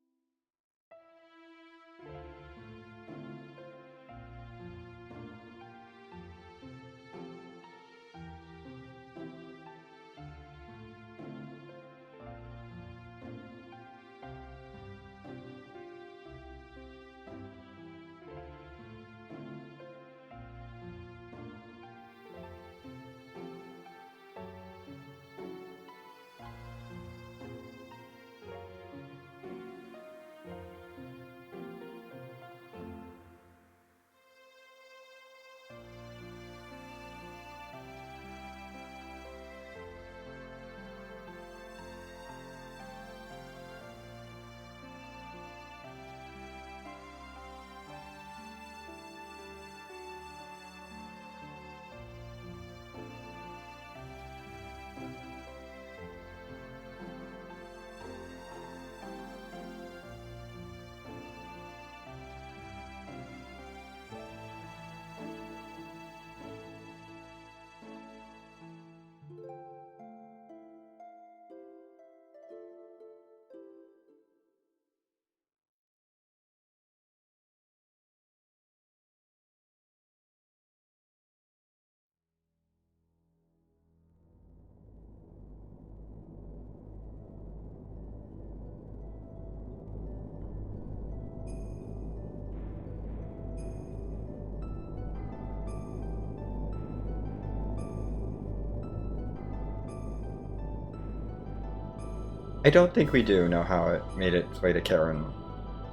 I don't think we do know how it made its way to Karen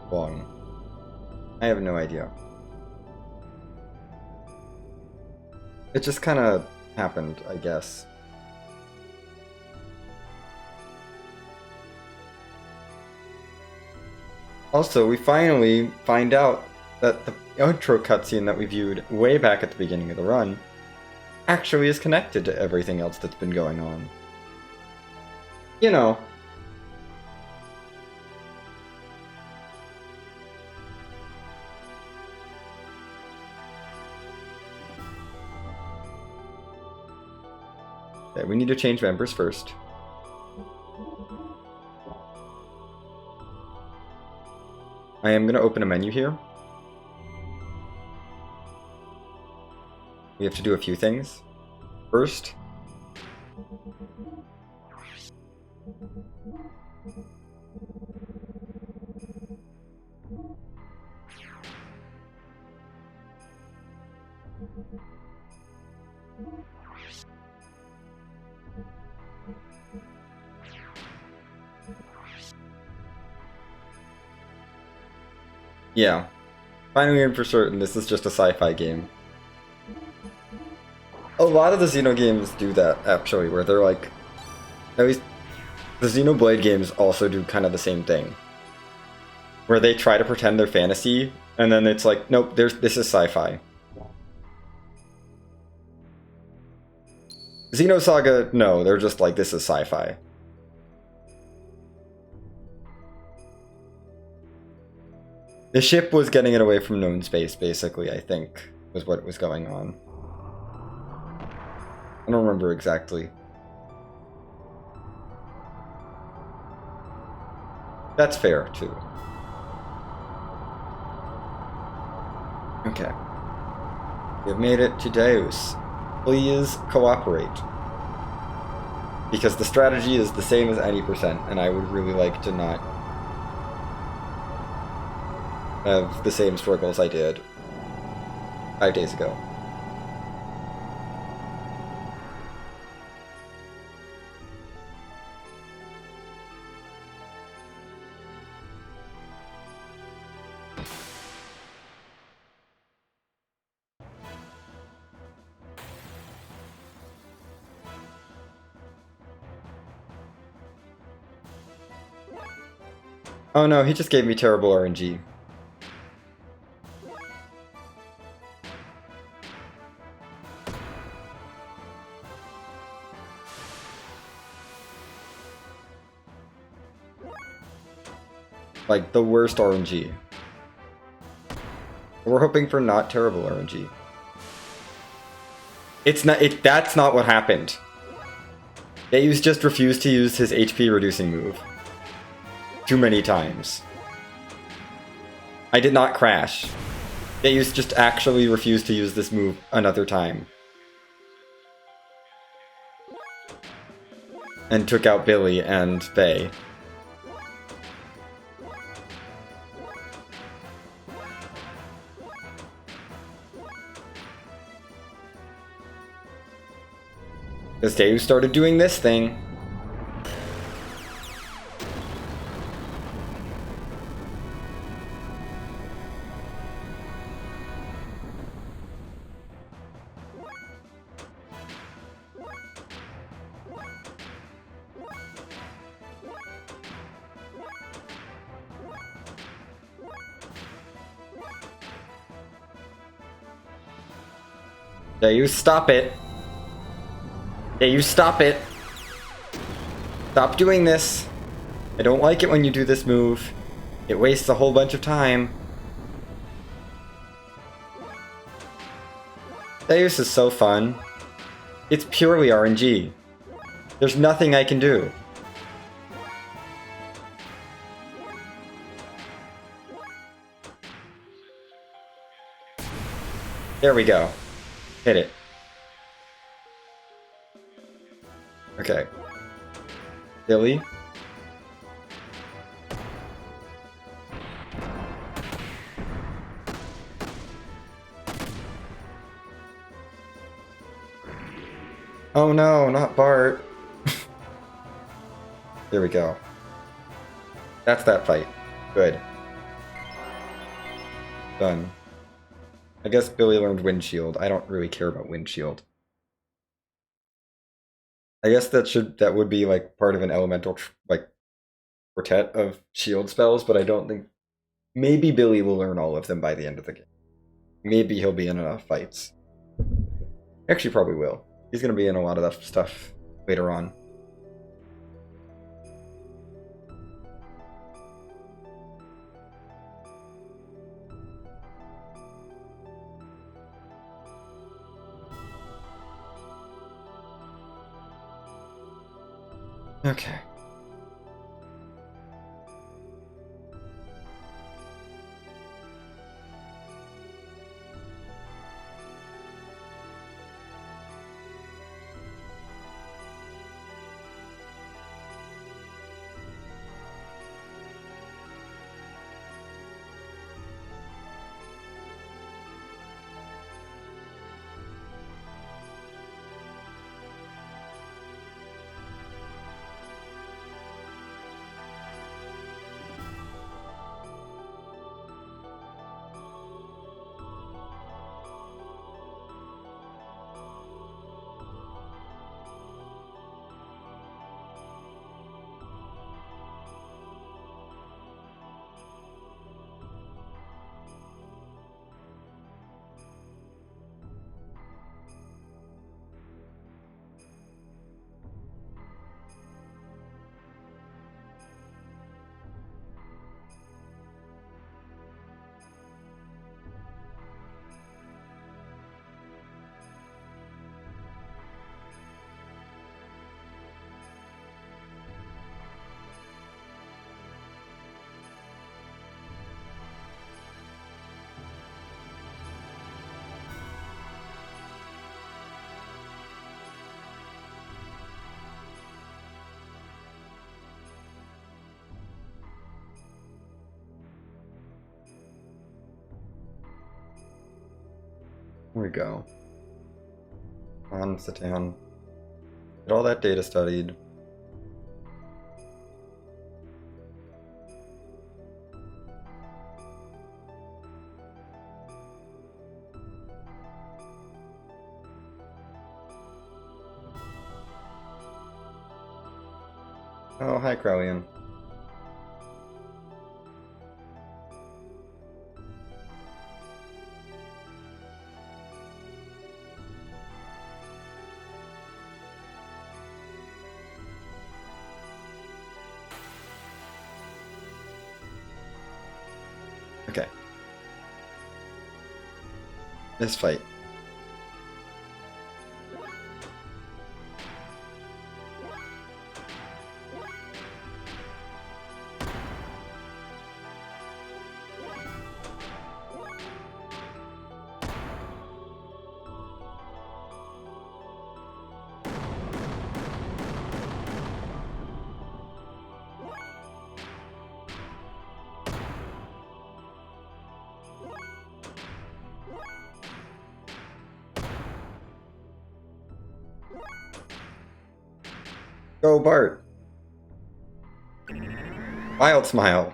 Wong. I have no idea. It just kind of happened, I guess. Also, we finally find out that the outro cutscene that we viewed way back at the beginning of the run actually is connected to everything else that's been going on. You know. Okay, we need to change members first. I am going to open a menu here. We have to do a few things. First, yeah, finally and for certain, this is just a sci-fi game. A lot of the Xeno games do that, actually, where they're like... At least, the Xenoblade games also do kind of the same thing. Where they try to pretend they're fantasy, and then it's like, nope, this is sci-fi. Xenosaga, no, they're just like, this is sci-fi. The ship was getting it away from known space, basically, I think, was what was going on. I don't remember exactly. That's fair, too. Okay. We have made it to Deus. Please cooperate. Because the strategy is the same as any %, and I would really like to not have the same struggles I did 5 days ago. Oh no, he just gave me terrible RNG. Like, the worst RNG. We're hoping for not terrible RNG. That's not what happened. Deus just refused to use his HP reducing move. Too many times. I did not crash. Deus just actually refused to use this move another time. And took out Billy and Faye. Because Deus started doing this thing. Deus, stop it. Deus, stop it. Stop doing this. I don't like it when you do this move. It wastes a whole bunch of time. Deus is so fun. It's purely RNG. There's nothing I can do. There we go. Hit it. Okay. Billy. Oh no, not Bart. There we go. That's that fight. Good. Done. I guess Billy learned Windshield. I don't really care about Windshield. I guess that would be like part of an elemental like quartet of shield spells, but I don't think. Maybe Billy will learn all of them by the end of the game. Maybe he'll be in enough fights. Actually, probably will. He's gonna be in a lot of that stuff later on. Okay. Here we go. On, sit down. Get all that data studied. Oh, hi, Crowley. Okay. This fight. Go, Bart! Wild smile!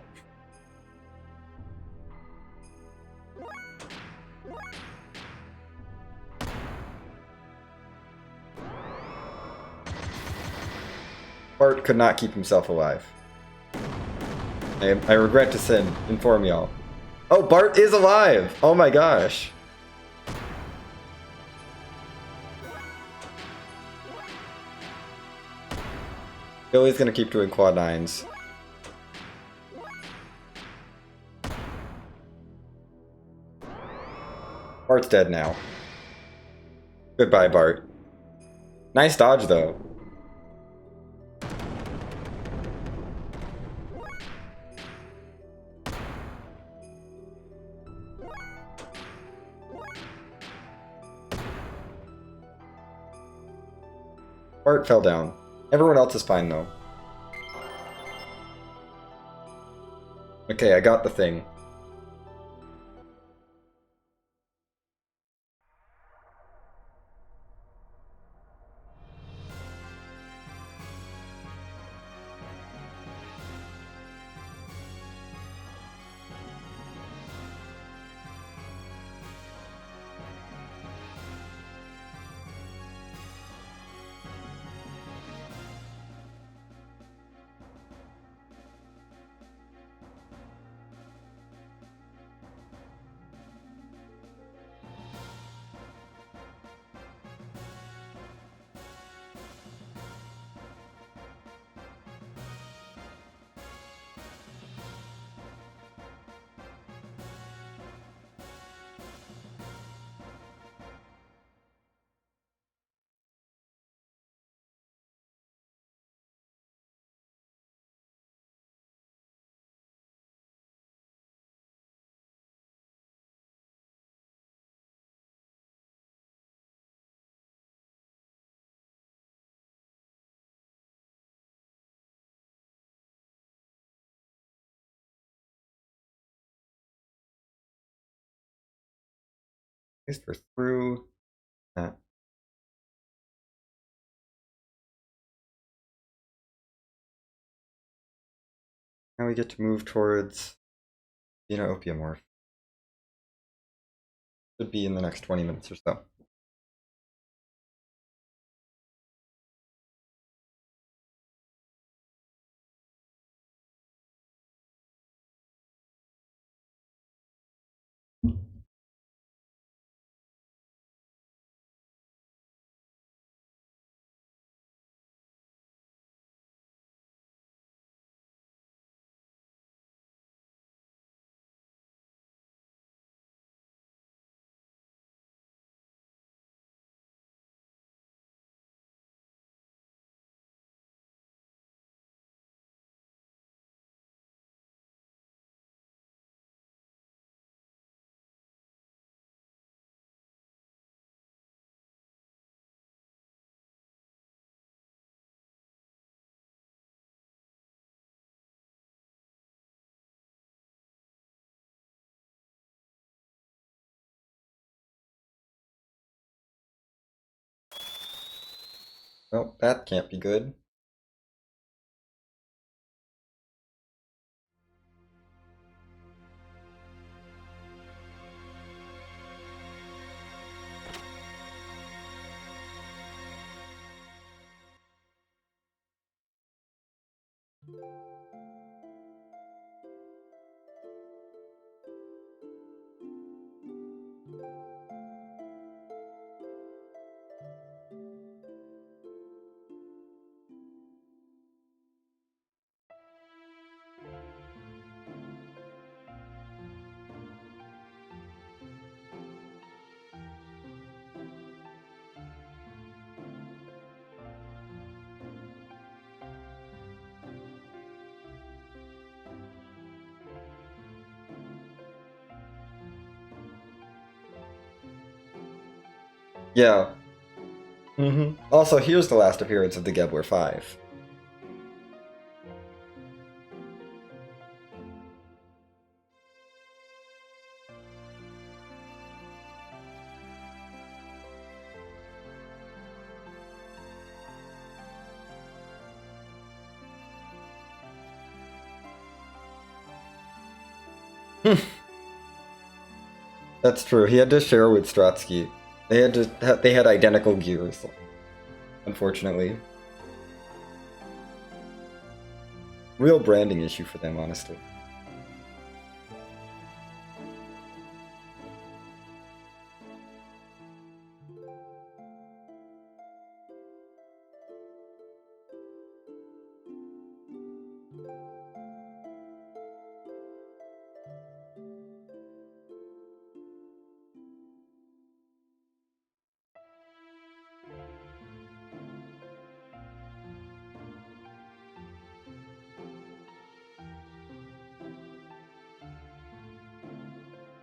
Bart could not keep himself alive. I regret to inform y'all. Oh, Bart is alive! Oh my gosh! Billy's gonna keep doing quad nines. Bart's dead now. Goodbye, Bart. Nice dodge, though. Bart fell down. Everyone else is fine, though. Okay, I got the thing. At least we're through that. Now we get to move towards Xenogears. Should be in the next 20 minutes or so. Well, that can't be good. Yeah. Also, here's the last appearance of the Gebler 5. That's true. He had to share with Stratsky. They had identical gears, unfortunately. Real branding issue for them, honestly.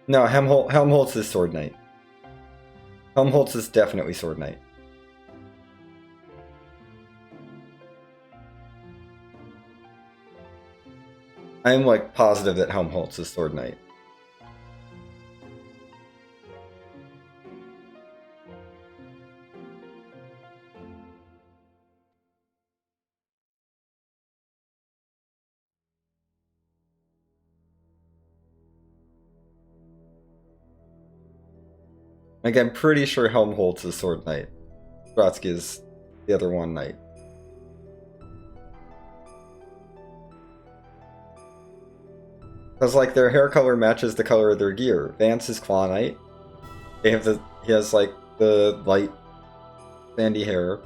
No, Helmholtz is Sword Knight. Helmholtz is definitely Sword Knight. I'm like positive that Helmholtz is Sword Knight. Like, I'm pretty sure Helmholtz is Sword Knight. Stratsky is the other one Knight. Because, like, their hair color matches the color of their gear. Vance is Claw Knight. He has, like, the light sandy hair.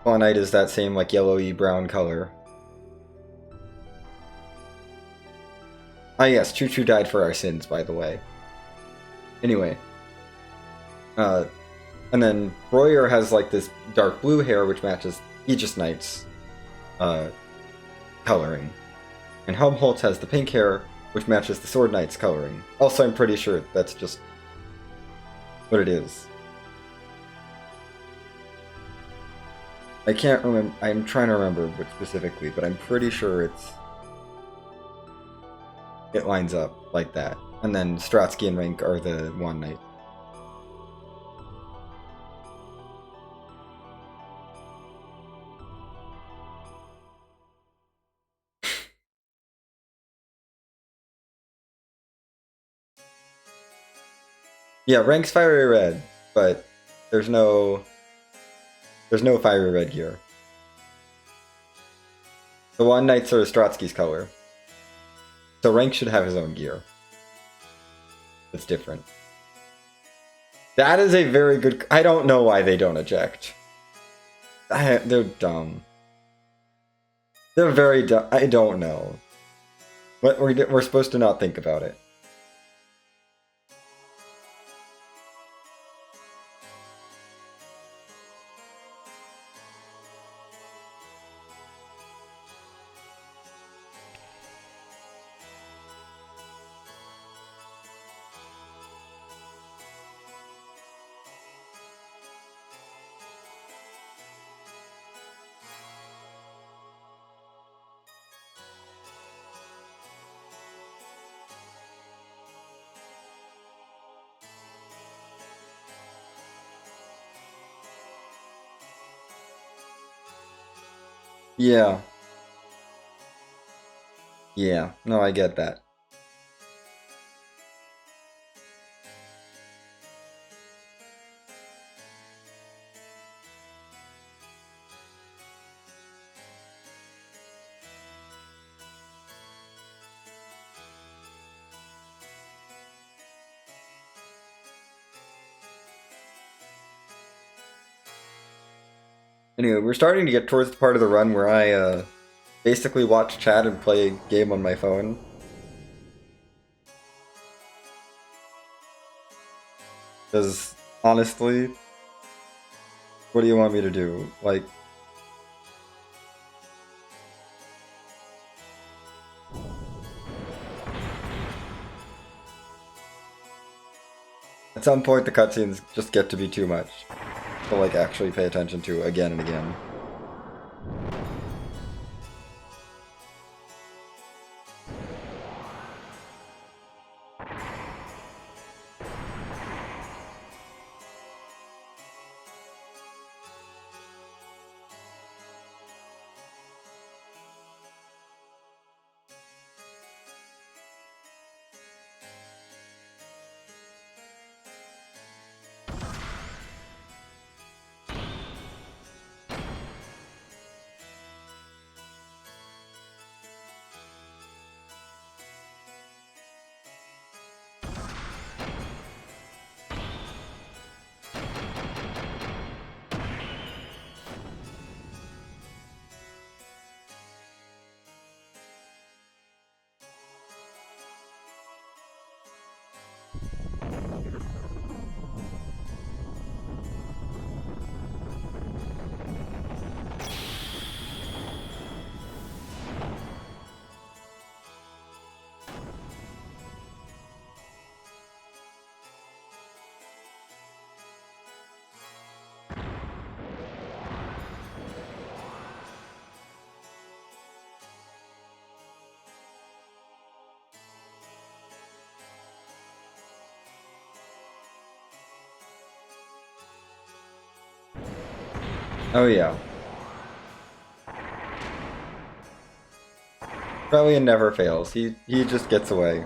Claw Knight is that same, like, yellowy brown color. Ah, yes, Choo Choo died for our sins, by the way. Anyway. And then Royer has, like, this dark blue hair, which matches Aegis Knight's coloring. And Helmholtz has the pink hair, which matches the Sword Knight's coloring. Also, I'm pretty sure that's just what it is. I can't remember. I'm trying to remember what specifically, but I'm pretty sure it lines up like that. And then Stratsky and Rank are the one Knight. Yeah, rank's fiery red, but there's no fiery red gear. The One Knights are Stratsky's color. So rank should have his own gear. It's different. That is a very good... I don't know why they don't eject. They're dumb. They're very dumb. I don't know. But we're supposed to not think about it. Yeah. Yeah. No, I get that. Anyway, we're starting to get towards the part of the run where I basically watch chat and play a game on my phone. Because, honestly, what do you want me to do? Like... At some point, the cutscenes just get to be too much to, like, actually pay attention to again and again. Oh yeah. Brilliant never fails. He just gets away.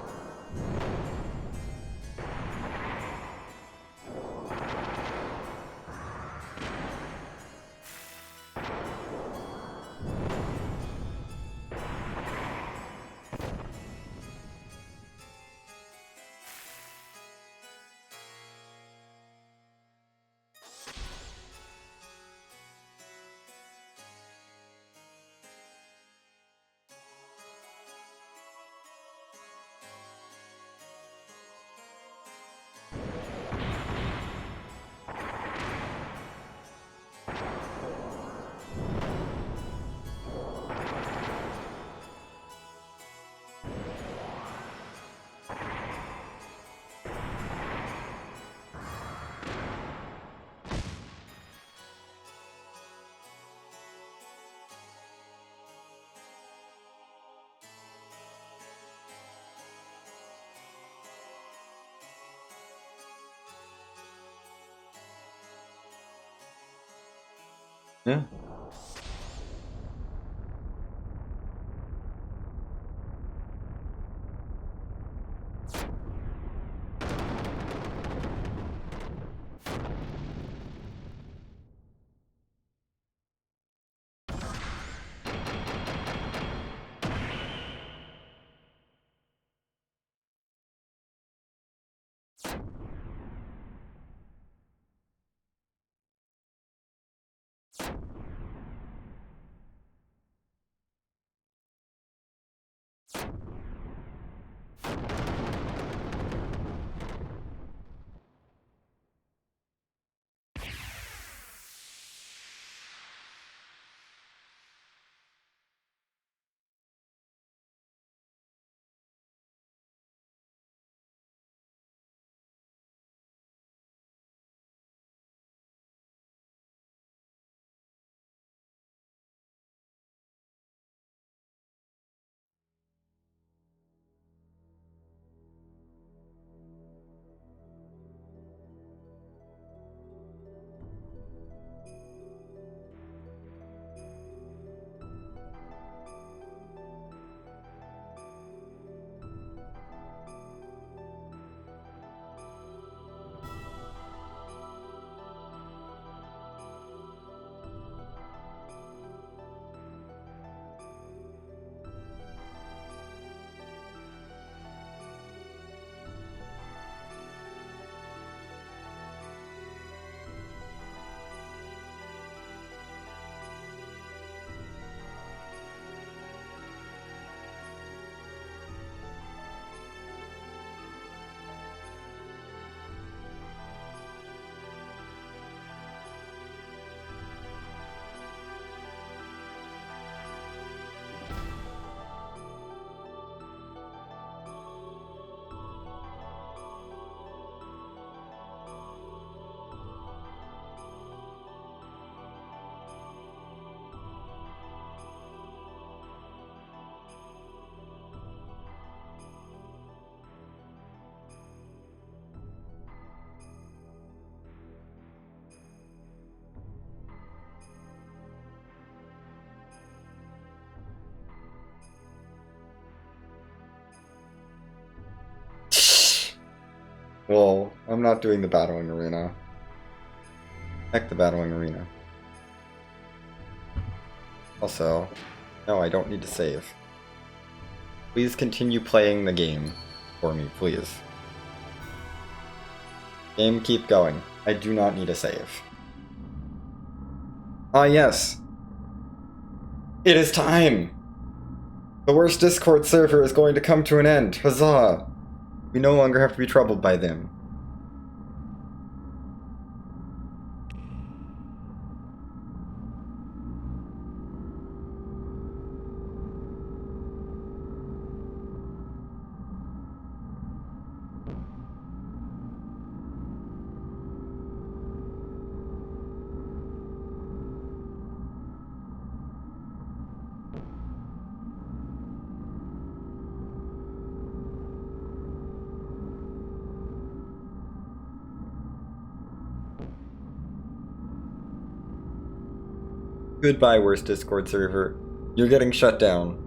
Yeah. Well, I'm not doing the battling arena. Heck the battling arena. Also, no, I don't need to save. Please continue playing the game for me, please. Game, keep going. I do not need a save. Ah, yes. It is time! The worst Discord server is going to come to an end. Huzzah! We no longer have to be troubled by them. Goodbye, worst Discord server. You're getting shut down.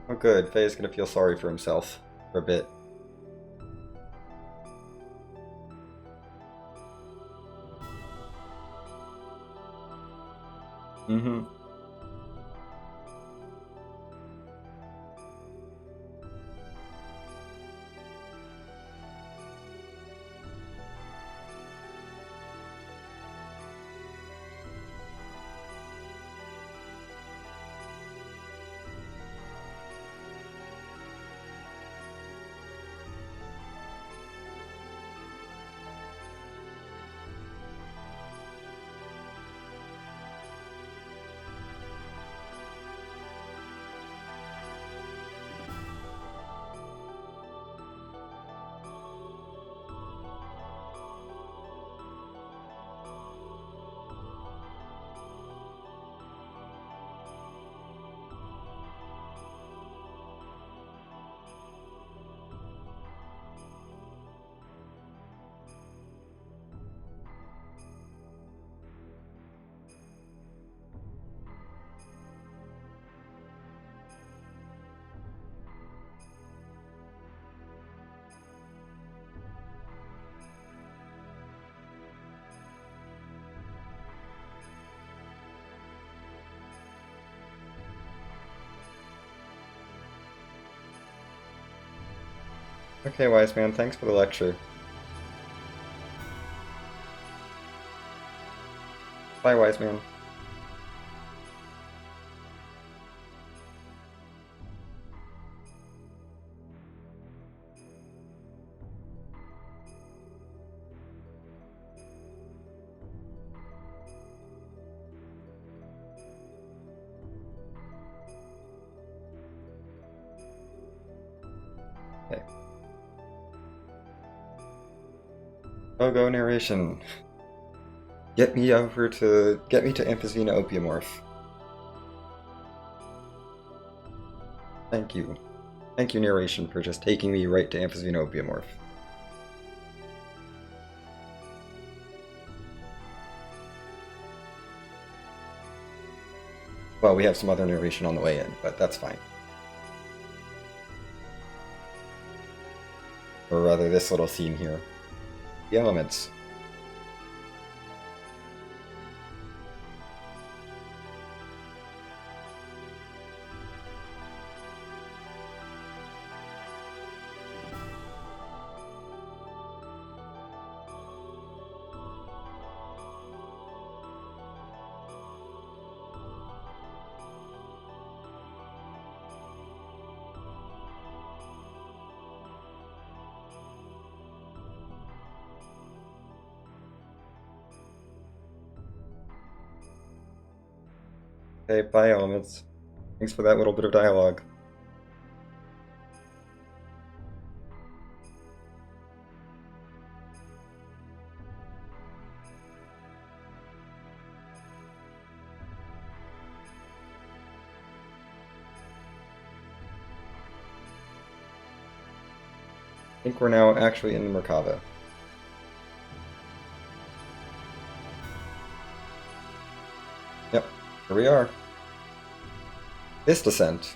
Oh good, Faye's gonna feel sorry for himself for a bit. Mm-hmm. Okay, wise man, thanks for the lecture. Bye, wise man. Okay. Oh, go narration. Get me to Amphicena Opiumorph. Thank you. Thank you, narration, for just taking me right to Amphicena Opiumorph. Well, we have some other narration on the way in, but that's fine. Or rather, this little scene here. The elements. Okay, bye, elements. Thanks for that little bit of dialogue. I think we're now actually in the Merkava. Yep, here we are. This descent.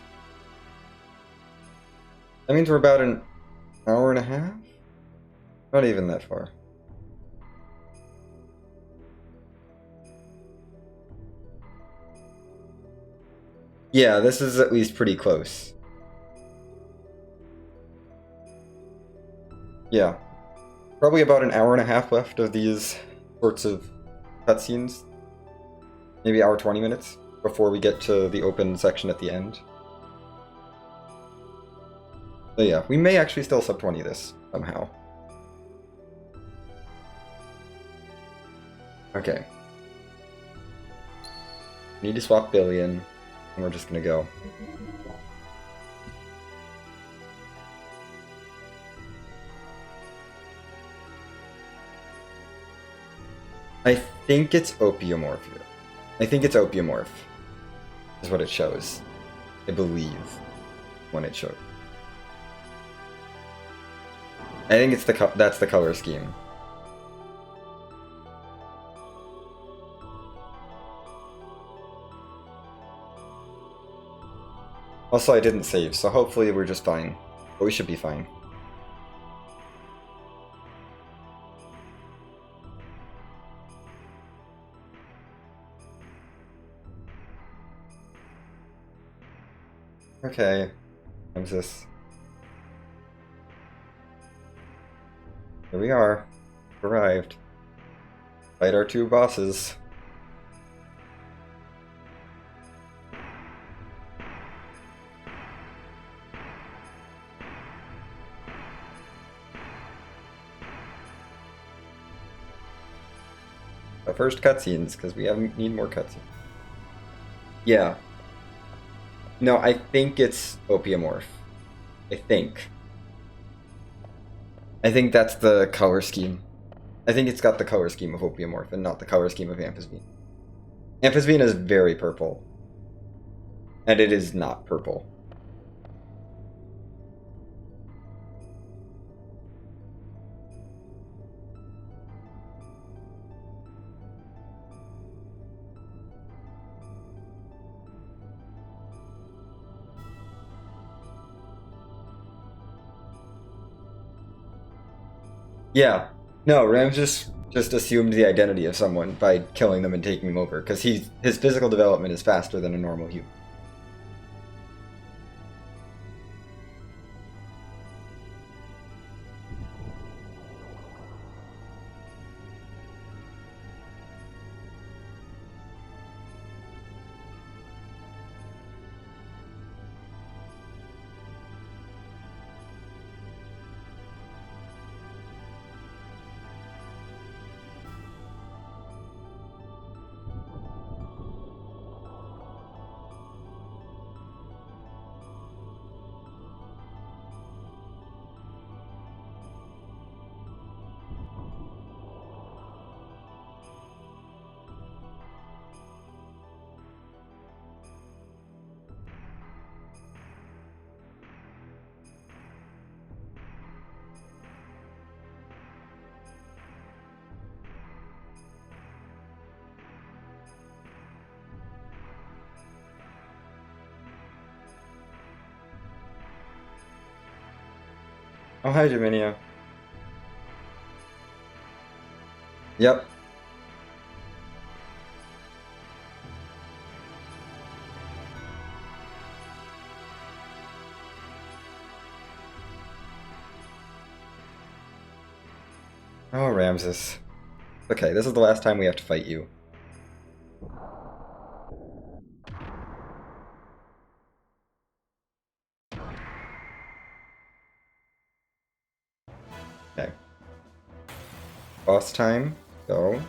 That means we're about an hour and a half? Not even that far. Yeah, this is at least pretty close. Yeah. Probably about an hour and a half left of these sorts of cutscenes. Maybe hour 20 minutes before we get to the open section at the end. So yeah, we may actually still sub 20 this somehow. Okay. Need to swap billion, and we're just gonna go. I think it's Opiumorph here. I think it's Opiumorph is what it shows. I believe when it showed. I think it's that's the color scheme. Also, I didn't save, so hopefully we're just fine. But we should be fine. Okay. What's this? Here we are. Arrived. Fight our two bosses. But first cutscenes, because we need more cutscenes. Yeah. No, I think it's Opiamorph. I think. I think that's the color scheme. I think it's got the color scheme of Opiamorph and not the color scheme of Amphisbean. Amphisbean is very purple. And it is not purple. Yeah. No, Ramses just assumed the identity of someone by killing them and taking them over, because his physical development is faster than a normal human. Oh, hi, Jaminia. Yep. Oh, Ramses. Okay, this is the last time we have to fight you. Okay. Boss time, go.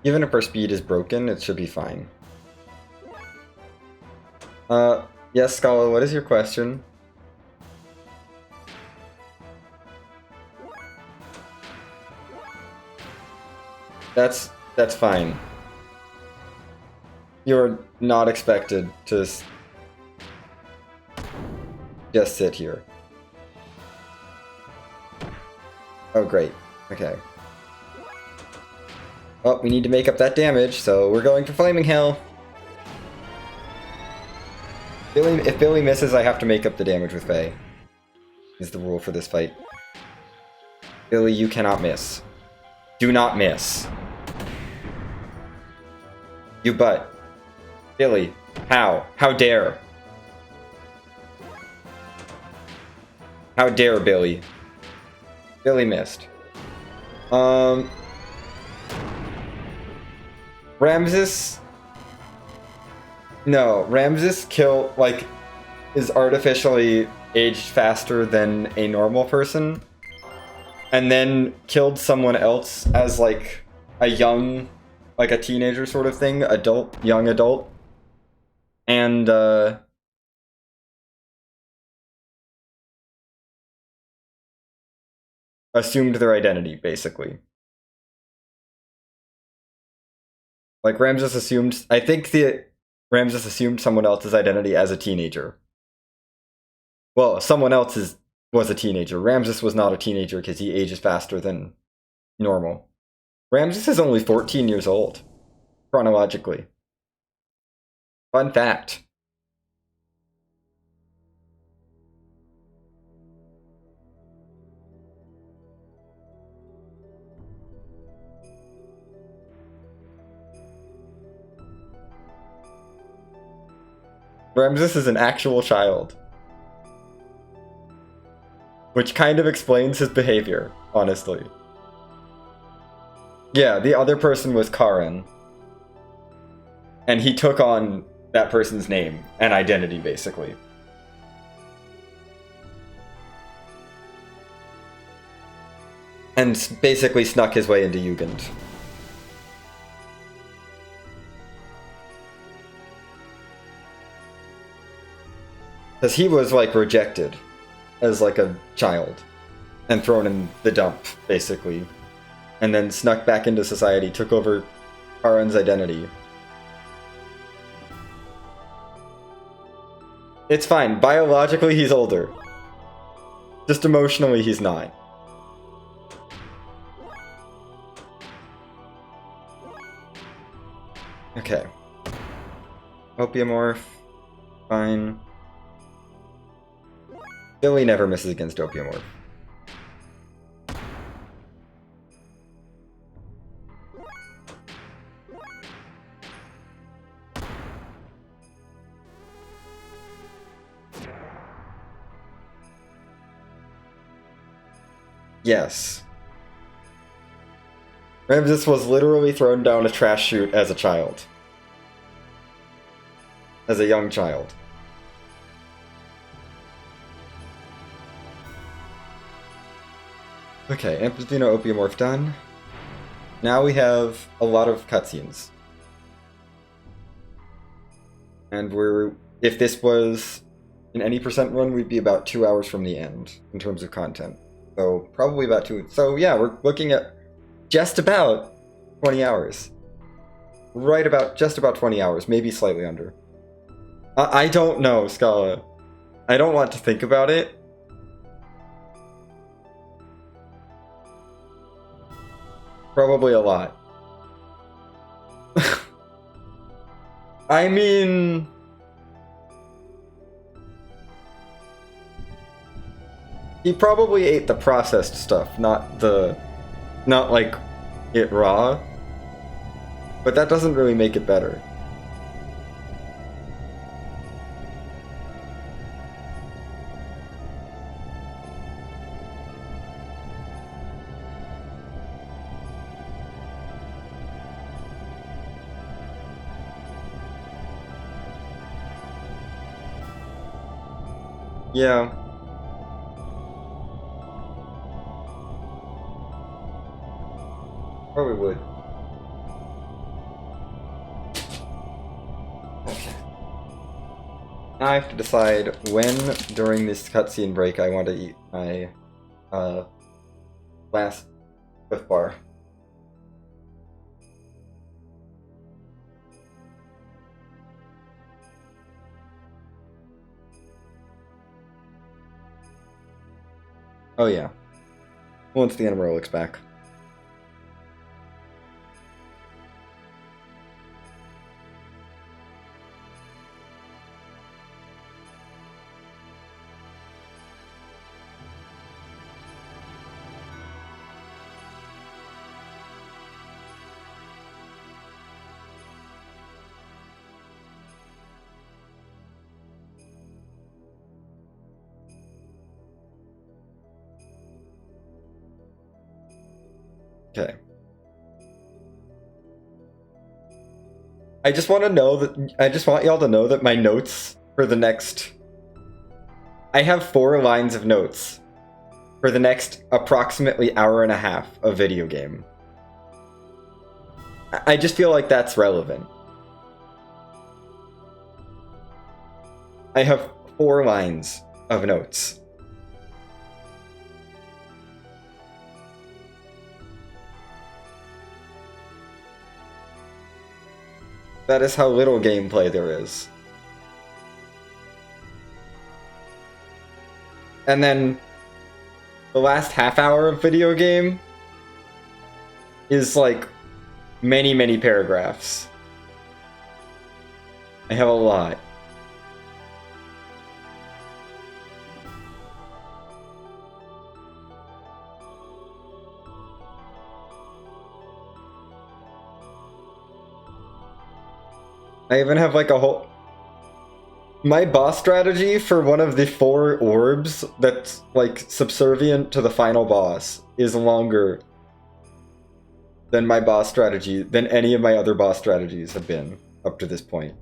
Even if our speed is broken, it should be fine. Yes, Scala, what is your question? That's fine. You're not expected to just sit here. Oh, great. Okay. Oh, we need to make up that damage, so we're going for Flaming Hell. If Billy misses, I have to make up the damage with Faye. Is the rule for this fight. Billy, you cannot miss. Do not miss. You butt. Billy, how? How dare? How dare, Billy? Billy missed. Ramses? No, Ramses is artificially aged faster than a normal person, and then killed someone else as like a young, like a teenager sort of thing, young adult, and assumed their identity, basically. Like Ramses assumed, I think Ramses assumed someone else's identity as a teenager. Well, someone else's was a teenager. Ramses was not a teenager because he ages faster than normal. Ramses is only 14 years old, chronologically. Fun fact. Ramses is an actual child. Which kind of explains his behavior, honestly. Yeah, the other person was Karen. And he took on that person's name and identity, basically. And basically snuck his way into Jugend. Because he was, like, rejected as, like, a child. And thrown in the dump, basically. And then snuck back into society, took over Karen's identity. It's fine. Biologically, he's older. Just emotionally, he's not. Okay. Opiomorph. Fine. Billy never misses against Opiomorph. Yes. Ramses was literally thrown down a trash chute as a child. As a young child. Okay, Amplitude Opiomorph done. Now we have a lot of cutscenes. And if this was an any percent run, we'd be about 2 hours from the end in terms of content. So probably about 2. So yeah, we're looking at just about 20 hours. Right about, just about 20 hours, maybe slightly under. I don't know, Scala. I don't want to think about it. Probably a lot. I mean... He probably ate the processed stuff, not like it raw. But that doesn't really make it better. Yeah. Probably would. Okay. Now I have to decide when during this cutscene break I want to eat my last Cliff Bar. Oh yeah. Once the Amaryllic's back. Okay. I just want y'all to know that my notes for the next... I have 4 lines of notes for the next approximately hour and a half of video game. I just feel like that's relevant. I have 4 lines of notes. That is how little gameplay there is. And then the last half hour of video game is like many, many paragraphs. I have a lot. I even have like a whole... My boss strategy for one of the 4 orbs that's, like, subservient to the final boss is longer than my boss strategy, than any of my other boss strategies have been up to this point.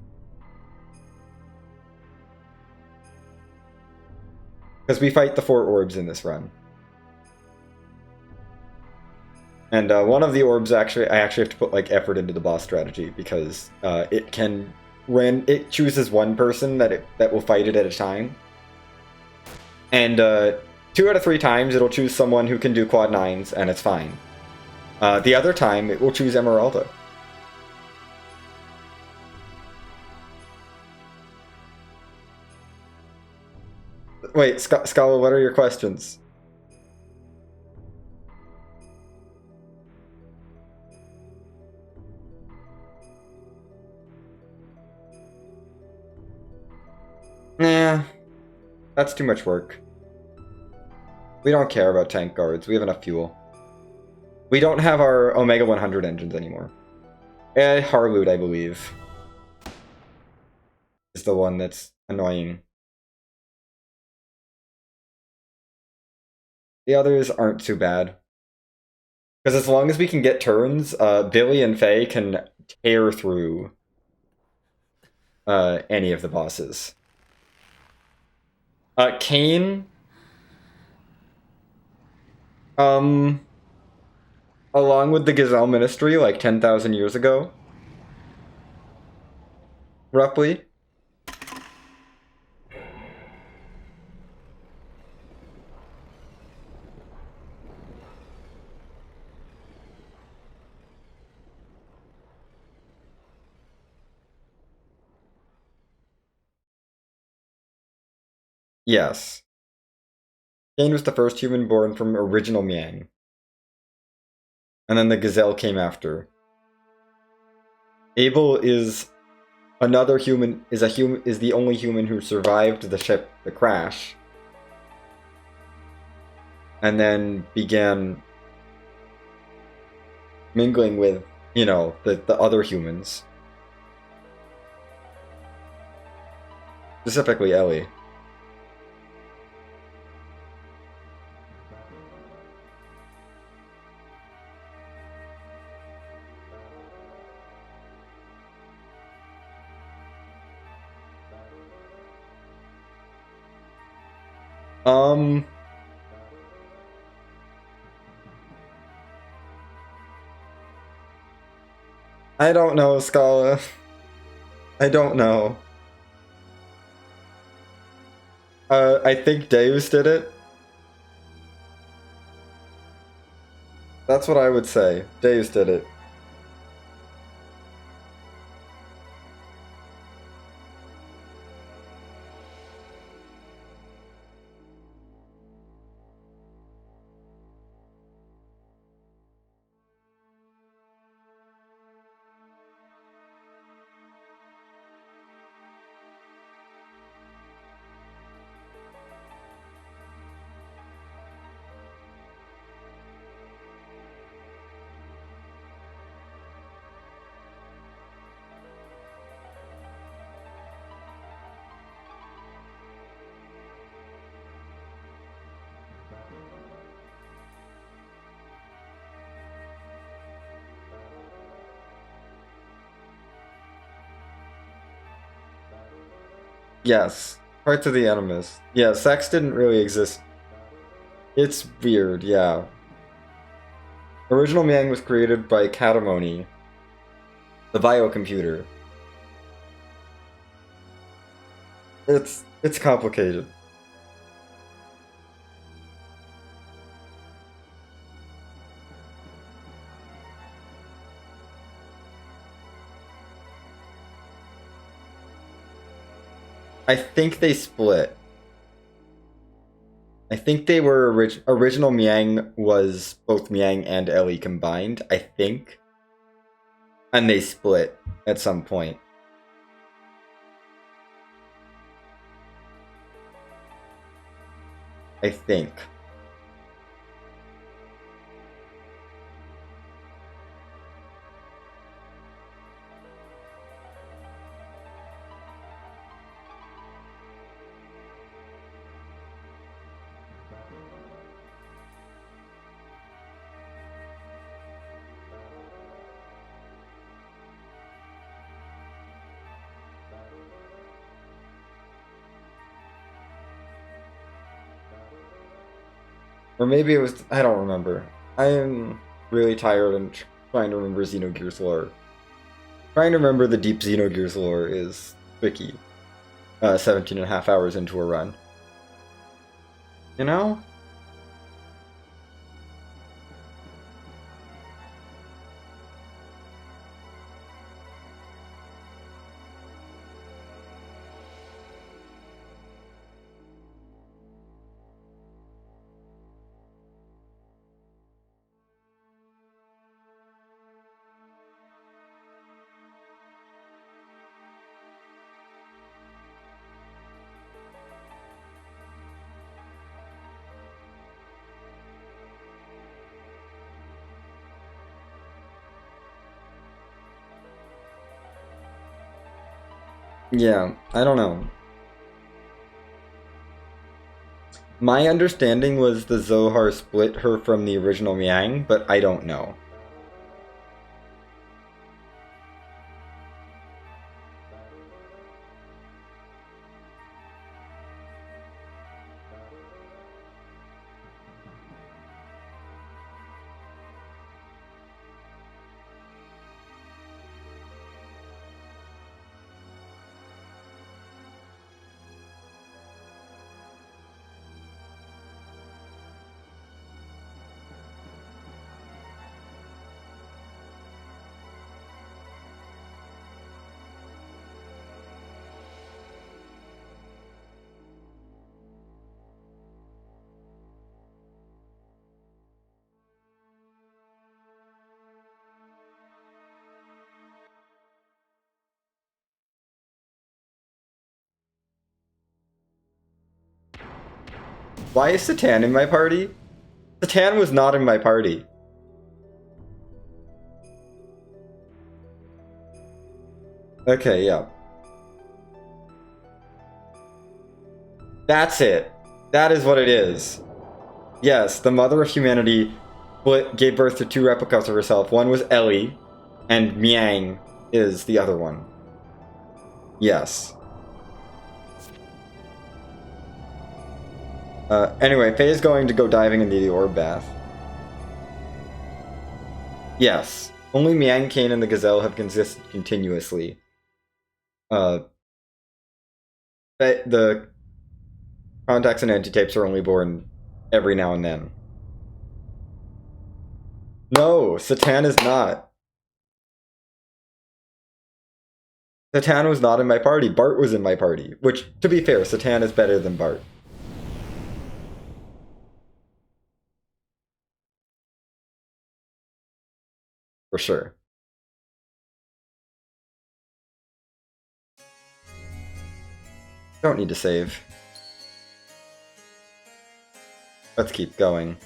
Because we fight the 4 orbs in this run. And one of the orbs, I actually have to put, like, effort into the boss strategy, because it chooses one person that will fight it at a time. And 2 out of 3 times it'll choose someone who can do quad 9s, and it's fine. The other time it will choose Emeralda. Wait, Scala, what are your questions? Nah, that's too much work. We don't care about tank guards. We have enough fuel. We don't have our Omega 100 engines anymore. Harloot, I believe, is the one that's annoying. The others aren't too bad. Because as long as we can get turns, Billy and Faye can tear through any of the bosses. Kane, along with the Gazelle Ministry, like 10,000 years ago, roughly. Yes. Kane was the first human born from original Miang. And then the Gazelle came after. Abel is another human, is the only human who survived the crash. And then began mingling with, you know, the other humans. Specifically Ellie. I don't know, Scala. I don't know. I think Deus did it. That's what I would say. Deus did it. Yes. Parts of the Animus. Yeah, sex didn't really exist. It's weird, yeah. Original Miang was created by Katamoni, the biocomputer. It's complicated. I think they split. I think they were original Miang was both Miang and Ellie combined, I think. And they split at some point. I think. Or maybe it was... I don't remember. I am really tired and trying to remember Xenogears lore. Trying to remember the deep Xenogears lore is tricky. 17.5 hours into a run. You know? Yeah, I don't know. My understanding was the Zohar split her from the original Miang, but I don't know. Why is Satan in my party? Satan was not in my party. Okay, yeah. That's it. That is what it is. Yes, the mother of humanity gave birth to 2 replicas of herself. One was Ellie, and Miang is the other one. Yes. Anyway, Faye is going to go diving into the orb bath. Yes. Only Miang, Kane, and the Gazelle have existed continuously. The contacts and antitapes are only born every now and then. No, Satan is not. Satan was not in my party. Bart was in my party. Which, to be fair, Satan is better than Bart. For sure. Don't need to save. Let's keep going.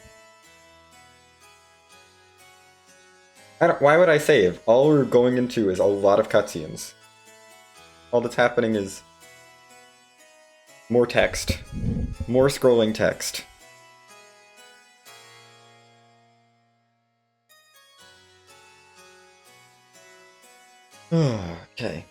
Why would I save? All we're going into is a lot of cutscenes. All that's happening is more text. More scrolling text. Okay.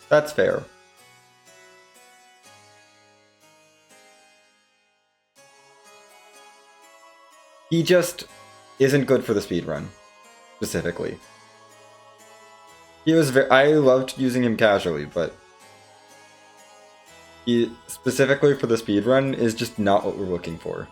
That's fair. He just isn't good for the speedrun, specifically. He was I loved using him casually, but he, specifically for the speedrun, is just not what we're looking for.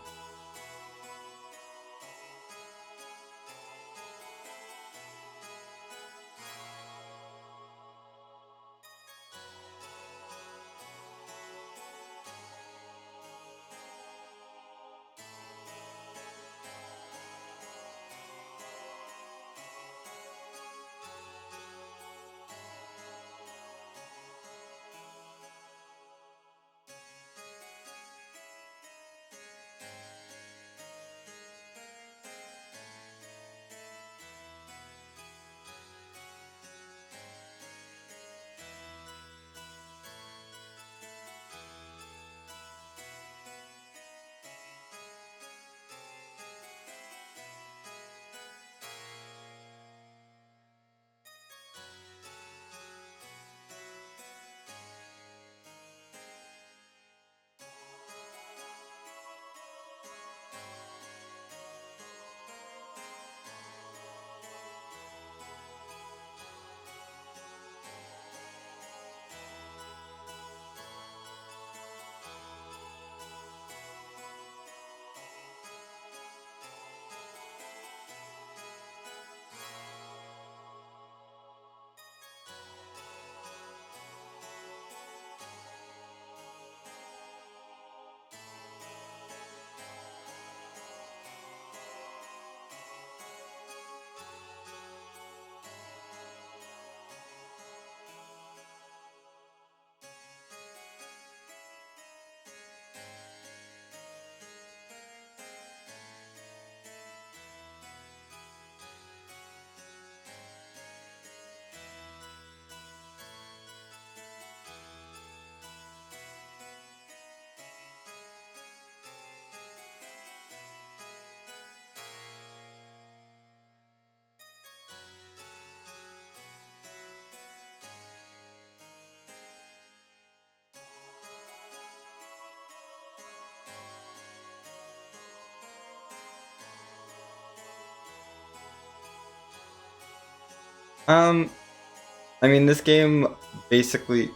I mean, this game basically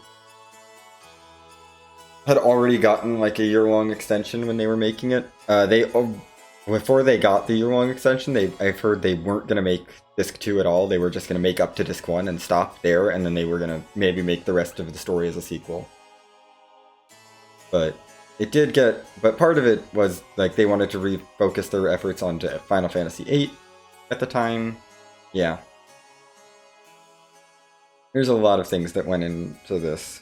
had already gotten like a year-long extension when they were making it. Before they got the year-long extension, I've heard they weren't gonna make Disc 2 at all. They were just gonna make up to Disc 1 and stop there, and then they were gonna maybe make the rest of the story as a sequel. But it did get, but part of it was like they wanted to refocus their efforts onto Final Fantasy VIII at the time. Yeah. There's a lot of things that went into this.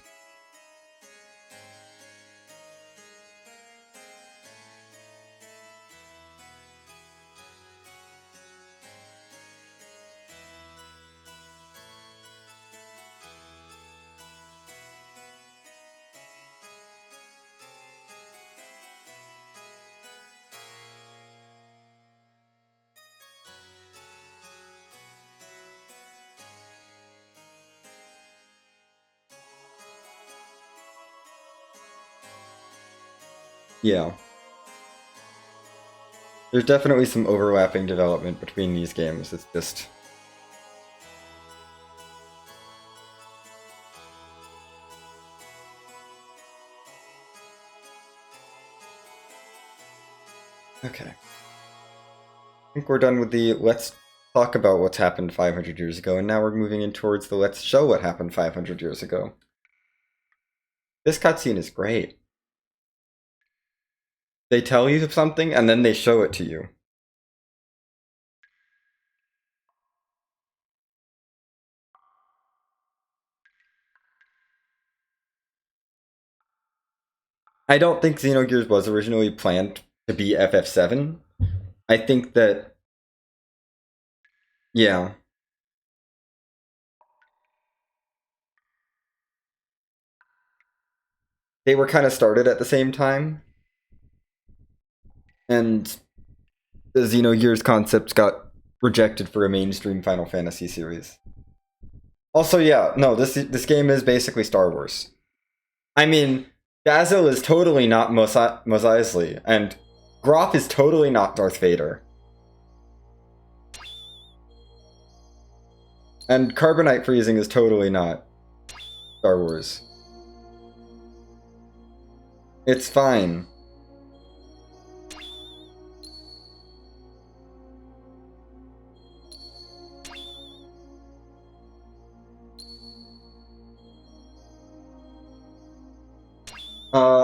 Yeah. There's definitely some overlapping development between these games. It's just... Okay. I think we're done with the let's talk about what's happened 500 years ago, and now we're moving in towards the let's show what happened 500 years ago. This cutscene is great. They tell you something, and then they show it to you. I don't think Xenogears was originally planned to be FF7. I think that... Yeah. They were kind of started at the same time. And the Xenogears concept got rejected for a mainstream Final Fantasy series. Also, yeah, no, this game is basically Star Wars. I mean, Basil is totally not Mos Eisley, and Groff is totally not Darth Vader. And carbonite freezing is totally not Star Wars. It's fine.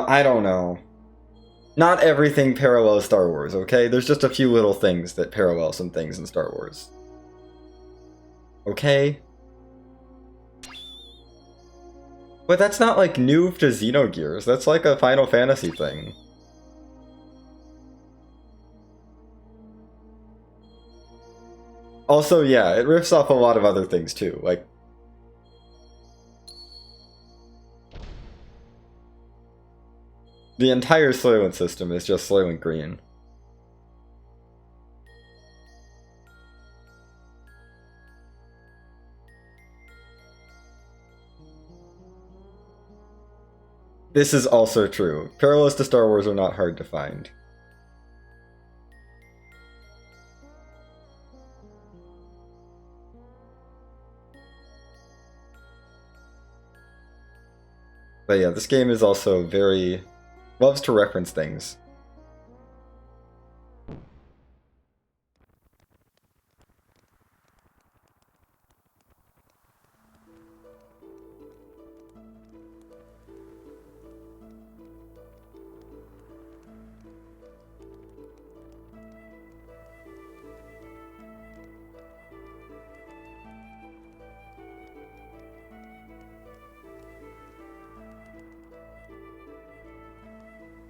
I don't know. Not everything parallels Star Wars, okay? There's just a few little things that parallel some things in Star Wars. Okay? But that's not like new to Xenogears. That's like a Final Fantasy thing. Also, yeah, it riffs off a lot of other things too. Like, the entire Soylent system is just Soylent Green. This is also true. Parallels to Star Wars are not hard to find. But yeah, this game is also loves to reference things.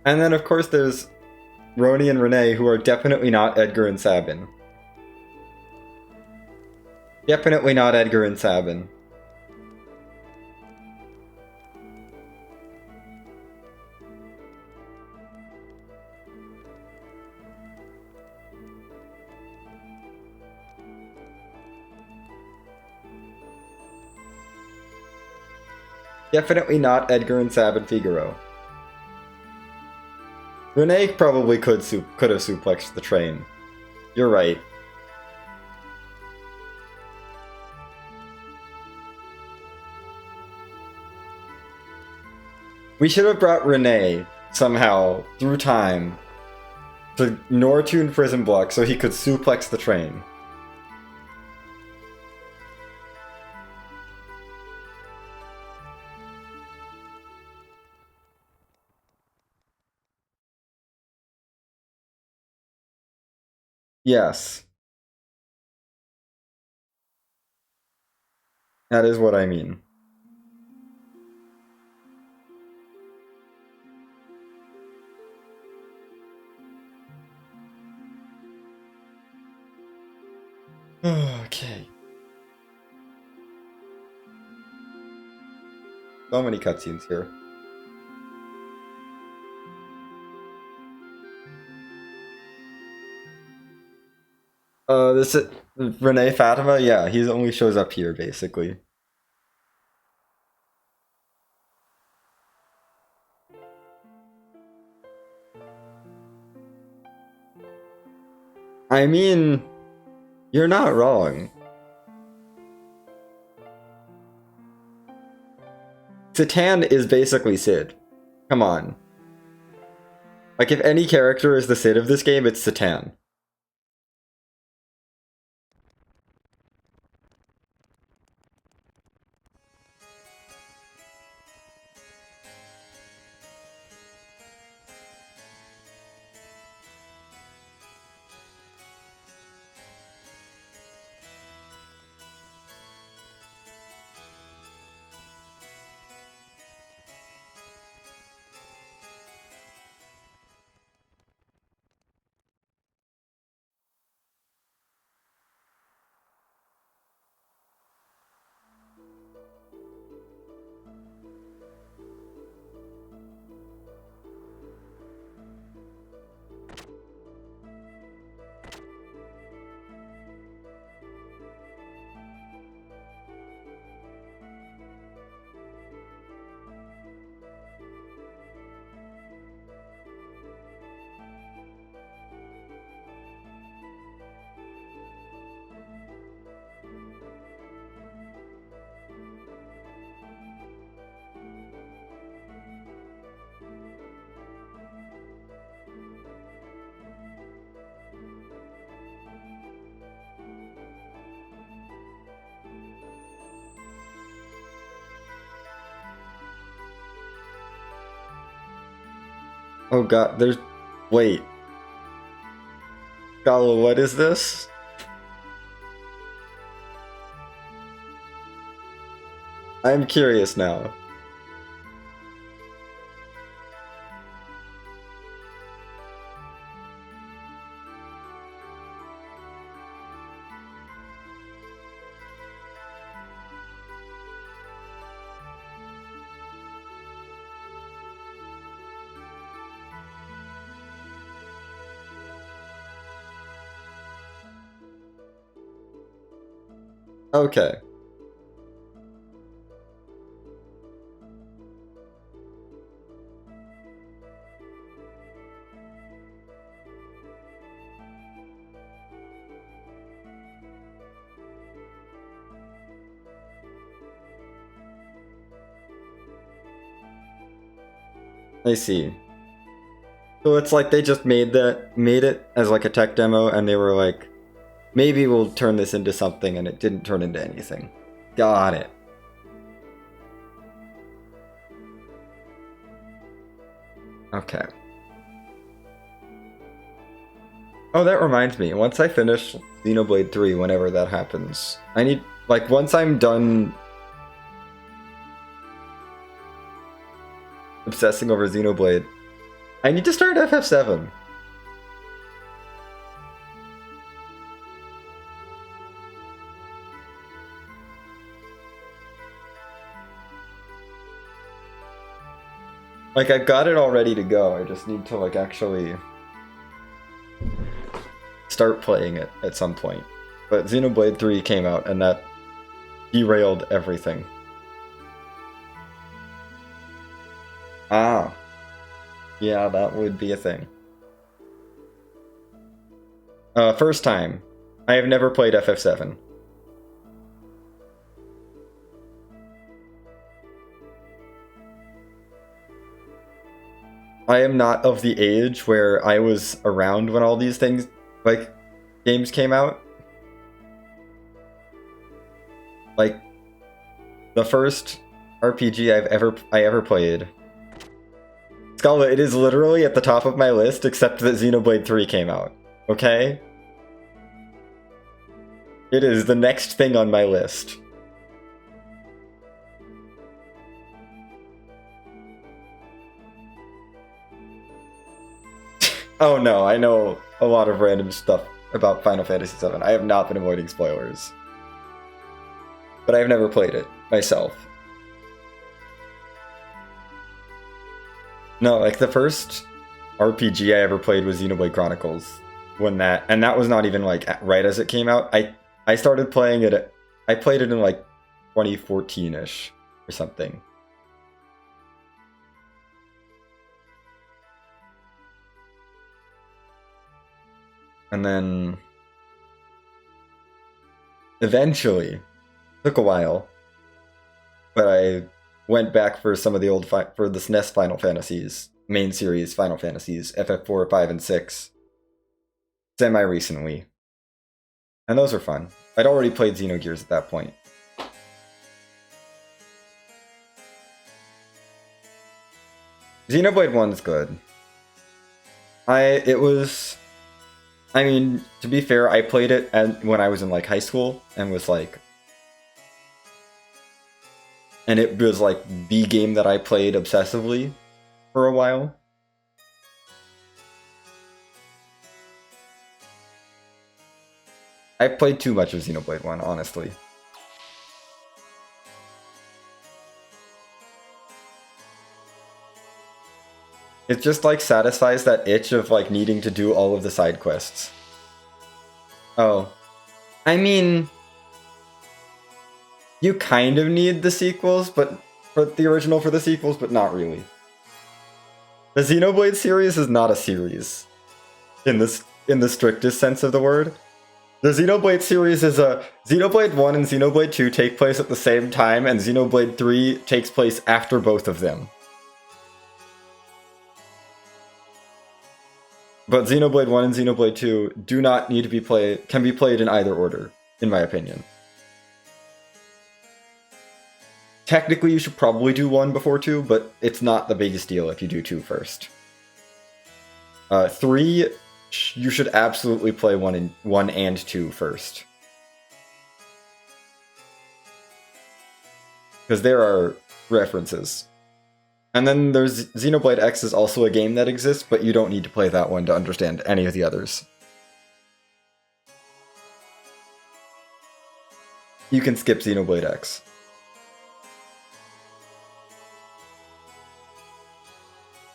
And then, of course, there's Roni and Renee, who are definitely not Edgar and Sabin. Definitely not Edgar and Sabin. Definitely not Edgar and Sabin Figaro. Renee probably could have suplexed the train. You're right. We should have brought Renee, somehow, through time, to Nortune Prison Block so he could suplex the train. Yes. That is what I mean. Okay. So many cutscenes here. This is Renee Fatima? Yeah, he only shows up here, basically. I mean, you're not wrong. Citan is basically Sid. Come on. Like, if any character is the Sid of this game, it's Citan. Oh god, there's... Wait. Gala, what is this? I'm curious now. Okay. I see. So it's like they just made it as like a tech demo, and they were like, maybe we'll turn this into something, and it didn't turn into anything. Got it. Okay. Oh, that reminds me. Once I finish Xenoblade 3, whenever that happens, I need, like, once I'm done obsessing over Xenoblade, I need to start FF7. Like, I've got it all ready to go. I just need to, like, actually start playing it at some point. But Xenoblade 3 came out, and that derailed everything. Ah. Yeah, that would be a thing. First time. I have never played FF7. I am not of the age where I was around when all these things, like, games came out. Like, the first RPG I ever played. Scala, it is literally at the top of my list, except that Xenoblade 3 came out. Okay? It is the next thing on my list. Oh no, I know a lot of random stuff about Final Fantasy VII. I have not been avoiding spoilers. But I've never played it myself. No, like the first RPG I ever played was Xenoblade Chronicles. And that was not even like right as it came out. I started playing it, I played it in like 2014-ish or something. And then eventually, took a while, but I went back for some of the old for the SNES Final Fantasies, main series Final Fantasies, FF4, 5, and 6, semi-recently. And those were fun. I'd already played Xenogears at that point. Xenoblade 1's good. I mean, to be fair, I played it when I was in like high school and was like, and it was like the game that I played obsessively for a while. I played too much of Xenoblade 1, honestly. It just like satisfies that itch of like needing to do all of the side quests. Oh. I mean, you kind of need the sequels, but for the original for the sequels, but not really. The Xenoblade series is not a series in the strictest sense of the word. The Xenoblade series is Xenoblade 1 and Xenoblade 2 take place at the same time, and Xenoblade 3 takes place after both of them. But Xenoblade 1 and Xenoblade 2 do not need to be played, can be played in either order, in my opinion. Technically, you should probably do 1 before 2, but it's not the biggest deal if you do 2 first. 3, you should absolutely play 1 and 2 first. Because there are references. And then there's Xenoblade X is also a game that exists, but you don't need to play that one to understand any of the others. You can skip Xenoblade X.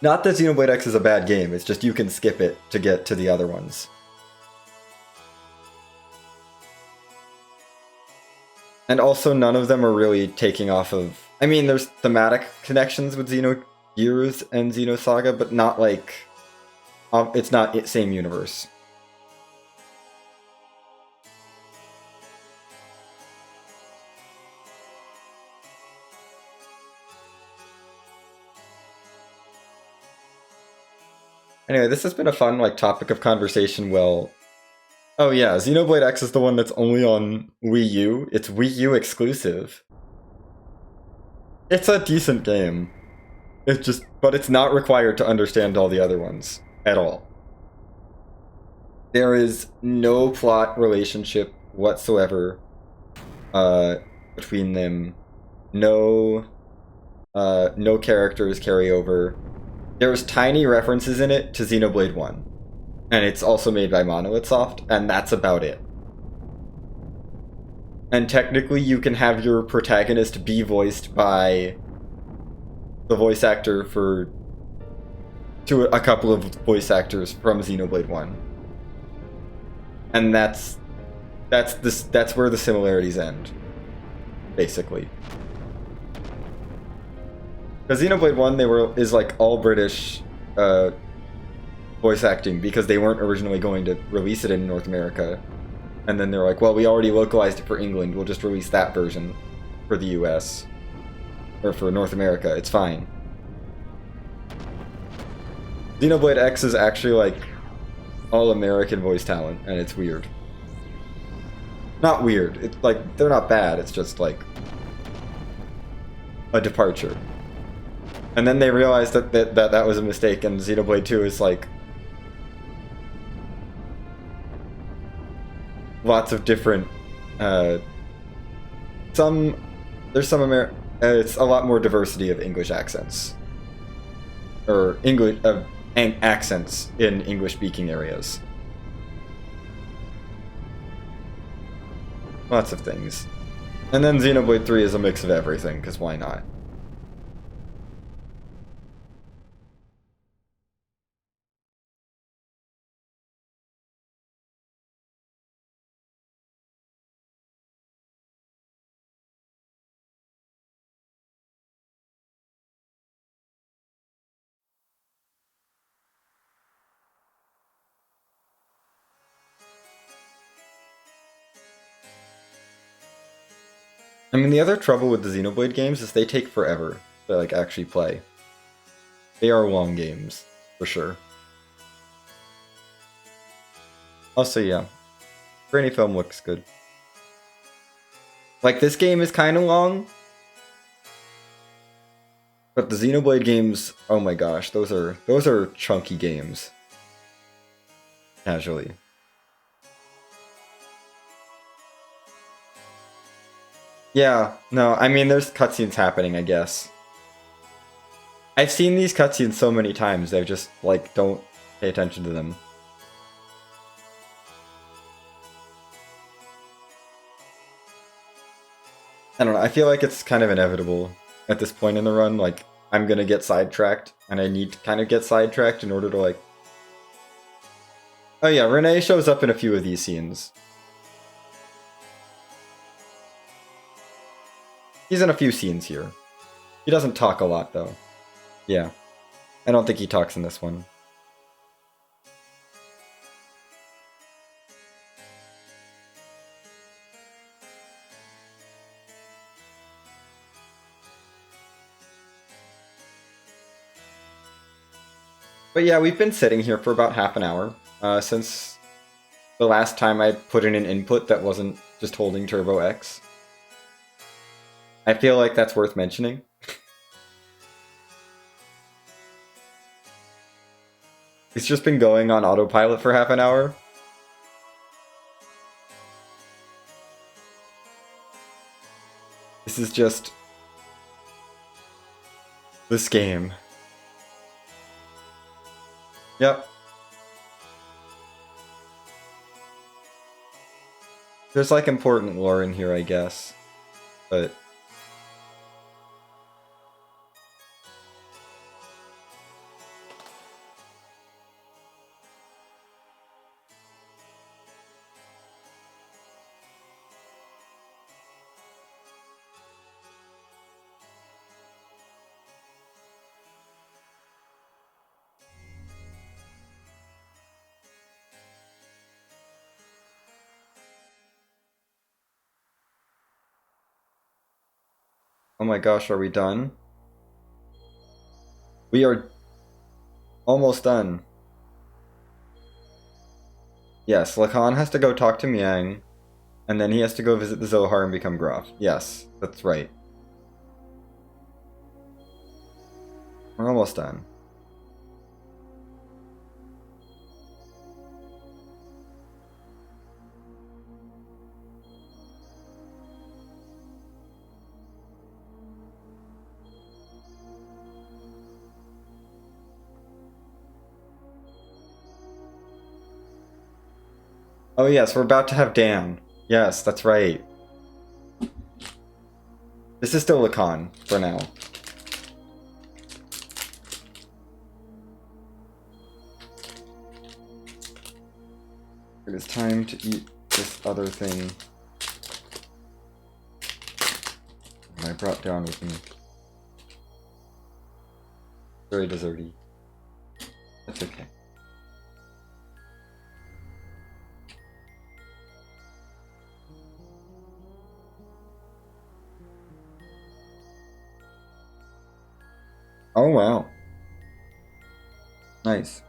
Not that Xenoblade X is a bad game, it's just you can skip it to get to the other ones. And also none of them are really taking off of... I mean, there's thematic connections with Xenogears and Xenosaga, but not like... it's not the same universe. Anyway, this has been a fun topic of conversation. Well, oh yeah, Xenoblade X is the one that's only on Wii U. It's Wii U exclusive. It's a decent game. But it's not required to understand all the other ones at all. There is no plot relationship whatsoever between them. No characters carry over. There's tiny references in it to Xenoblade 1. And it's also made by Monolith Soft, and that's about it. And technically you can have your protagonist be voiced by the voice actor to a couple of voice actors from Xenoblade 1. And that's where the similarities end, basically. Because Xenoblade 1 is all British voice acting because they weren't originally going to release it in North America. And then they're like, well, we already localized it for England, we'll just release that version for the US. Or for North America, it's fine. Xenoblade X is actually all American voice talent, and it's weird. Not weird, it's they're not bad, it's just a departure. And then they realized that was a mistake, and Xenoblade 2 is lots of different it's a lot more diversity of English accents. Or English accents in English speaking areas. Lots of things. And then Xenoblade 3 is a mix of everything, because why not? I mean, the other trouble with the Xenoblade games is they take forever to actually play. They are long games, for sure. Also, yeah, Granny Film looks good. This game is kind of long, but the Xenoblade games, oh my gosh, those are chunky games. Casually. Yeah, no, I mean, there's cutscenes happening, I guess. I've seen these cutscenes so many times, I just, don't pay attention to them. I don't know, I feel like it's kind of inevitable at this point in the run, I'm gonna get sidetracked, and I need to kind of get sidetracked in order to, Oh yeah, Renee shows up in a few of these scenes. He's in a few scenes here. He doesn't talk a lot, though. Yeah. I don't think he talks in this one. But yeah, we've been sitting here for about half an hour, since the last time I put in an input that wasn't just holding Turbo X. I feel like that's worth mentioning. It's just been going on autopilot for half an hour. This is just this game. Yep. There's like important lore in here, I guess. But oh my gosh, are we done? We are almost done. Yes, Lacan has to go talk to Miang, and then he has to go visit the Zohar and become Graf. Yes, that's right. We're almost done. Oh yes, we're about to have Dan. Yes, that's right. This is still Lacan, for now. It is time to eat this other thing I brought down with me. Very desserty. That's okay. Oh wow. Nice.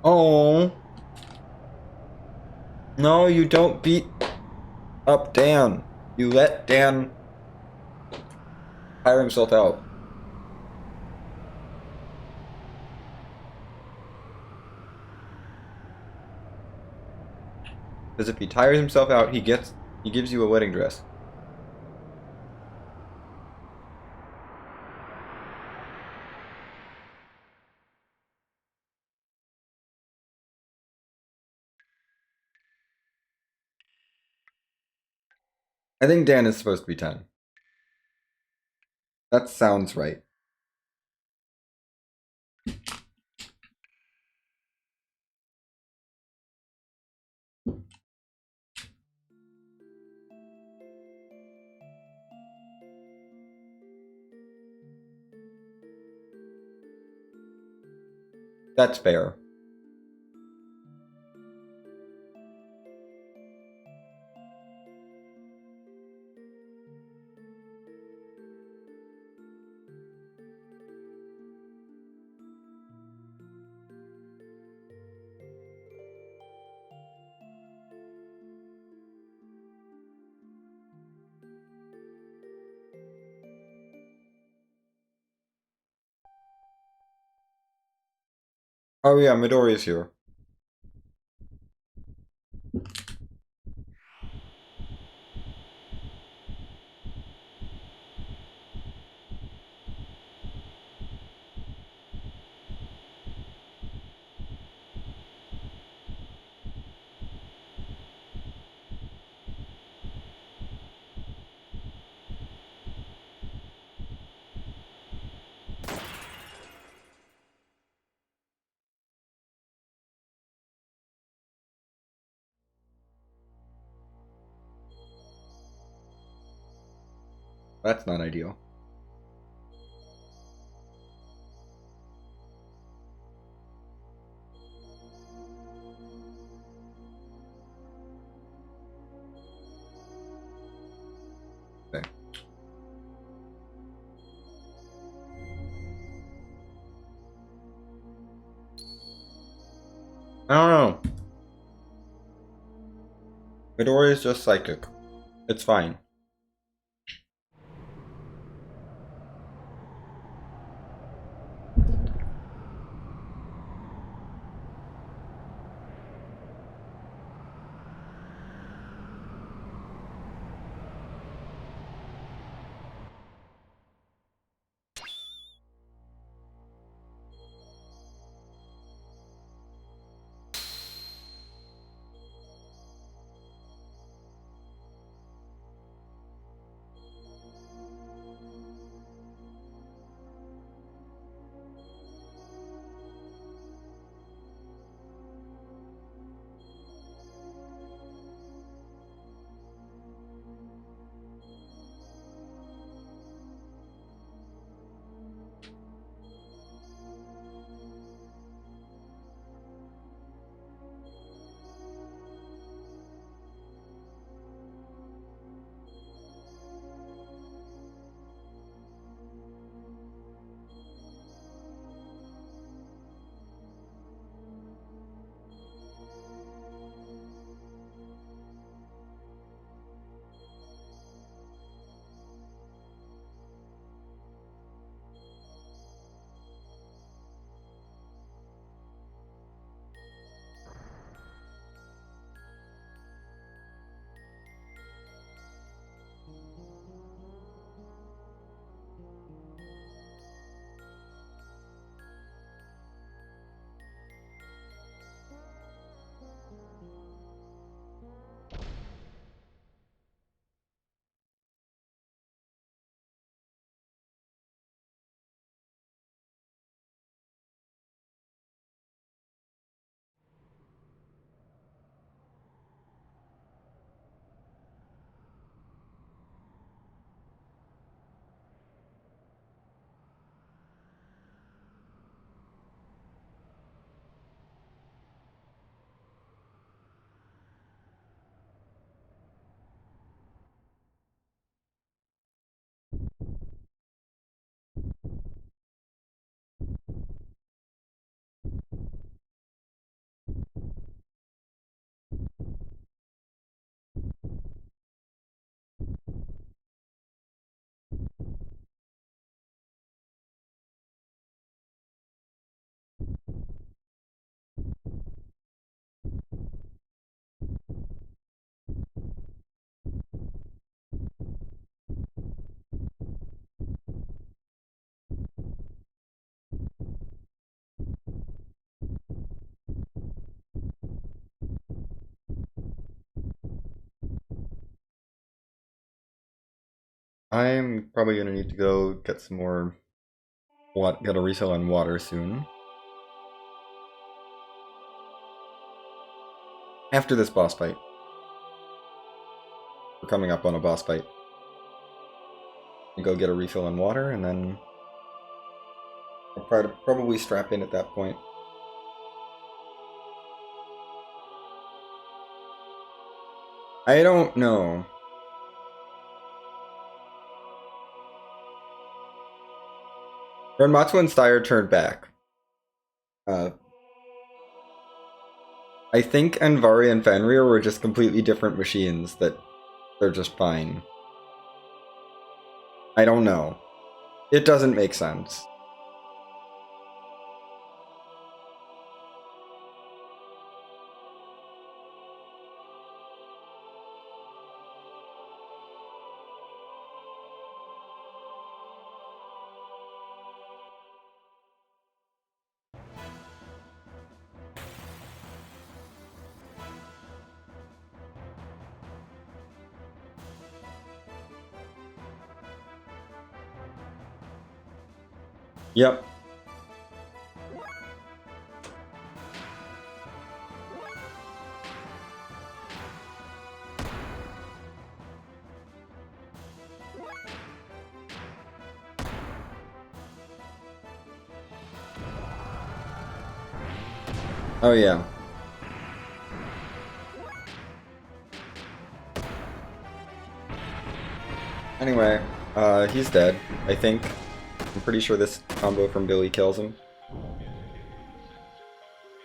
Oh. No, you don't beat up Dan. You let Dan tire himself out. Because if he tires himself out, he gives you a wedding dress. I think Dan is supposed to be 10. That sounds right. That's fair. Oh yeah, Midoriya's here. That's not ideal. Okay. I don't know. Midori is just psychic. It's fine. I'm probably gonna need to go get some more get a refill on water soon. After this boss fight. We're coming up on a boss fight. I'll go get a refill on water and then I'll probably strap in at that point. I don't know. Renmatsu and Steyer turned back. I think Anvari and Fenrir were just completely different machines that they're just fine. I don't know. It doesn't make sense. Yep. Oh yeah. Anyway, he's dead, I think. I'm pretty sure this combo from Billy kills him.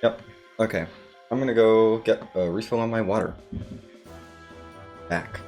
Yep. Okay. I'm gonna go get a refill on my water. Back.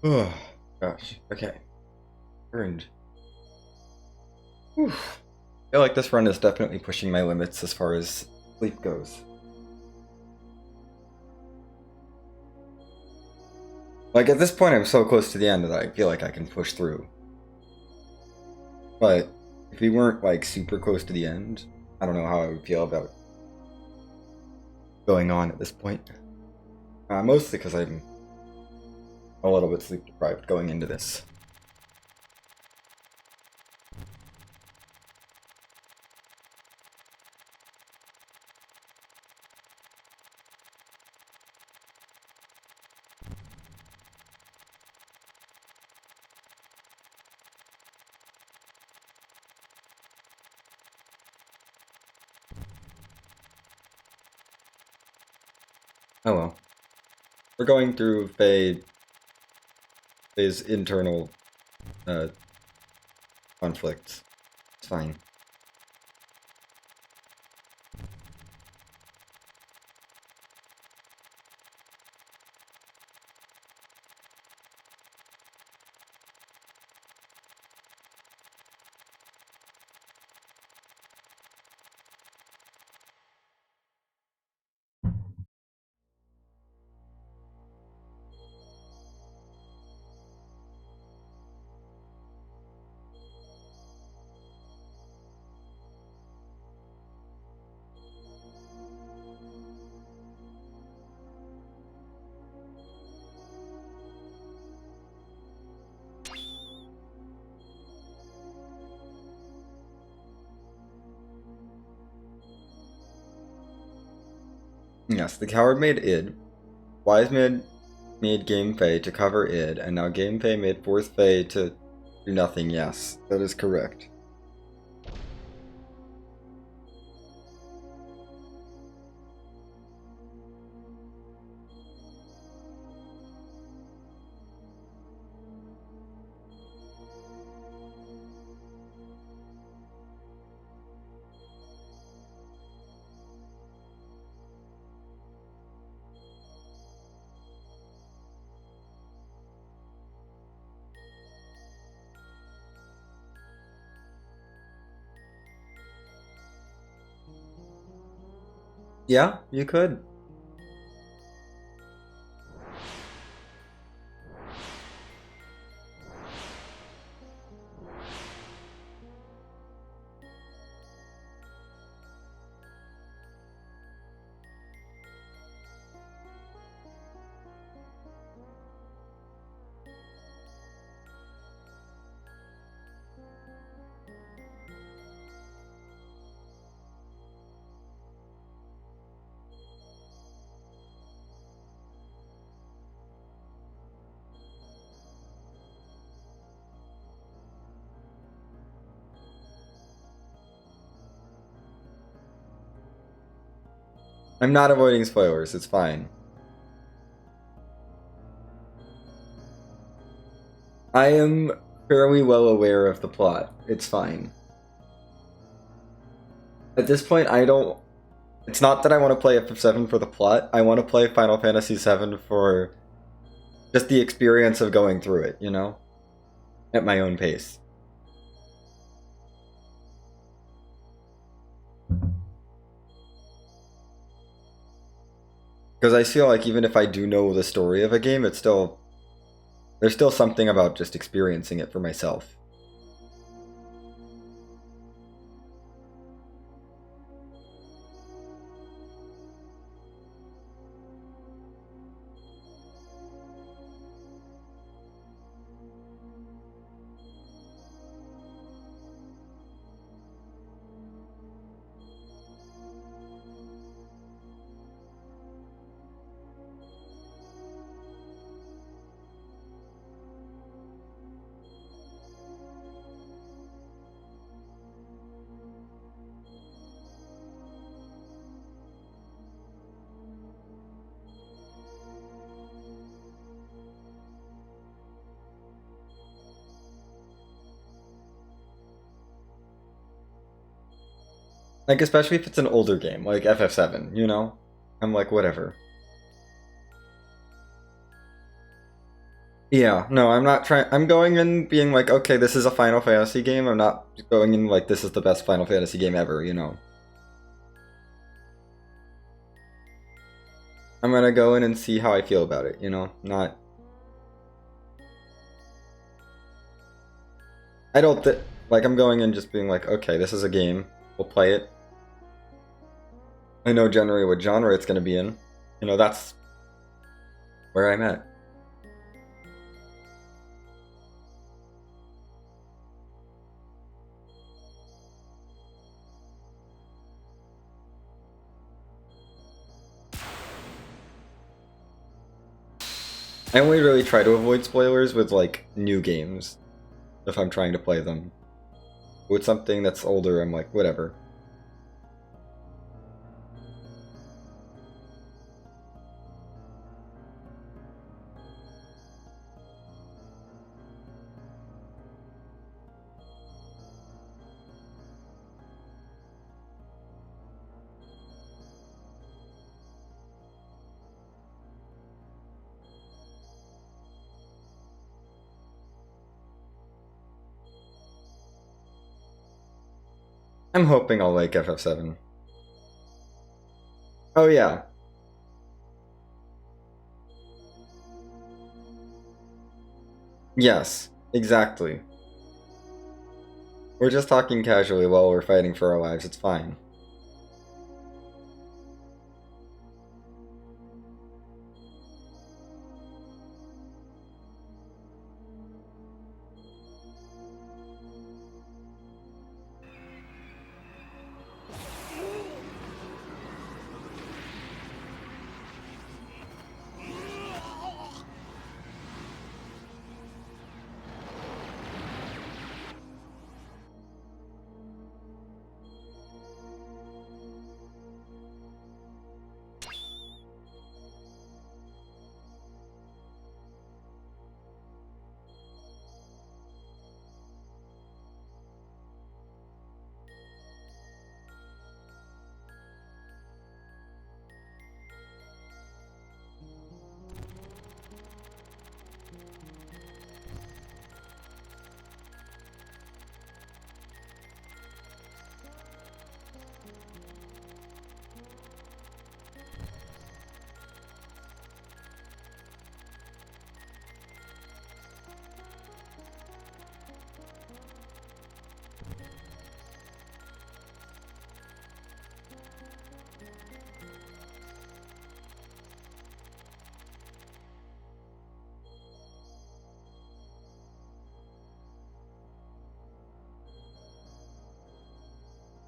Oh, gosh. Okay. Earned. Whew. I feel like this run is definitely pushing my limits as far as sleep goes. Like, at this point, I'm so close to the end that I feel like I can push through. But if we weren't, like, super close to the end, I don't know how I would feel about going on at this point. Mostly because I'm a little bit sleep deprived going into this. Oh well. We're going through Faye's internal conflicts. It's fine. Yes, the coward made id. Wise made Game Faye to cover id, and now Game Faye made Fourth Faye to do nothing. Yes, that is correct. Yeah, you could. I'm not avoiding spoilers, it's fine. I am fairly well aware of the plot. It's fine. At this point, I don't... It's not that I want to play FF7 for the plot. I want to play Final Fantasy VII for just the experience of going through it, you know? At my own pace. Because I feel like even if I do know the story of a game, it's still... There's still something about just experiencing it for myself. Like, especially if it's an older game, like FF7, you know? I'm like, whatever. Yeah, no, I'm not trying... I'm going in being like, okay, this is a Final Fantasy game. I'm not going in like, this is the best Final Fantasy game ever, you know? I'm gonna go in and see how I feel about it, you know? Not... I don't like, I'm going in just being like, okay, this is a game. We'll play it. I know generally what genre it's gonna be in. You know, that's where I'm at. I only really try to avoid spoilers with, like, new games. If I'm trying to play them. With something that's older, I'm like, whatever. I'm hoping I'll like FF7. Oh yeah. Yes, exactly. We're just talking casually while we're fighting for our lives, it's fine.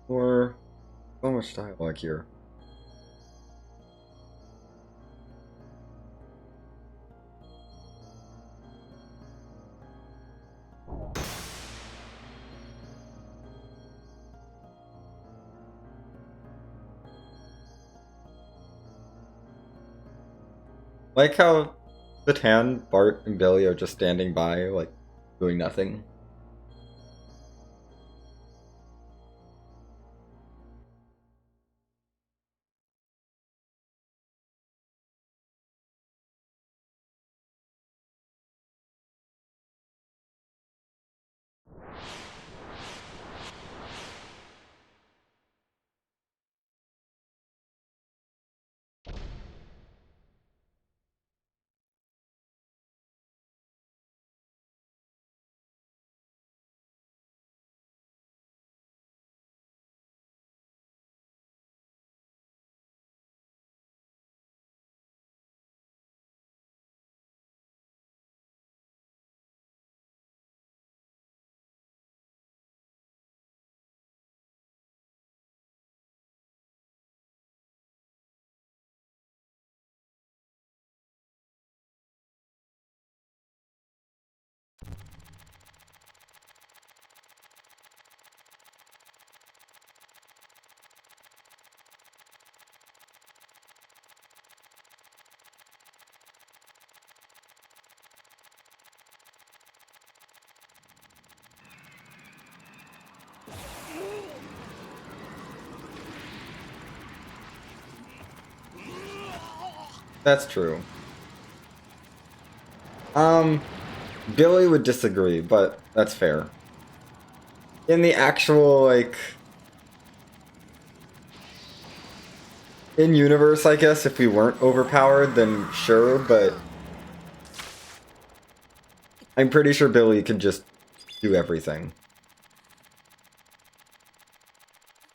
Or so much dialogue here. Like how Batan, Bart, and Billy are just standing by, like, doing nothing. That's true. Billy would disagree, but that's fair. In the actual, like, in universe, I guess, if we weren't overpowered, then sure, but I'm pretty sure Billy could just do everything.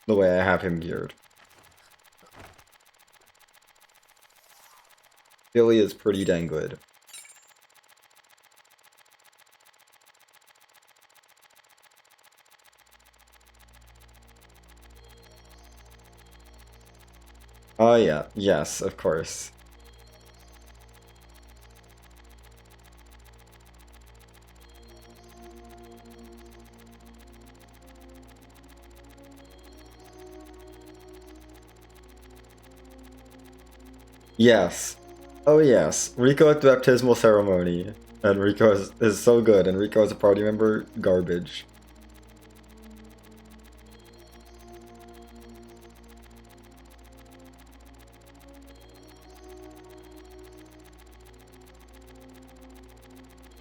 The way I have him geared. Billy is pretty dang good. Oh yeah, yes, of course. Yes. Oh yes, Rico at the baptismal ceremony. And Rico is so good, and Rico as a party member, garbage.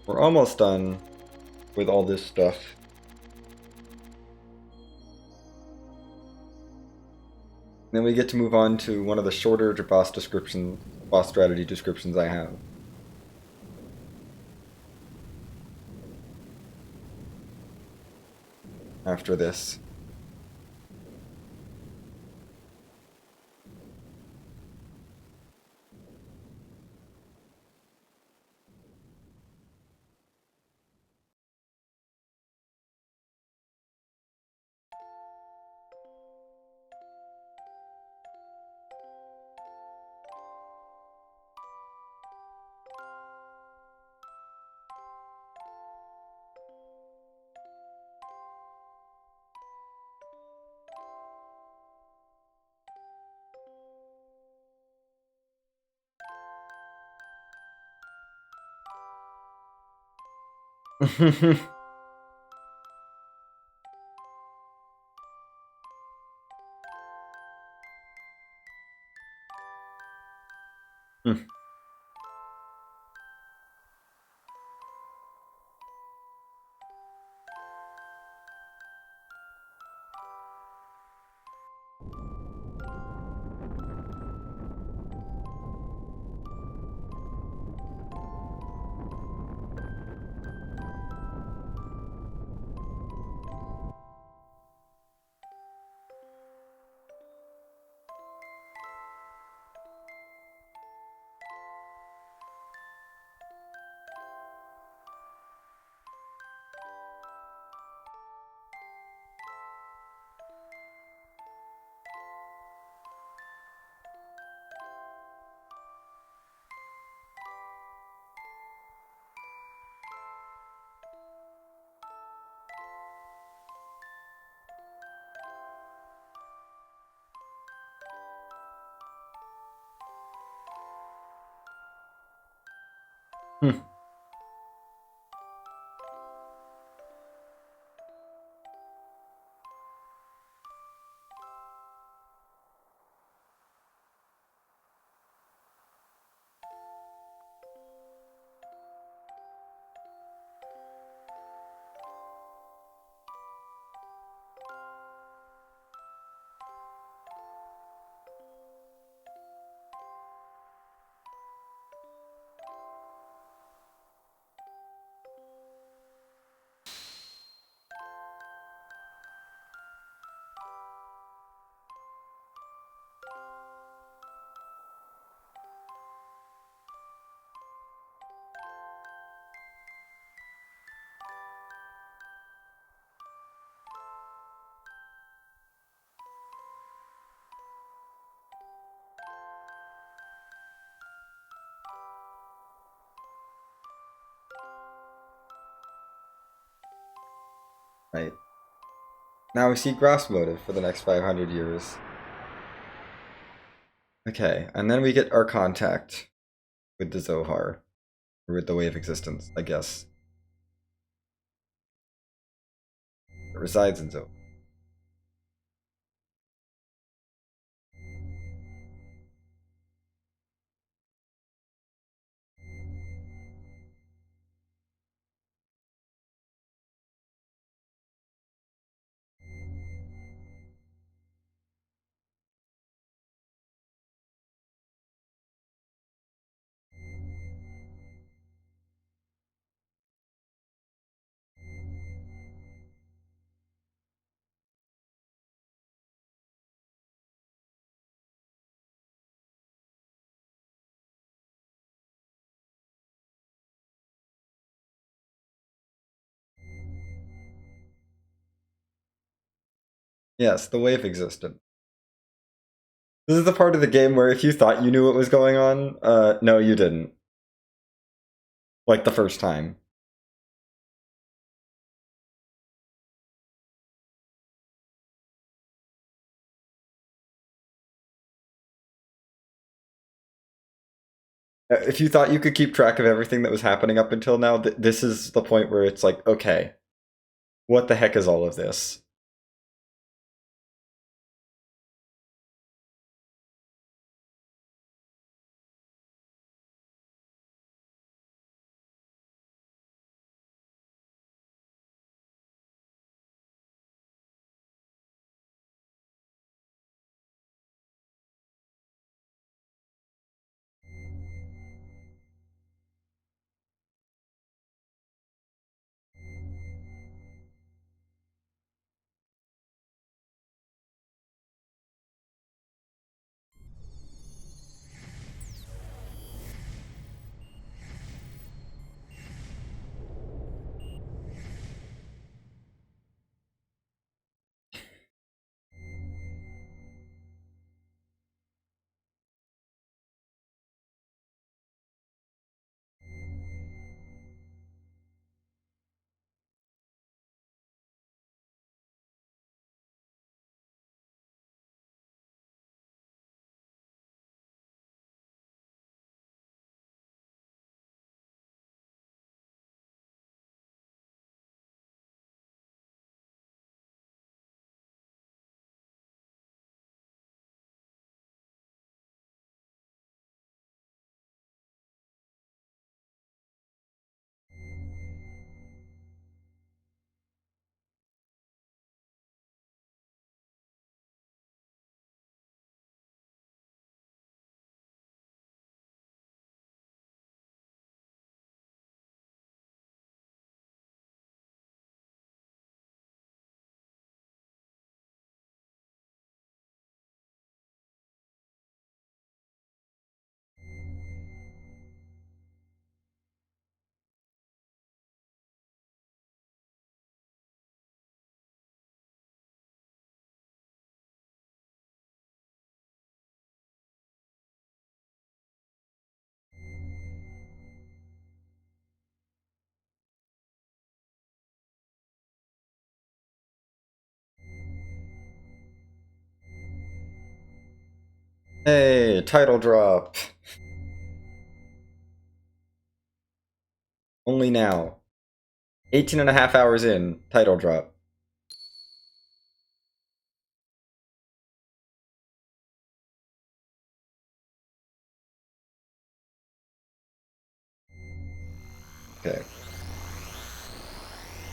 We're almost done with all this stuff. Then we get to move on to one of the shorter boss strategy descriptions I have. After this. Hmm. Right. Now we see Grass motive for the next 500 years. Okay, and then we get our contact with the Zohar. Or with the Way of Existence, I guess. It resides in Zohar. Yes, the Way of Existence. This is the part of the game where if you thought you knew what was going on, no, you didn't. Like the first time. If you thought you could keep track of everything that was happening up until now, this is the point where it's like, okay, what the heck is all of this? Hey, title drop. Only now. 18 and a half hours in, title drop. Okay.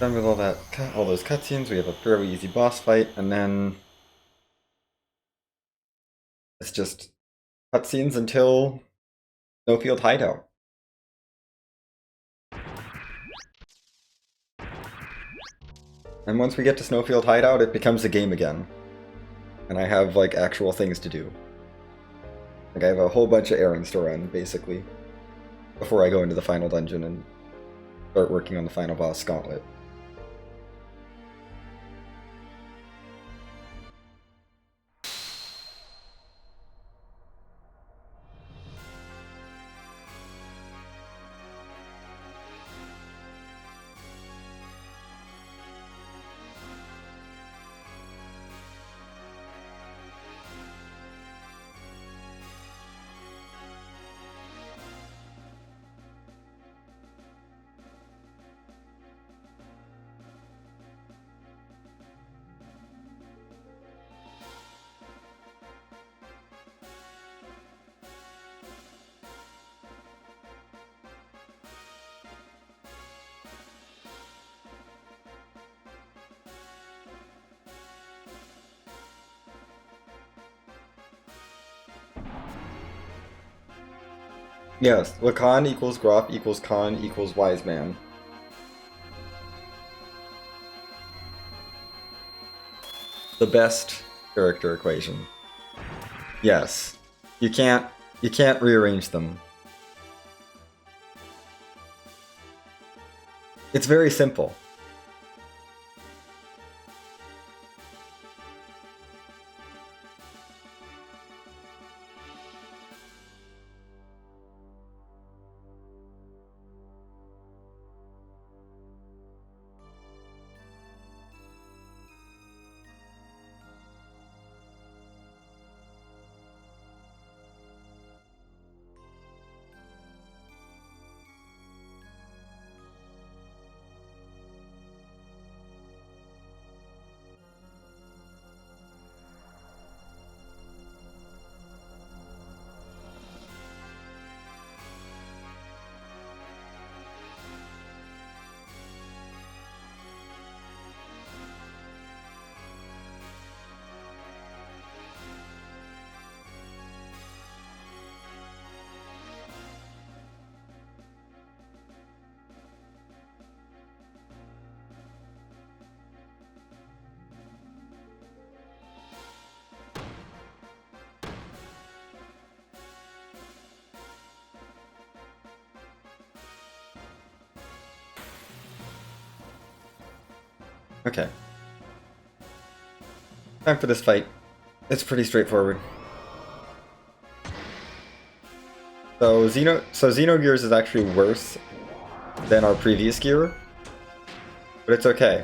Done with all that, all those cutscenes. We have a fairly easy boss fight, and then it's just cutscenes until Snowfield Hideout. And once we get to Snowfield Hideout, it becomes a game again. And I have, like, actual things to do. Like, I have a whole bunch of errands to run, basically, before I go into the final dungeon and start working on the final boss, Gauntlet. Yes, Lacan equals Groff equals Khan equals Wise Man. The best character equation. Yes. You can't rearrange them. It's very simple. Okay. Time for this fight. It's pretty straightforward. So Xenogears is actually worse than our previous gear, but it's okay.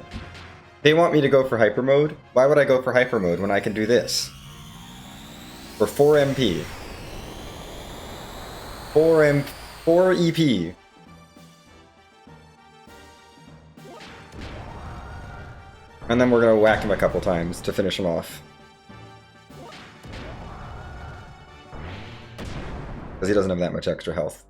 They want me to go for hyper mode. Why would I go for hyper mode when I can do this? For 4 MP. 4 EP. And then we're gonna whack him a couple times to finish him off. Because he doesn't have that much extra health.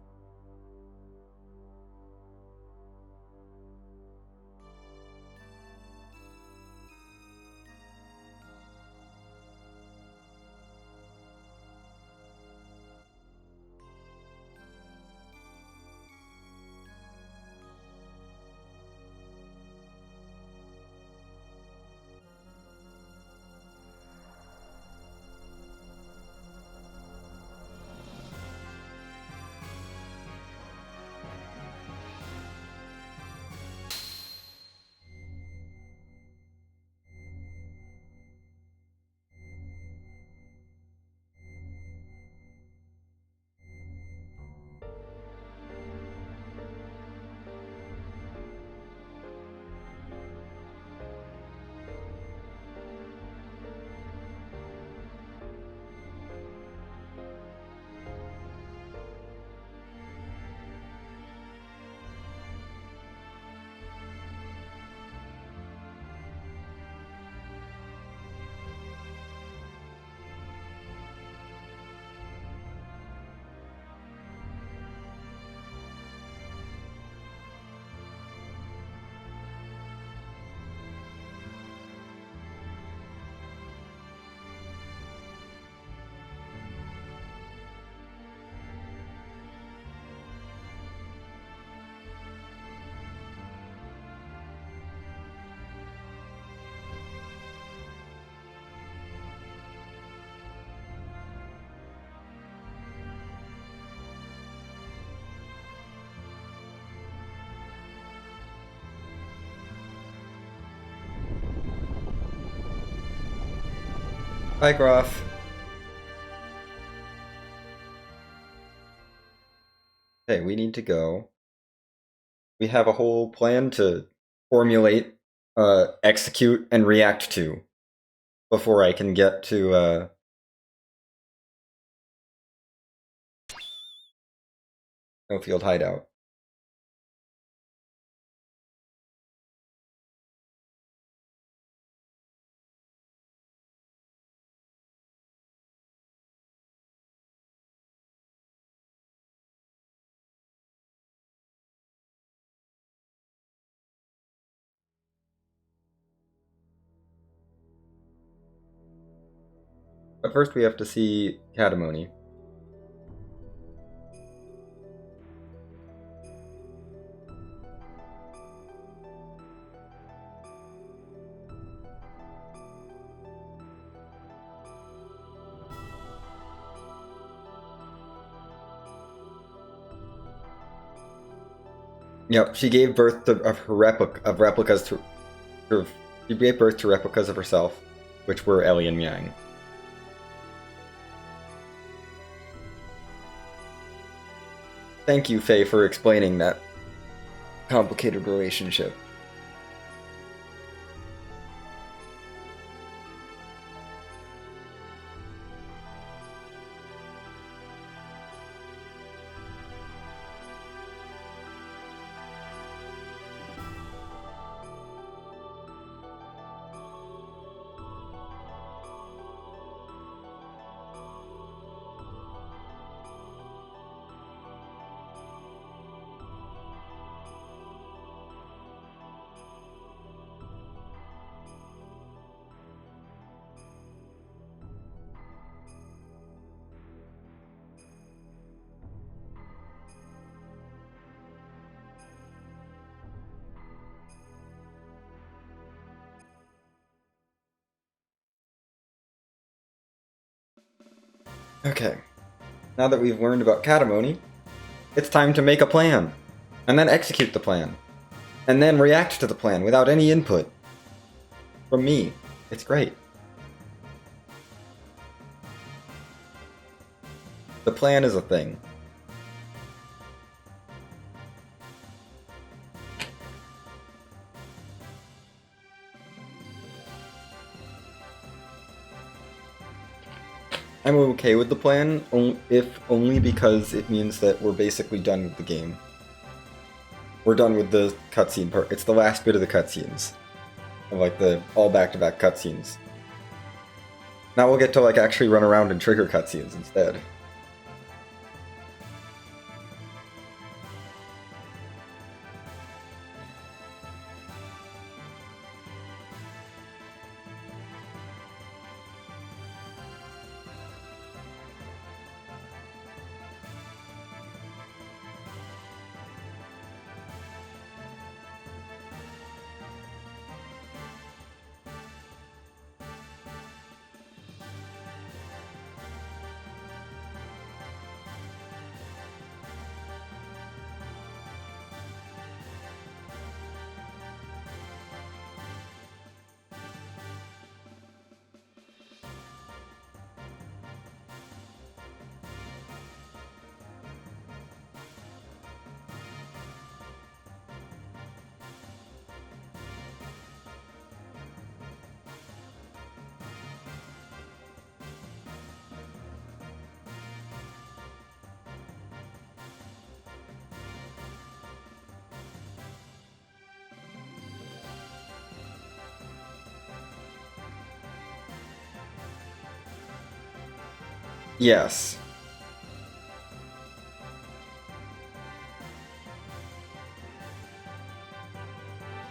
Bye, Groff. Okay, we need to go. We have a whole plan to formulate, execute, and react to before I can get to Snowfield Hideout. But first we have to see Catamony. Yep, she gave birth to replicas she gave birth to replicas of herself, which were Ellie and Yang. Thank you, Faye, for explaining that complicated relationship. Okay, now that we've learned about Catamony, it's time to make a plan, and then execute the plan, and then react to the plan without any input from me. It's great. The plan is a thing. I'm okay with the plan, if only because it means that we're basically done with the game. We're done with the cutscene part. It's the last bit of the cutscenes. Like the all back-to-back cutscenes. Now we'll get to like actually run around and trigger cutscenes instead. Yes.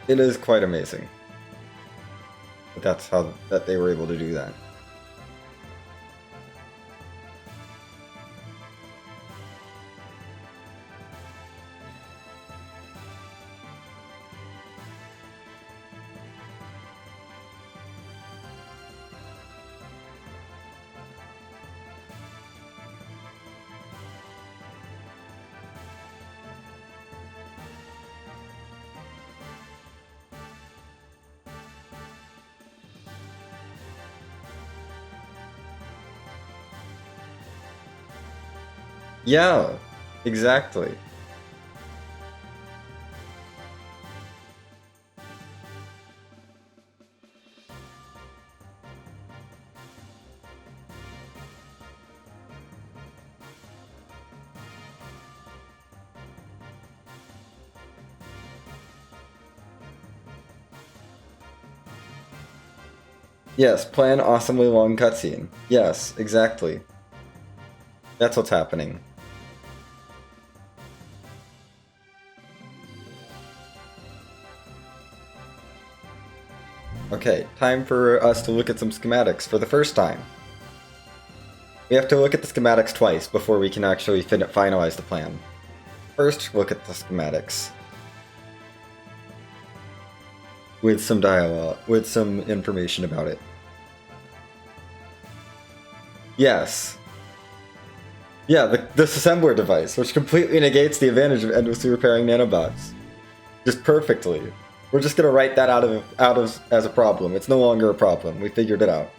It is quite amazing. But that's how that they were able to do that. Yeah, exactly. Yes, plan awesomely long cutscene. Yes, exactly. That's what's happening. Okay, time for us to look at some schematics for the first time. We have to look at the schematics twice before we can actually finalize the plan. First, look at the schematics. With some dialogue, with some information about it. Yes. Yeah, the disassembler device, which completely negates the advantage of endlessly repairing nanobots. Just perfectly. We're just gonna write that out of as a problem. It's no longer a problem. We figured it out.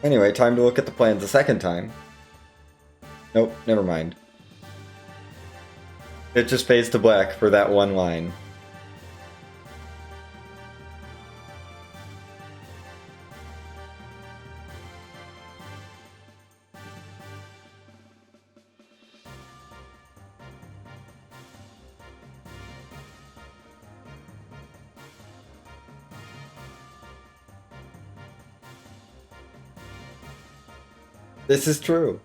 Anyway, time to look at the plans a second time. Nope, never mind. It just fades to black for that one line. This is true.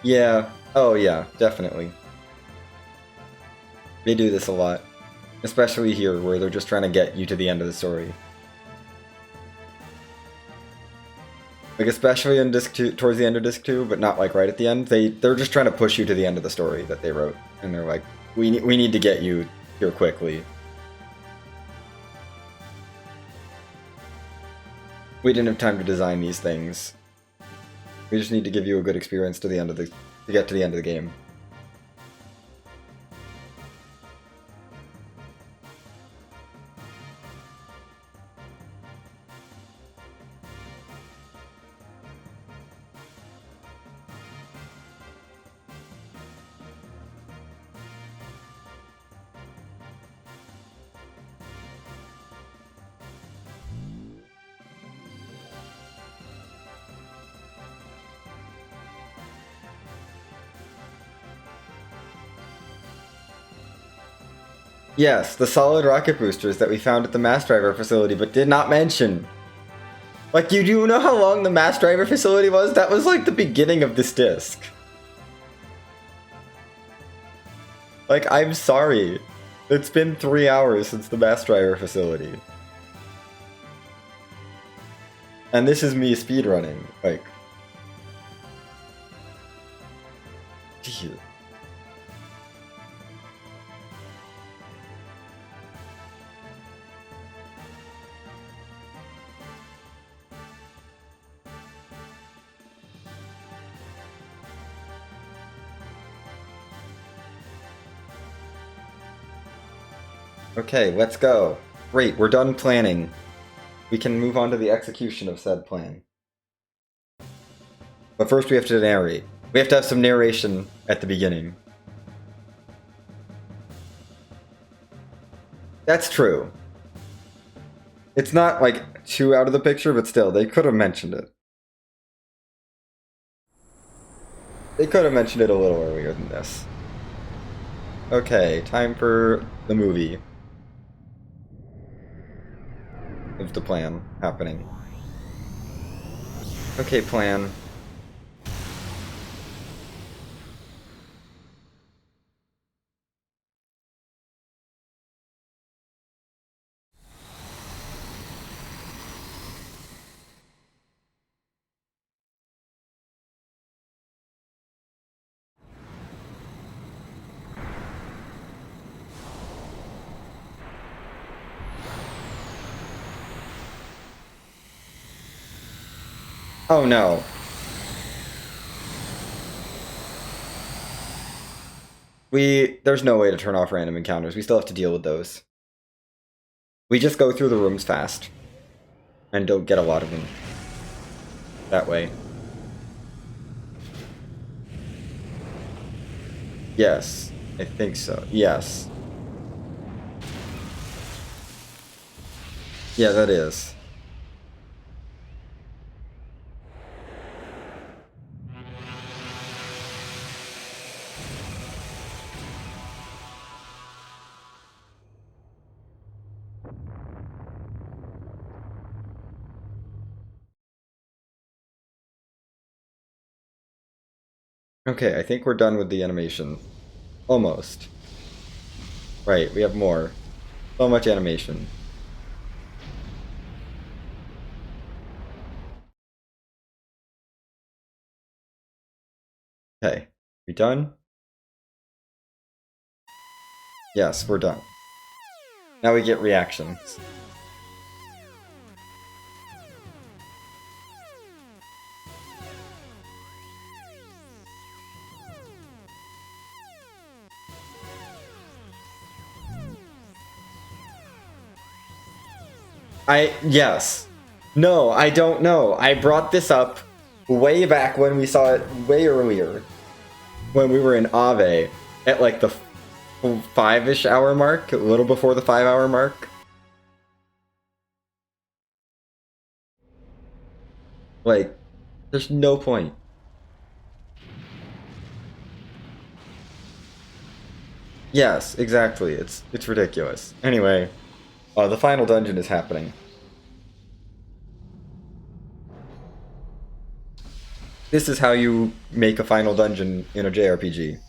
Yeah. Oh yeah, definitely. They do this a lot. Especially here, where they're just trying to get you to the end of the story. Like, especially in Disc 2, towards the end of Disc 2, but not, like, right at the end. They're just trying to push you to the end of the story that they wrote. And they're like, we need to get you here quickly. We didn't have time to design these things. We just need to give you a good experience to get to the end of the game. Yes, the solid rocket boosters that we found at the mass driver facility, but did not mention. Like, you do know how long the mass driver facility was? That was like the beginning of this disc. Like, I'm sorry. It's been 3 hours since the mass driver facility. And this is me speedrunning. Like, geez. Okay, let's go. Great, we're done planning. We can move on to the execution of said plan. But first we have to narrate. We have to have some narration at the beginning. That's true. It's not, like, too out of the picture, but still, they could have mentioned it. They could have mentioned it a little earlier than this. Okay, time for the movie. Of the plan happening. Okay, plan. Oh no. There's no way to turn off random encounters. We still have to deal with those. We just go through the rooms fast. And don't get a lot of them. That way. Yes. I think so. Yes. Yeah, that is. Okay, I think we're done with the animation. Almost. Right, we have more. So much animation. Okay, we done? Yes, we're done. Now we get reactions. Yes. No, I don't know. I brought this up way back when we saw it way earlier. When we were in Ave at like the 5-ish hour mark, a little before the 5-hour mark. Like, there's no point. Yes, exactly. It's ridiculous. Anyway, the final dungeon is happening. This is how you make a final dungeon in a JRPG.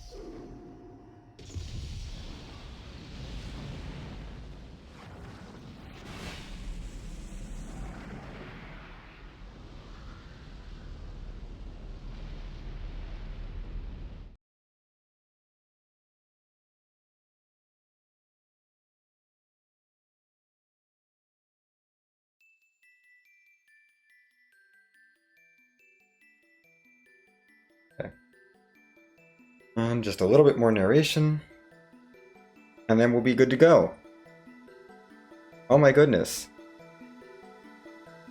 Okay. And just a little bit more narration. And then we'll be good to go. Oh my goodness.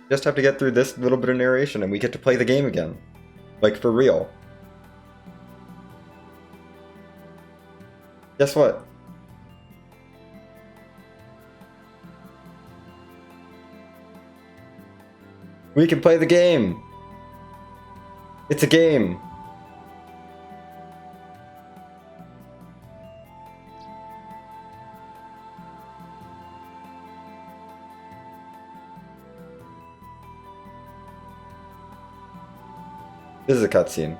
Just have to get through this little bit of narration and we get to play the game again. Like, for real. Guess what? We can play the game! It's a game! This is a cutscene.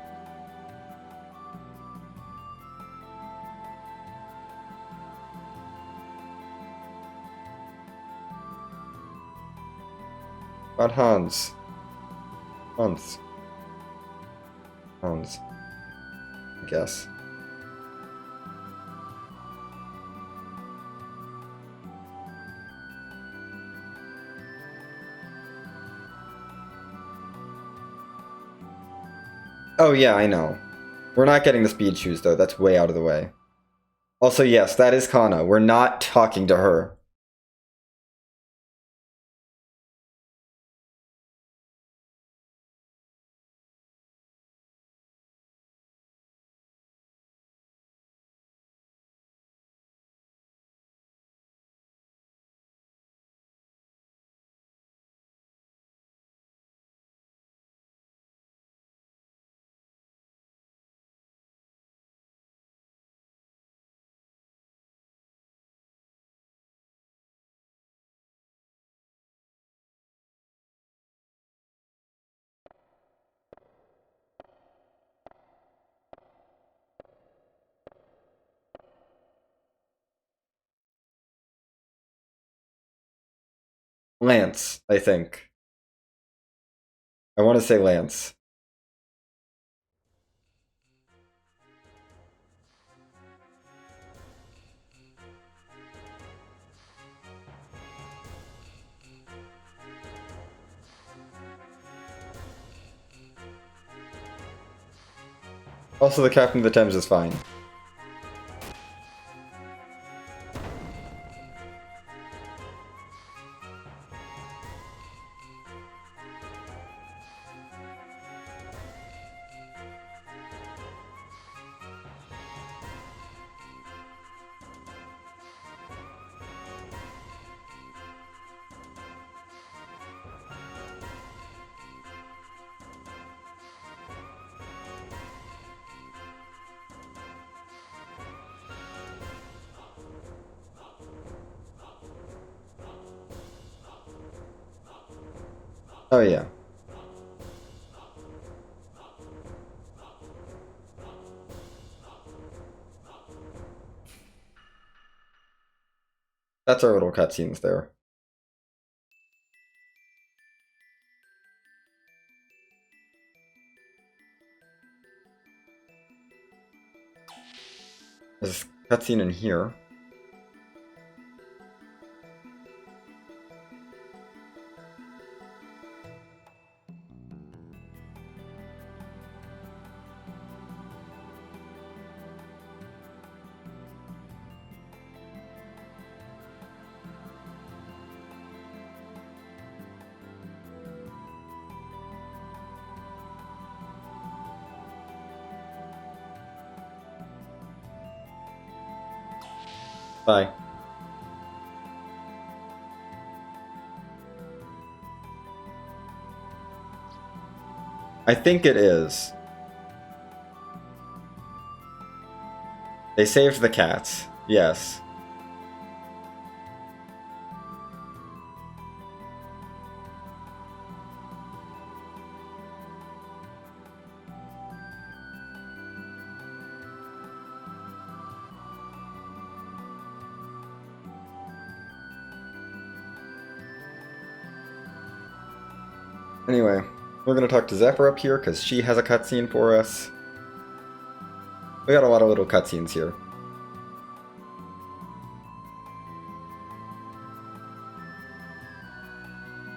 About Hans. Hans. Hans. I guess. Oh yeah, I know. We're not getting the speed shoes though, that's way out of the way. Also yes, that is Kana. We're not talking to her. Lance, I think. I want to say Lance. Also, the Captain of the Thames is fine. Oh yeah. That's our little cutscenes there. There's a cutscene in here. Bye. I think it is. They saved the cats. Yes. Anyway, we're gonna talk to Zephyr up here because she has a cutscene for us. We got a lot of little cutscenes here.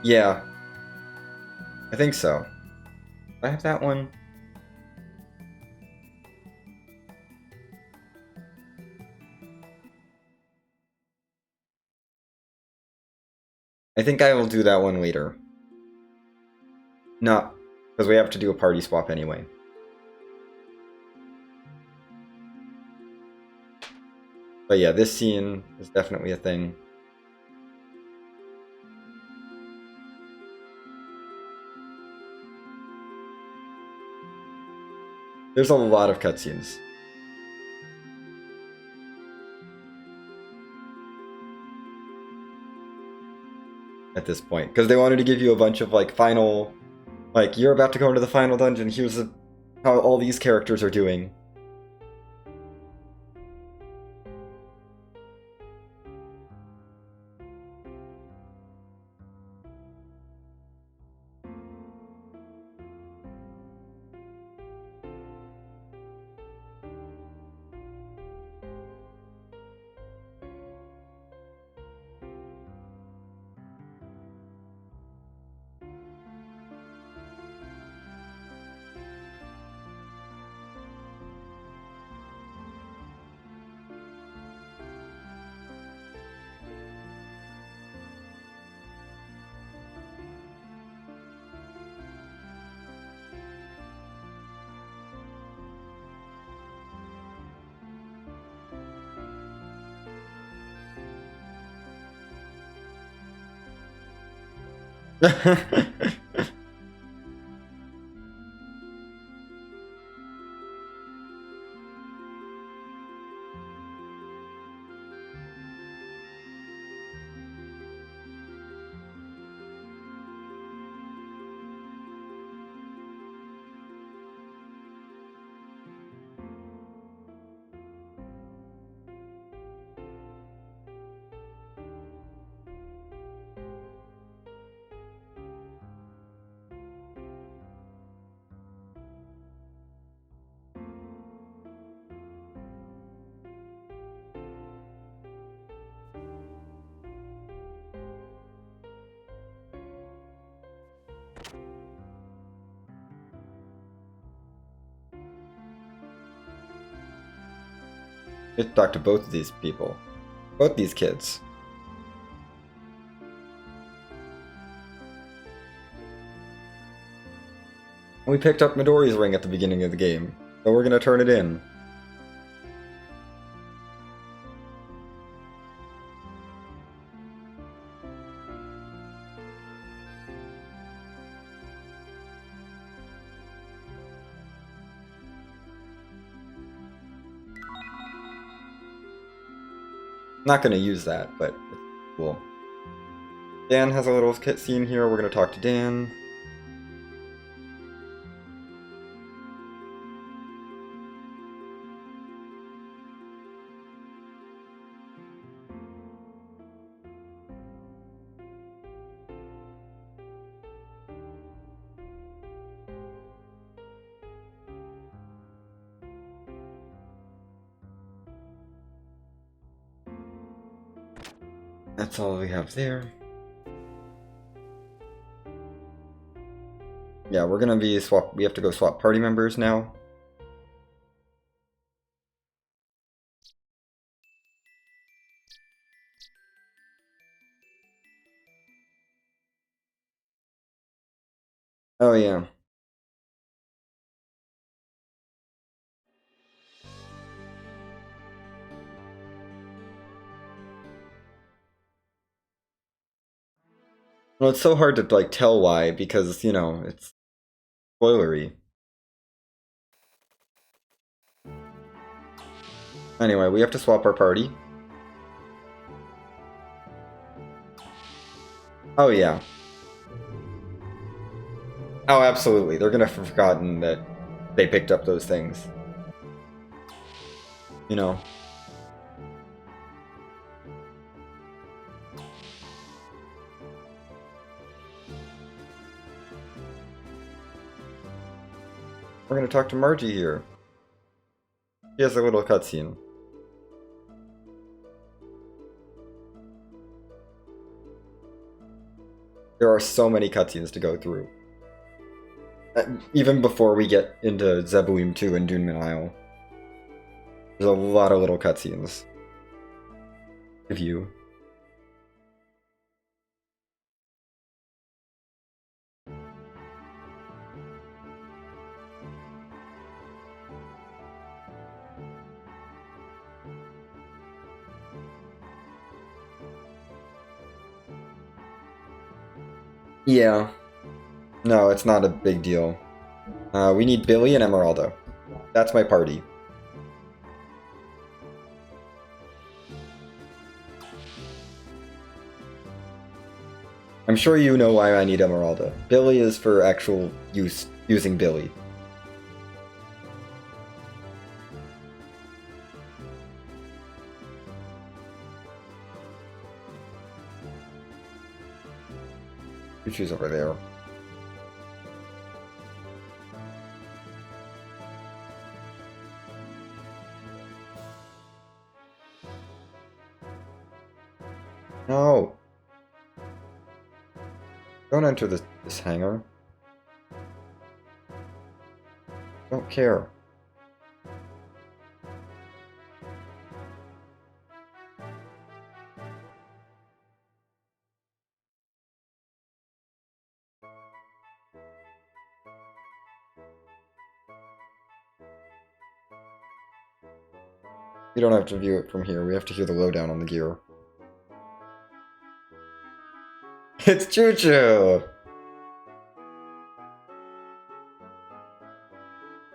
Yeah. I think so. Do I have that one? I think I will do that one later. No, because we have to do a party swap anyway. But yeah, this scene is definitely a thing. There's a lot of cutscenes. At this point, because they wanted to give you a bunch of like final, like you're about to go into the final dungeon, here's how all these characters are doing. You have to talk to both of these people. Both these kids. We picked up Midori's ring at the beginning of the game, so we're gonna turn it in. Not gonna use that, but it's cool. Dan has a little scene here. We're gonna talk to Dan. That's all we have there. Yeah, we're gonna be we have to go swap party members now. Oh yeah. Well, it's so hard to like tell why because, you know, it's spoilery. Anyway, we have to swap our party. Oh yeah. Oh, absolutely. They're gonna have forgotten that they picked up those things. You know. We're gonna talk to Margie here. She has a little cutscene. There are so many cutscenes to go through. Even before we get into Zebuim 2 and Dunman Isle. There's a lot of little cutscenes. To view. Yeah. No, it's not a big deal. We need Billy and Emeralda. That's my party. I'm sure you know why I need Emeralda. Billy is for actual use, using Billy. She's over there. No! Don't enter this hangar. Don't care. We don't have to view it from here, we have to hear the lowdown on the gear. It's Choo Choo!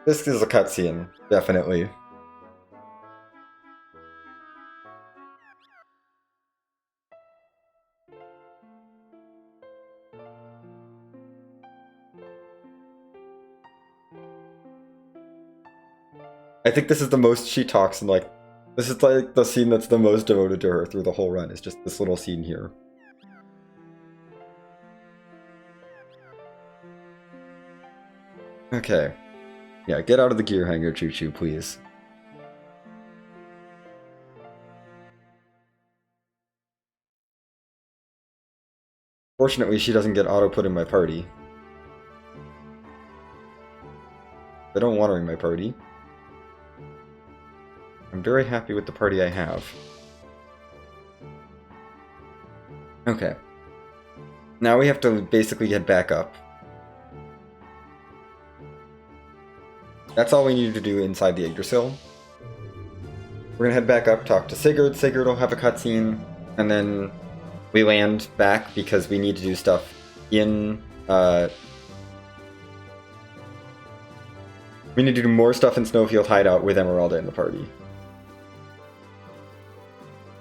This is a cutscene, definitely. I think this is the most she talks in, like, this is like the scene that's the most devoted to her through the whole run, is just this little scene here. Okay. Yeah, get out of the gear hangar, Choo Choo, please. Fortunately, she doesn't get auto-put in my party. I don't want her in my party. I'm very happy with the party I have. Okay. Now we have to basically get back up. That's all we need to do inside the Yggdrasil. We're gonna head back up, talk to Sigurd. Sigurd will have a cutscene, and then we land back because we need to do stuff in, we need to do more stuff in Snowfield Hideout with Emeralda in the party.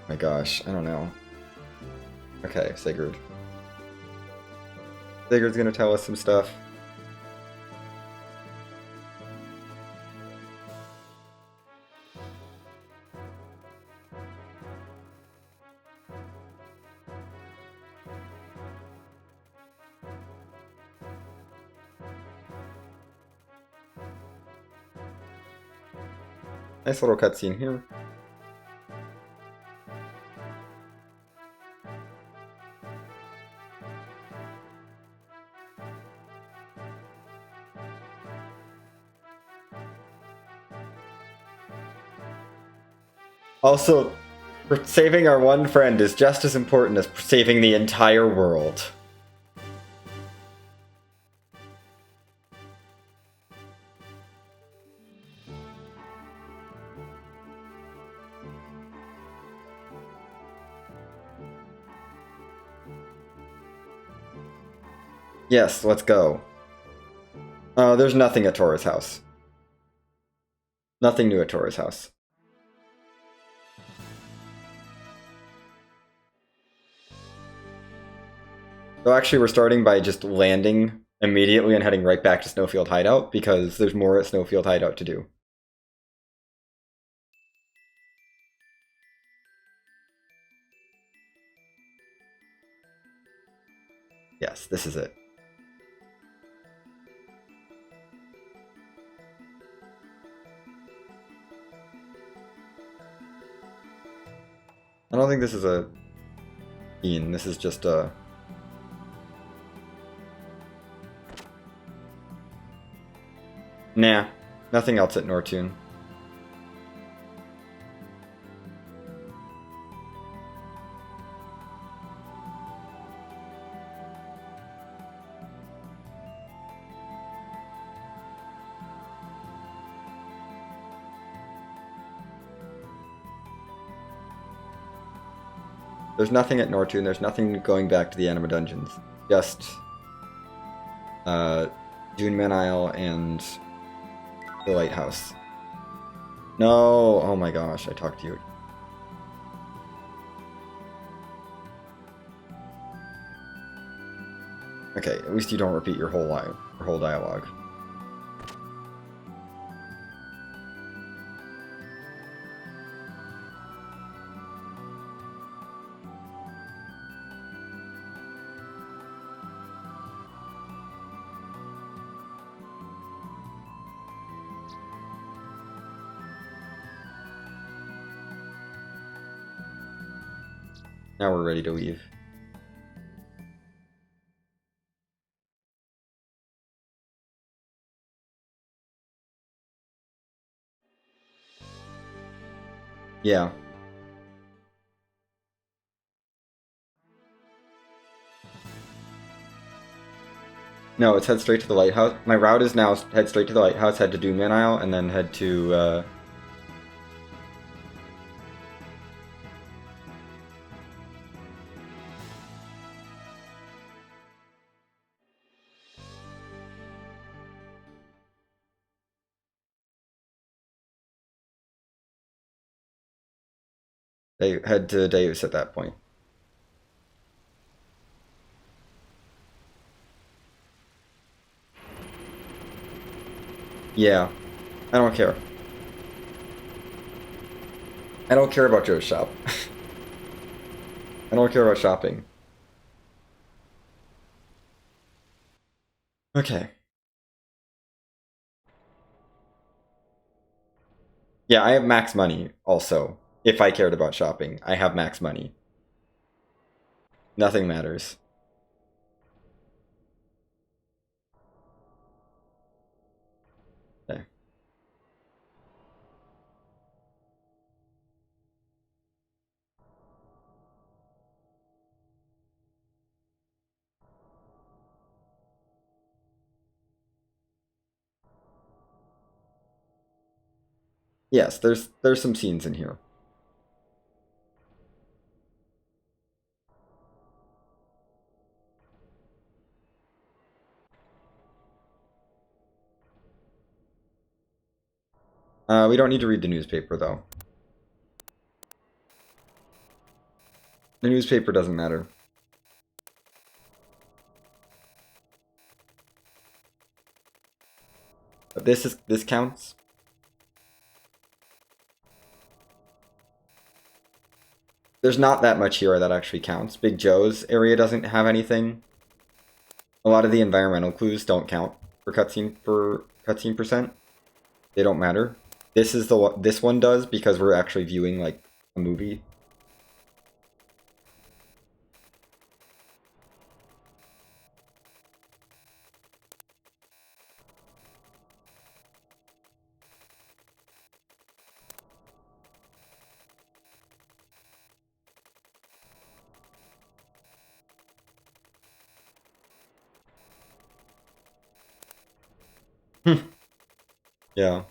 My gosh, I don't know. Okay, Sigurd. Sigurd's gonna tell us some stuff. Nice little cutscene here. Also, saving our one friend is just as important as saving the entire world. Yes, let's go. There's nothing at Tora's house. Nothing new at Tora's house. So actually we're starting by just landing immediately and heading right back to Snowfield Hideout because there's more at Snowfield Hideout to do. Yes, this is it. I don't think this is a scene, this is just a... Nah, nothing else at Nortune. There's nothing at Nortune, there's nothing going back to the Anima Dungeons. Just Dune Isle and the Lighthouse. No! Oh my gosh, I talked to you. Okay, at least you don't repeat your whole line, your whole dialogue. Now we're ready to leave. Yeah. No, it's head straight to the lighthouse. My route is now head straight to the lighthouse, head to Doom Isle, and then head to, they head to Deus at that point. Yeah, I don't care. I don't care about Joe's shop. I don't care about shopping. Okay. Yeah, I have max money also. If I cared about shopping, I have max money. Nothing matters. Okay. Yes, there's some scenes in here. We don't need to read the newspaper, though. The newspaper doesn't matter. But this counts. There's not that much here that actually counts. Big Joe's area doesn't have anything. A lot of the environmental clues don't count for cutscene percent. They don't matter. This one does because we're actually viewing like a movie. Yeah.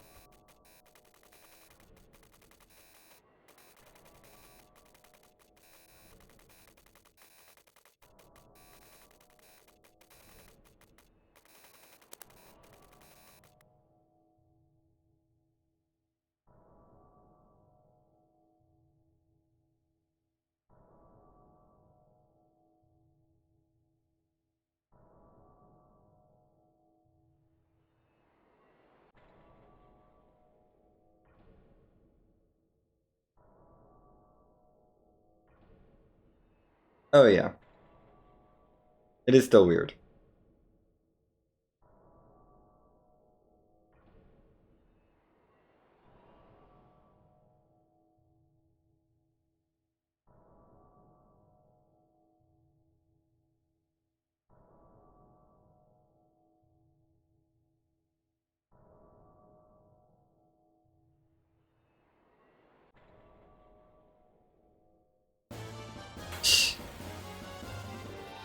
Oh yeah. It is still weird.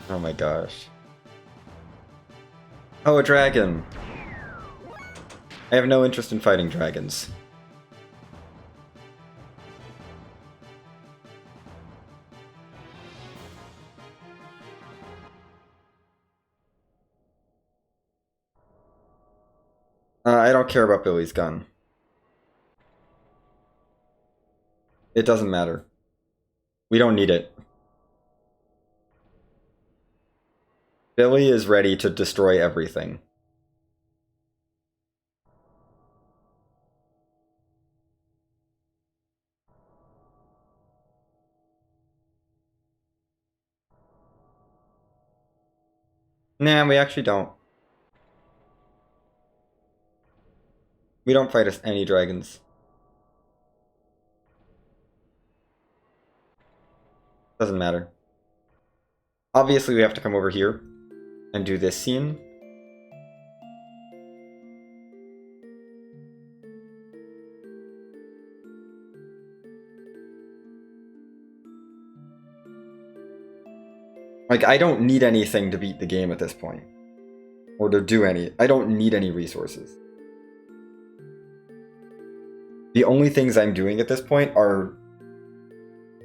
Oh my gosh. Oh, a dragon. I have no interest in fighting dragons. I don't care about Billy's gun. It doesn't matter. We don't need it. Billy is ready to destroy everything. Nah, we actually don't. We don't fight any dragons. Doesn't matter. Obviously, we have to come over here and do this scene. Like, I don't need anything to beat the game at this point. Or to do any. I don't need any resources. The only things I'm doing at this point are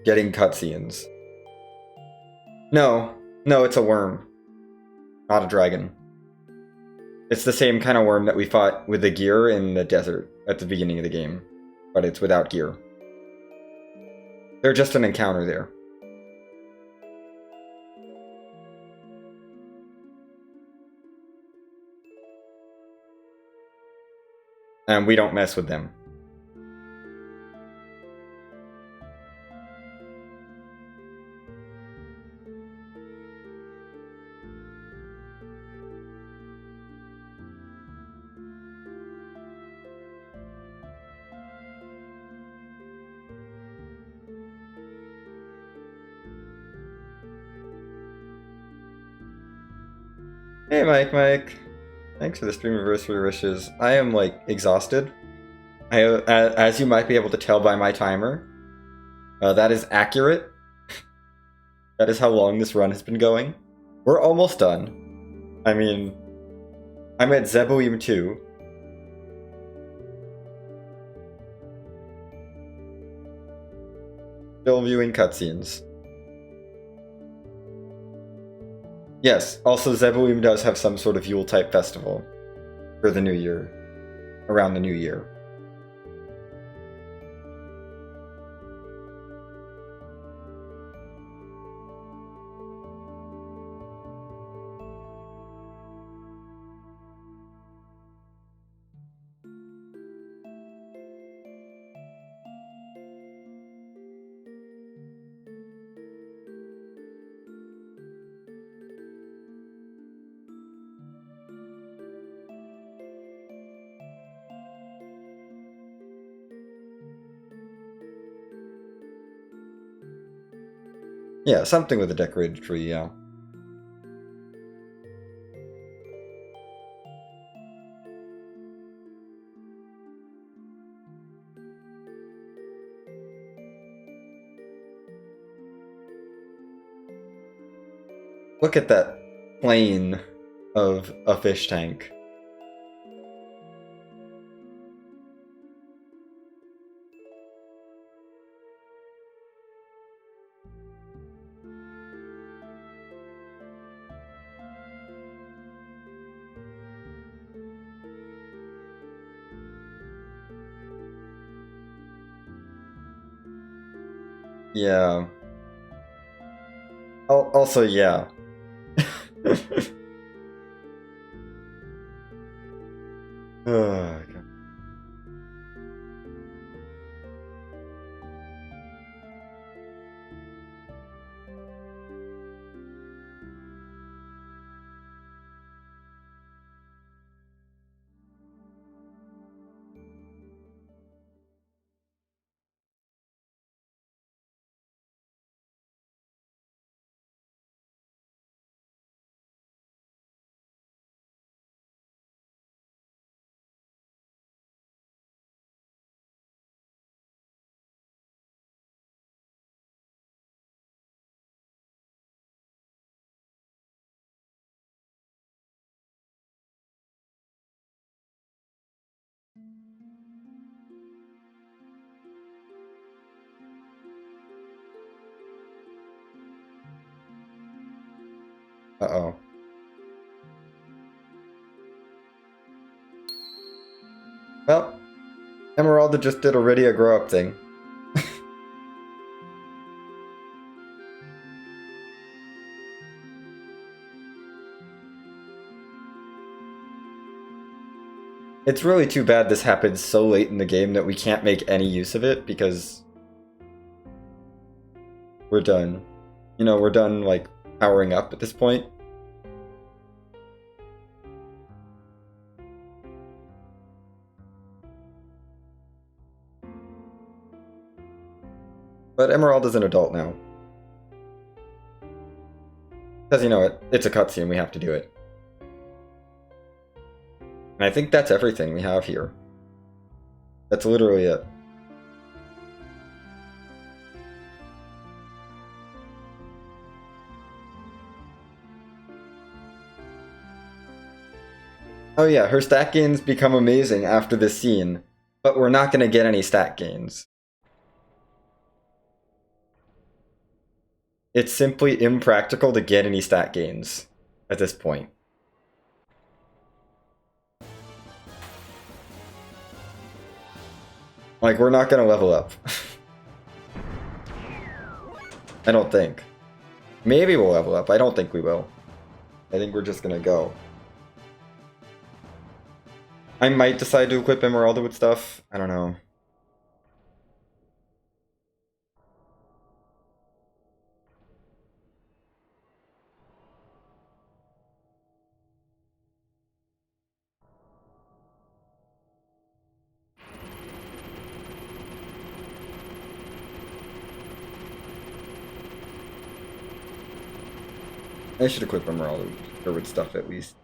getting cutscenes. No, it's a worm. Not a dragon. It's the same kind of worm that we fought with the gear in the desert at the beginning of the game. But it's without gear. They're just an encounter there. And we don't mess with them. Hey Mike. Thanks for the stream anniversary wishes. I am like exhausted. As you might be able to tell by my timer, that is accurate. That is how long this run has been going. We're almost done. I mean, I'm at Zeboim 2. Still viewing cutscenes. Yes, also Zebuim does have some sort of Yule-type festival for the new year, around the new year. Yeah, something with a decorated tree, yeah. Look at that plane of a fish tank. Yeah. Also, yeah. Oh, God. Uh-oh. Well, Emeralda just did already a grow-up thing. It's really too bad this happens so late in the game that we can't make any use of it, because we're done. You know, we're done, like, powering up at this point. But Emeralda's an adult now. Because, you know, it's a cutscene, we have to do it. And I think that's everything we have here. That's literally it. Oh yeah, her stat gains become amazing after this scene, but we're not going to get any stat gains. It's simply impractical to get any stat gains at this point. Like, we're not going to level up. I don't think. Maybe we'll level up. I don't think we will. I think we're just going to go. I might decide to equip Emeralda with stuff. I don't know. I should equip Emeralda with stuff at least.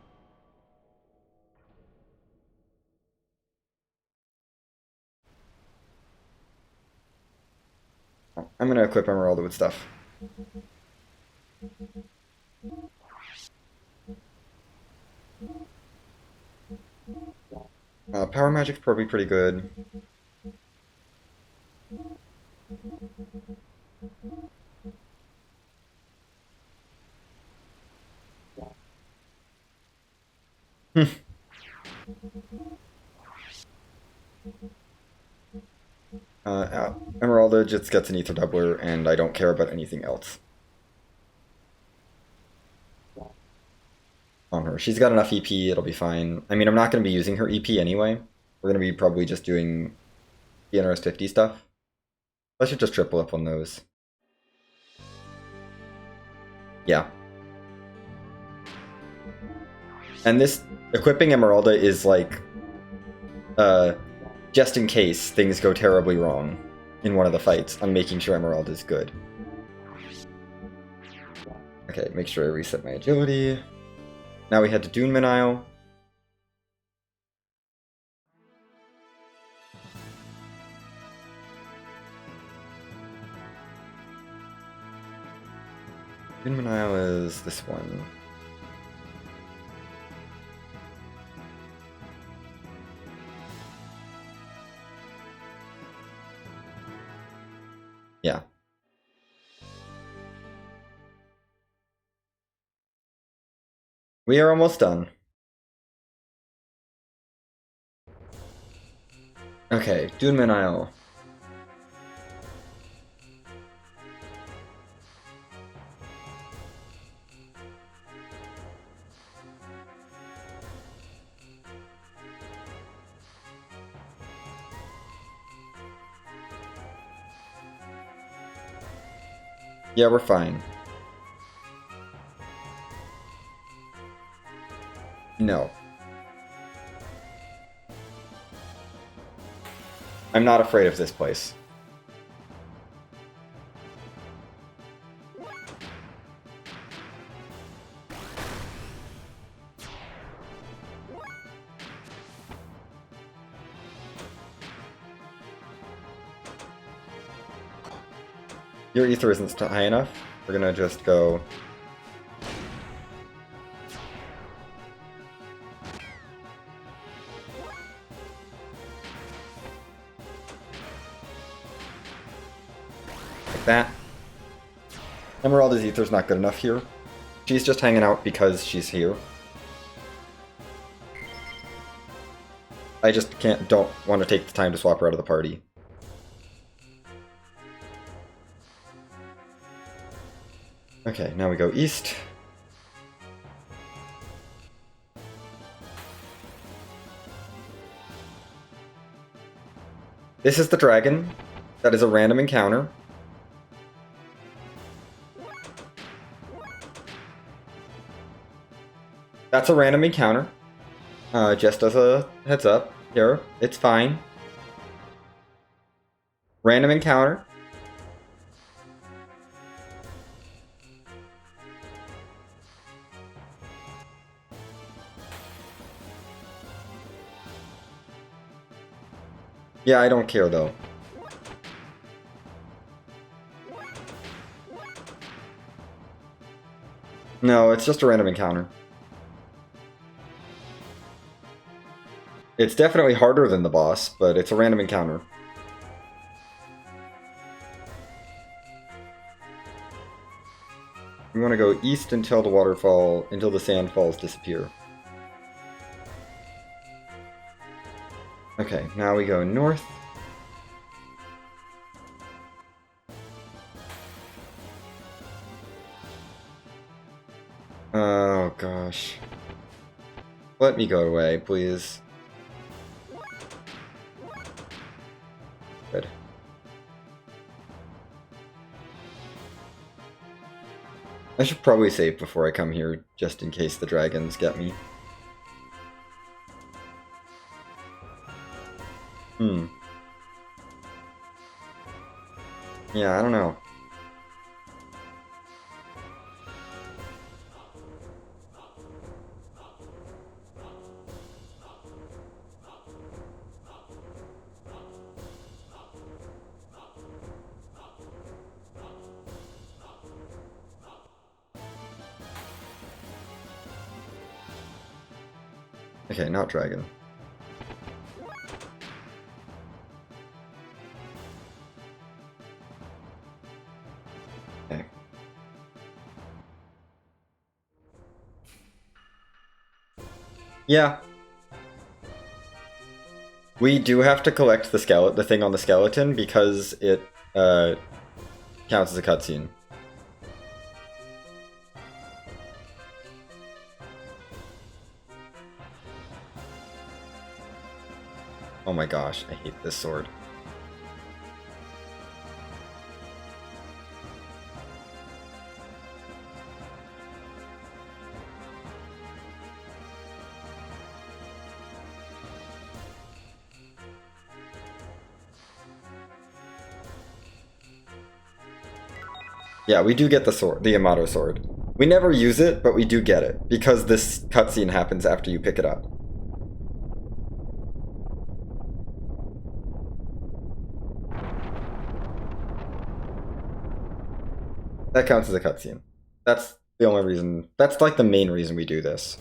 I'm gonna equip Emeralda with stuff. Power Magic's probably pretty good. Emeralda just gets an ether doubler, and I don't care about anything else on her. She's got enough EP, it'll be fine. I mean, I'm not going to be using her EP anyway. We're going to be probably just doing the NRS 50 stuff. I should just triple up on those. Yeah. And this equipping Emeralda is like, just in case things go terribly wrong in one of the fights, I'm making sure Emeralda is good. Okay, make sure I reset my agility. Now we head to Doonman Isle. Doonman Isle is this one. Yeah. We are almost done. Okay, Doonman Isle. Yeah, we're fine. No. I'm not afraid of this place. Your ether isn't high enough. We're gonna just go... like that. Emeralda's ether's not good enough here. She's just hanging out because she's here. I just don't want to take the time to swap her out of the party. Okay, now we go east. This is the dragon. That is a random encounter. That's a random encounter. Just as a heads up. Here, it's fine. Random encounter. Yeah, I don't care though. No, it's just a random encounter. It's definitely harder than the boss, but it's a random encounter. We want to go east until the sandfalls disappear. Okay, now we go north. Oh gosh. Let me go away, please. Good. I should probably save before I come here, just in case the dragons get me. Yeah, I don't know. Okay, not dragon. Okay. Yeah. We do have to collect the thing on the skeleton because it counts as a cutscene. Oh my gosh, I hate this sword. Yeah, we do get the sword, the Yamato sword. We never use it, but we do get it, because this cutscene happens after you pick it up. That counts as a cutscene. That's the only reason, that's like the main reason we do this.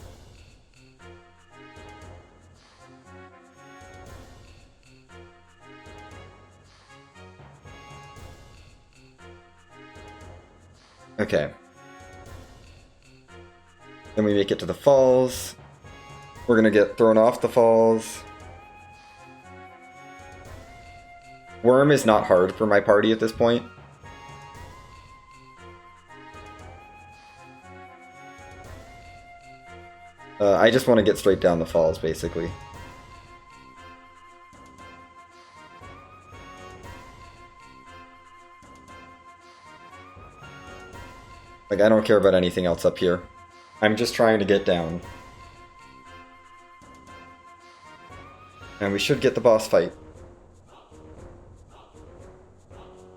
Okay. Then we make it to the falls. We're gonna get thrown off the falls. Worm is not hard for my party at this point. I just want to get straight down the falls, basically. Like, I don't care about anything else up here. I'm just trying to get down. And we should get the boss fight.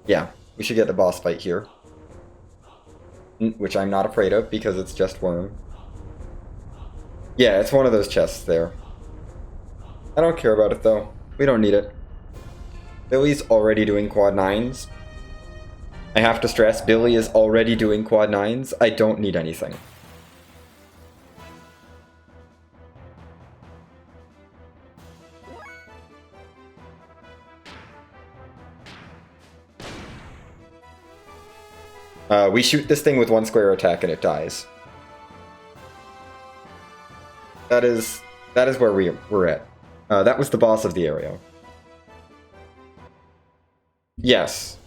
Yeah, we should get the boss fight here. Which I'm not afraid of, because it's just Worm. Yeah, it's one of those chests there. I don't care about it, though. We don't need it. Billy's already doing quad 9s. I have to stress, Billy is already doing quad 9s. I don't need anything. We shoot this thing with one square attack and it dies. That is where we're at. That was the boss of the area. Yes.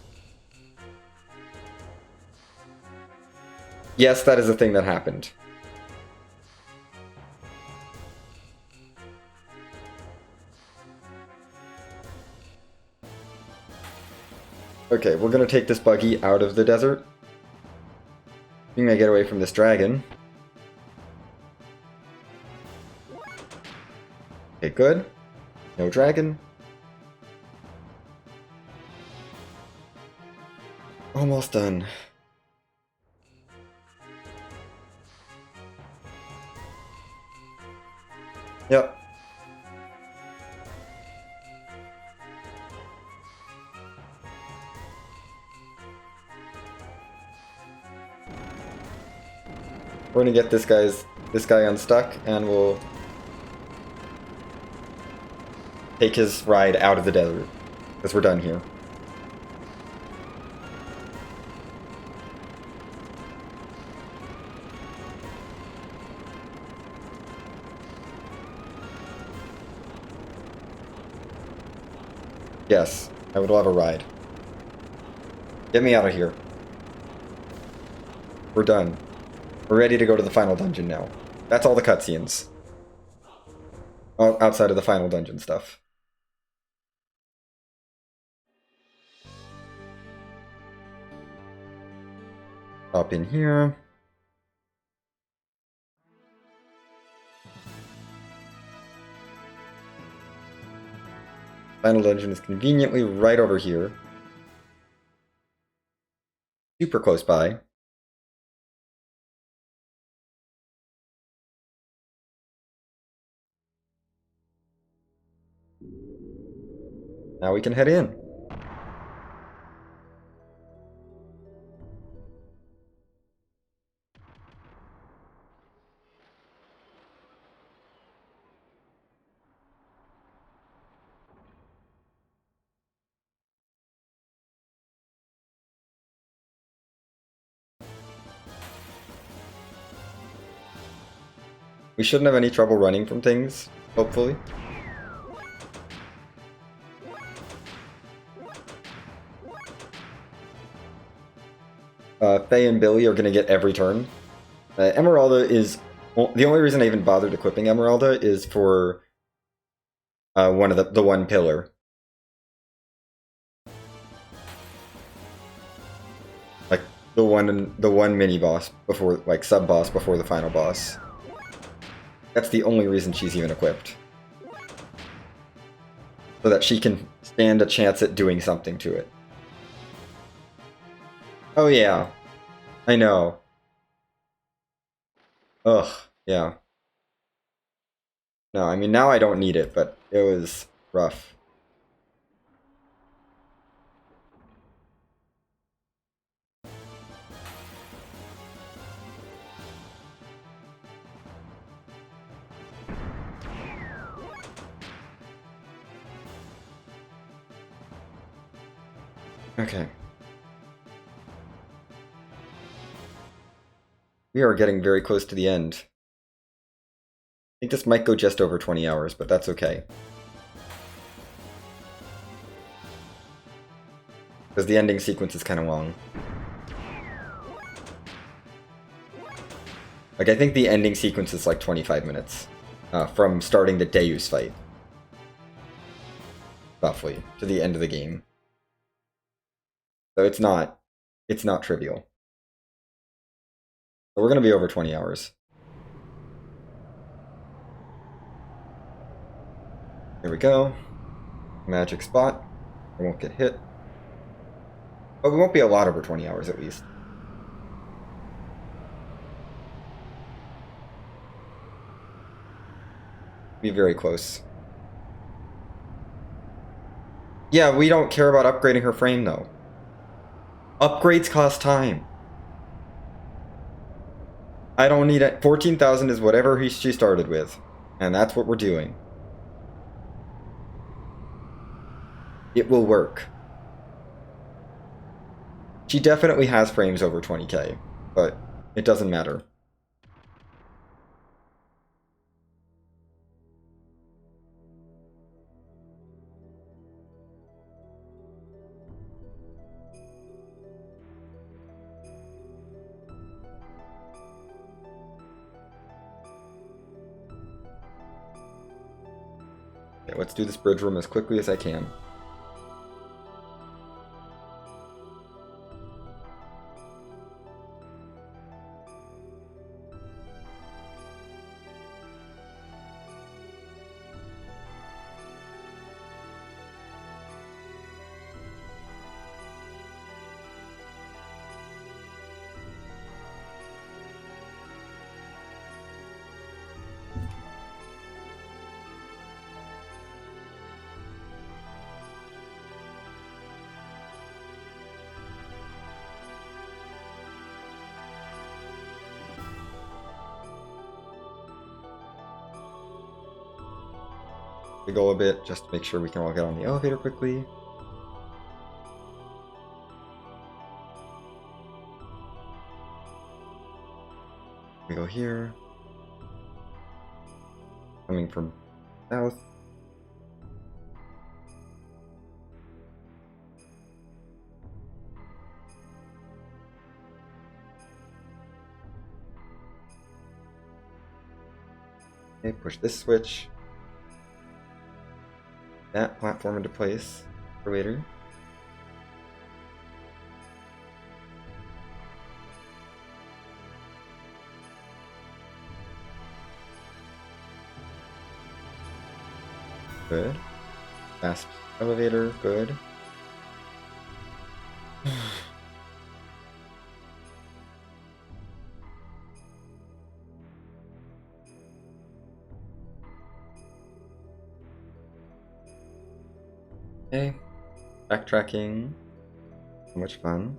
Yes, that is a thing that happened. Okay, we're gonna take this buggy out of the desert. We may get away from this dragon. Okay, good. No dragon. Almost done. Yep. We're gonna get this guy unstuck, and we'll take his ride out of the desert, because we're done here. Yes, I would love a ride. Get me out of here. We're done. We're ready to go to the final dungeon now. That's all the cutscenes. Outside of the final dungeon stuff. Up in here. Final dungeon is conveniently right over here. Super close by. Now we can head in. We shouldn't have any trouble running from things, hopefully. Faye and Billy are going to get every turn. Emeralda is... the only reason I even bothered equipping Emeralda is for one of the one pillar. Like the one mini boss before, like sub boss before the final boss. That's the only reason she's even equipped. So that she can stand a chance at doing something to it. Oh yeah. I know. Ugh, yeah. No, I mean now I don't need it, but it was rough. Okay. We are getting very close to the end. I think this might go just over 20 hours, but that's okay. Because the ending sequence is kind of long. Like, I think the ending sequence is like 25 minutes. From starting the Deus fight. Roughly, to the end of the game. So it's not trivial. So we're going to be over 20 hours. Here we go. Magic spot. I won't get hit. But we won't be a lot over 20 hours at least. Be very close. Yeah, we don't care about upgrading her frame though. Upgrades cost time. I don't need it. 14,000 is whatever she started with. And that's what we're doing. It will work. She definitely has frames over 20k, but it doesn't matter. Okay, let's do this bridge room as quickly as I can. We go a bit just to make sure we can all get on the elevator quickly. We go here. Coming from south. Okay, push this switch. That platform into place for later. Good. Fast elevator, good. Okay. Backtracking. So much fun.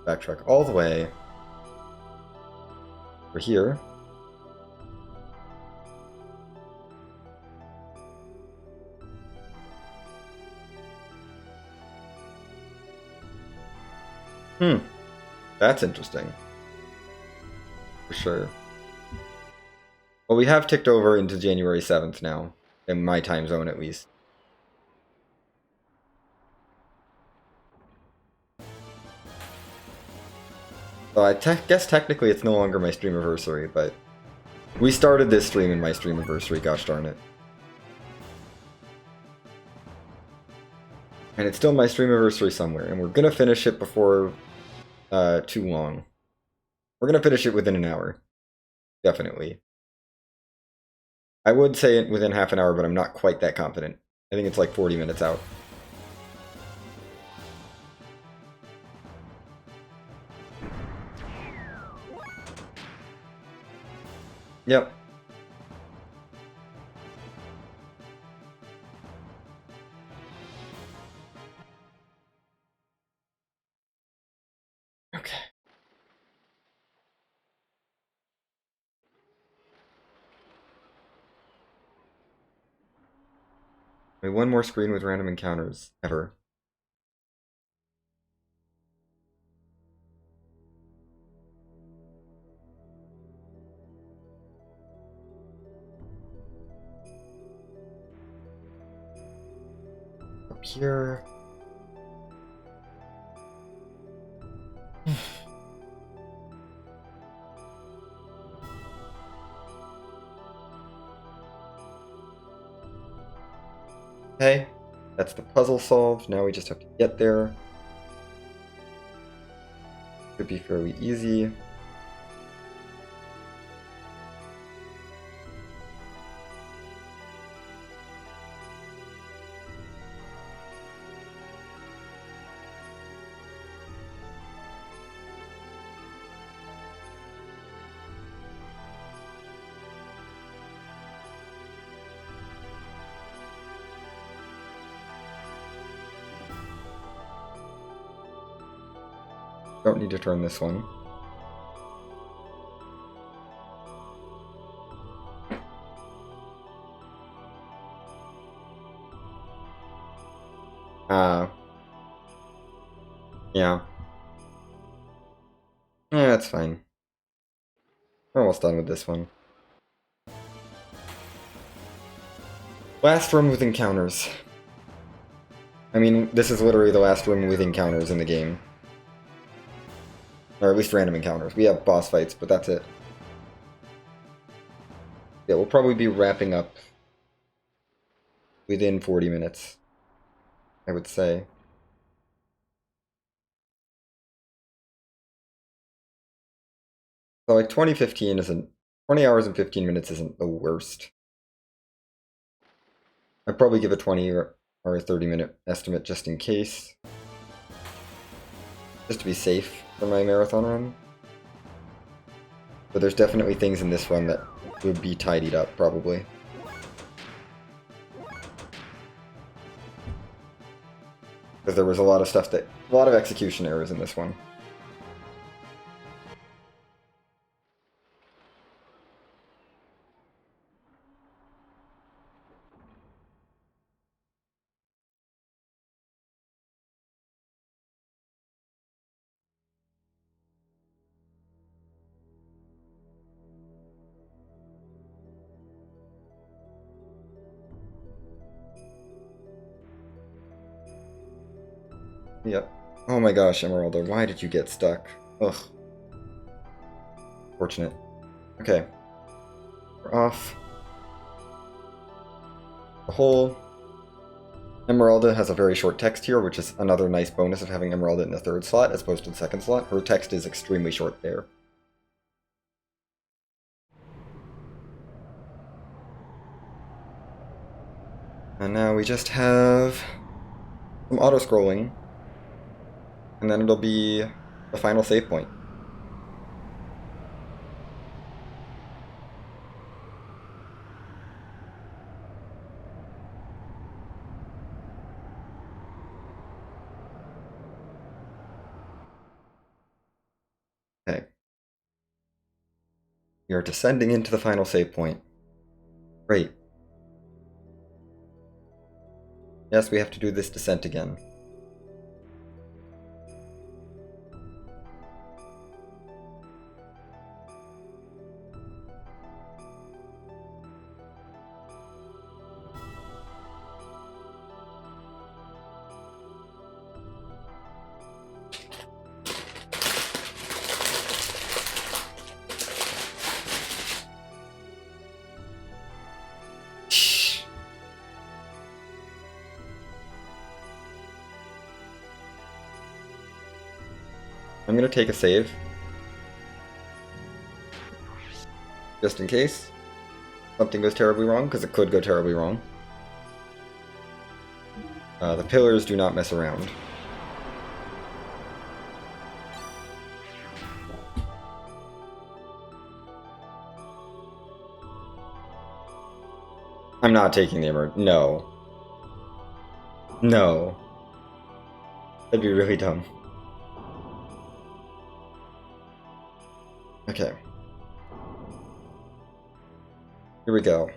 Backtrack all the way. We're here. Hmm, that's interesting. For sure. Well, we have ticked over into January 7th now, in my time zone at least. So I guess technically it's no longer my streamiversary, but we started this stream in my streamiversary, gosh darn it. And it's still my streamiversary somewhere, and we're gonna finish it before too long. We're gonna finish it within an hour. Definitely. I would say it within half an hour, but I'm not quite that confident. I think it's like 40 minutes out. Yep. Okay. Wait, one more screen with random encounters, ever. Up here. Okay, that's the puzzle solved. Now we just have to get there. Should be fairly easy. Don't need to turn this one. Yeah. Yeah, that's fine. We're almost done with this one. Last room with encounters. I mean, this is literally the last room with encounters in the game. Or at least random encounters. We have boss fights, but that's it. Yeah, we'll probably be wrapping up within 40 minutes, I would say. So like 2015 isn't 20 hours and 15 minutes isn't the worst. I'd probably give a 20 or a 30-minute estimate just in case. Just to be safe for my marathon run. But there's definitely things in this run that would be tidied up, probably. Because there was a lot of stuff a lot of execution errors in this one. Yep. Oh my gosh, Emeralda, why did you get stuck? Ugh. Fortunate. Okay. We're off. The hole. Emeralda has a very short text here, which is another nice bonus of having Emeralda in the third slot as opposed to the second slot. Her text is extremely short there. And now we just have some auto-scrolling. And then it'll be the final save point. Okay. We are descending into the final save point. Great. Yes, we have to do this descent again. I'm gonna take a save. Just in case something goes terribly wrong, because it could go terribly wrong. The pillars do not mess around. I'm not taking the emerald. No. No. That'd be really dumb. Okay. Here we go.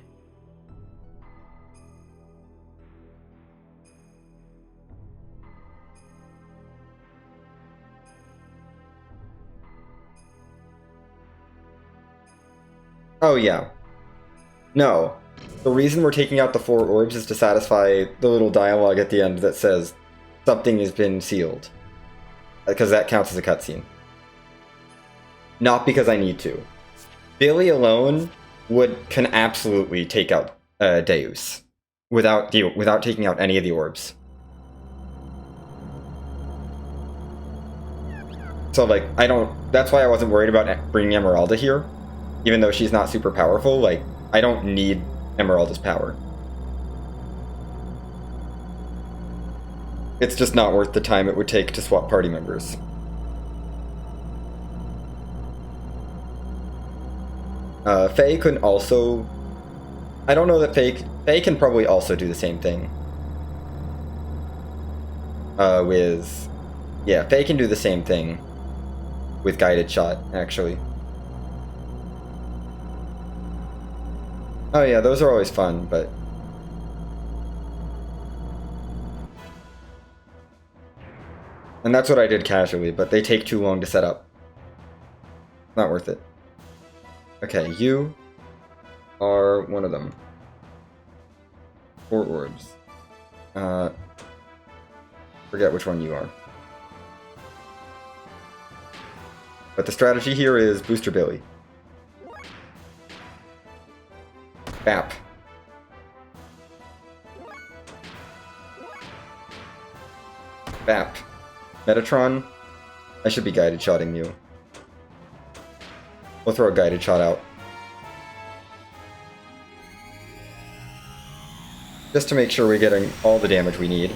Oh yeah. No. The reason we're taking out the 4 orbs is to satisfy the little dialogue at the end that says something has been sealed. Because that counts as a cutscene. Not because I need to. Billy alone can absolutely take out Deus without taking out any of the orbs. So like that's why I wasn't worried about bringing Emeralda here, even though she's not super powerful. Like I don't need Emeralda's power. It's just not worth the time it would take to swap party members. Faye can also... I don't know that Faye can probably also do the same thing. Yeah, Faye can do the same thing with guided shot, actually. Oh yeah, those are always fun, but... And that's what I did casually, but they take too long to set up. Not worth it. Okay, you are one of them. 4 orbs. Forget which one you are. But the strategy here is Booster Billy. Bap. Bap. Metatron, I should be guided shotting you. We'll throw a guided shot out. Just to make sure we're getting all the damage we need.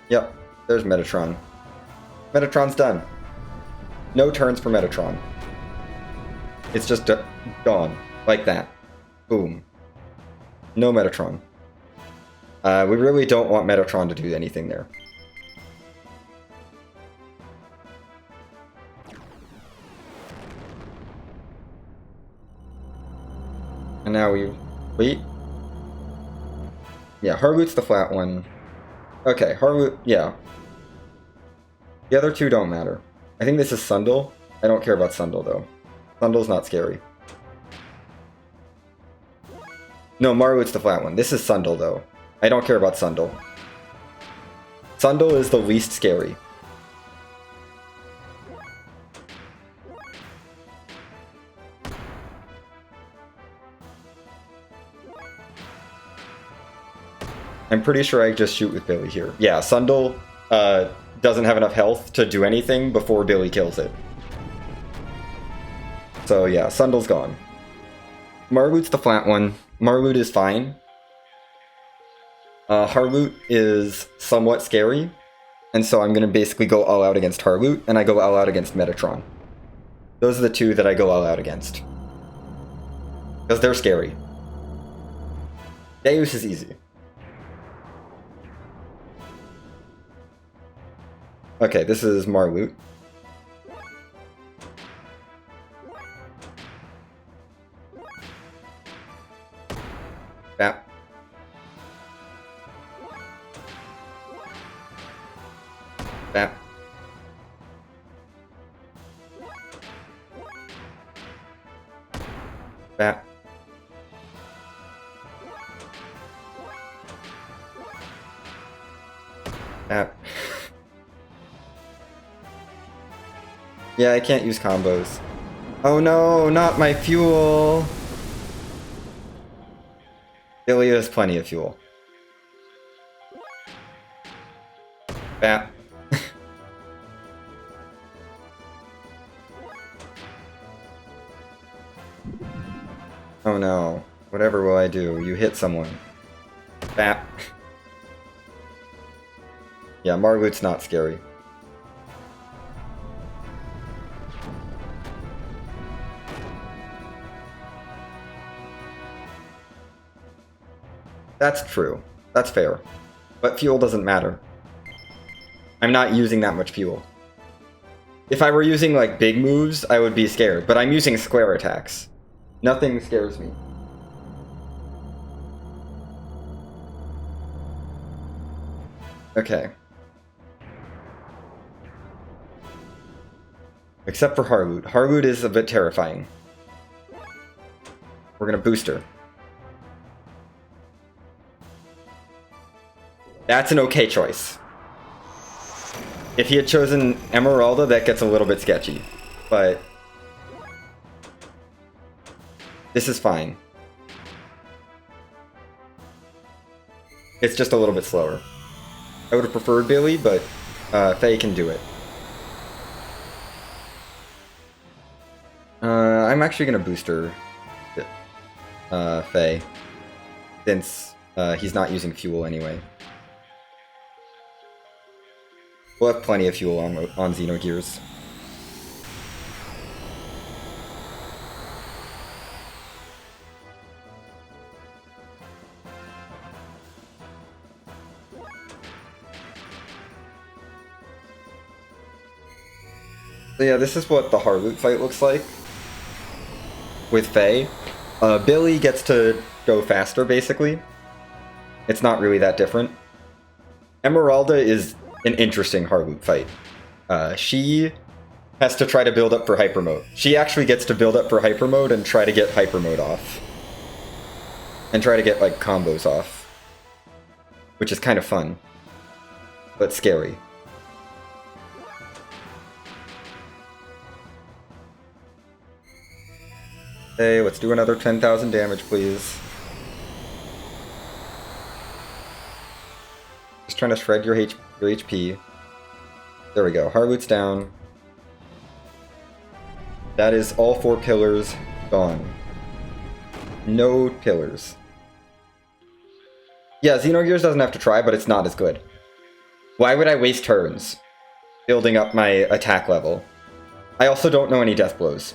Yep, there's Metatron. Metatron's done. No turns for Metatron. It's just gone. Like that. Boom. No Metatron. We really don't want Metatron to do anything there. And now we... Wait. Yeah, Harwoot's the flat one. Okay, Harwoot, yeah. The other two don't matter. I think this is Sundle. I don't care about Sundle, though. Sundle's not scary. No, Marwoot's the flat one. This is Sundle, though. I don't care about Sundle. Sundle is the least scary. I'm pretty sure I just shoot with Billy here. Yeah, Sundle doesn't have enough health to do anything before Billy kills it. So yeah, Sundle's gone. Marwoot's the flat one. Marwoot is fine. Harwoot is somewhat scary, and so I'm gonna basically go all out against Harwoot, and I go all out against Metatron. Those are the two that I go all out against. Because they're scary. Deus is easy. Okay, this is Marwoot. Bap. Bap. Bap. Yeah, I can't use combos. Oh no, not my fuel! Billy has plenty of fuel. Bap. Oh no. Whatever will I do? You hit someone. Bap. Yeah, Marlute's not scary. That's true. That's fair. But fuel doesn't matter. I'm not using that much fuel. If I were using, like, big moves, I would be scared. But I'm using square attacks. Nothing scares me. Okay. Except for Harloot. Harloot is a bit terrifying. We're gonna boost her. That's an okay choice. If he had chosen Emeralda, that gets a little bit sketchy. But this is fine. It's just a little bit slower. I would have preferred Billy, but Faye can do it. I'm actually gonna boost her, Faye, since he's not using fuel anyway. We'll have plenty of fuel on Xenogears. So yeah, this is what the Harloot fight looks like with Faye. Billy gets to go faster, basically. It's not really that different. Emeralda is an interesting Harloot fight. She has to try to build up for hyper mode. She actually gets to build up for hyper mode and try to get hyper mode off. And try to get, like, combos off. Which is kind of fun. But scary. Hey, let's do another 10,000 damage, please. Just trying to shred your HP. There we go. Harloot's down. That is all 4 pillars gone. No pillars. Yeah, Xenogears doesn't have to try, but it's not as good. Why would I waste turns building up my attack level? I also don't know any death blows.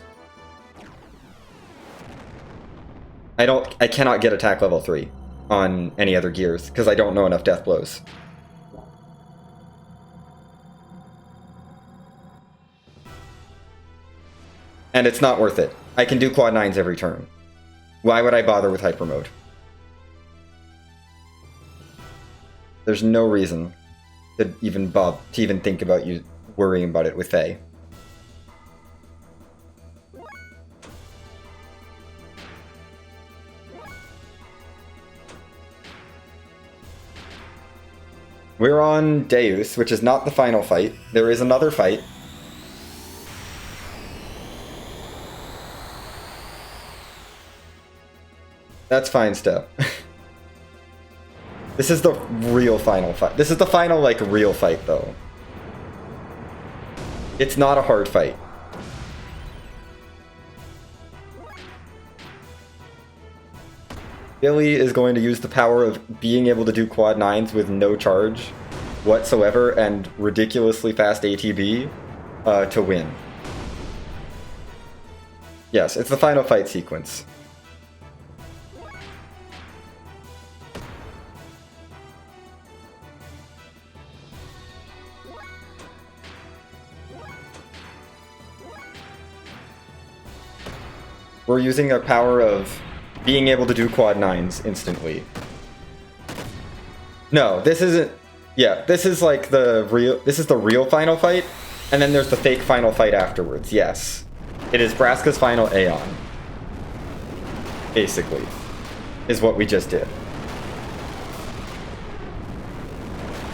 I cannot get attack level 3 on any other gears, because I don't know enough death blows. And it's not worth it. I can do quad 9s every turn. Why would I bother with hyper mode? There's no reason to even think about you worrying about it with Faye. We're on Deus, which is not the final fight. There is another fight. That's fine stuff. This is the real final fight. This is the final, like, real fight, though. It's not a hard fight. Billy is going to use the power of being able to do quad 9s with no charge whatsoever and ridiculously fast ATB to win. Yes, it's the final fight sequence. We're using the power of being able to do quad 9s instantly. No, this isn't... Yeah, this is like the real... This is the real final fight, and then there's the fake final fight afterwards, yes. It is Braska's final Aeon. Basically, is what we just did.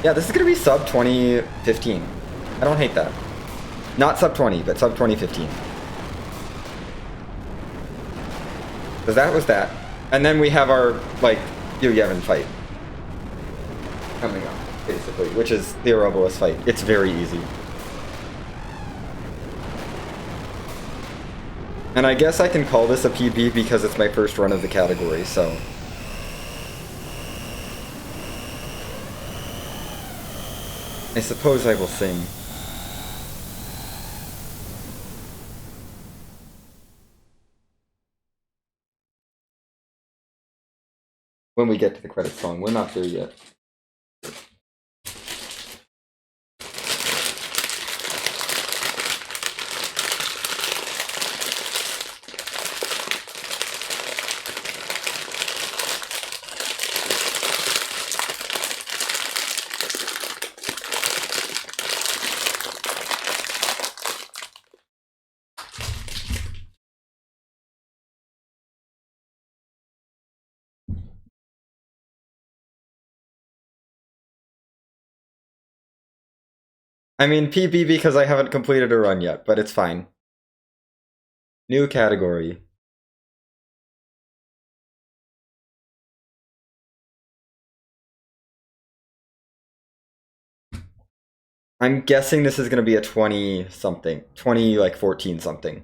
Yeah, this is gonna be sub 2015. I don't hate that. Not sub 20, but sub 2015. Because that was that. And then we have our, like, Yevon fight coming up, basically, which is the Ouroboros fight. It's very easy. And I guess I can call this a PB because it's my first run of the category, so... I suppose I will sing. When we get to the credits song, we're not there yet. I mean, PB because I haven't completed a run yet, but it's fine. New category. I'm guessing this is going to be a 20-something. 20, like, 14-something.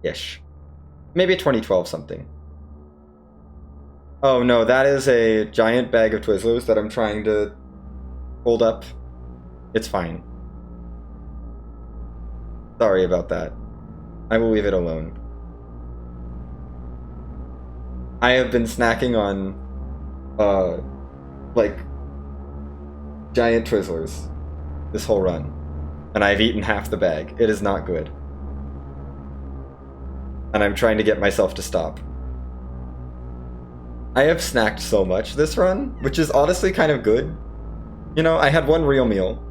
Ish. Maybe a 2012-something. Oh, no, that is a giant bag of Twizzlers that I'm trying to hold up. It's fine. Sorry about that. I will leave it alone. I have been snacking on, like, giant Twizzlers this whole run. And I've eaten half the bag. It is not good. And I'm trying to get myself to stop. I have snacked so much this run, which is honestly kind of good. You know, I had one real meal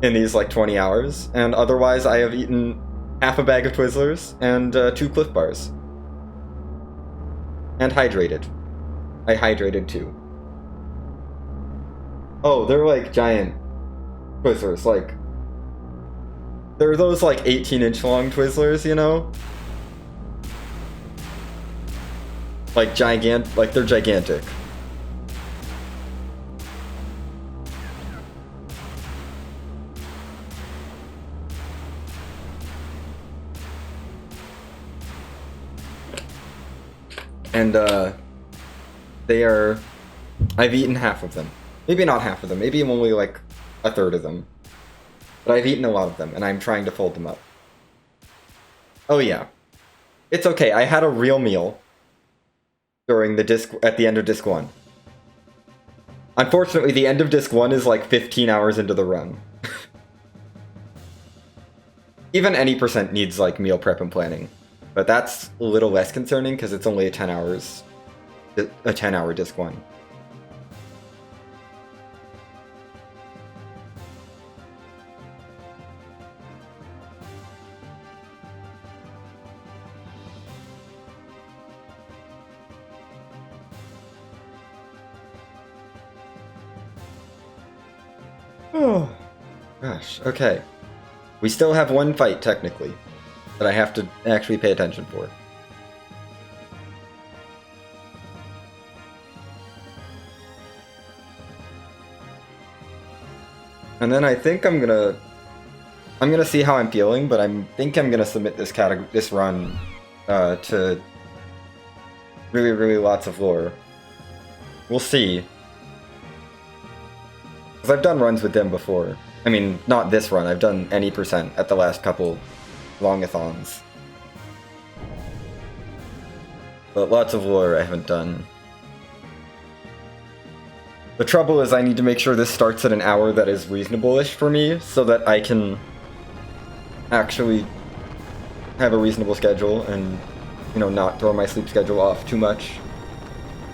in these, like, 20 hours, and otherwise I have eaten half a bag of Twizzlers and 2 Cliff Bars. And hydrated. I hydrated too. Oh, they're like giant Twizzlers, like... They're those like 18-inch long Twizzlers, you know? Like they're gigantic. And they are... I've eaten half of them. Maybe not half of them, maybe only like a third of them. But I've eaten a lot of them, and I'm trying to fold them up. Oh yeah. It's okay, I had a real meal during the disc at the end of disc 1. Unfortunately, the end of disc 1 is like 15 hours into the run. Even any percent needs like meal prep and planning. But that's a little less concerning because it's only a 10 hours, a 10-hour disc 1. Oh, gosh, okay. We still have one fight, technically, that I have to actually pay attention for. And then I think I'm gonna see how I'm feeling, but I think I'm gonna submit this run to really, really lots of lore. We'll see. Because I've done runs with them before. I mean, not this run, I've done any percent at the last couple longathons. But lots of lore I haven't done. The trouble is I need to make sure this starts at an hour that is reasonable-ish for me, so that I can actually have a reasonable schedule and, you know, not throw my sleep schedule off too much.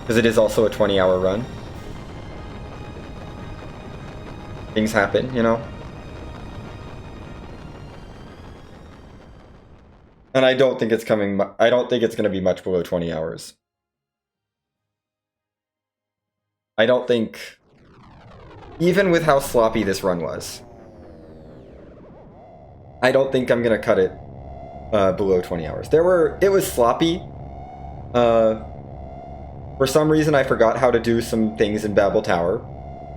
Because it is also a 20-hour run. Things happen, you know? And I don't think it's I don't think it's going to be much below 20 hours. I don't think even with how sloppy this run was, I don't think I'm gonna cut it below 20 hours. It was sloppy. For some reason, I forgot how to do some things in Babel Tower,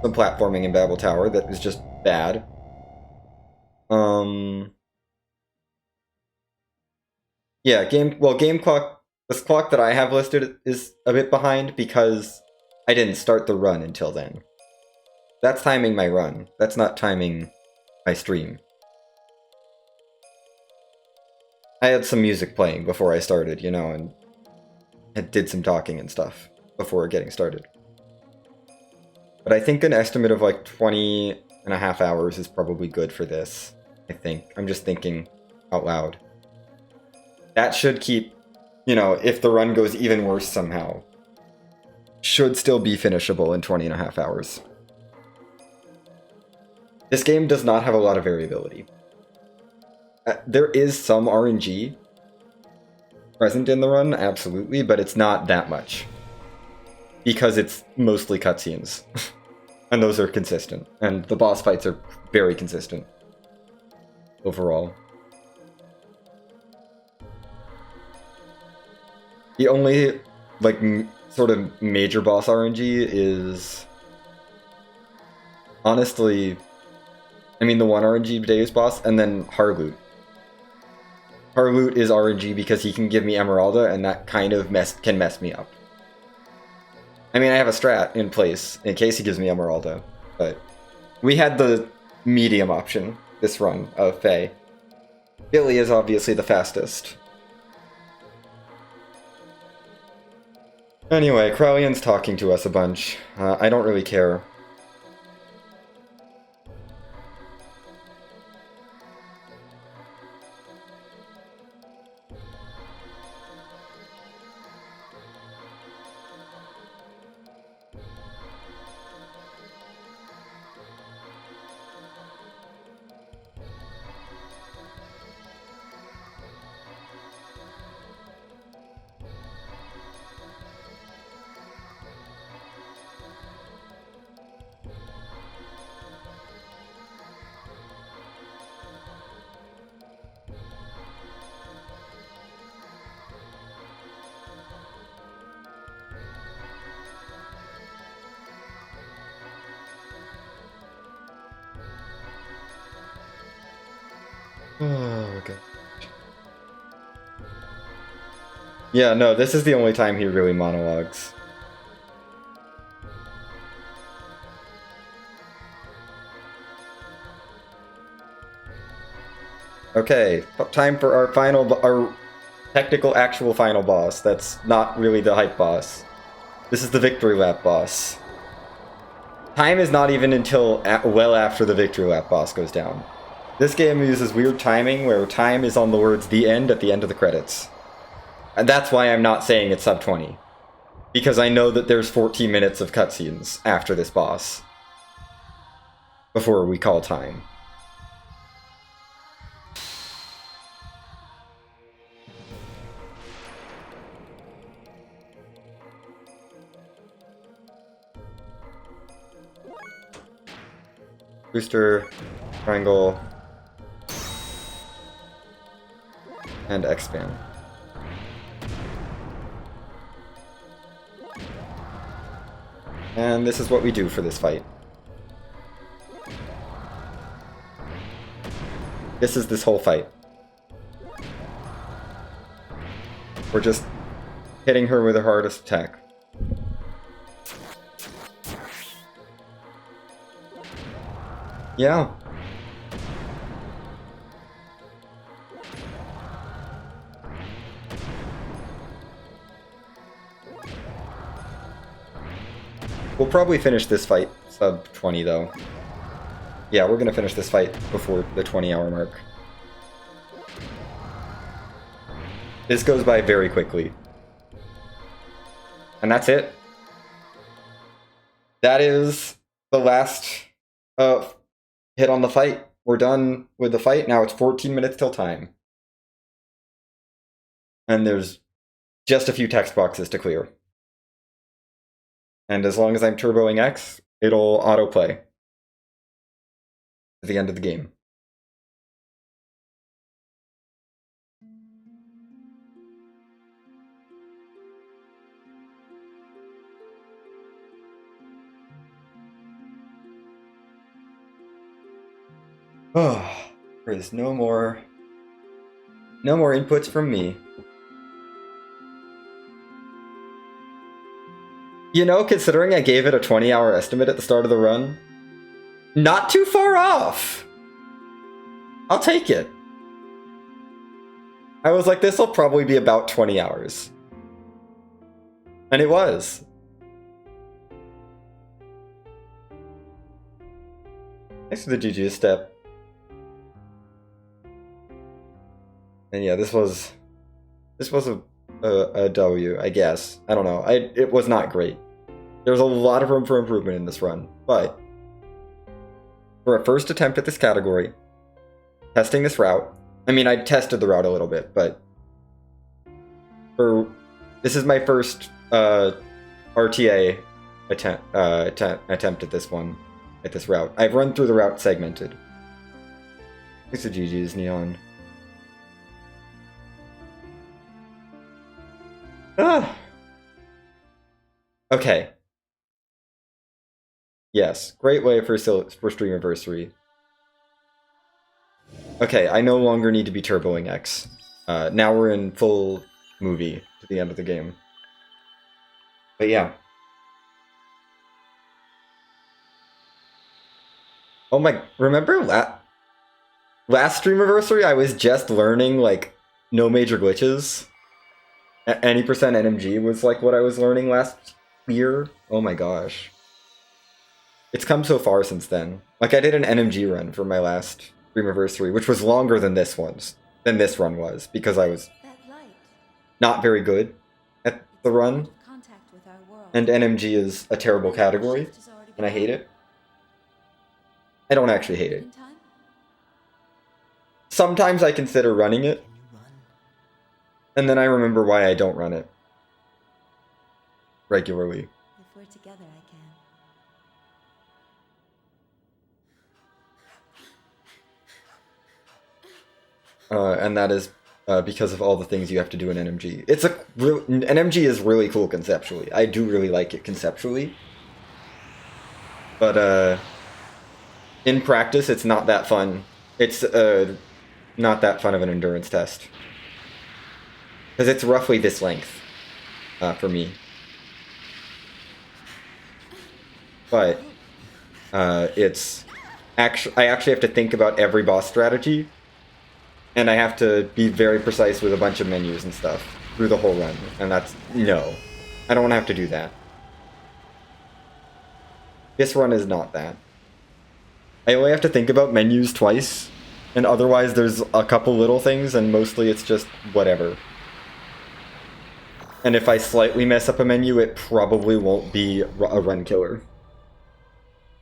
some platforming in Babel Tower that was just bad. Yeah, game clock. This clock that I have listed is a bit behind because I didn't start the run until then. That's timing my run. That's not timing my stream. I had some music playing before I started, you know, and I did some talking and stuff before getting started. But I think an estimate of like 20 and a half hours is probably good for this, I think. I'm just thinking out loud. That should keep, you know, if the run goes even worse somehow, should still be finishable in 20 and a half hours. This game does not have a lot of variability. There is some RNG present in the run, absolutely, but it's not that much. Because it's mostly cutscenes. And those are consistent. And the boss fights are very consistent. Overall. The only, like, sort of major boss RNG is... honestly... I mean, the one RNG Deus boss, and then Harloot. Harloot is RNG because he can give me Emeralda, and that kind of can mess me up. I mean, I have a strat in place in case he gives me Emeralda, but we had the medium option this run of Faye. Billy is obviously the fastest. Anyway, Krellion's talking to us a bunch. I don't really care. Oh, okay. Yeah, no, this is the only time he really monologues. Okay, time for our our technical actual final boss. That's not really the hype boss. This is the victory lap boss. Time is not even until well after the victory lap boss goes down. This game uses weird timing where time is on the words "the end" at the end of the credits. And that's why I'm not saying it's sub 20. Because I know that there's 14 minutes of cutscenes after this boss. Before we call time. Booster, triangle, and expand. And this is what we do for this fight. This is this whole fight. We're just hitting her with her hardest attack. Yeah. We'll probably finish this fight sub 20 though. Yeah, we're gonna finish this fight before the 20-hour mark. This goes by very quickly. And that's it. That is the last hit on the fight. We're done with the fight. Now it's 14 minutes till time. And there's just a few text boxes to clear. And as long as I'm turboing X, it'll autoplay. to the end of the game. Oh, there is no more inputs from me. You know, considering I gave it a 20-hour estimate at the start of the run, not too far off. I'll take it. I was like, this will probably be about 20 hours. And it was. Thanks for the GG step. And yeah, this was a W, I guess. I don't know. It was not great. There was a lot of room for improvement in this run, but for a first attempt at this category, testing this route. I mean, I tested the route a little bit, but this is my first RTA attempt at this one, at this route. I've run through the route segmented. Thanks to GG's Neon. Okay. Yes, great way for Streamiversary. Okay, I no longer need to be turboing X. Now we're in full movie to the end of the game. But yeah. Oh my, remember last Streamiversary I was just learning, like, no major glitches? Any percent NMG was like what I was learning last year? Oh my gosh. It's come so far since then. Like, I did an NMG run for my last Streamiversary, which was longer than this run was, because I was not very good at the run. And NMG is a terrible category, and I hate it. I don't actually hate it. Sometimes I consider running it, and then I remember why I don't run it regularly. If we're together, I can. And that is because of all the things you have to do in NMG. NMG is really cool conceptually. I do really like it conceptually. But in practice, it's not that fun. It's not that fun of an endurance test. Because it's roughly this length for me. But I actually have to think about every boss strategy. And I have to be very precise with a bunch of menus and stuff through the whole run. And no. I don't want to have to do that. This run is not that. I only have to think about menus twice. And otherwise there's a couple little things, and mostly it's just whatever. And if I slightly mess up a menu, it probably won't be a run killer.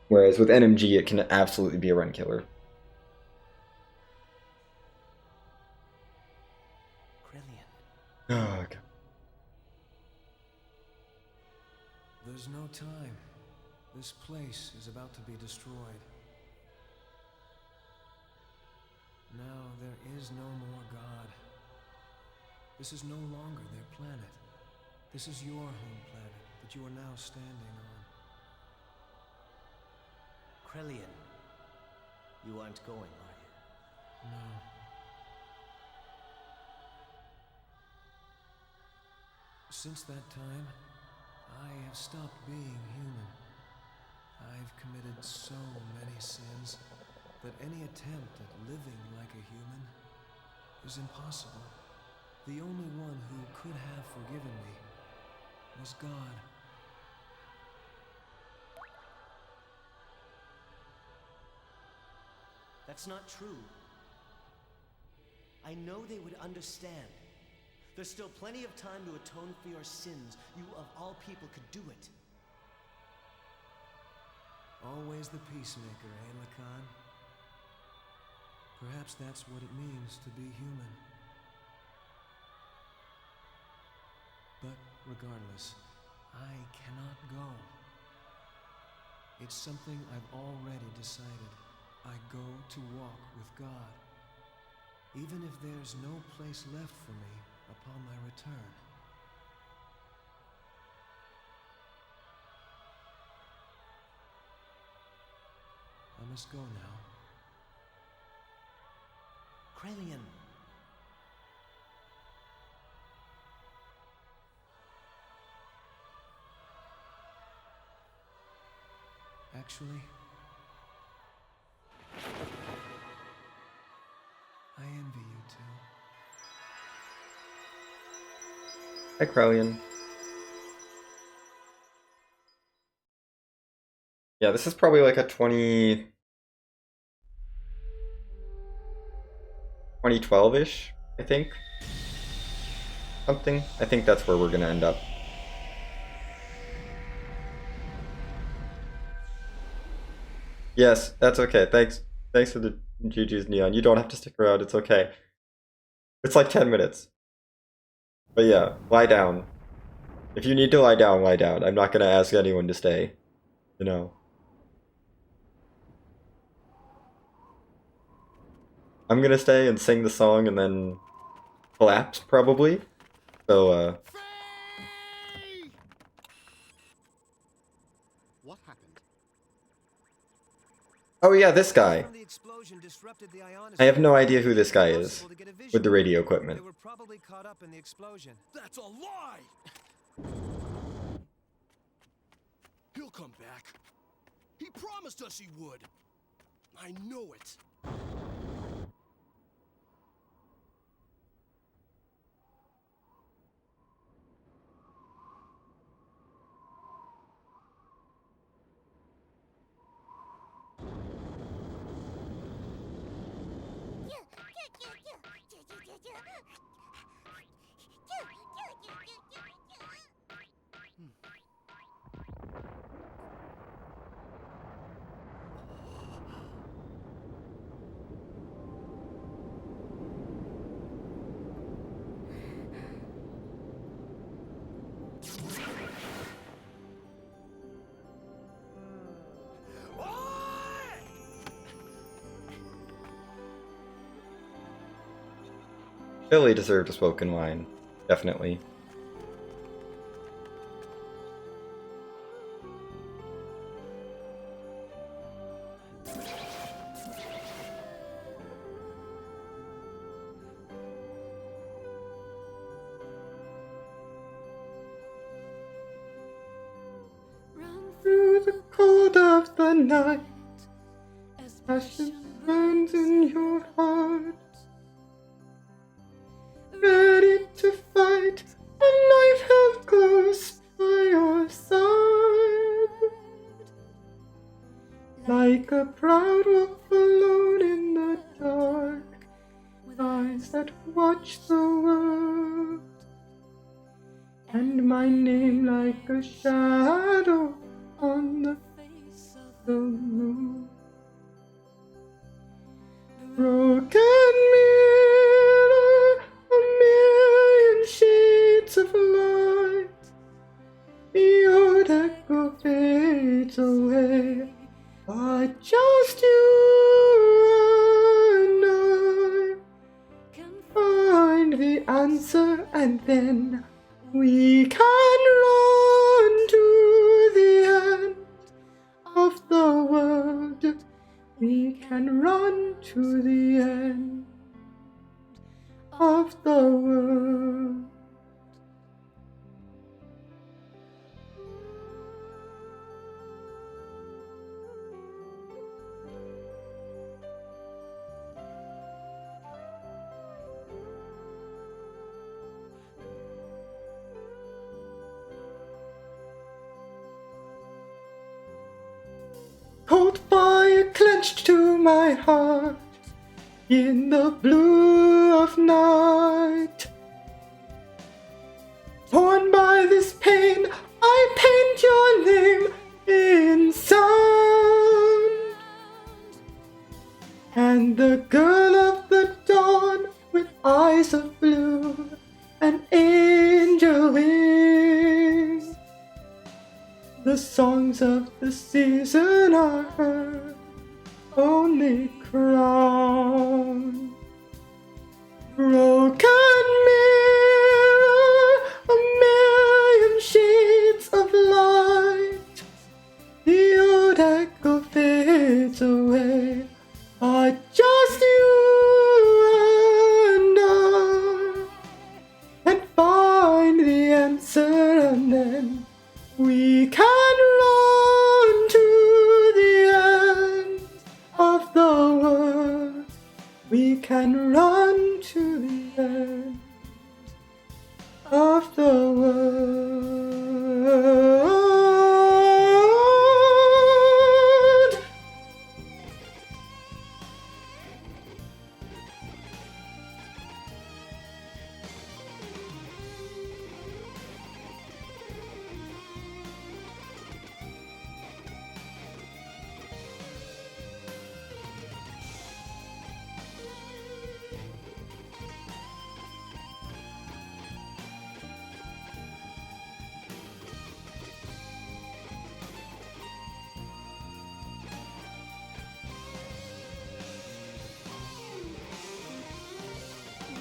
Whereas with NMG, it can absolutely be a run killer. Oh, God. There's no time. This place is about to be destroyed. Now there is no more God. This is no longer their planet. This is your home planet that you are now standing on. Krellian, you aren't going, are you? No. Since that time, I have stopped being human. I've committed so many sins that any attempt at living like a human is impossible. The only one who could have forgiven me was God. That's not true. I know they would understand. There's still plenty of time to atone for your sins. You, of all people, could do it. Always the peacemaker, eh, Lacan? Perhaps that's what it means to be human. But regardless, I cannot go. It's something I've already decided. I go to walk with God, even if there's no place left for me upon my return. I must go now. Krelian. Actually, I envy you two. Hi, Krelian. Yeah, this is probably like a 2012-ish, I think. Something. I think that's where we're gonna end up. Yes, that's okay. Thanks for the GG's, Neon. You don't have to stick around, it's okay. It's like 10 minutes. But yeah, lie down. If you need to lie down, lie down. I'm not gonna ask anyone to stay. You know. I'm gonna stay and sing the song and then collapse, probably. So, What happened? oh yeah, this guy. From the explosion disrupted the I have no ionosphere. idea who this guy is Impossible to get a with the visual. radio equipment. They were probably caught up in the explosion. That's a lie! He'll come back. He promised us he would. I know it. Billy deserved a spoken line. Definitely. Run Through the cold of the night, as passion burns in your heart. Ready to fight, a knife held close by your side. Like a proud wolf alone in the dark, with eyes that watch the world. And my name like a shadow on the face of the moon. Broken mirror, a million shades of light. Your echo fades away, but just you and I can find the answer, and then we can run to the end of the world. We can run to the end of the world. Cold fire clenched to my heart in the blue of night. Torn by this pain, I paint your name in sound. And the girl of the dawn with eyes of blue, an angel wings. The songs of the season are heard only only crown. Broken mirror, a million shades of light. The old echo fades away, but just you and I can find the answer, and then we can run to the end of the world. We can run to the end of the world.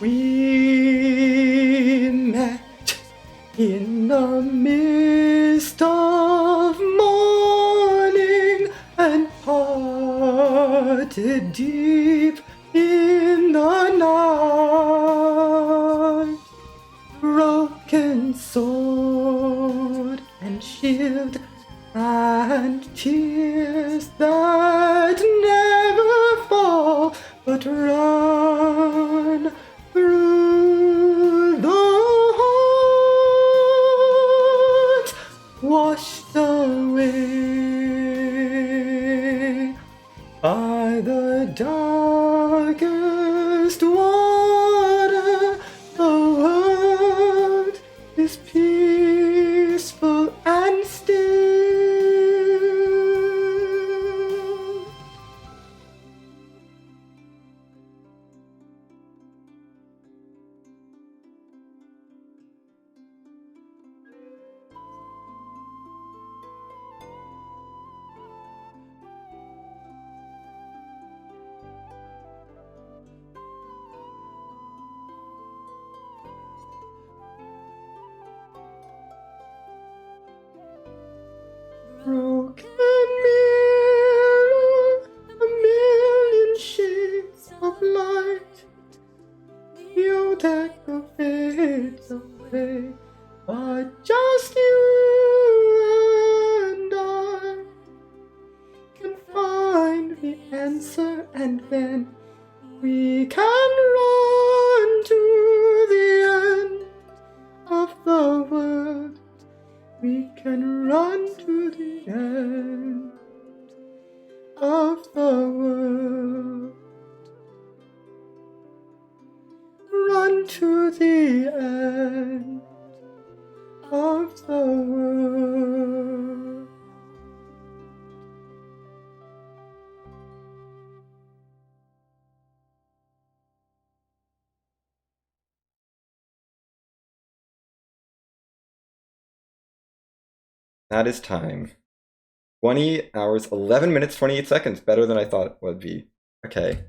We met in the mist of morning and parted deep in the night. Broken sword and shield and tears that never fall but run through the heart, washed away by the darkest water. The world is peaceful and still. Broken mirror, a million shades of light. The old echo fades away, but just you and I can find the answer, and then we can run to the end of the world. We can run to the end of the world. Run to the end of the world. That is time. 20 hours, 11 minutes, 28 seconds. Better than I thought it would be. Okay.